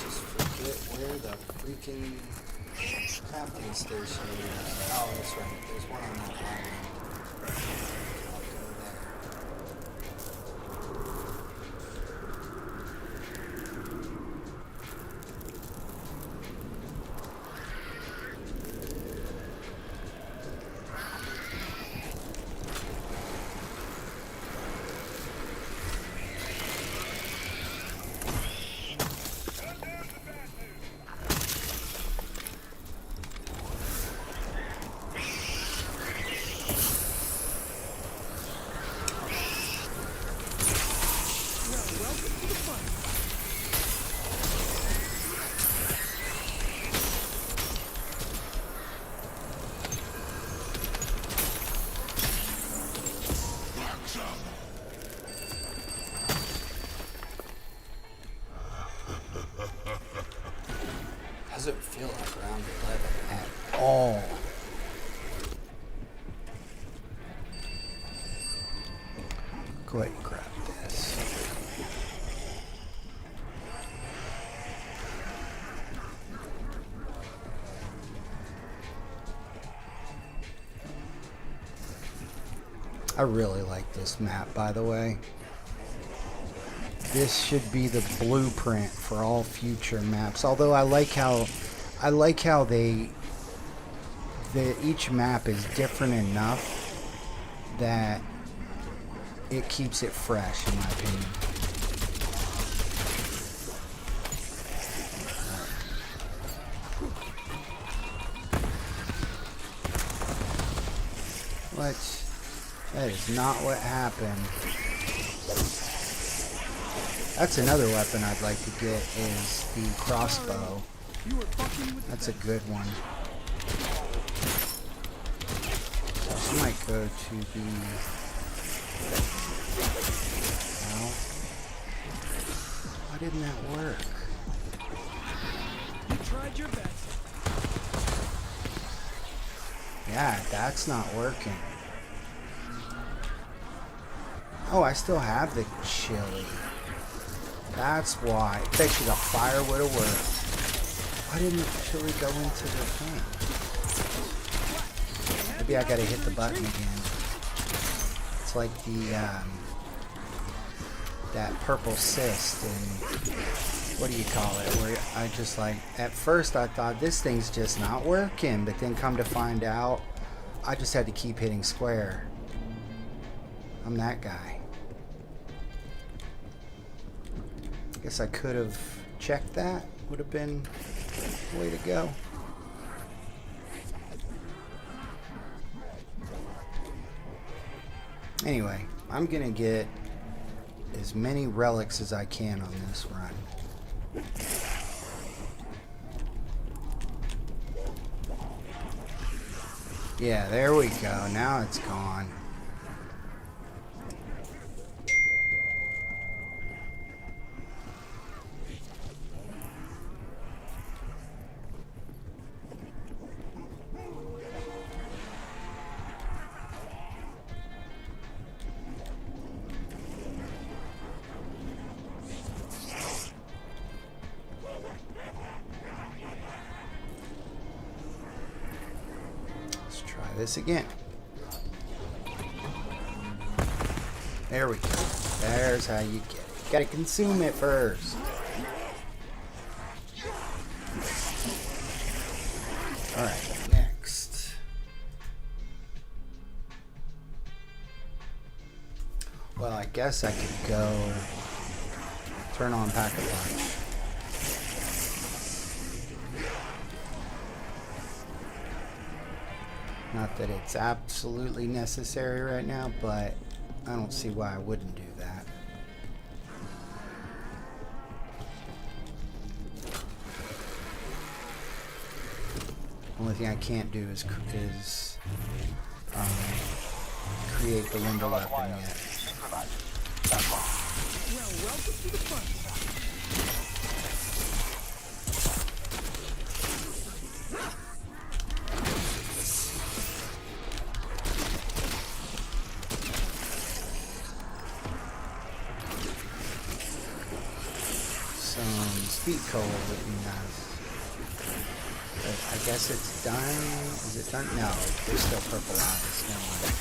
Speaker 1: Just forget where the freaking crafting station is. Oh, that's right. There's one on that island. I'll go there. Doesn't feel like round 11 at all. Go ahead and grab this. I really like this map, by the way. This should be the blueprint for all future maps. Although I like how each map is different enough that it keeps it fresh, in my opinion. What? That is not what happened. That's another weapon I'd like to get, is the crossbow. That's a good one. I might go to the... No. Why didn't that work?
Speaker 10: You tried your best.
Speaker 1: Yeah, that's not working. Oh, I still have the chili. That's why. I bet you the fire would have worked. Why didn't the chili go into the thing? Maybe I gotta hit the button again. It's like the, that purple cyst and what do you call it? Where I just like, at first I thought this thing's just not working, but then come to find out, I just had to keep hitting square. I'm that guy. Guess I could have checked that. Would have been the way to go. Anyway, I'm gonna get as many relics as I can on this run. Yeah, there we go. Now it's gone. This again. There we go. There's how you get it. Gotta consume it first. Alright, next. Well, I guess I could go turn on Pack-a-Punch. Not that it's absolutely necessary right now, but I don't see why I wouldn't do that. Only thing I can't do is create the window weapon yet.
Speaker 10: Well, welcome to the fun.
Speaker 1: Some speed cola would be nice. But I guess it's done. Is it done? No, there's still purple eyes. Never mind.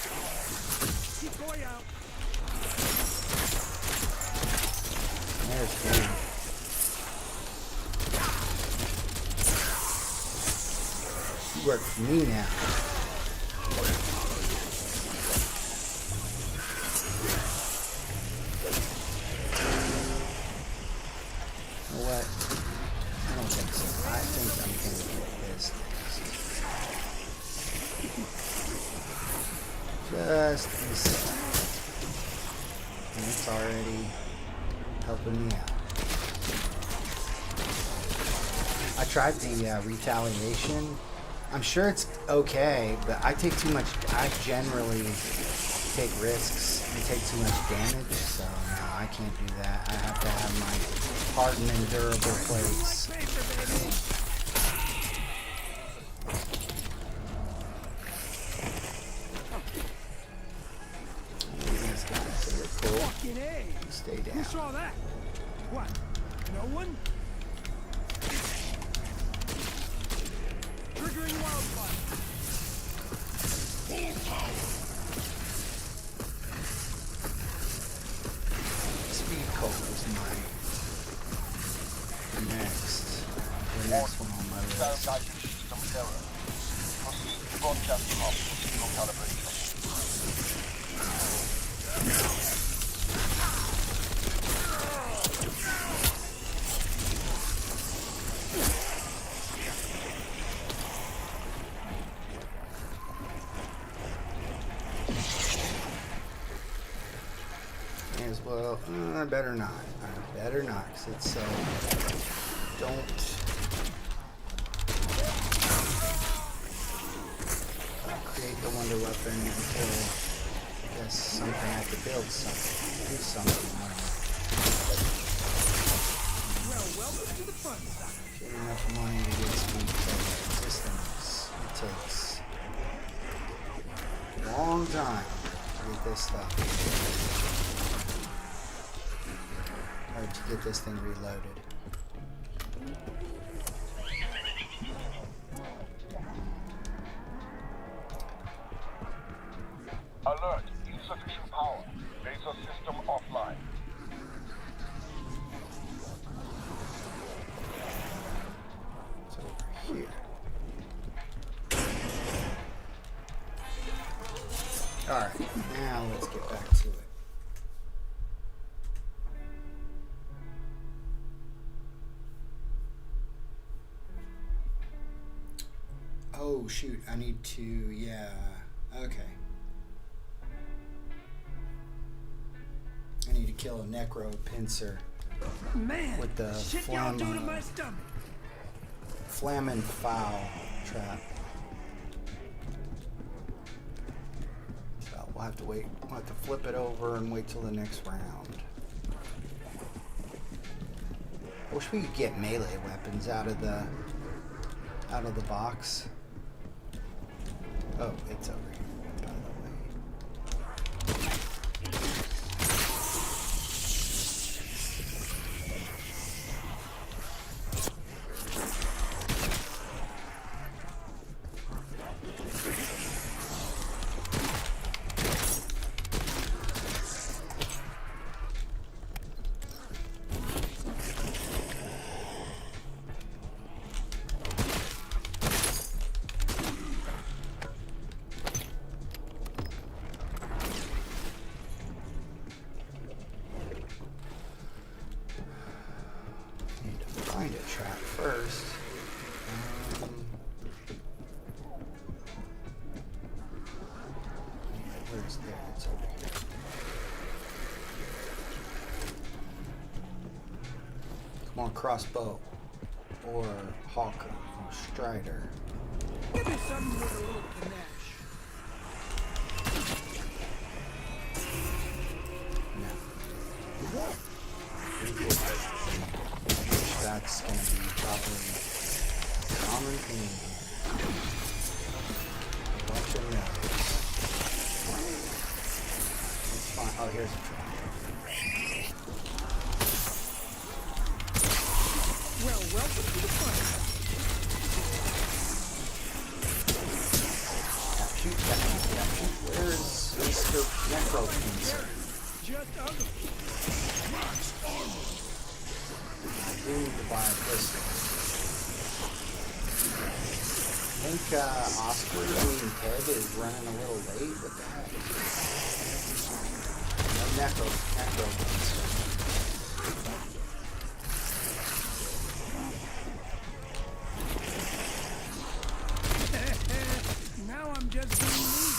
Speaker 10: Keep going out.
Speaker 1: There's one. You work for me now. You know what? I don't think so. I think I'm going to get this next. Just a second. And it's already helping me out. I tried the retaliation. I'm sure it's okay, but I take too much. I generally take risks and take too much damage, so no, I can't do that. I have to have my hardened and durable plates. These guys are cool.
Speaker 10: Fucking A.
Speaker 1: Stay
Speaker 10: Who
Speaker 1: down.
Speaker 10: saw that? What? No one? Triggering wildfire.
Speaker 1: Speed cola is mine. Next. The next one on my list.
Speaker 6: Guided system error. Proceed to broadcast off for signal calibration.
Speaker 1: As well, I better not. I better not, 'cause it's so. Don't. Create the wonder weapon until I guess something I have to build something, do something. I don't
Speaker 10: Well, welcome to the fun.
Speaker 1: know. Get enough money to get speed cola. Systems. It takes a long time to get this stuff. Or to get this thing reloaded.
Speaker 6: Alert, insufficient power. Laser system offline.
Speaker 1: It's over here. Alright, now let's get back to it. Oh shoot, I need to, yeah, okay. I need to kill a necro pincer
Speaker 10: Man,
Speaker 1: with the
Speaker 10: shit y'all do to my stomach.
Speaker 1: flamin' foul trap. So we'll have to wait, we'll have to flip it over and wait till the next round. I wish we could get melee weapons out of the box. Oh, it's over here, by the way. first. Where's there? It's over here. Come on, crossbow. Or hawker. Or strider.
Speaker 10: Give me something with a little panache.
Speaker 1: That's going to be probably common theme. A bunch of notes. It's fine. Oh, here's a trap.
Speaker 10: Well, welcome to the fun.
Speaker 1: Shoot. Where is Mr. Necromancer?
Speaker 10: Just ugly.
Speaker 1: I do need to buy a pistol. I think Oscar, Ted is running a little late with that. No Necromancer.
Speaker 10: Now I'm just being me.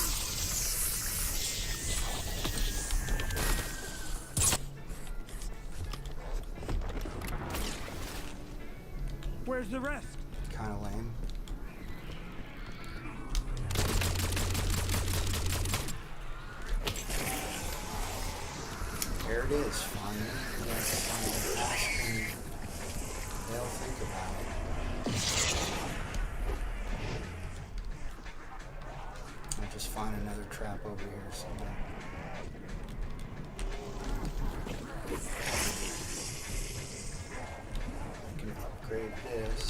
Speaker 10: Where's the rest?
Speaker 1: Kind of lame. There it is, finally. They'll think about it. I'll just find another trap over here somewhere. I can upgrade this.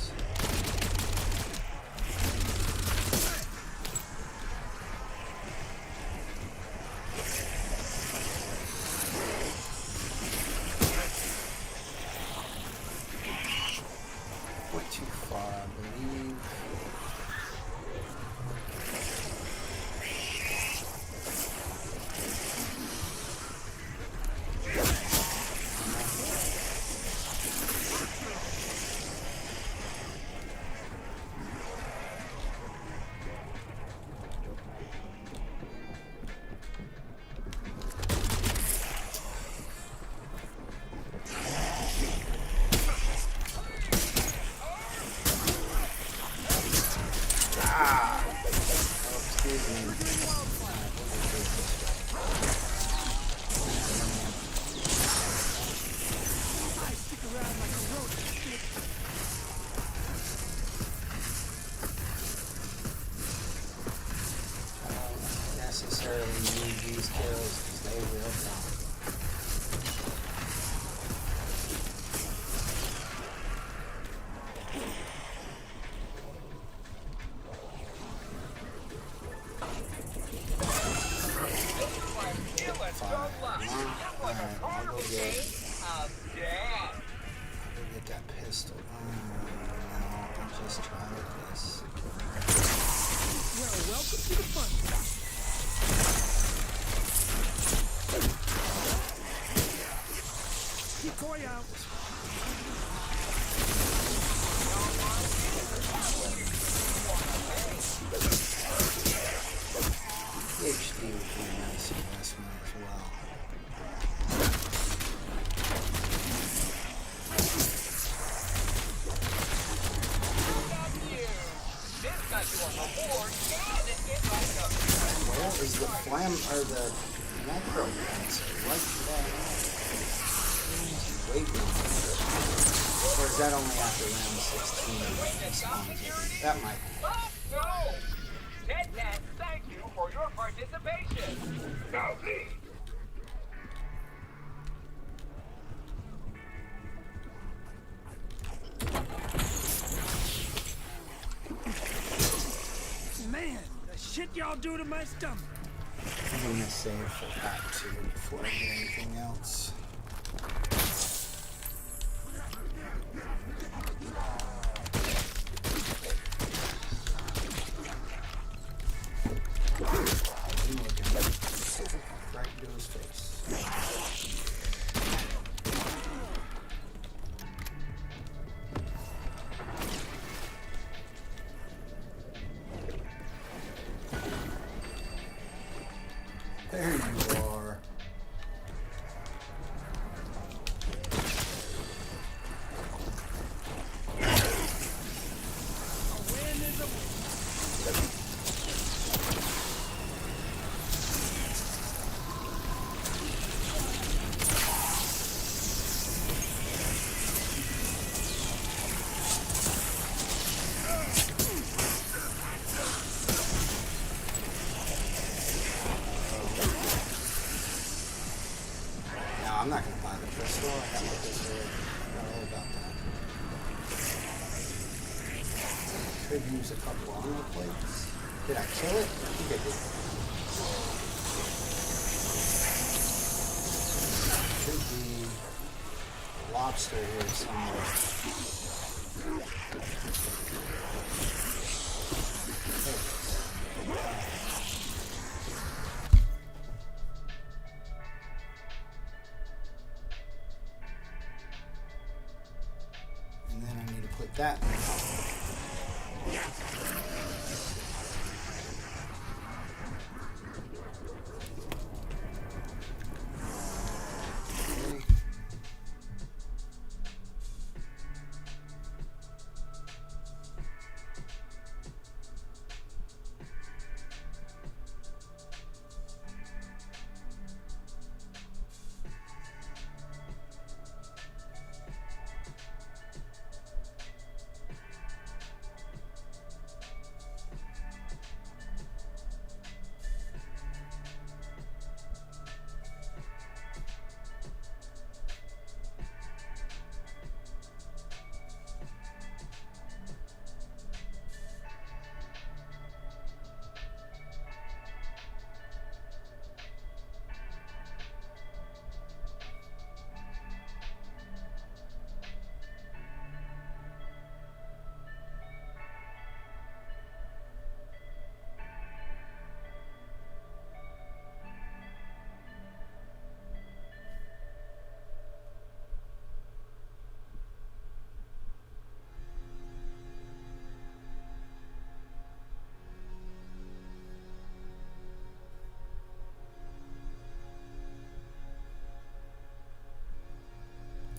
Speaker 1: Went too far, I believe. Necessarily need these kills because they will come. Get that pistol. No, I'll just try this.
Speaker 10: Well, welcome to the fun. Decoy out.
Speaker 1: PhD would be a nice investment as well. Where is the flam or the necromancer? What the hell? Wait, or is that only after round 16? That might be.
Speaker 3: Ted, thank you for your participation. Now leave.
Speaker 10: Man, the shit y'all do to my stomach.
Speaker 1: I'm gonna save for Act 2 before I do anything else. Right into his face. There you are. I'm not going to buy the pistol. I got my pistol. I don't know about that. Could use a couple armor plates. Did I kill it? I think I did. Should be a lobster here somewhere. There it is. That.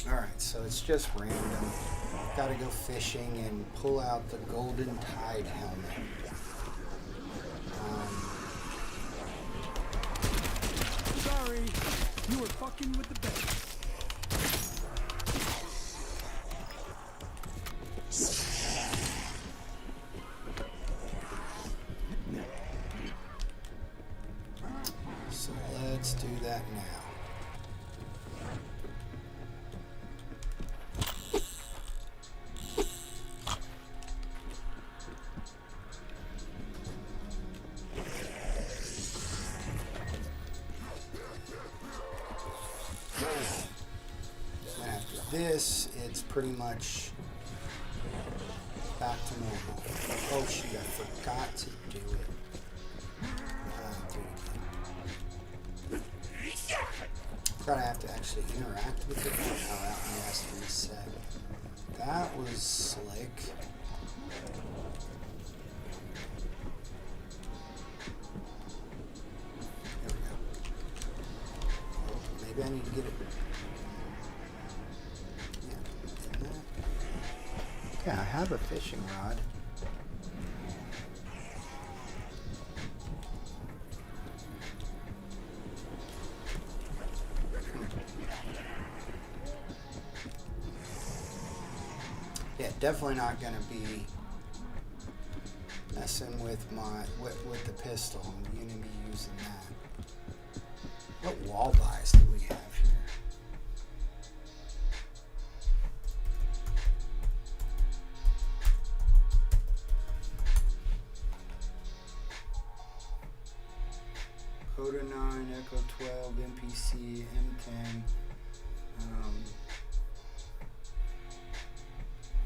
Speaker 1: Alright, so it's just random. Gotta go fishing and pull out the Golden Tide helmet.
Speaker 10: Sorry, you were fucking with the bait.
Speaker 1: So let's do that now. This, it's pretty much back to normal. Oh shoot, I forgot to do it. Do it again. Forgot I have to actually interact with it. Oh, that one has to reset. That was slick. There we go. Oh, maybe I need to get it. Yeah, I have a fishing rod. Yeah, definitely not gonna be messing with my with the pistol. I'm gonna be using that. What walleyes do we have here? Coda 9, Echo 12, NPC, M10,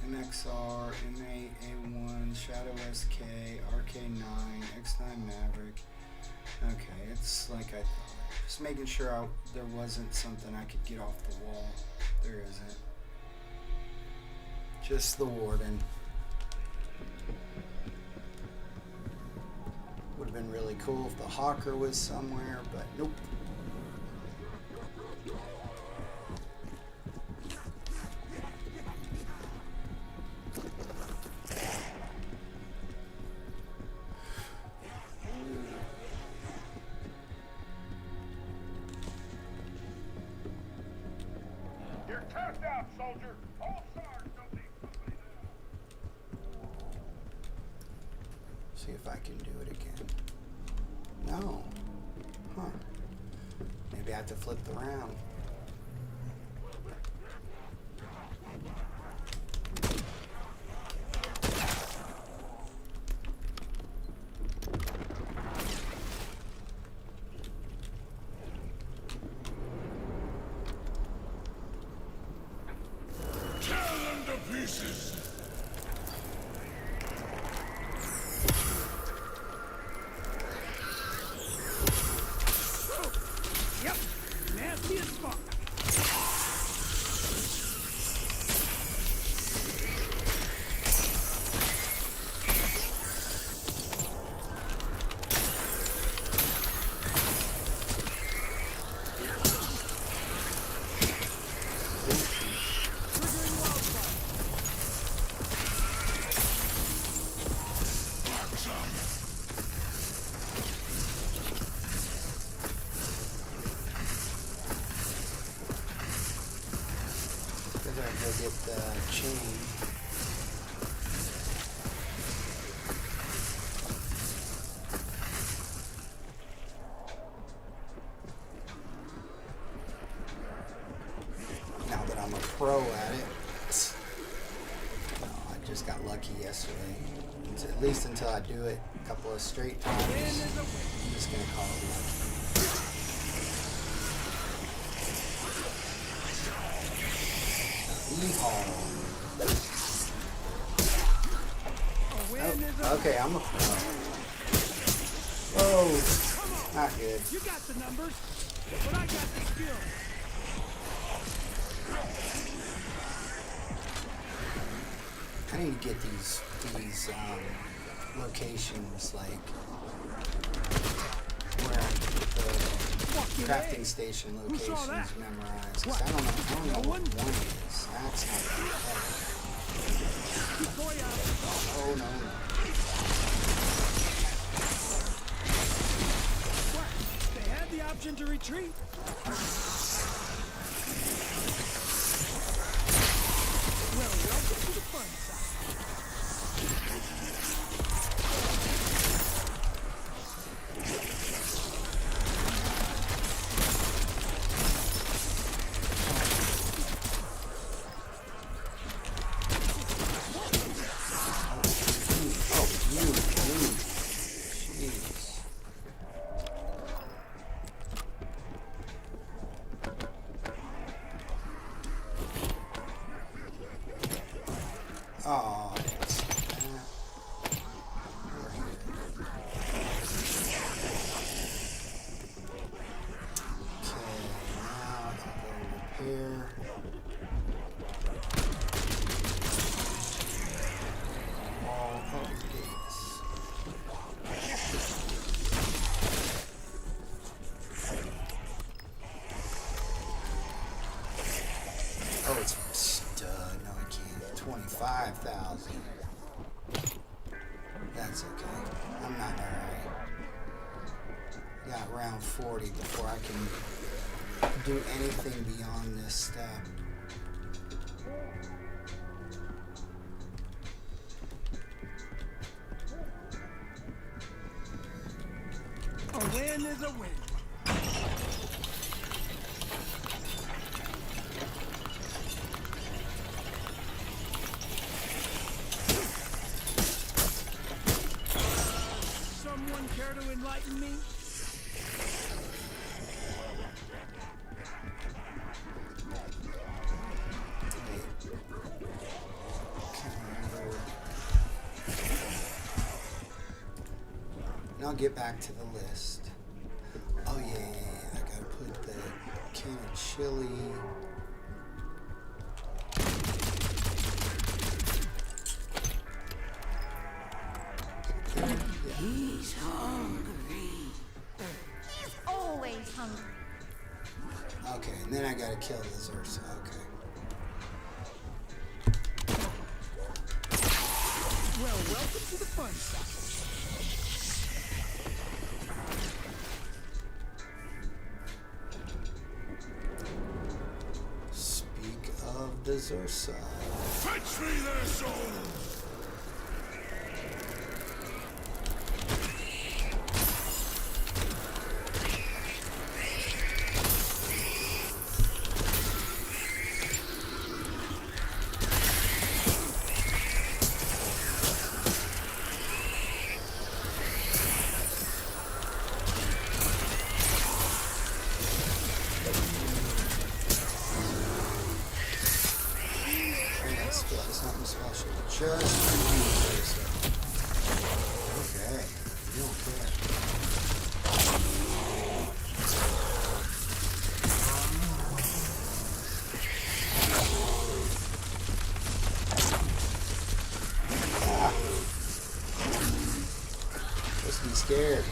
Speaker 1: MXR, M8, A1, Shadow SK, RK9, X9 Maverick. Okay, it's like I thought. Just making sure there wasn't something I could get off the wall. There isn't. Just the Warden. Would have been really cool if the Hawker was somewhere, but nope.
Speaker 7: You're tapped out, soldier. All stars don't need company now.
Speaker 1: See if I can do it again. No. Huh. Maybe I have to flip the round.
Speaker 10: Yep, nasty as fuck.
Speaker 1: Go get the chain. Now that I'm a pro at it, I just got lucky yesterday. At least until I do it a couple of straight times, I'm just gonna call it lucky. Oh, okay, I'm a pro. Whoa, not good.
Speaker 10: You got the numbers, but I got the skill.
Speaker 1: I need to get these locations like where the crafting station locations memorized. 'Cause I don't know what one is. That's not good. Oh no.
Speaker 10: What? They had the option to retreat. Well, welcome to the fun side.
Speaker 1: Oh, oh, it's stud. No, I can't. 25,000. That's okay. I'm not in a hurry. Got round 40 before I can do anything beyond this step.
Speaker 10: A win is a win. Someone care to enlighten me?
Speaker 1: And I'll get back to the list. Oh yeah, I gotta put the can of chili.
Speaker 8: He's hungry.
Speaker 11: Okay, and then I gotta kill the Zersa. Okay.
Speaker 10: Well, welcome to the fun side.
Speaker 11: Speak of the Zersa.
Speaker 4: Fetch me their souls!
Speaker 11: Something special. Just for you, Zersa. Okay. You don't care. Ah. Just be scared.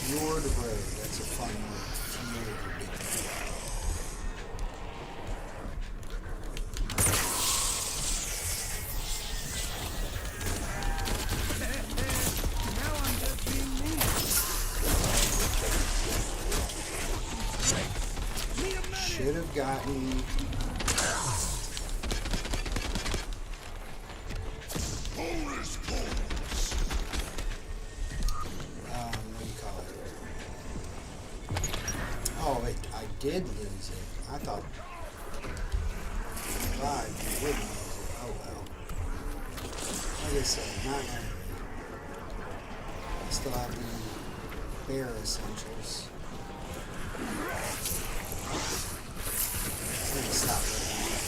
Speaker 11: Fjord Road. That's a fun word. Fjord.
Speaker 10: Now I'm just being me. Need a medic.
Speaker 11: Should have gotten.
Speaker 4: Bonus points!
Speaker 11: What do you call it? Oh, I did lose it. I thought. God, you wouldn't lose it. Oh well. Like I said, not gonna. I still have the bare essentials. I'm gonna stop looking at it.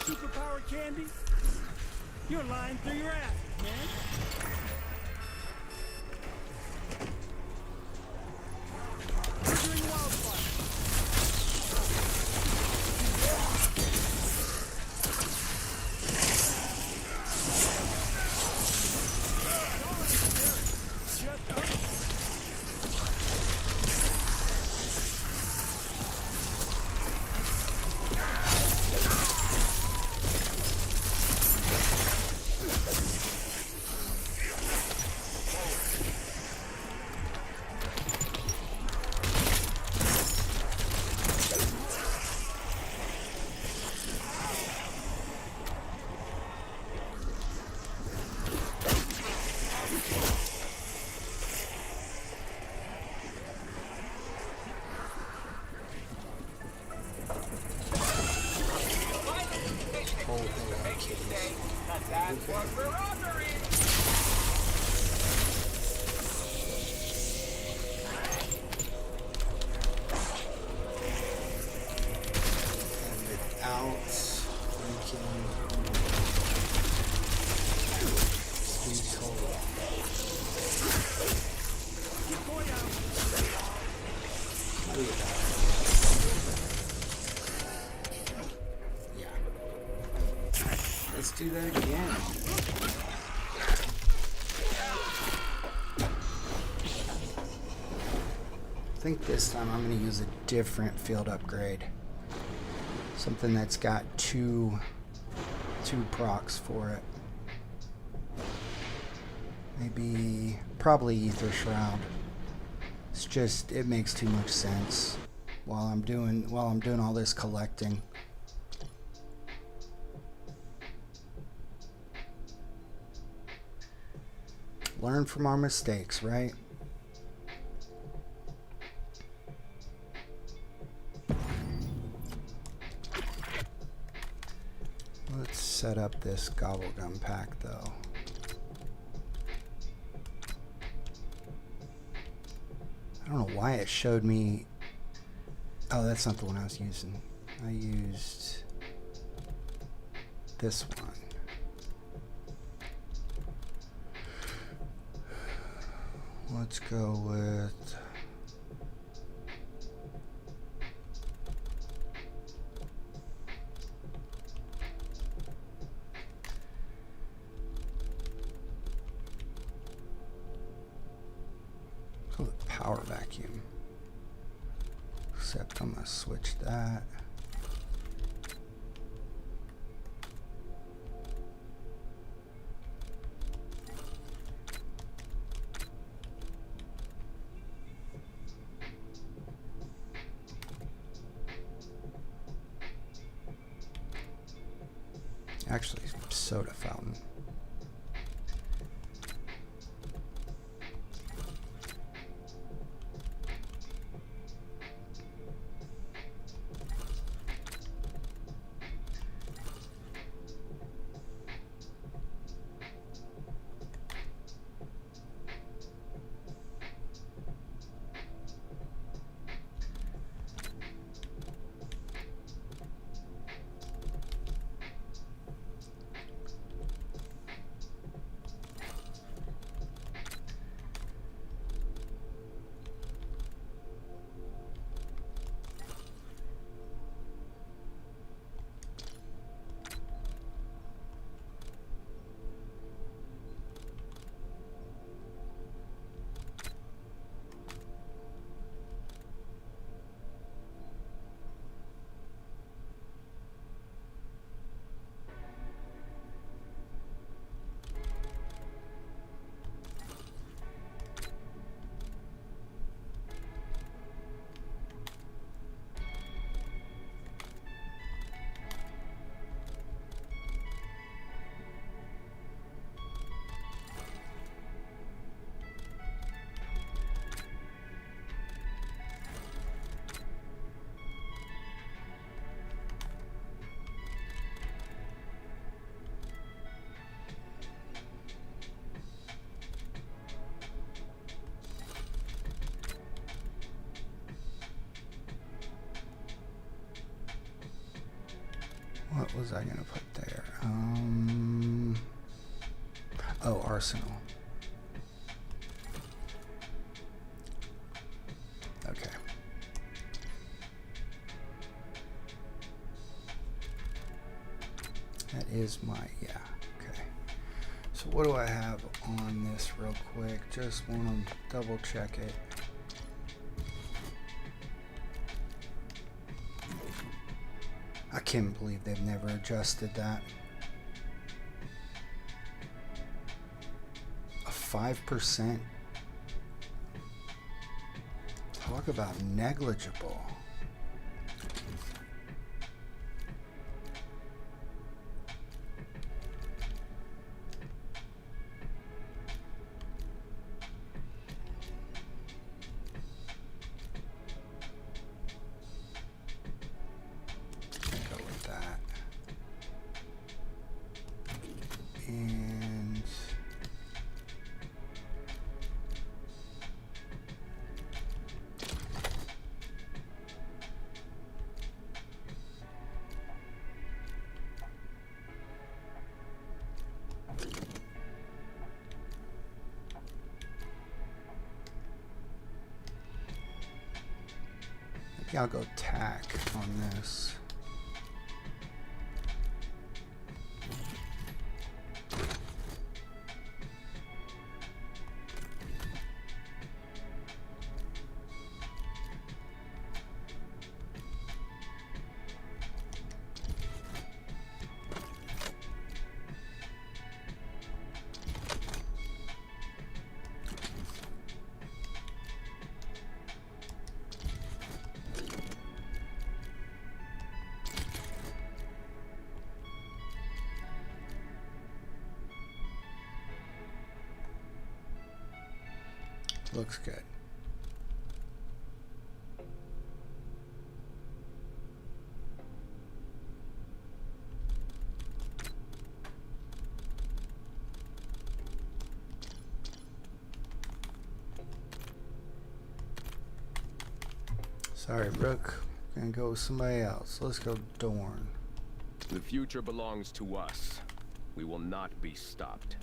Speaker 10: Superpower candy? You're lying through your ass, man. Triggering wildfire.
Speaker 11: Let's do that again. I think this time I'm going to use a different field upgrade. Something that's got two procs for it. Maybe, probably Ether Shroud. It's just, it makes too much sense while I'm doing all this collecting.
Speaker 1: Learn from our mistakes, right? Let's set up this gobblegum pack, though. I don't know why it showed me... Oh, that's not the one I was using. I used this one. Let's go with... Go with power vacuum. Except I'm gonna switch that. Actually, soda fountain. What was I gonna put there? Oh, arsenal. Okay. That is my, yeah, okay. So what do I have on this real quick? Just want to double check it. I can't believe they've never adjusted that. A 5%. Talk about negligible. Maybe I'll go tack on this. Looks good. Sorry, Brooke. Gonna go with somebody else. Let's go Dorn.
Speaker 2: The future belongs to us. We will not be stopped.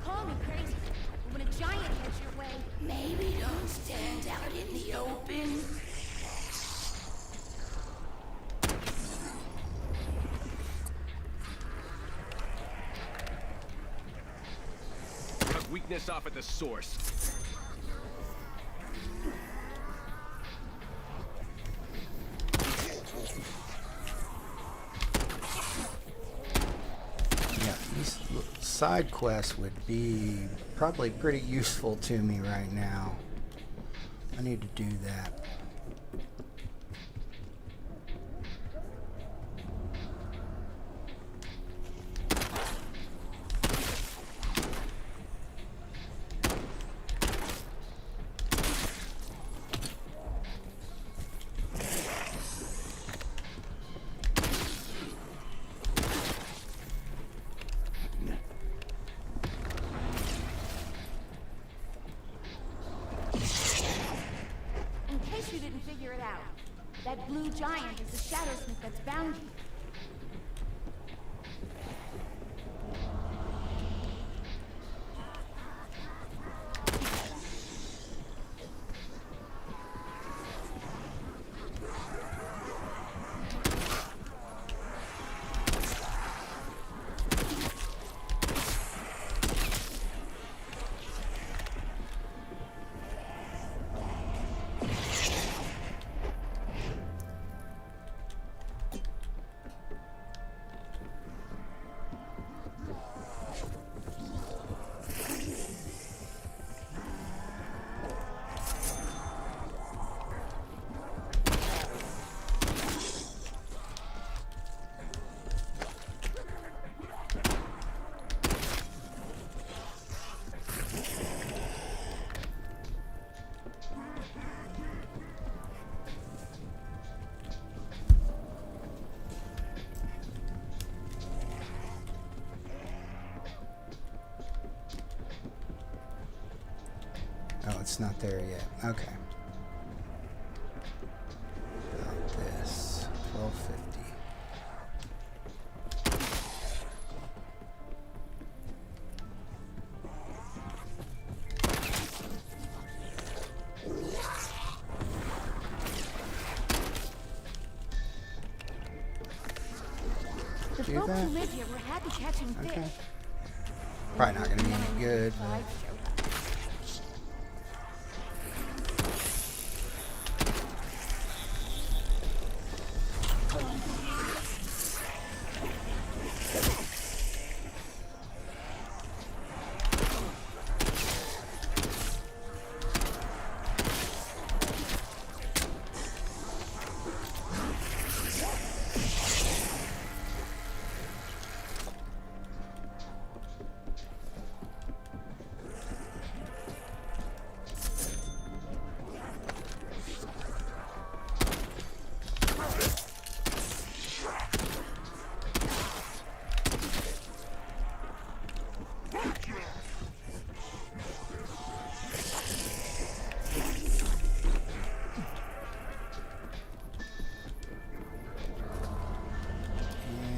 Speaker 5: Call me crazy, but when a giant heads your way,
Speaker 8: Maybe don't stand out in the open.
Speaker 2: Cut weakness off at the source.
Speaker 1: Yeah, these side quests would be probably pretty useful to me right now. I need to do that.
Speaker 5: in case you didn't figure it out, that blue giant is the shadow smith that's bound you.
Speaker 1: Oh, it's not there yet. Okay. About this. 1250.
Speaker 5: The
Speaker 1: Do
Speaker 5: folks
Speaker 1: that?
Speaker 5: who live here were happy catching fish.
Speaker 1: Okay. Probably not gonna be any good, but
Speaker 5: Life showed up.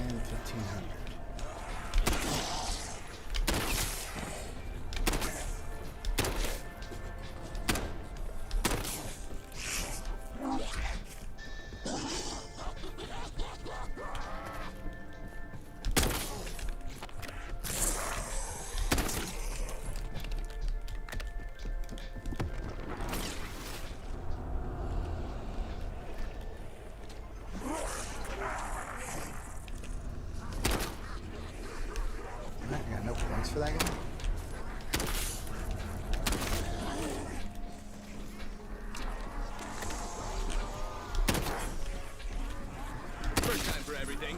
Speaker 1: and 1500.
Speaker 11: points for that guy?
Speaker 2: First time for everything.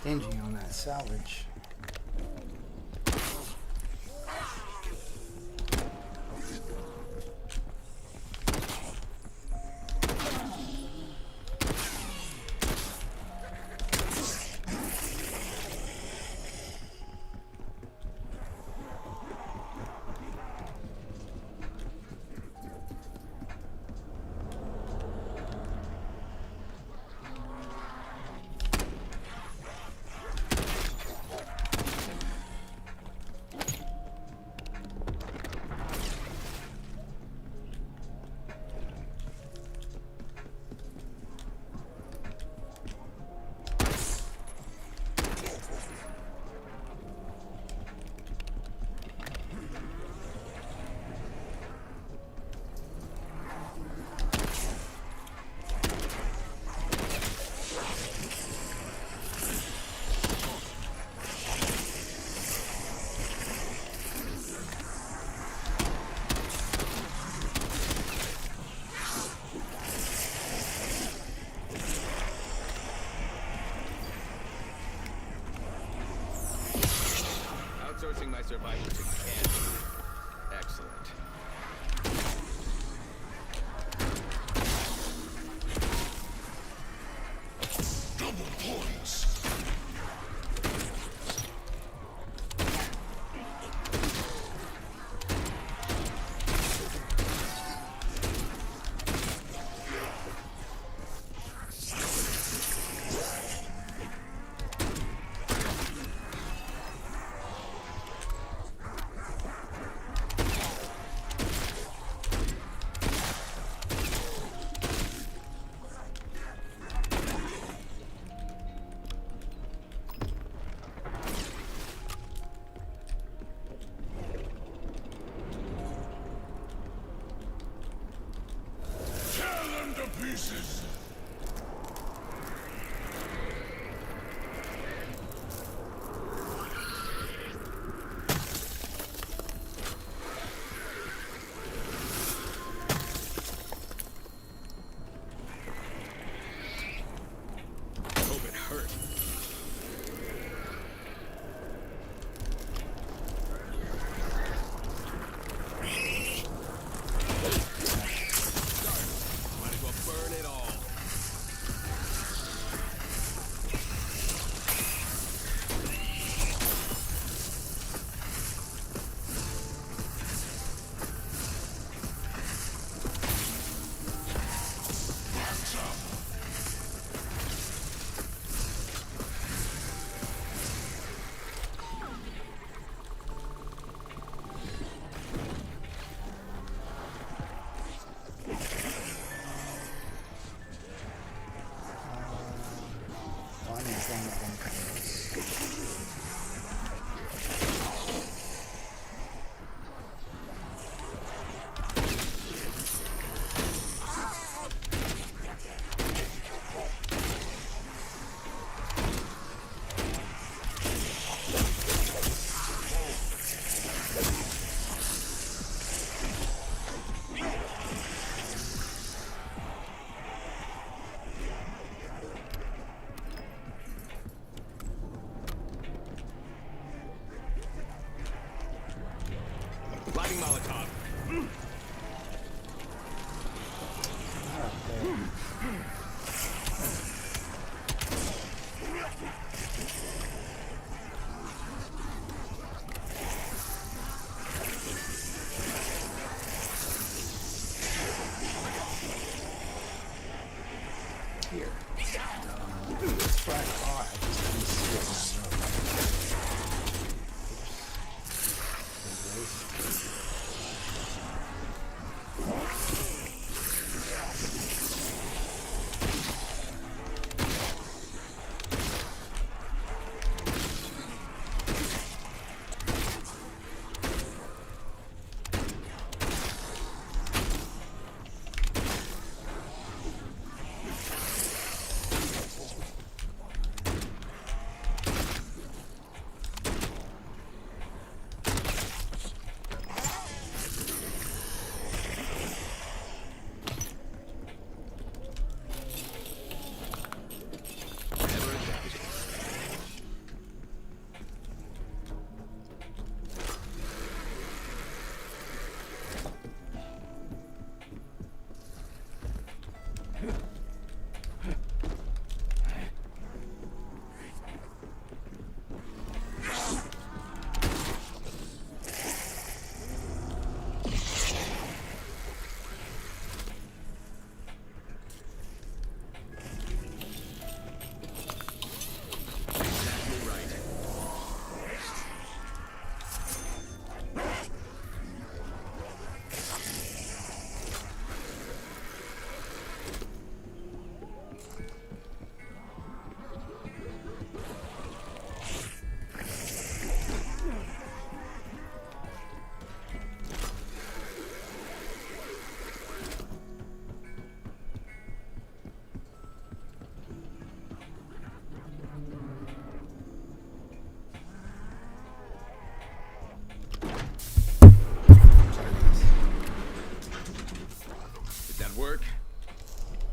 Speaker 11: Stingy on that salvage.
Speaker 2: Deploying Molotov.
Speaker 11: Not up there. Here. It's black bar. I just didn't see it on the
Speaker 2: Work.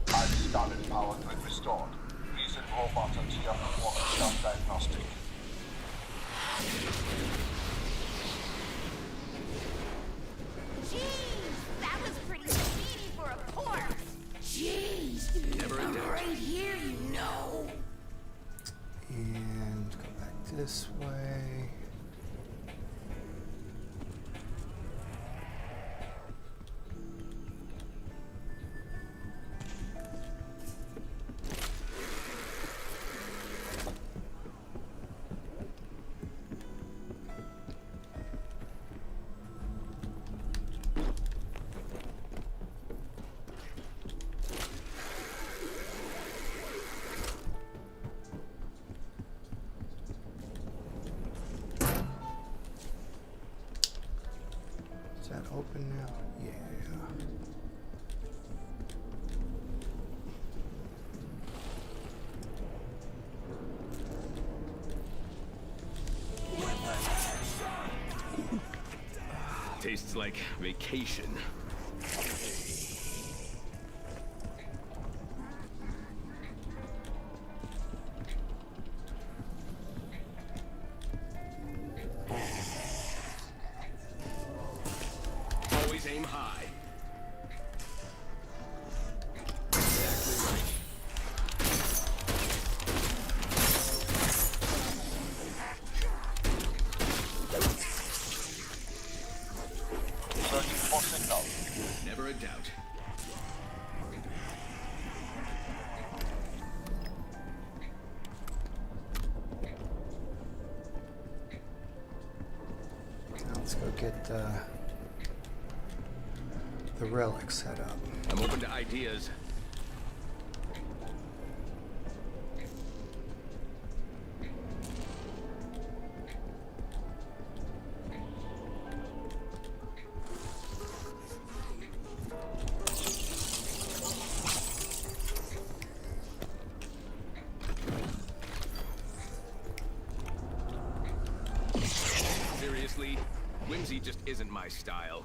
Speaker 6: Highly started power grid restored. Please enroll Martin Tia perform self-diagnostic.
Speaker 5: Jeez, that was pretty speedy for a corpse.
Speaker 8: Jeez,
Speaker 2: Never
Speaker 8: I'm
Speaker 2: a doubt.
Speaker 8: right here, you know.
Speaker 1: And go back this way. Is that open now? Yeah.
Speaker 2: Tastes like vacation. Always aim high. Exactly right.
Speaker 6: Searching for signal.
Speaker 2: Never a doubt.
Speaker 1: Now let's go get the relic set up.
Speaker 2: I'm open to ideas. Seriously, whimsy just isn't my style.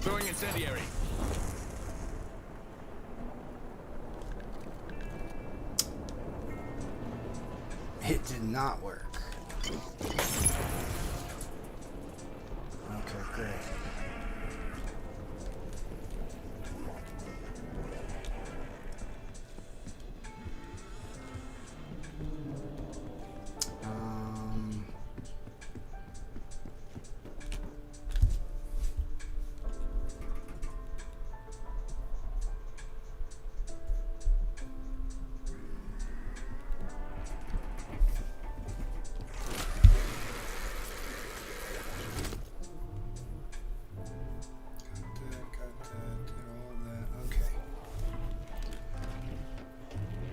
Speaker 2: Throwing incendiary.
Speaker 1: It did not work. Okay, great.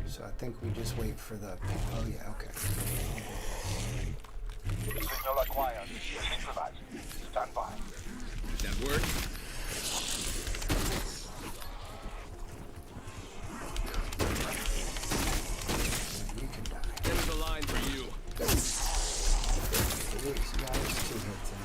Speaker 1: So I think we just wait for the... Oh, yeah, okay.
Speaker 6: Signal acquired. Synchronize. Stand by.
Speaker 2: That work?
Speaker 1: You can die.
Speaker 2: There's a line for you.
Speaker 1: These guys 2 hits in.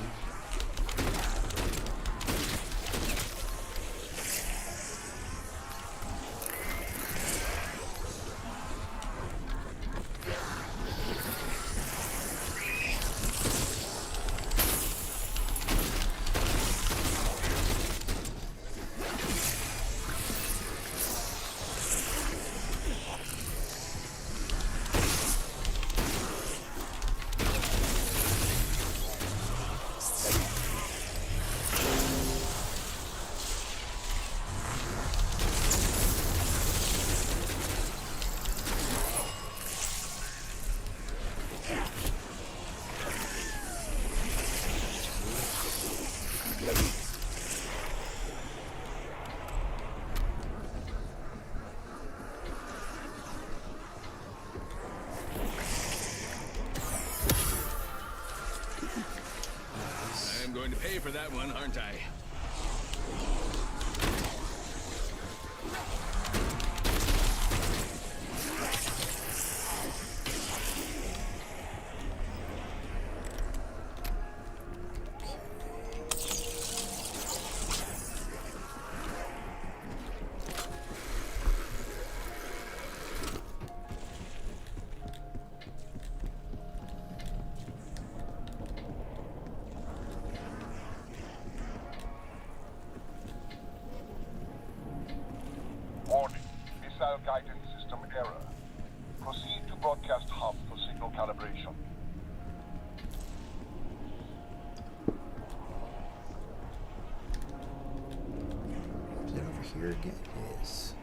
Speaker 2: I'm going to pay for that one, aren't I?
Speaker 6: Warning. Missile guidance system error. Proceed to broadcast hub for signal calibration.
Speaker 1: Is it over here again? It is.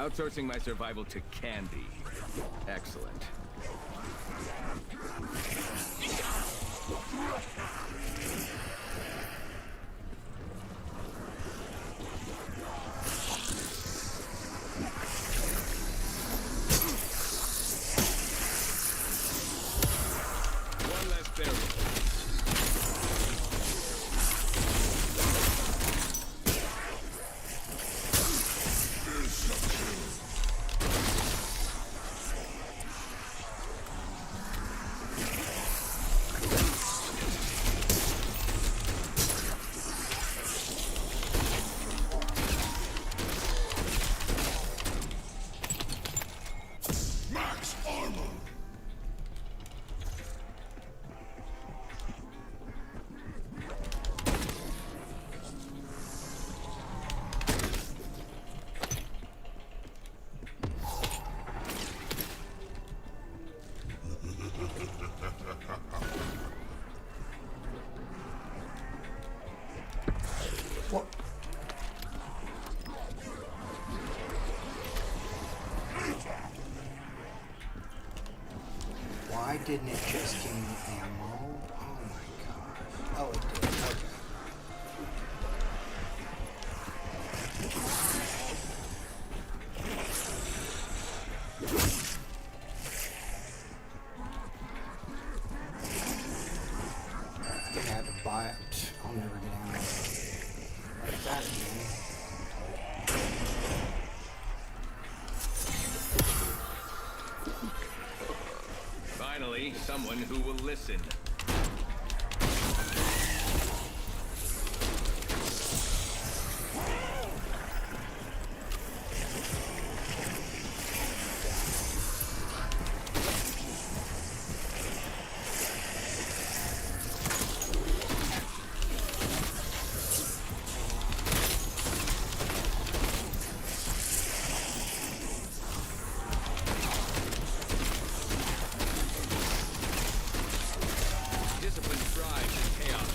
Speaker 2: Outsourcing my survival to Candy. Excellent. One less barrel.
Speaker 4: Max armor.
Speaker 11: What? Why didn't it just give me ammo? Oh my gosh. Oh, it did. Okay. I had to buy it. I'll never get ammo like that again.
Speaker 2: Finally, someone who will listen. Discipline thrives in chaos.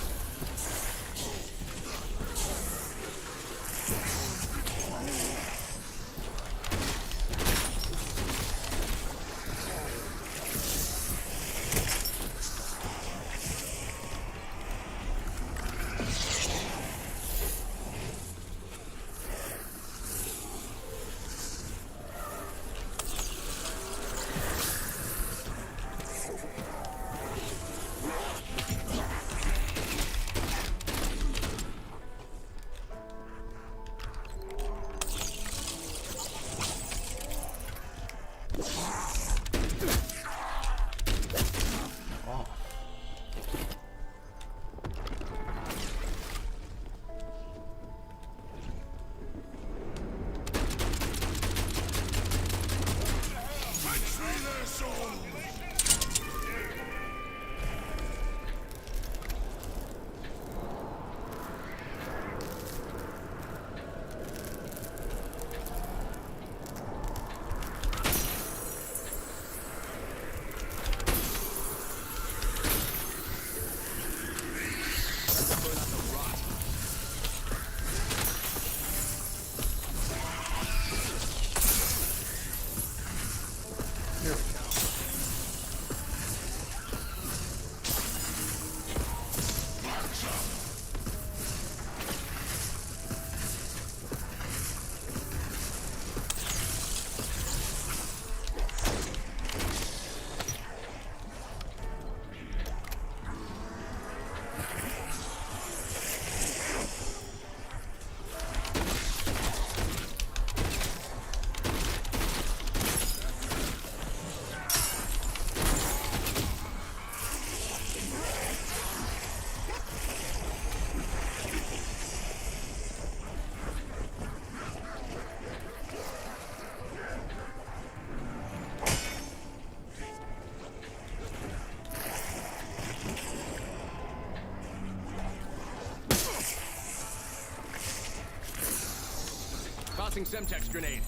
Speaker 2: Tossing Semtex grenade.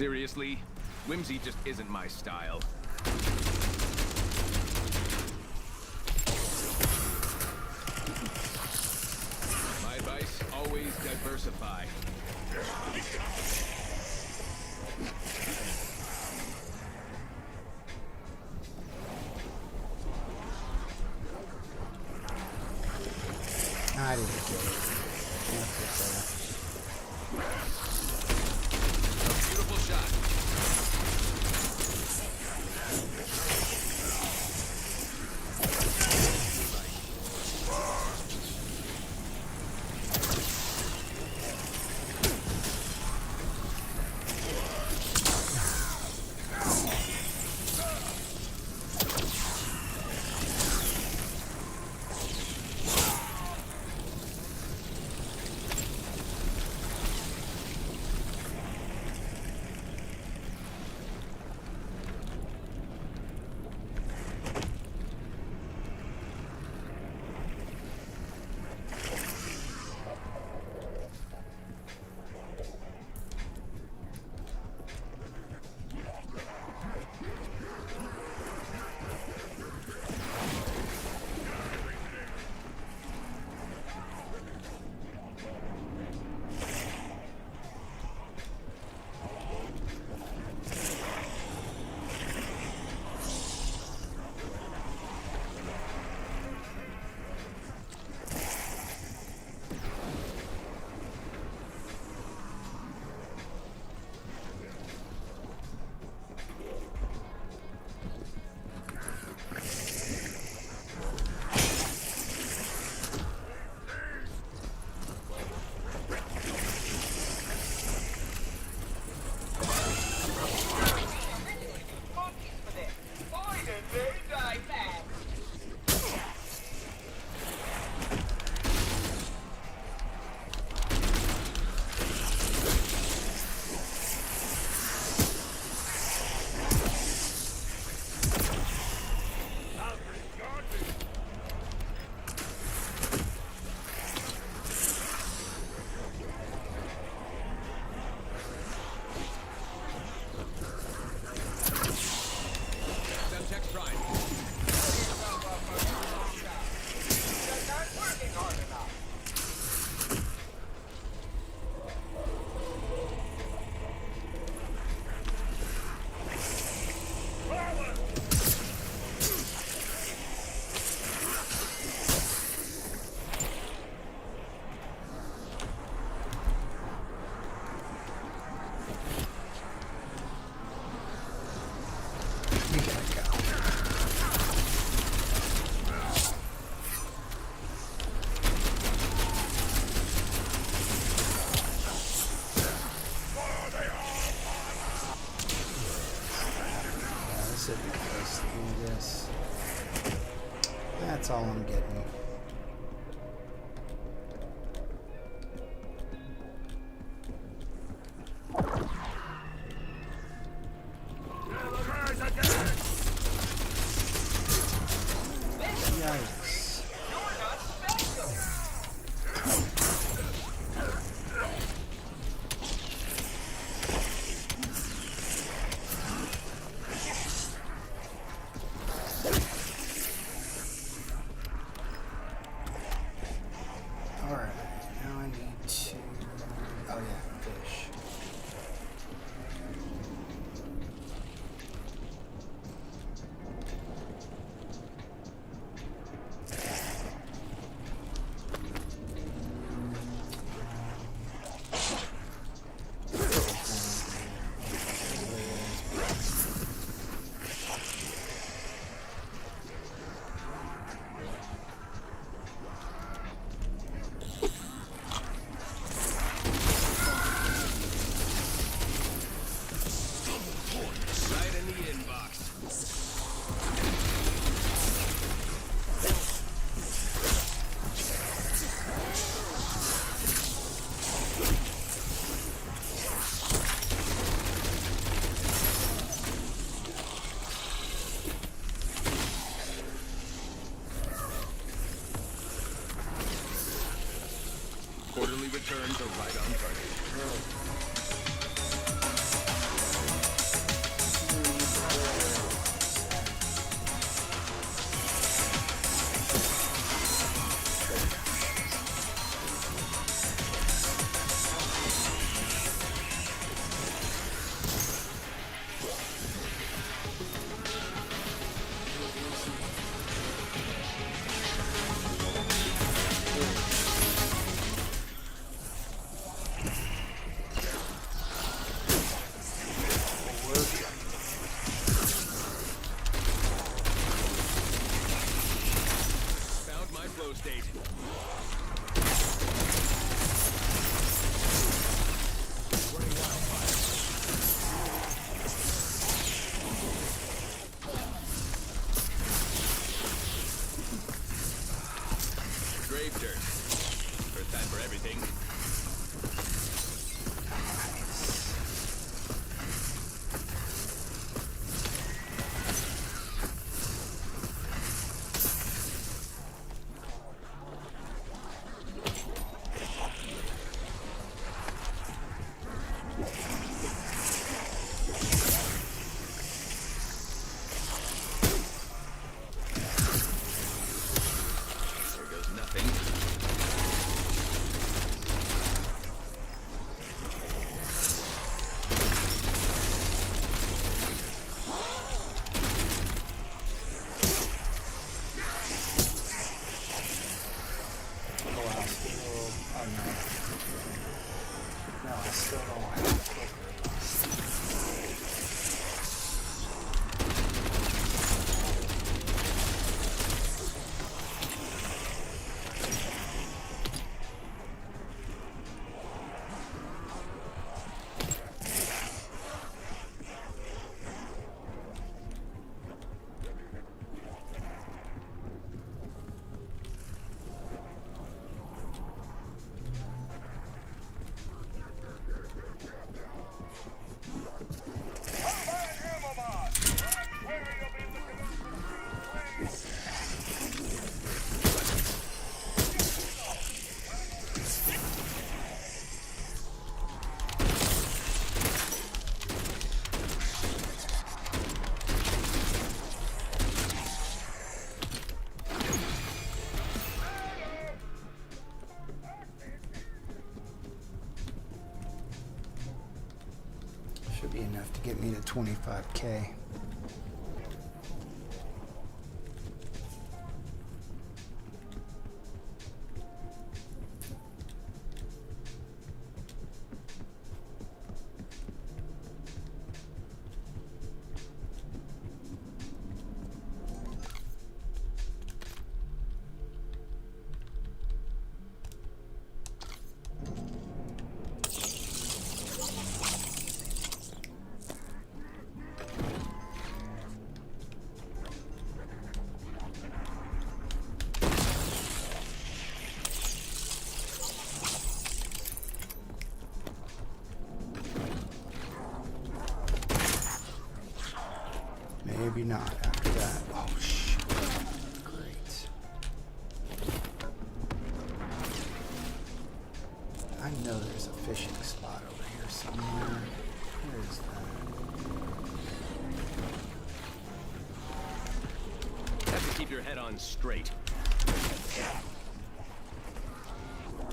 Speaker 2: Seriously, whimsy just isn't my style. My advice, always diversify.
Speaker 11: I didn't get it. That's okay.
Speaker 2: Beautiful shot.
Speaker 11: That's all I'm getting. Yikes. still don't have a quick release. Should be enough to get me to 25K. Maybe not after that. Oh, shit. Great. I know there's a fishing spot over here somewhere. Where is that?
Speaker 2: Have to keep your head on straight.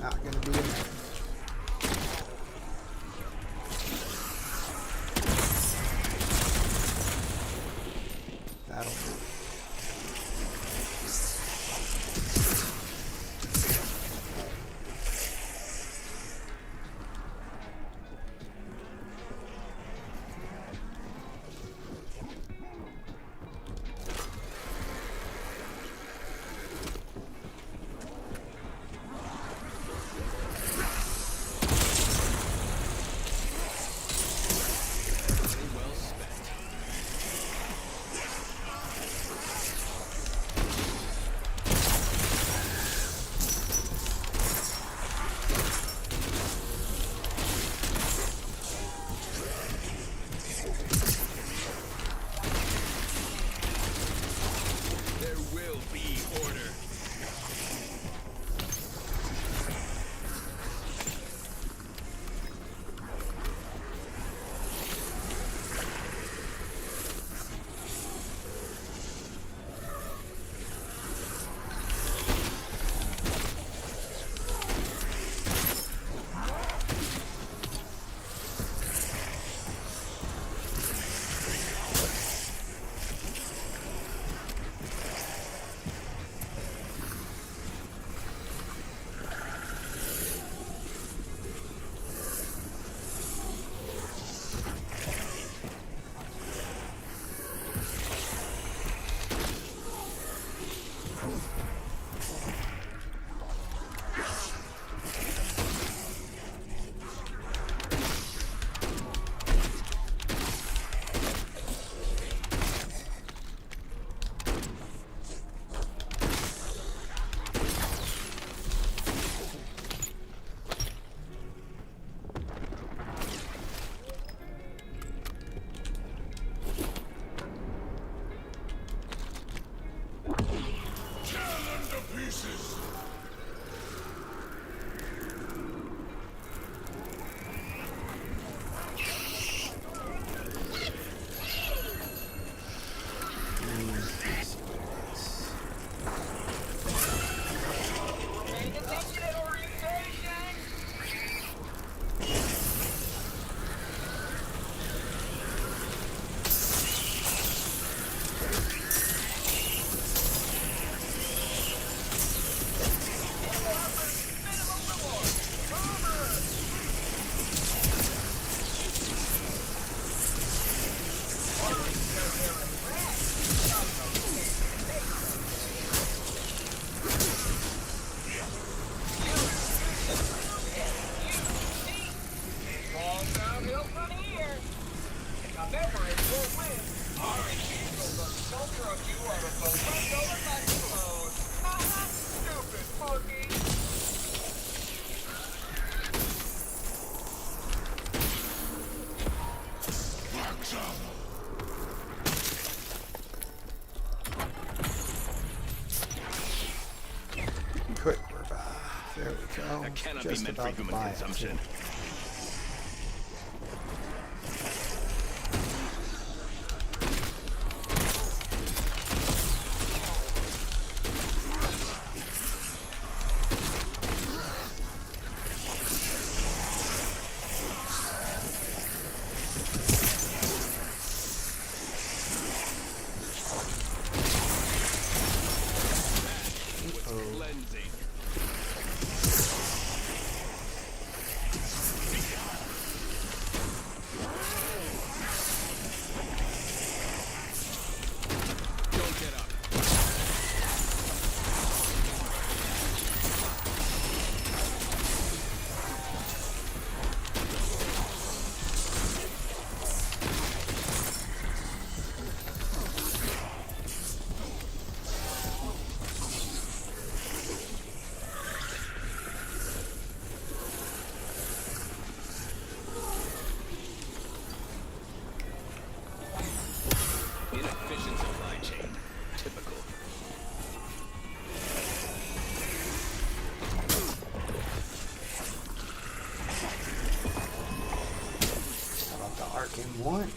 Speaker 11: Not gonna be in there. That'll do.
Speaker 3: sunny here. Remember, it will win. Orange Eagle, the sculpture of you out of the leftover night clothes. Haha, stupid monkey.
Speaker 11: Quick revive. There we go.
Speaker 2: That cannot
Speaker 11: Just
Speaker 2: be meant for
Speaker 11: about to
Speaker 2: human
Speaker 11: buy it,
Speaker 2: consumption.
Speaker 11: too.
Speaker 2: Cleansing. Don't get up. Inefficient supply chain. Typical.
Speaker 11: How about the Arcane 1?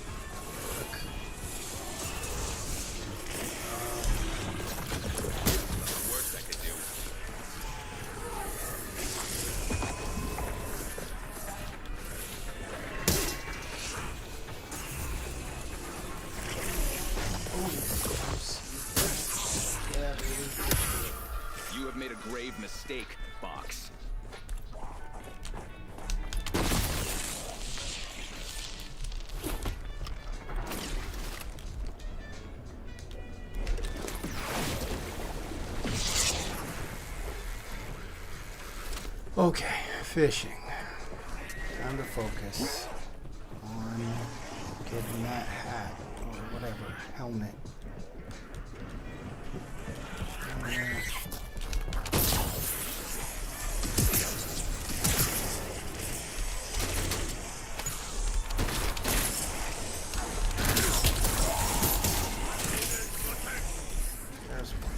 Speaker 2: The worst I could do.
Speaker 11: Yeah, baby.
Speaker 2: You have made a grave mistake, Box.
Speaker 11: Okay, fishing. Time to focus on getting that hat or whatever, helmet. There's one.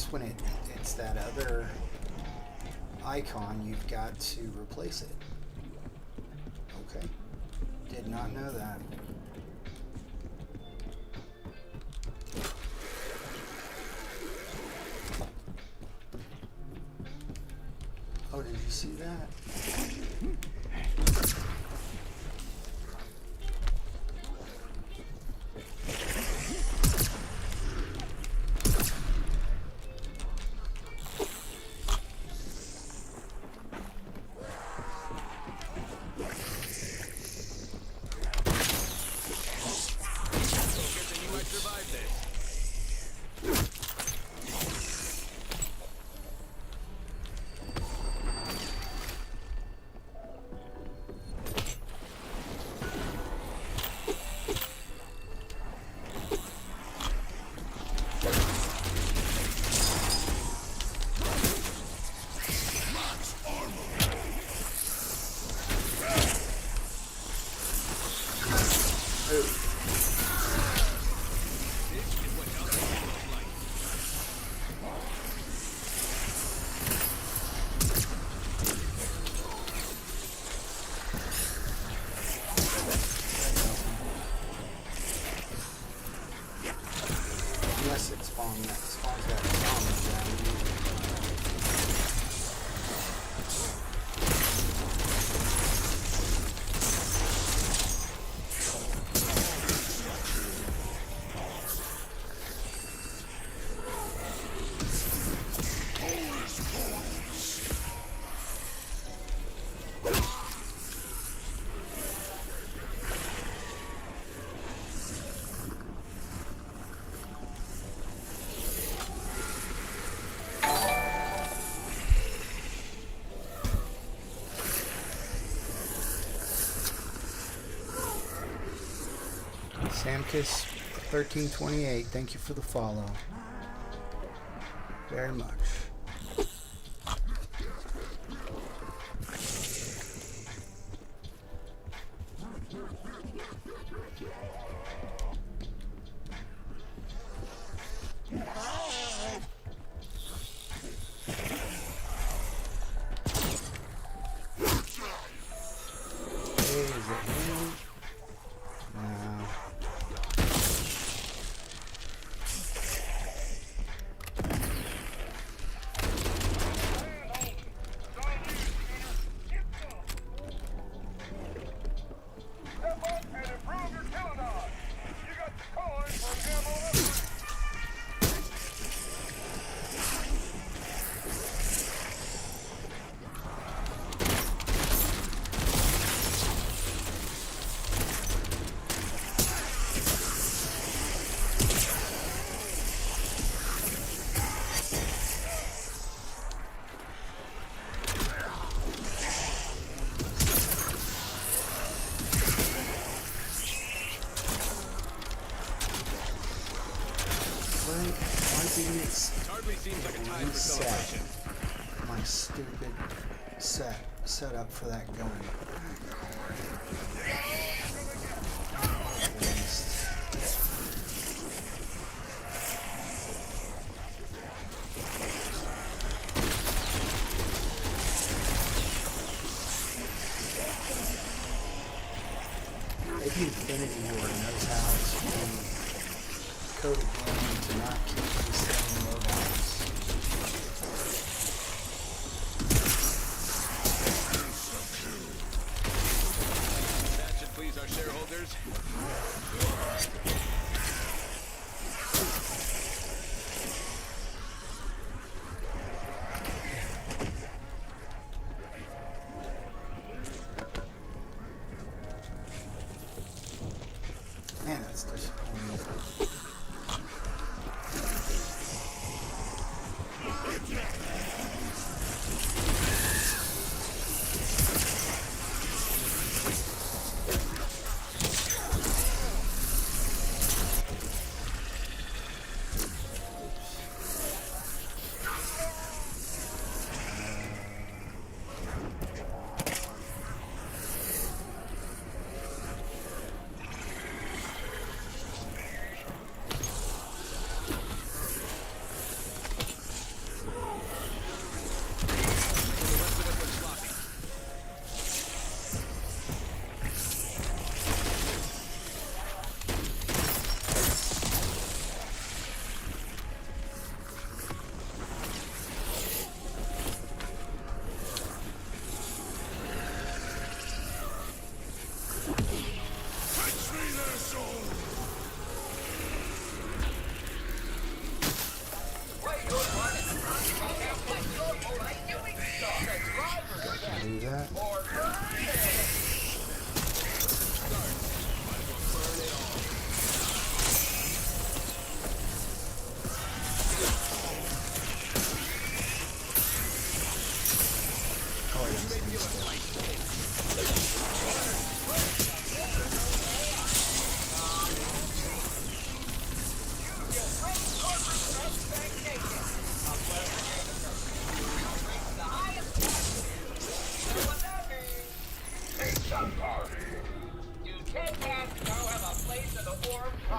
Speaker 11: guess when it's that other icon, you've got to replace it. Okay. Did not know that. Oh, did you see that? Unless it spawns that zombie down here. Samkiss 1328, thank you for the follow. Very much. Reset my stupid setup for that gun. Maybe Infinity Ward knows how to code a game to not keep resetting loadouts.
Speaker 2: That should please our shareholders.
Speaker 11: Man, that's disappointing.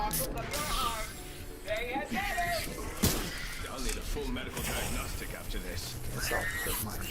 Speaker 3: chakras of your heart. Stay ahead.
Speaker 2: I'll need a full medical diagnostic after this.
Speaker 11: Guess I'll put mine out.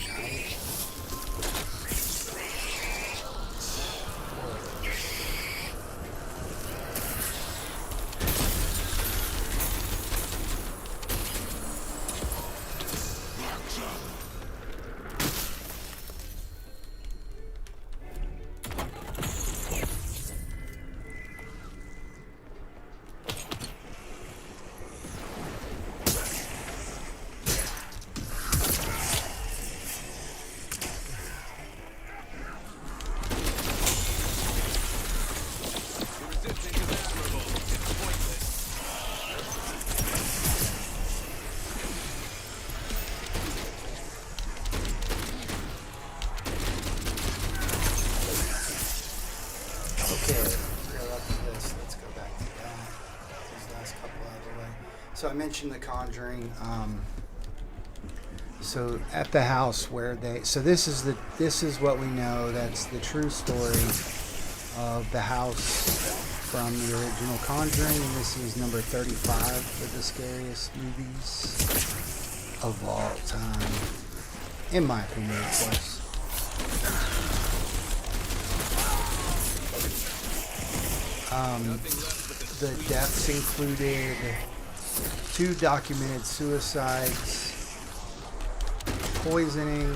Speaker 11: So I mentioned The Conjuring. So at the house where they, so this is what we know. That's the true story of the house from the original Conjuring, and this is number 35 of the scariest movies of all time, in my opinion, of course. The deaths included 2 documented suicides, poisoning,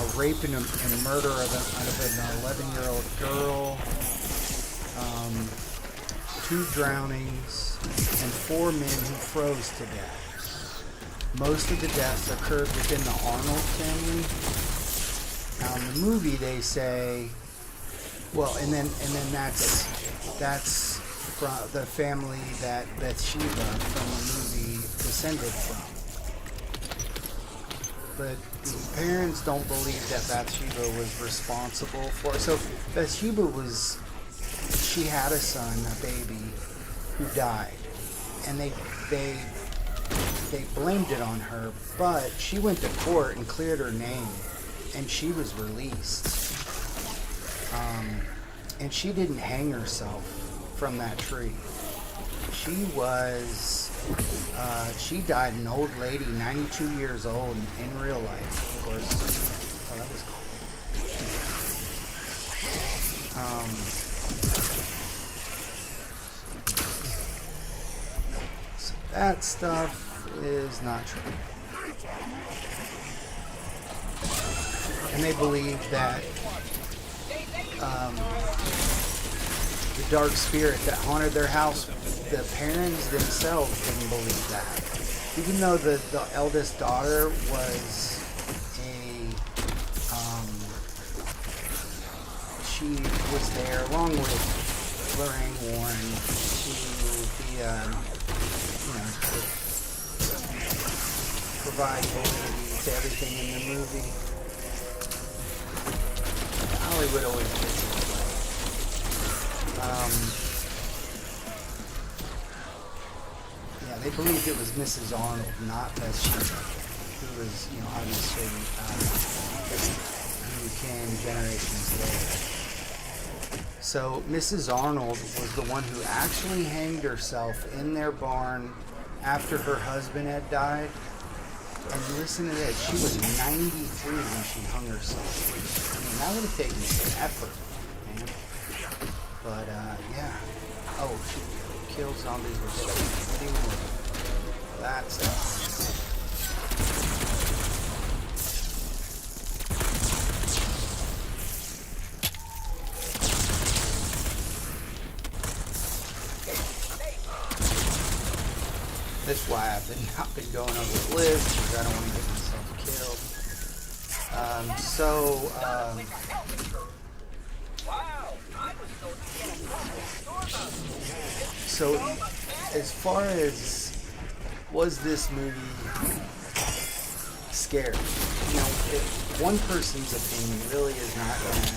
Speaker 11: a rape and murder of an 11-year-old girl, 2 drownings, and 4 men who froze to death. Most of the deaths occurred within the Arnold family. Now in the movie they say, well, and then that's from the family that Bathsheba from the movie descended from. But the parents don't believe that Bathsheba was responsible for it. So Bathsheba she had a son, a baby, who died. And they blamed it on her, but she went to court and cleared her name, and she was released. And she didn't hang herself from that tree. She died an old lady, 92 years old, in real life, of course. Oh, that was cool. So that stuff is not true. And they believe that the dark spirit that haunted their house, the parents themselves didn't believe that. Even though the eldest daughter was she was there along with Lorraine Warren to provide validity to everything in the movie. Hollywood always gets it. Yeah, they believed it was Mrs. Arnold, not Bathsheba, who was, obviously, who came generations later. So Mrs. Arnold was the one who actually hanged herself in their barn after her husband had died. And listen to this, she was 93 when she hung herself. I mean, that would have taken some effort, man. But, yeah. Oh, she kills zombies with that stuff. This is why I've not been going over the list, because I don't want to get myself killed. So as far as was this movie scary? One person's opinion really is not going to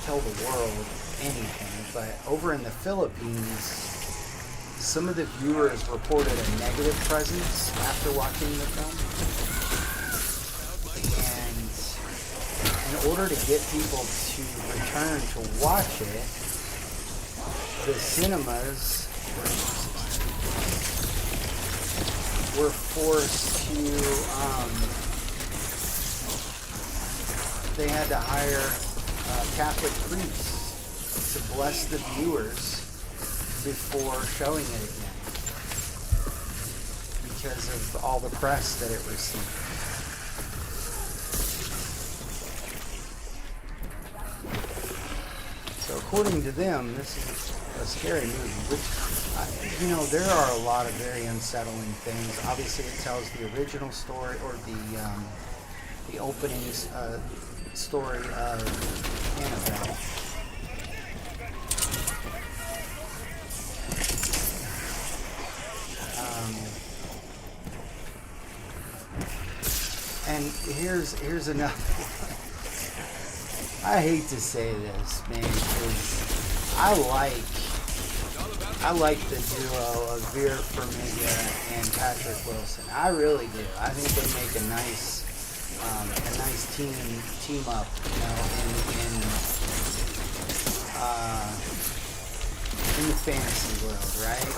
Speaker 11: tell the world anything, but over in the Philippines, some of the viewers reported a negative presence after watching the film. And in order to get people to return to watch it, the cinemas were forced to, they had to hire Catholic priests to bless the viewers before showing it again because of all the press that it received. So according to them, this is a scary movie, which, you know, there are a lot of very unsettling things. Obviously, it tells the original story, or the opening story of Annabelle. And here's another one. I hate to say this, man, because I like the duo of Vera Farmiga and Patrick Wilson. I really do. I think they make a nice team up, you know, in the fantasy world, right?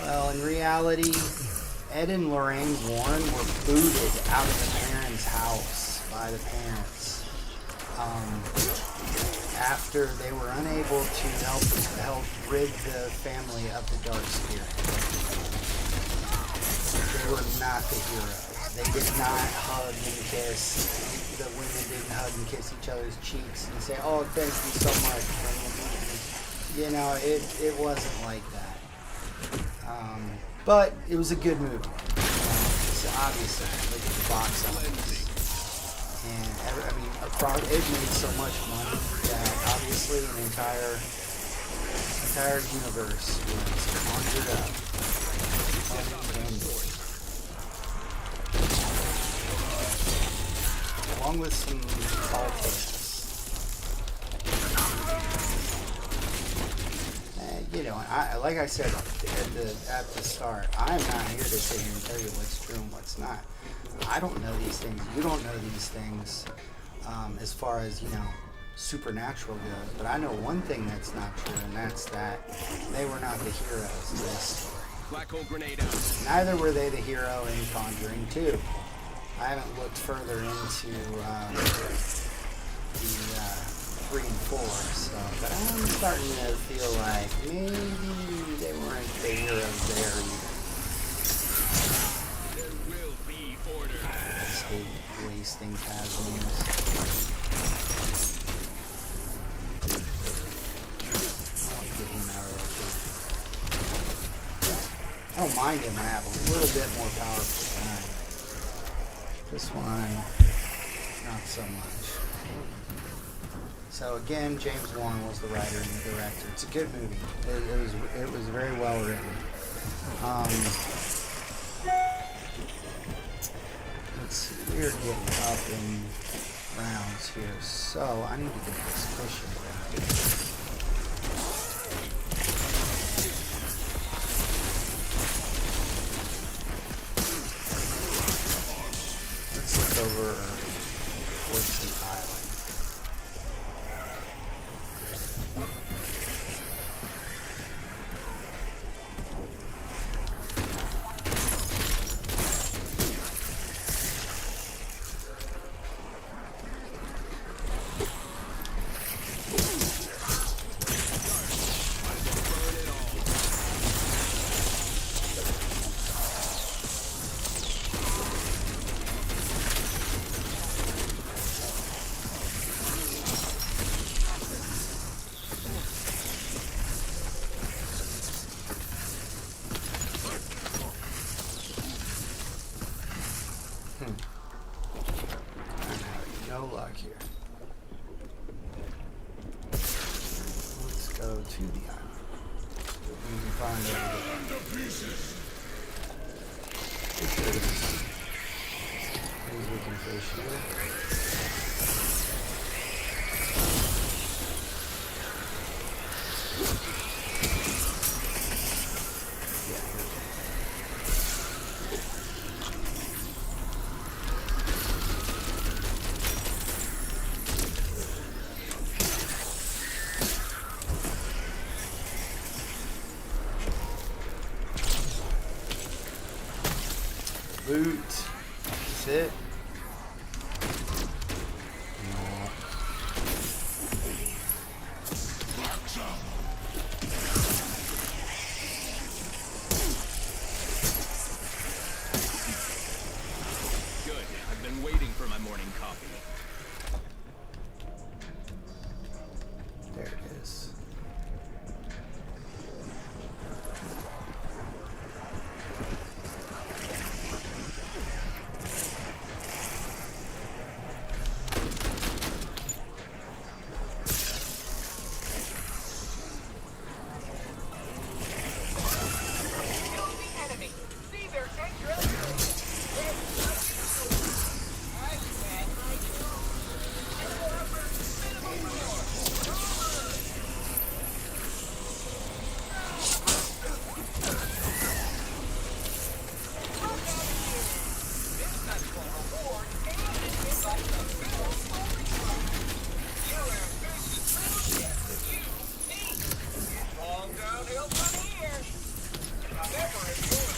Speaker 11: Well, in reality, Ed and Lorraine Warren were booted out of the parents' house by the parents after they were unable to help rid the family of the dark spirit. They were not the heroes. They did not hug and kiss. The women didn't hug and kiss each other's cheeks and say, "Oh, thank you so much for bringing me." You know, it wasn't like that. But it was a good movie. So obviously, look at the box office. And it made so much money that obviously an entire universe was conjured up. Along with some tall tales. You know, like I said at the start, I'm not here to sit here and tell you what's true and what's not. I don't know these things. You don't know these things as far as, you know, supernatural goes. But I know one thing that's not true, and that's that they were not the heroes in this.
Speaker 2: Black hole grenade out.
Speaker 11: Neither were they the hero in Conjuring 2. I haven't looked further into the 3 and 4, so, but I'm starting to feel like maybe they weren't the heroes there either.
Speaker 2: There will be order.
Speaker 11: Escape wasting Tasmanians. I'll get him out real quick. I don't mind him. I have a little bit more powerful gun. This one, not so much. So again, James Wan was the writer and the director. It's a good movie. It was very well written. Let's see, we're getting up in rounds here, so I need to get this cushion back. Let's look over towards the island. No luck here. Let's go to the island. We can find over there. Things we can fish here. boot. That's it. No.
Speaker 2: Good. I've been waiting for my morning coffee.
Speaker 11: There it is.
Speaker 3: Kill the enemy. See their entrance. Long downhill from here. However, if you're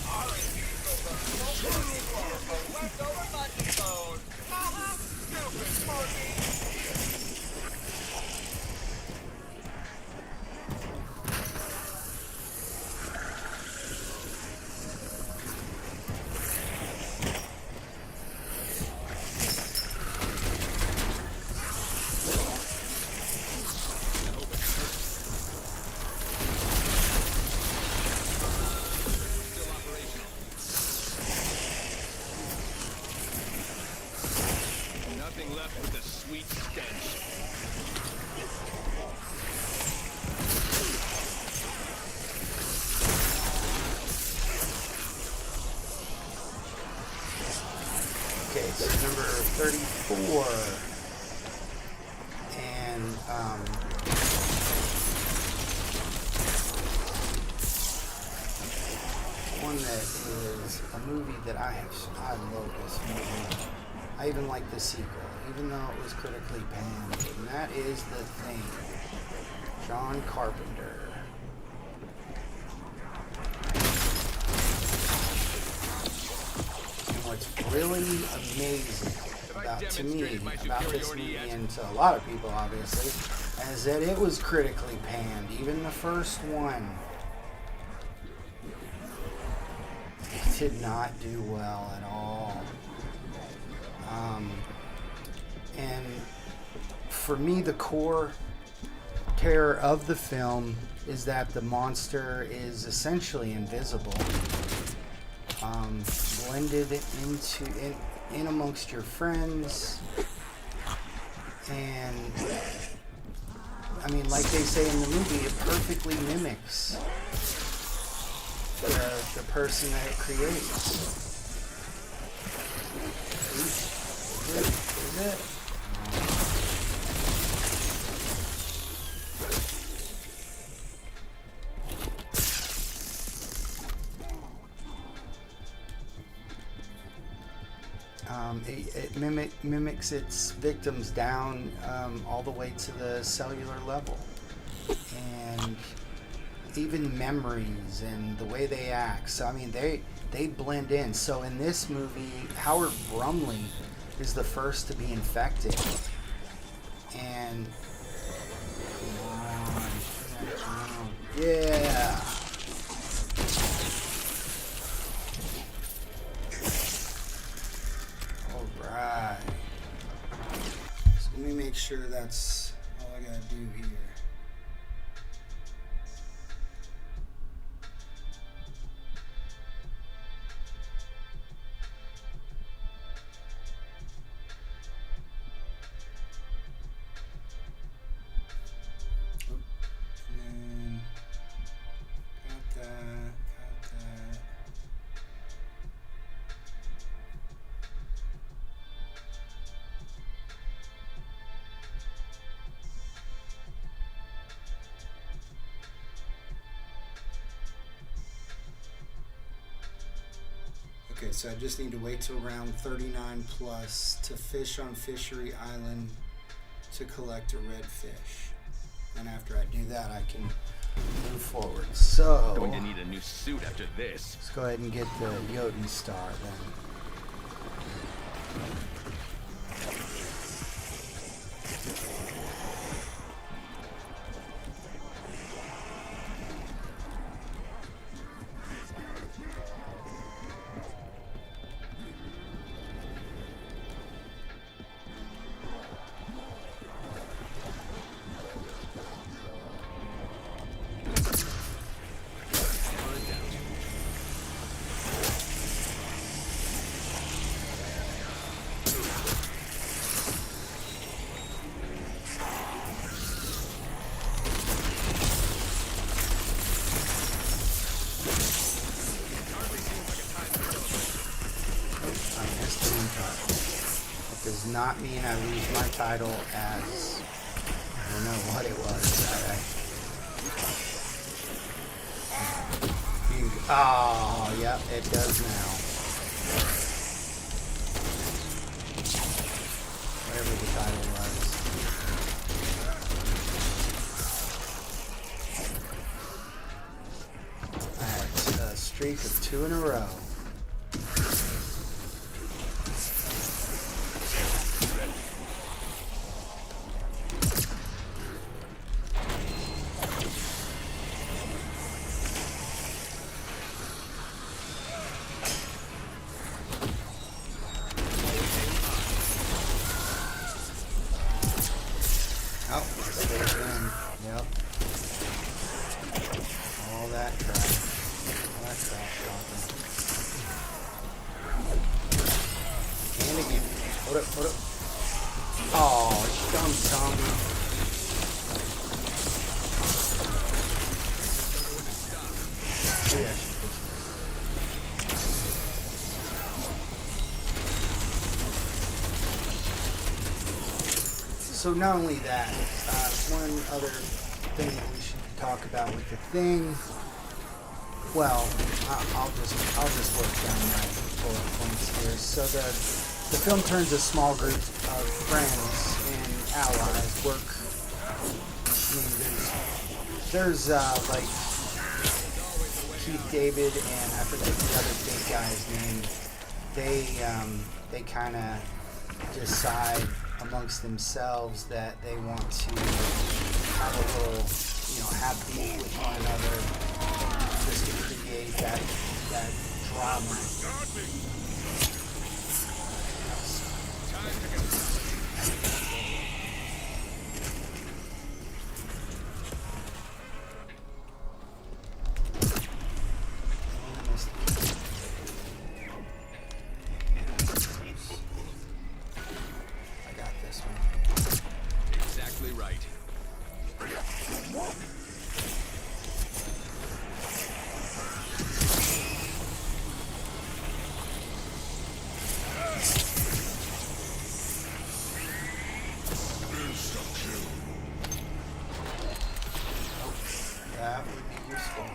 Speaker 3: orange eagles are so for leftover mutton bone. Haha, stupid monkey.
Speaker 2: Still operational. Nothing left with the sweet stench.
Speaker 11: Okay, so number 34. And, one that is a movie that I love this movie. I even like the sequel, even though it was critically panned. And that is The Thing. John Carpenter. And what's really amazing to me about this movie, and to a lot of people obviously, is that it was critically panned. Even the first one did not do well at all. And for me, the core terror of the film is that the monster is essentially invisible, blended in amongst your friends, and I mean, like they say in the movie, it perfectly mimics the person that it creates. Is it? It mimics its victims down all the way to the cellular level, and even memories and the way they act. So I mean, they blend in. So in this movie, Howard Brumley is the first to be infected, and yeah. Alright. So let me make sure that's all I gotta do here. And then got that. Okay, so I just need to wait till round 39 plus to fish on Fishery Island to collect a red fish. And after I do that, I can move forward. So
Speaker 2: Going to need a new suit after this.
Speaker 11: let's go ahead and get the Jotun star then. Does not mean I lose my title as I don't know what it was. Oh, yep, it does now. Whatever the title was. Alright, a streak of 2 in a row. So not only that, one other thing that we should talk about with the thing. Well, I'll just work down my bullet points here. So the film turns a small group of friends and allies work. I mean, there's like Keith David and I forget the other big guy's name. They kind of decide amongst themselves that they want to have a little, have beef with one another, just to create that drama. That would be useful.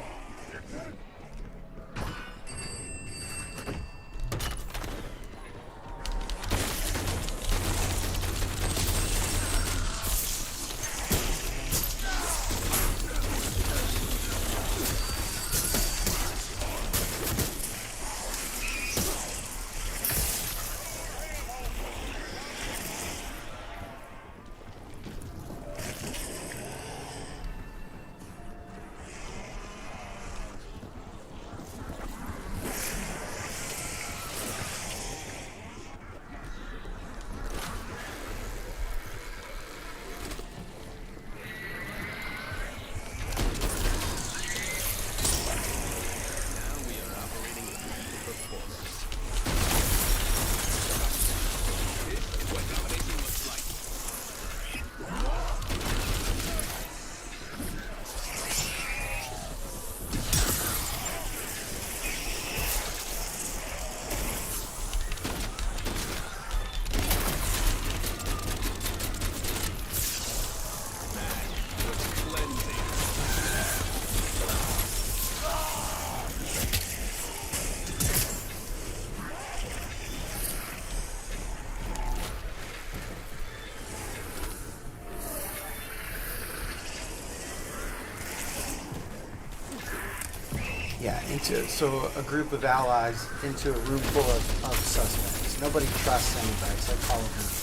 Speaker 11: Yeah, so a group of allies into a room full of suspects. Nobody trusts anybody. It's like Call of Duty.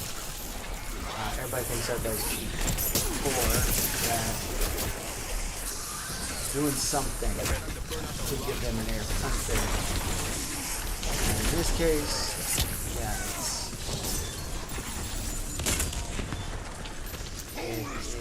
Speaker 11: Everybody thinks everybody's cheap. Or doing something to give them an unfair advantage. And in this case, yeah, it is.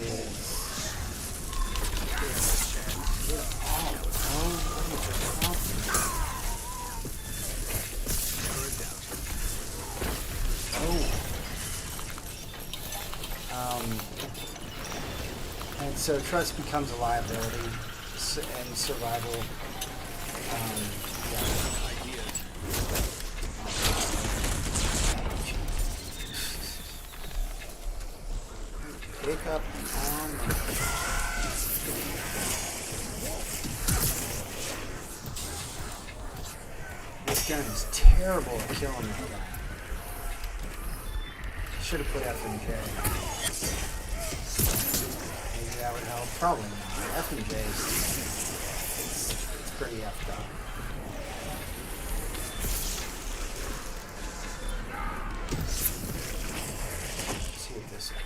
Speaker 11: And so trust becomes a liability and survival. Pick up armor. This gun is terrible at killing that guy. Should have put FMJ. Maybe that would help. Probably not. FMJ is pretty effed up. Let's see what this can do.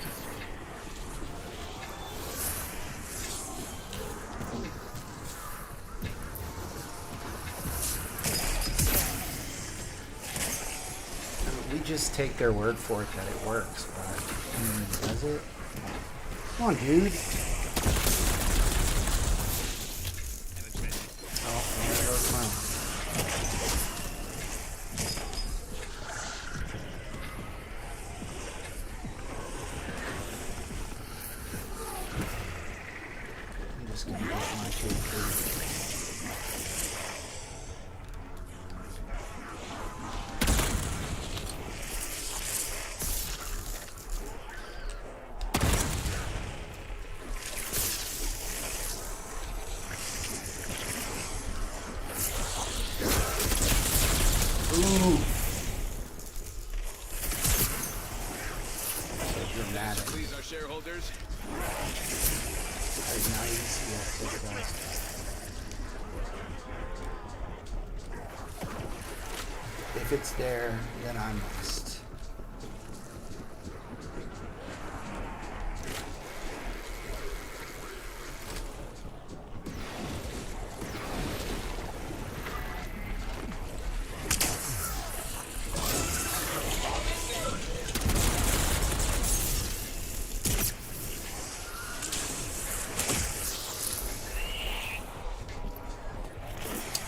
Speaker 11: We just take their word for it that it works, but does it? Come on, dude. Oh, there goes mine. I'm just gonna get my 2-3.
Speaker 2: Please, our shareholders.
Speaker 11: If it's there, then I must.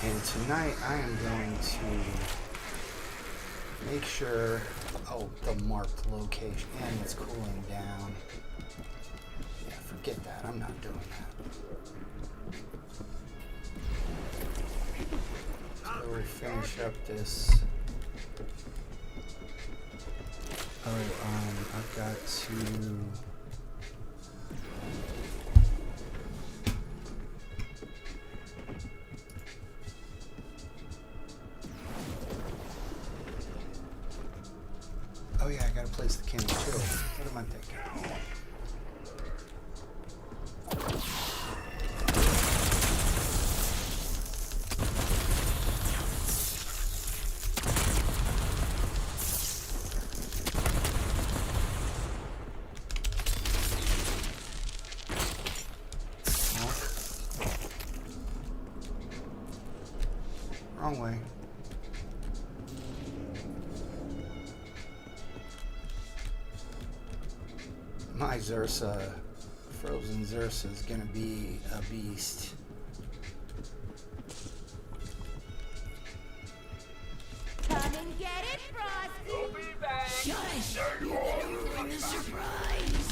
Speaker 11: And tonight I am going to make sure, the marked location, and it's cooling down. Yeah, forget that, I'm not doing that. So we'll finish up this. I've got to... Oh yeah, I gotta place the candle too. What am I thinking? Wrong way. My Zersa, frozen Zersa, is gonna be a beast.
Speaker 5: Come and get it, Frosty!
Speaker 3: We'll be back.
Speaker 8: Shush! You better ruin the surprise.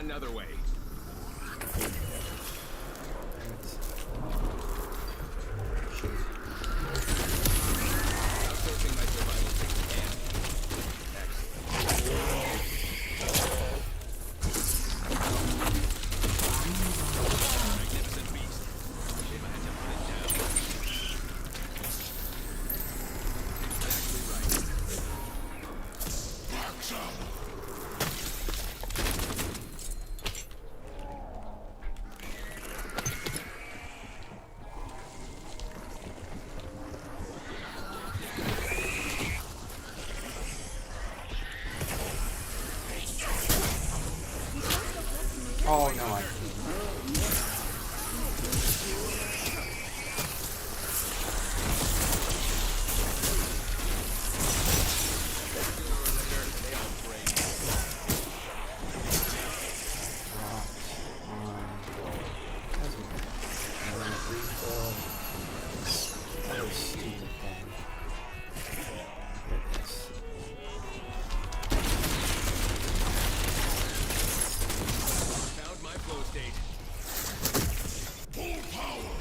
Speaker 2: another way. Outsourcing my survival kit to Andy. Excellent. Magnificent beast. Shame I had to put it down. Exactly right. Box up.
Speaker 11: Oh no, I
Speaker 2: Found my flow state. Full power.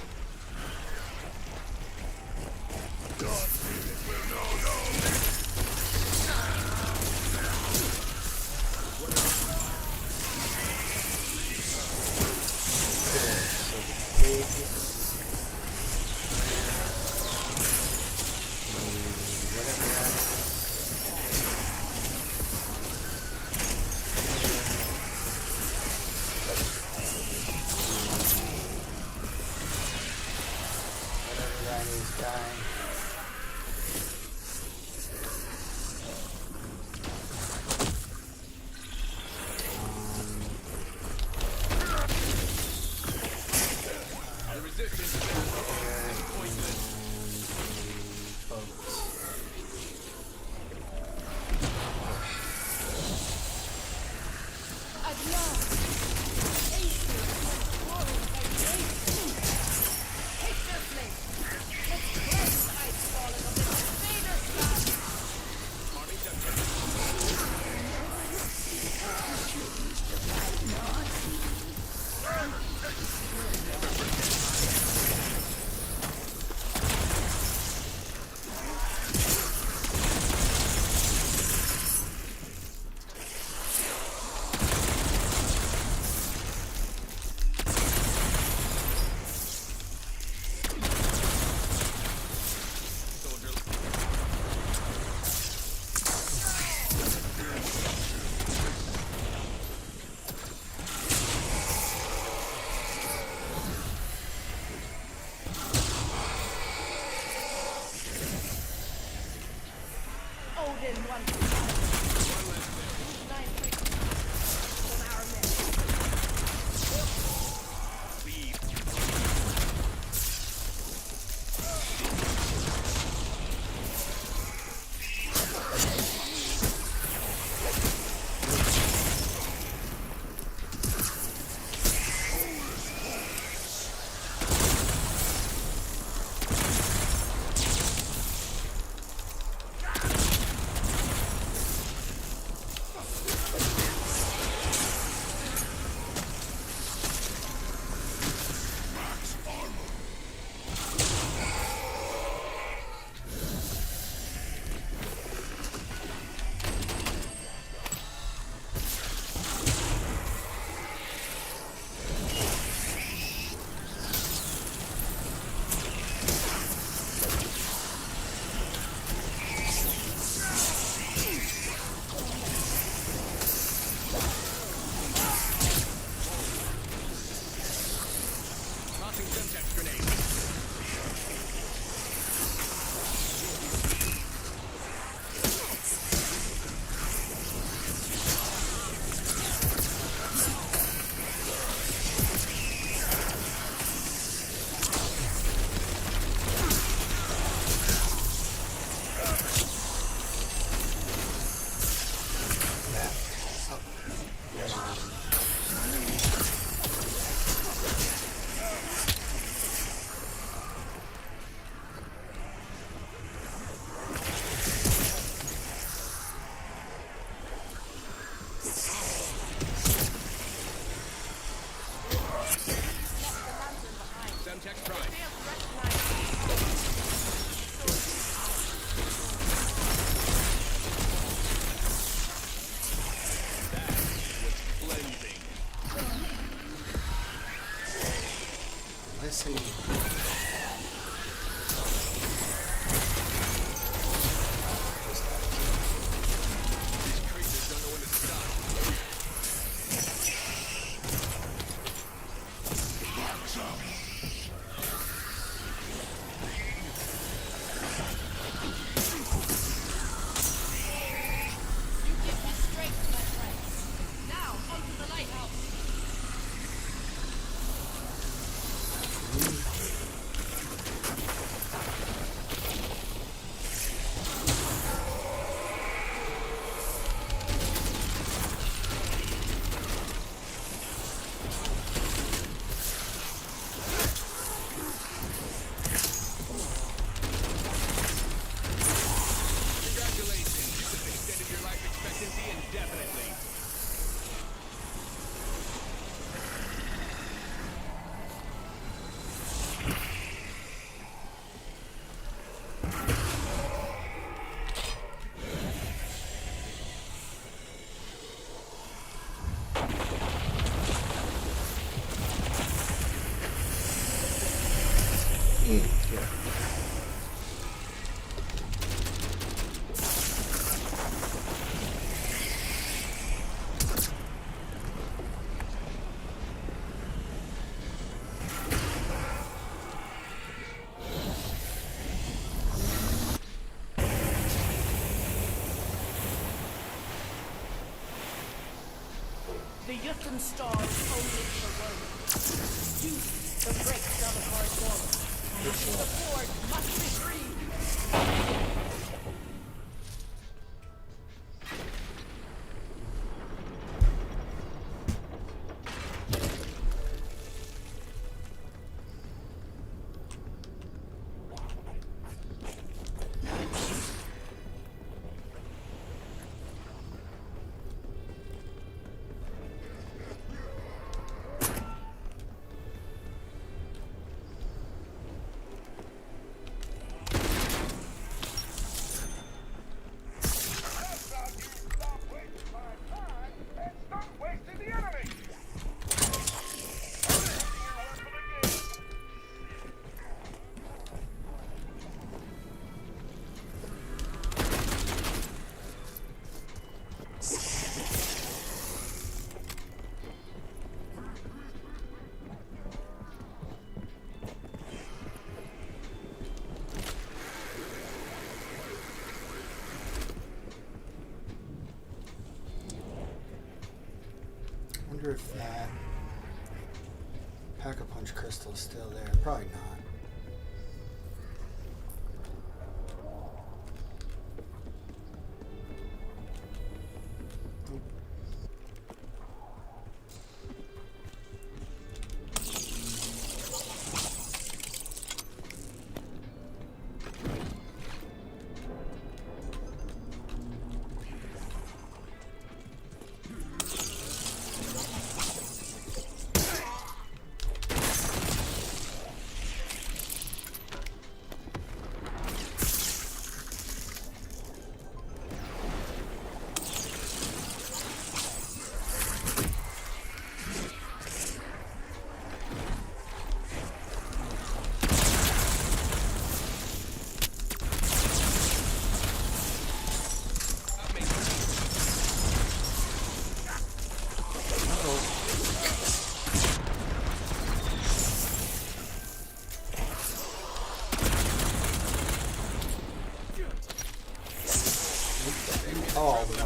Speaker 2: The resistance is pointless.
Speaker 11: see.
Speaker 8: The Yuthan stars only for one. Use the brakes on the card forward. The fort must be freed.
Speaker 11: I wonder if that Pack-a-Punch crystal is still there. Probably not. Oh, no.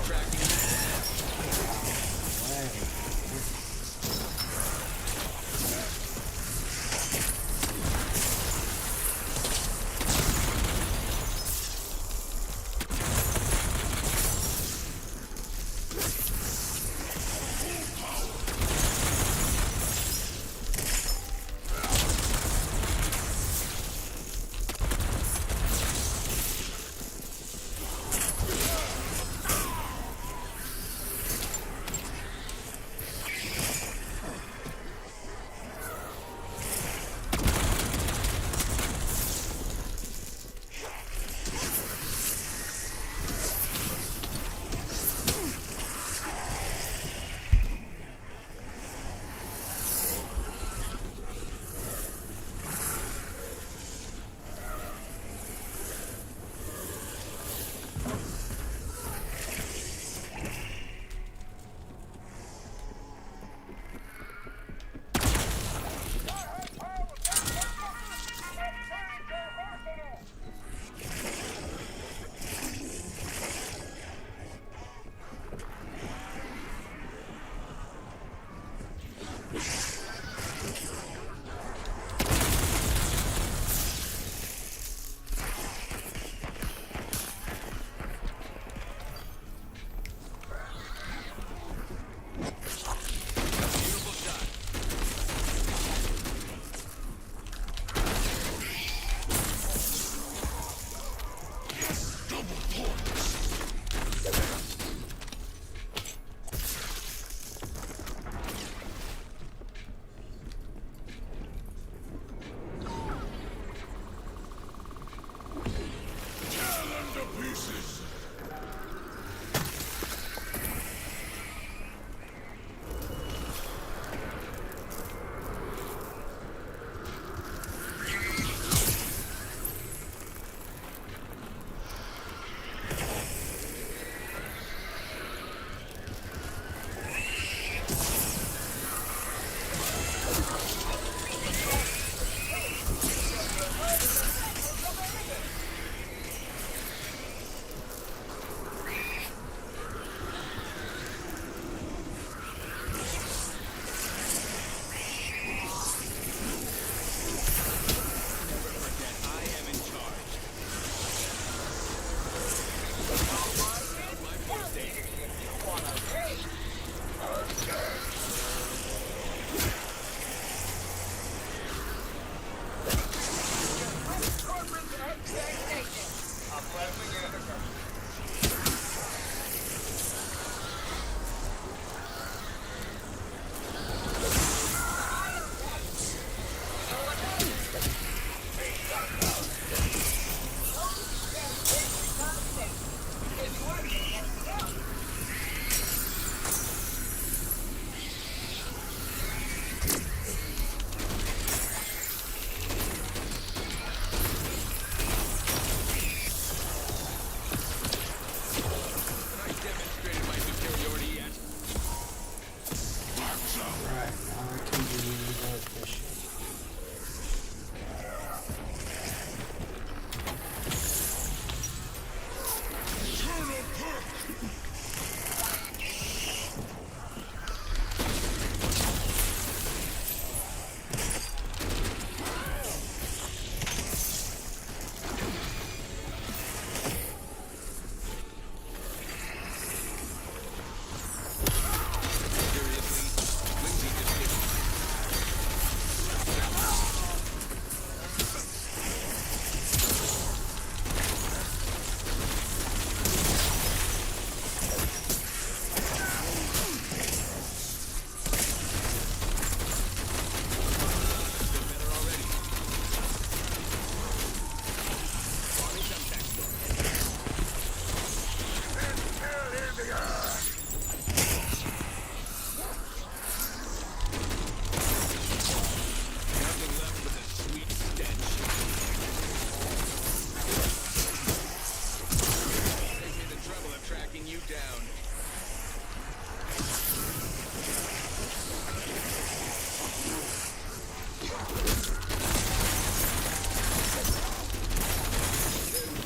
Speaker 2: you down.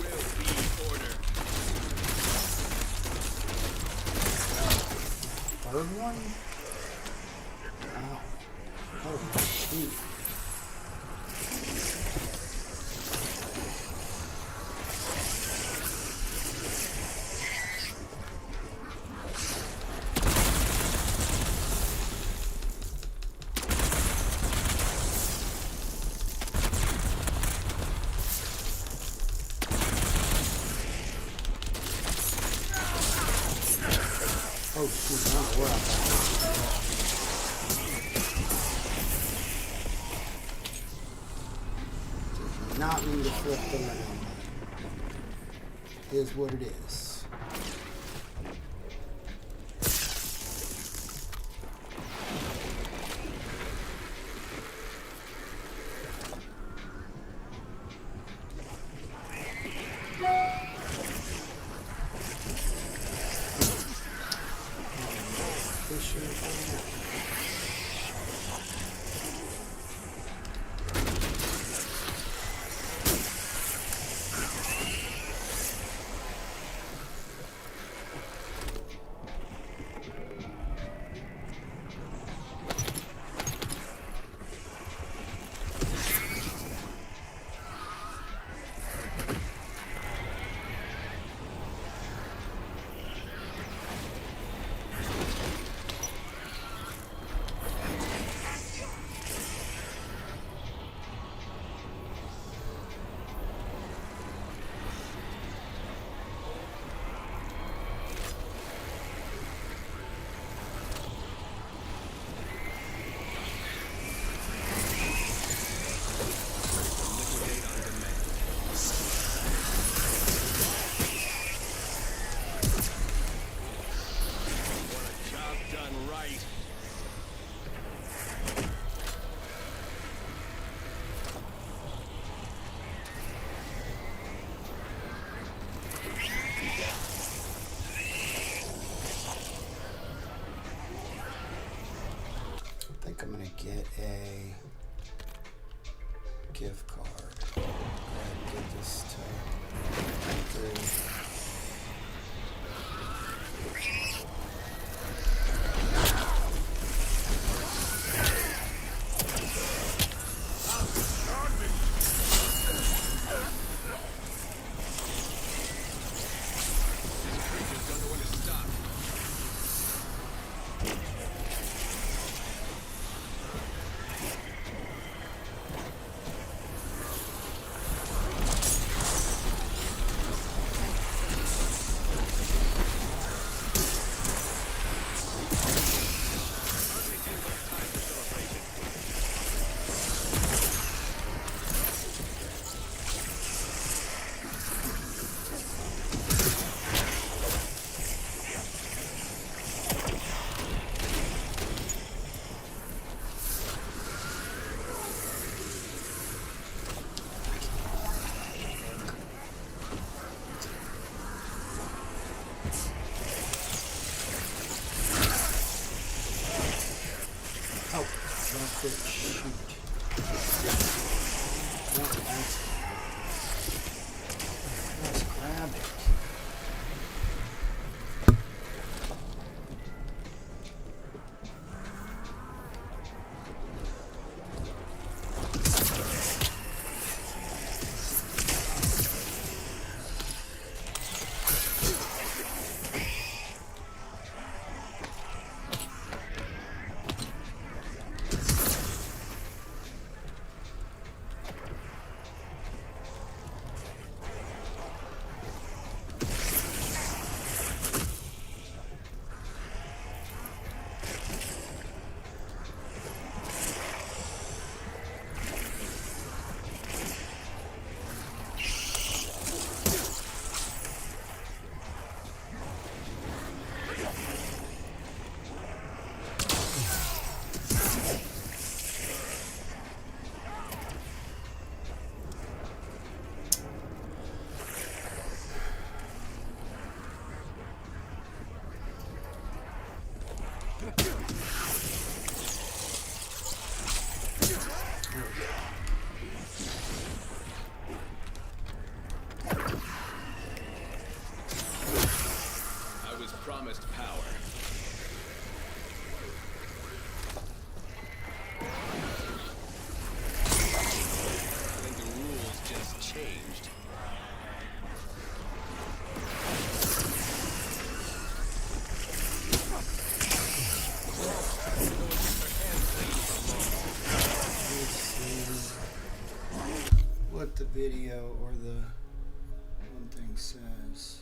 Speaker 2: There will be order.
Speaker 11: Third one? Ow. Oh, shoot. Oh, shoot. I don't know where I'm at. Did not mean to flip the round. It is what it is. I think I'm gonna get a gift card. Go ahead and get this to shoot. Let's grab it.
Speaker 2: promised power. I think the rules just changed.
Speaker 11: What the video or the one thing says.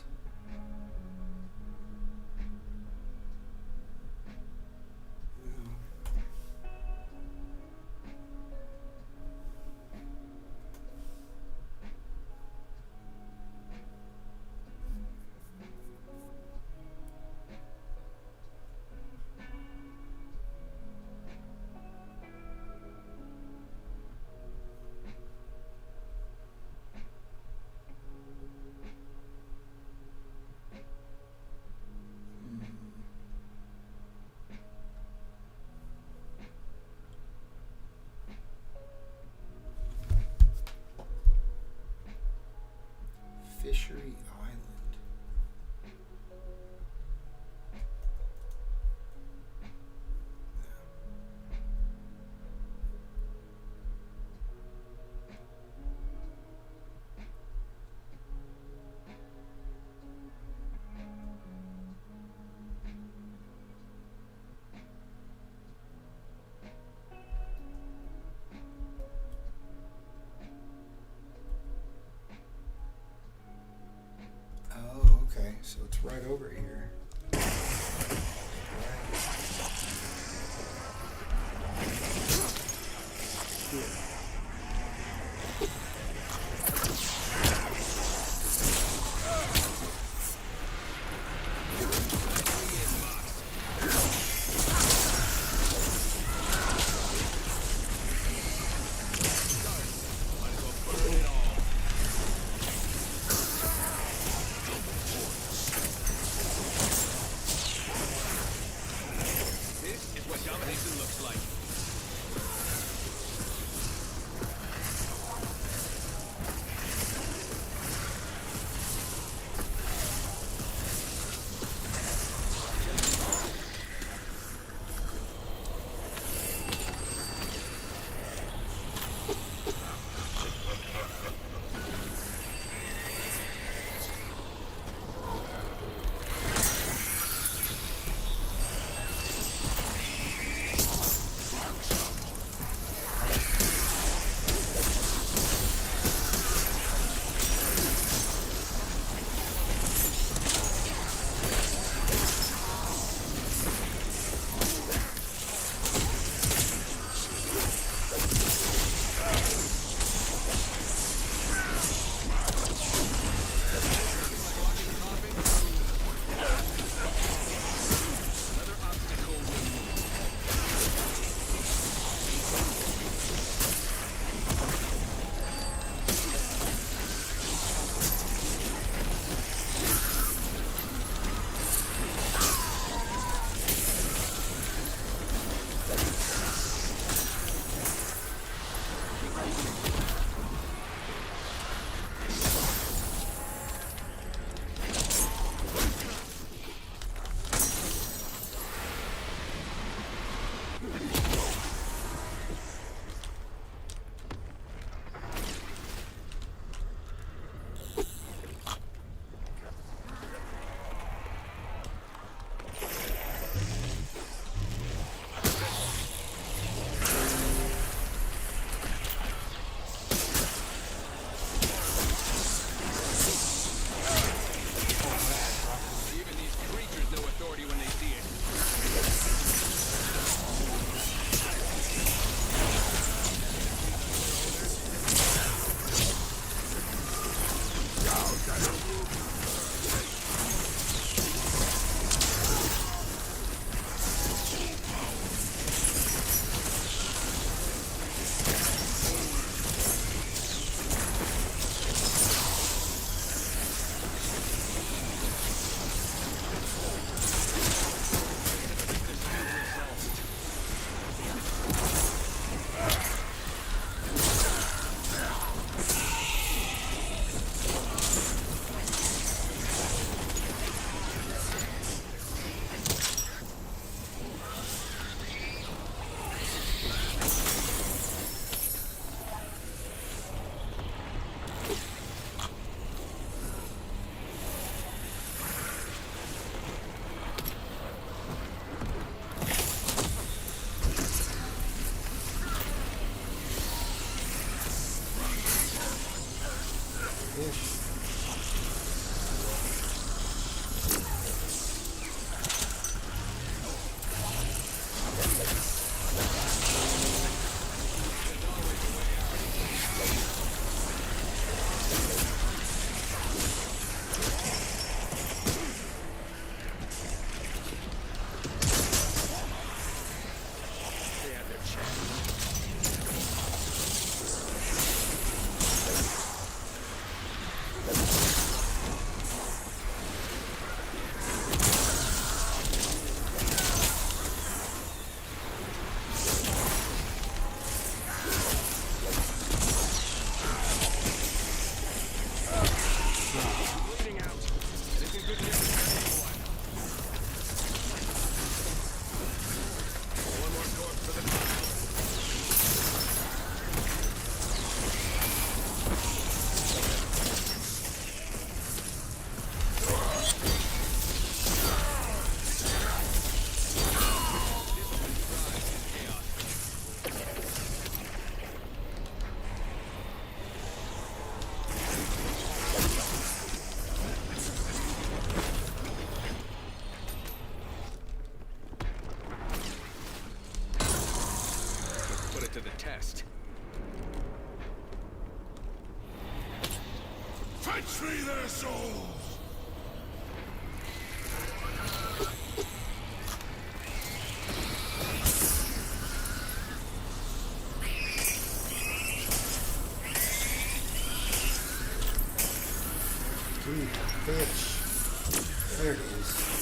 Speaker 11: Fishery Island. Oh, okay. So it's right over here.
Speaker 2: rest.
Speaker 4: Fetch me their souls!
Speaker 11: Bitch. There it is.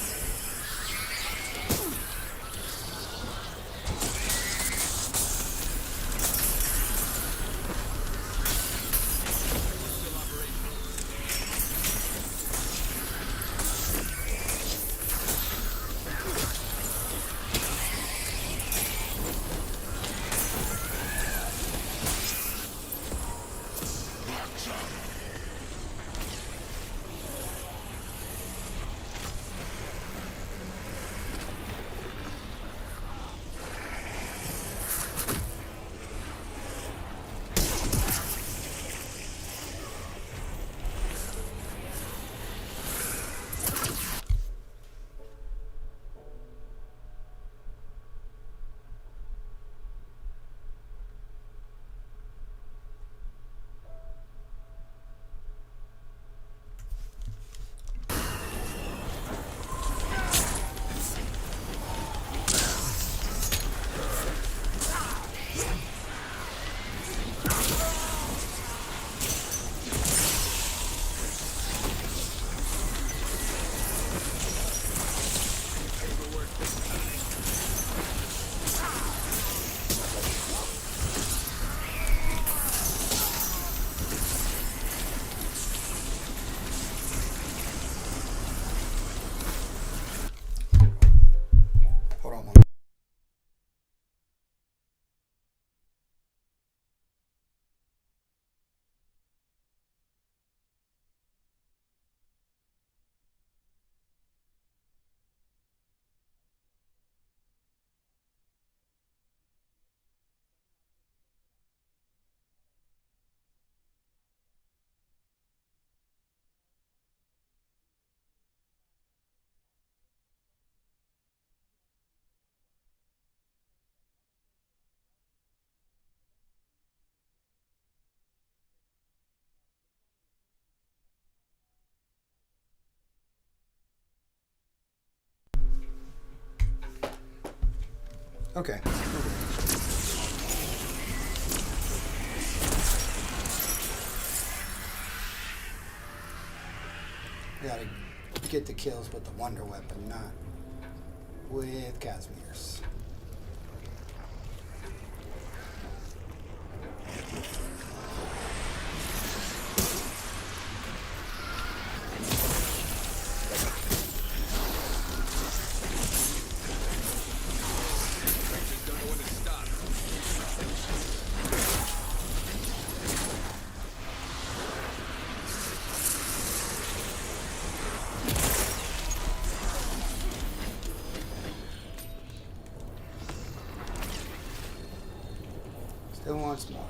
Speaker 11: Okay. We gotta get the kills with the wonder weapon, not with Casimir's. Still wants more.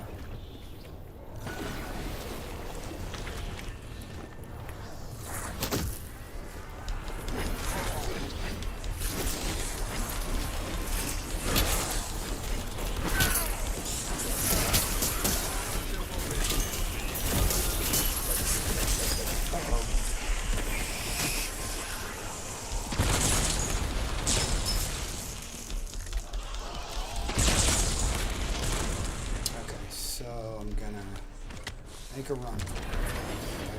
Speaker 11: Make a run. I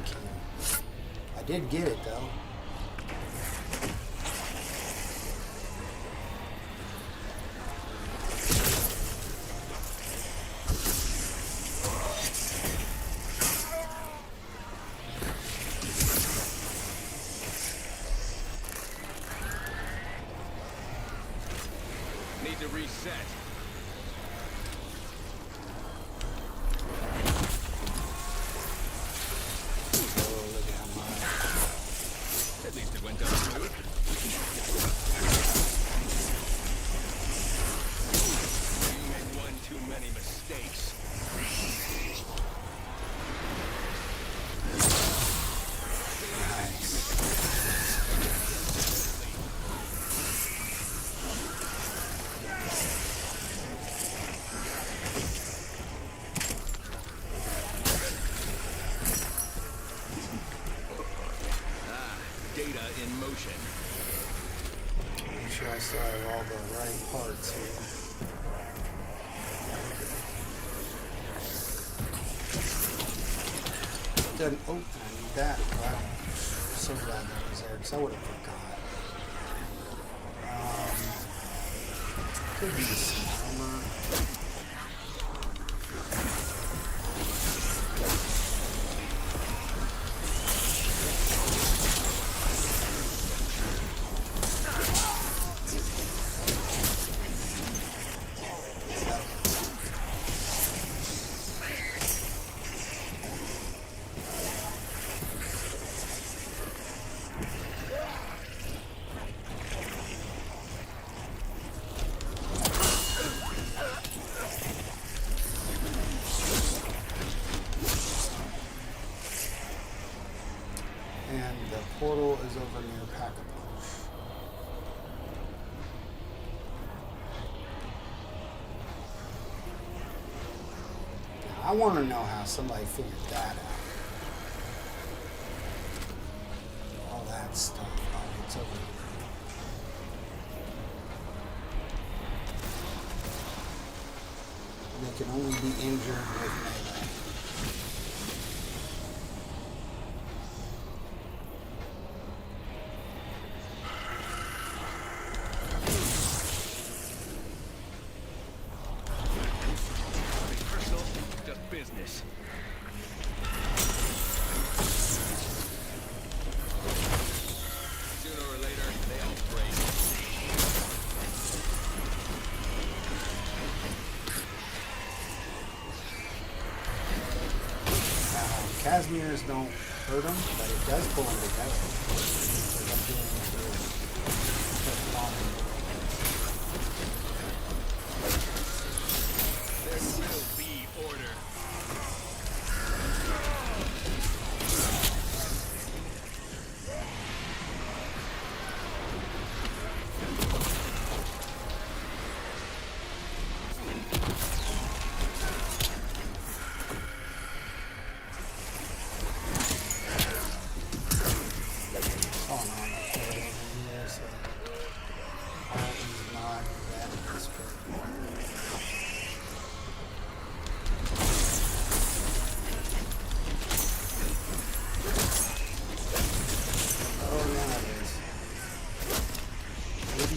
Speaker 11: can. I did get it though.
Speaker 2: Need to reset. At least it went down smooth. You made one too many mistakes.
Speaker 11: Nice. sure I still have all the right parts here. Doesn't, oh, I need that. Wow. So glad that was there because I would have forgot. Could be some armor. And the portal is over near Pack-a-Punch. Now, I want to know how somebody figured that out. All that stuff. Oh, it's over here. They can only be injured with melee.
Speaker 2: Business. Sooner or later, they all break.
Speaker 11: Casimir's don't hurt them, but it does pull them together. Like I'm doing it here.
Speaker 2: There will be order.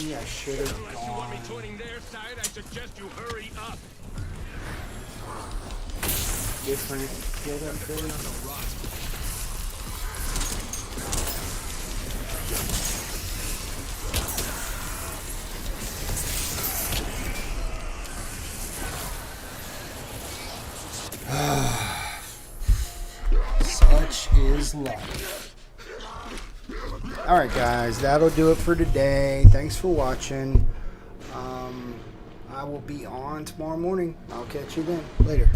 Speaker 11: I should have
Speaker 2: Unless you want me
Speaker 11: gone
Speaker 2: joining their side, I suggest you hurry up.
Speaker 11: different. Feel that feeling? Such is life. Alright guys, that'll do it for today. Thanks for watching. I will be on tomorrow morning. I'll catch you then. Later.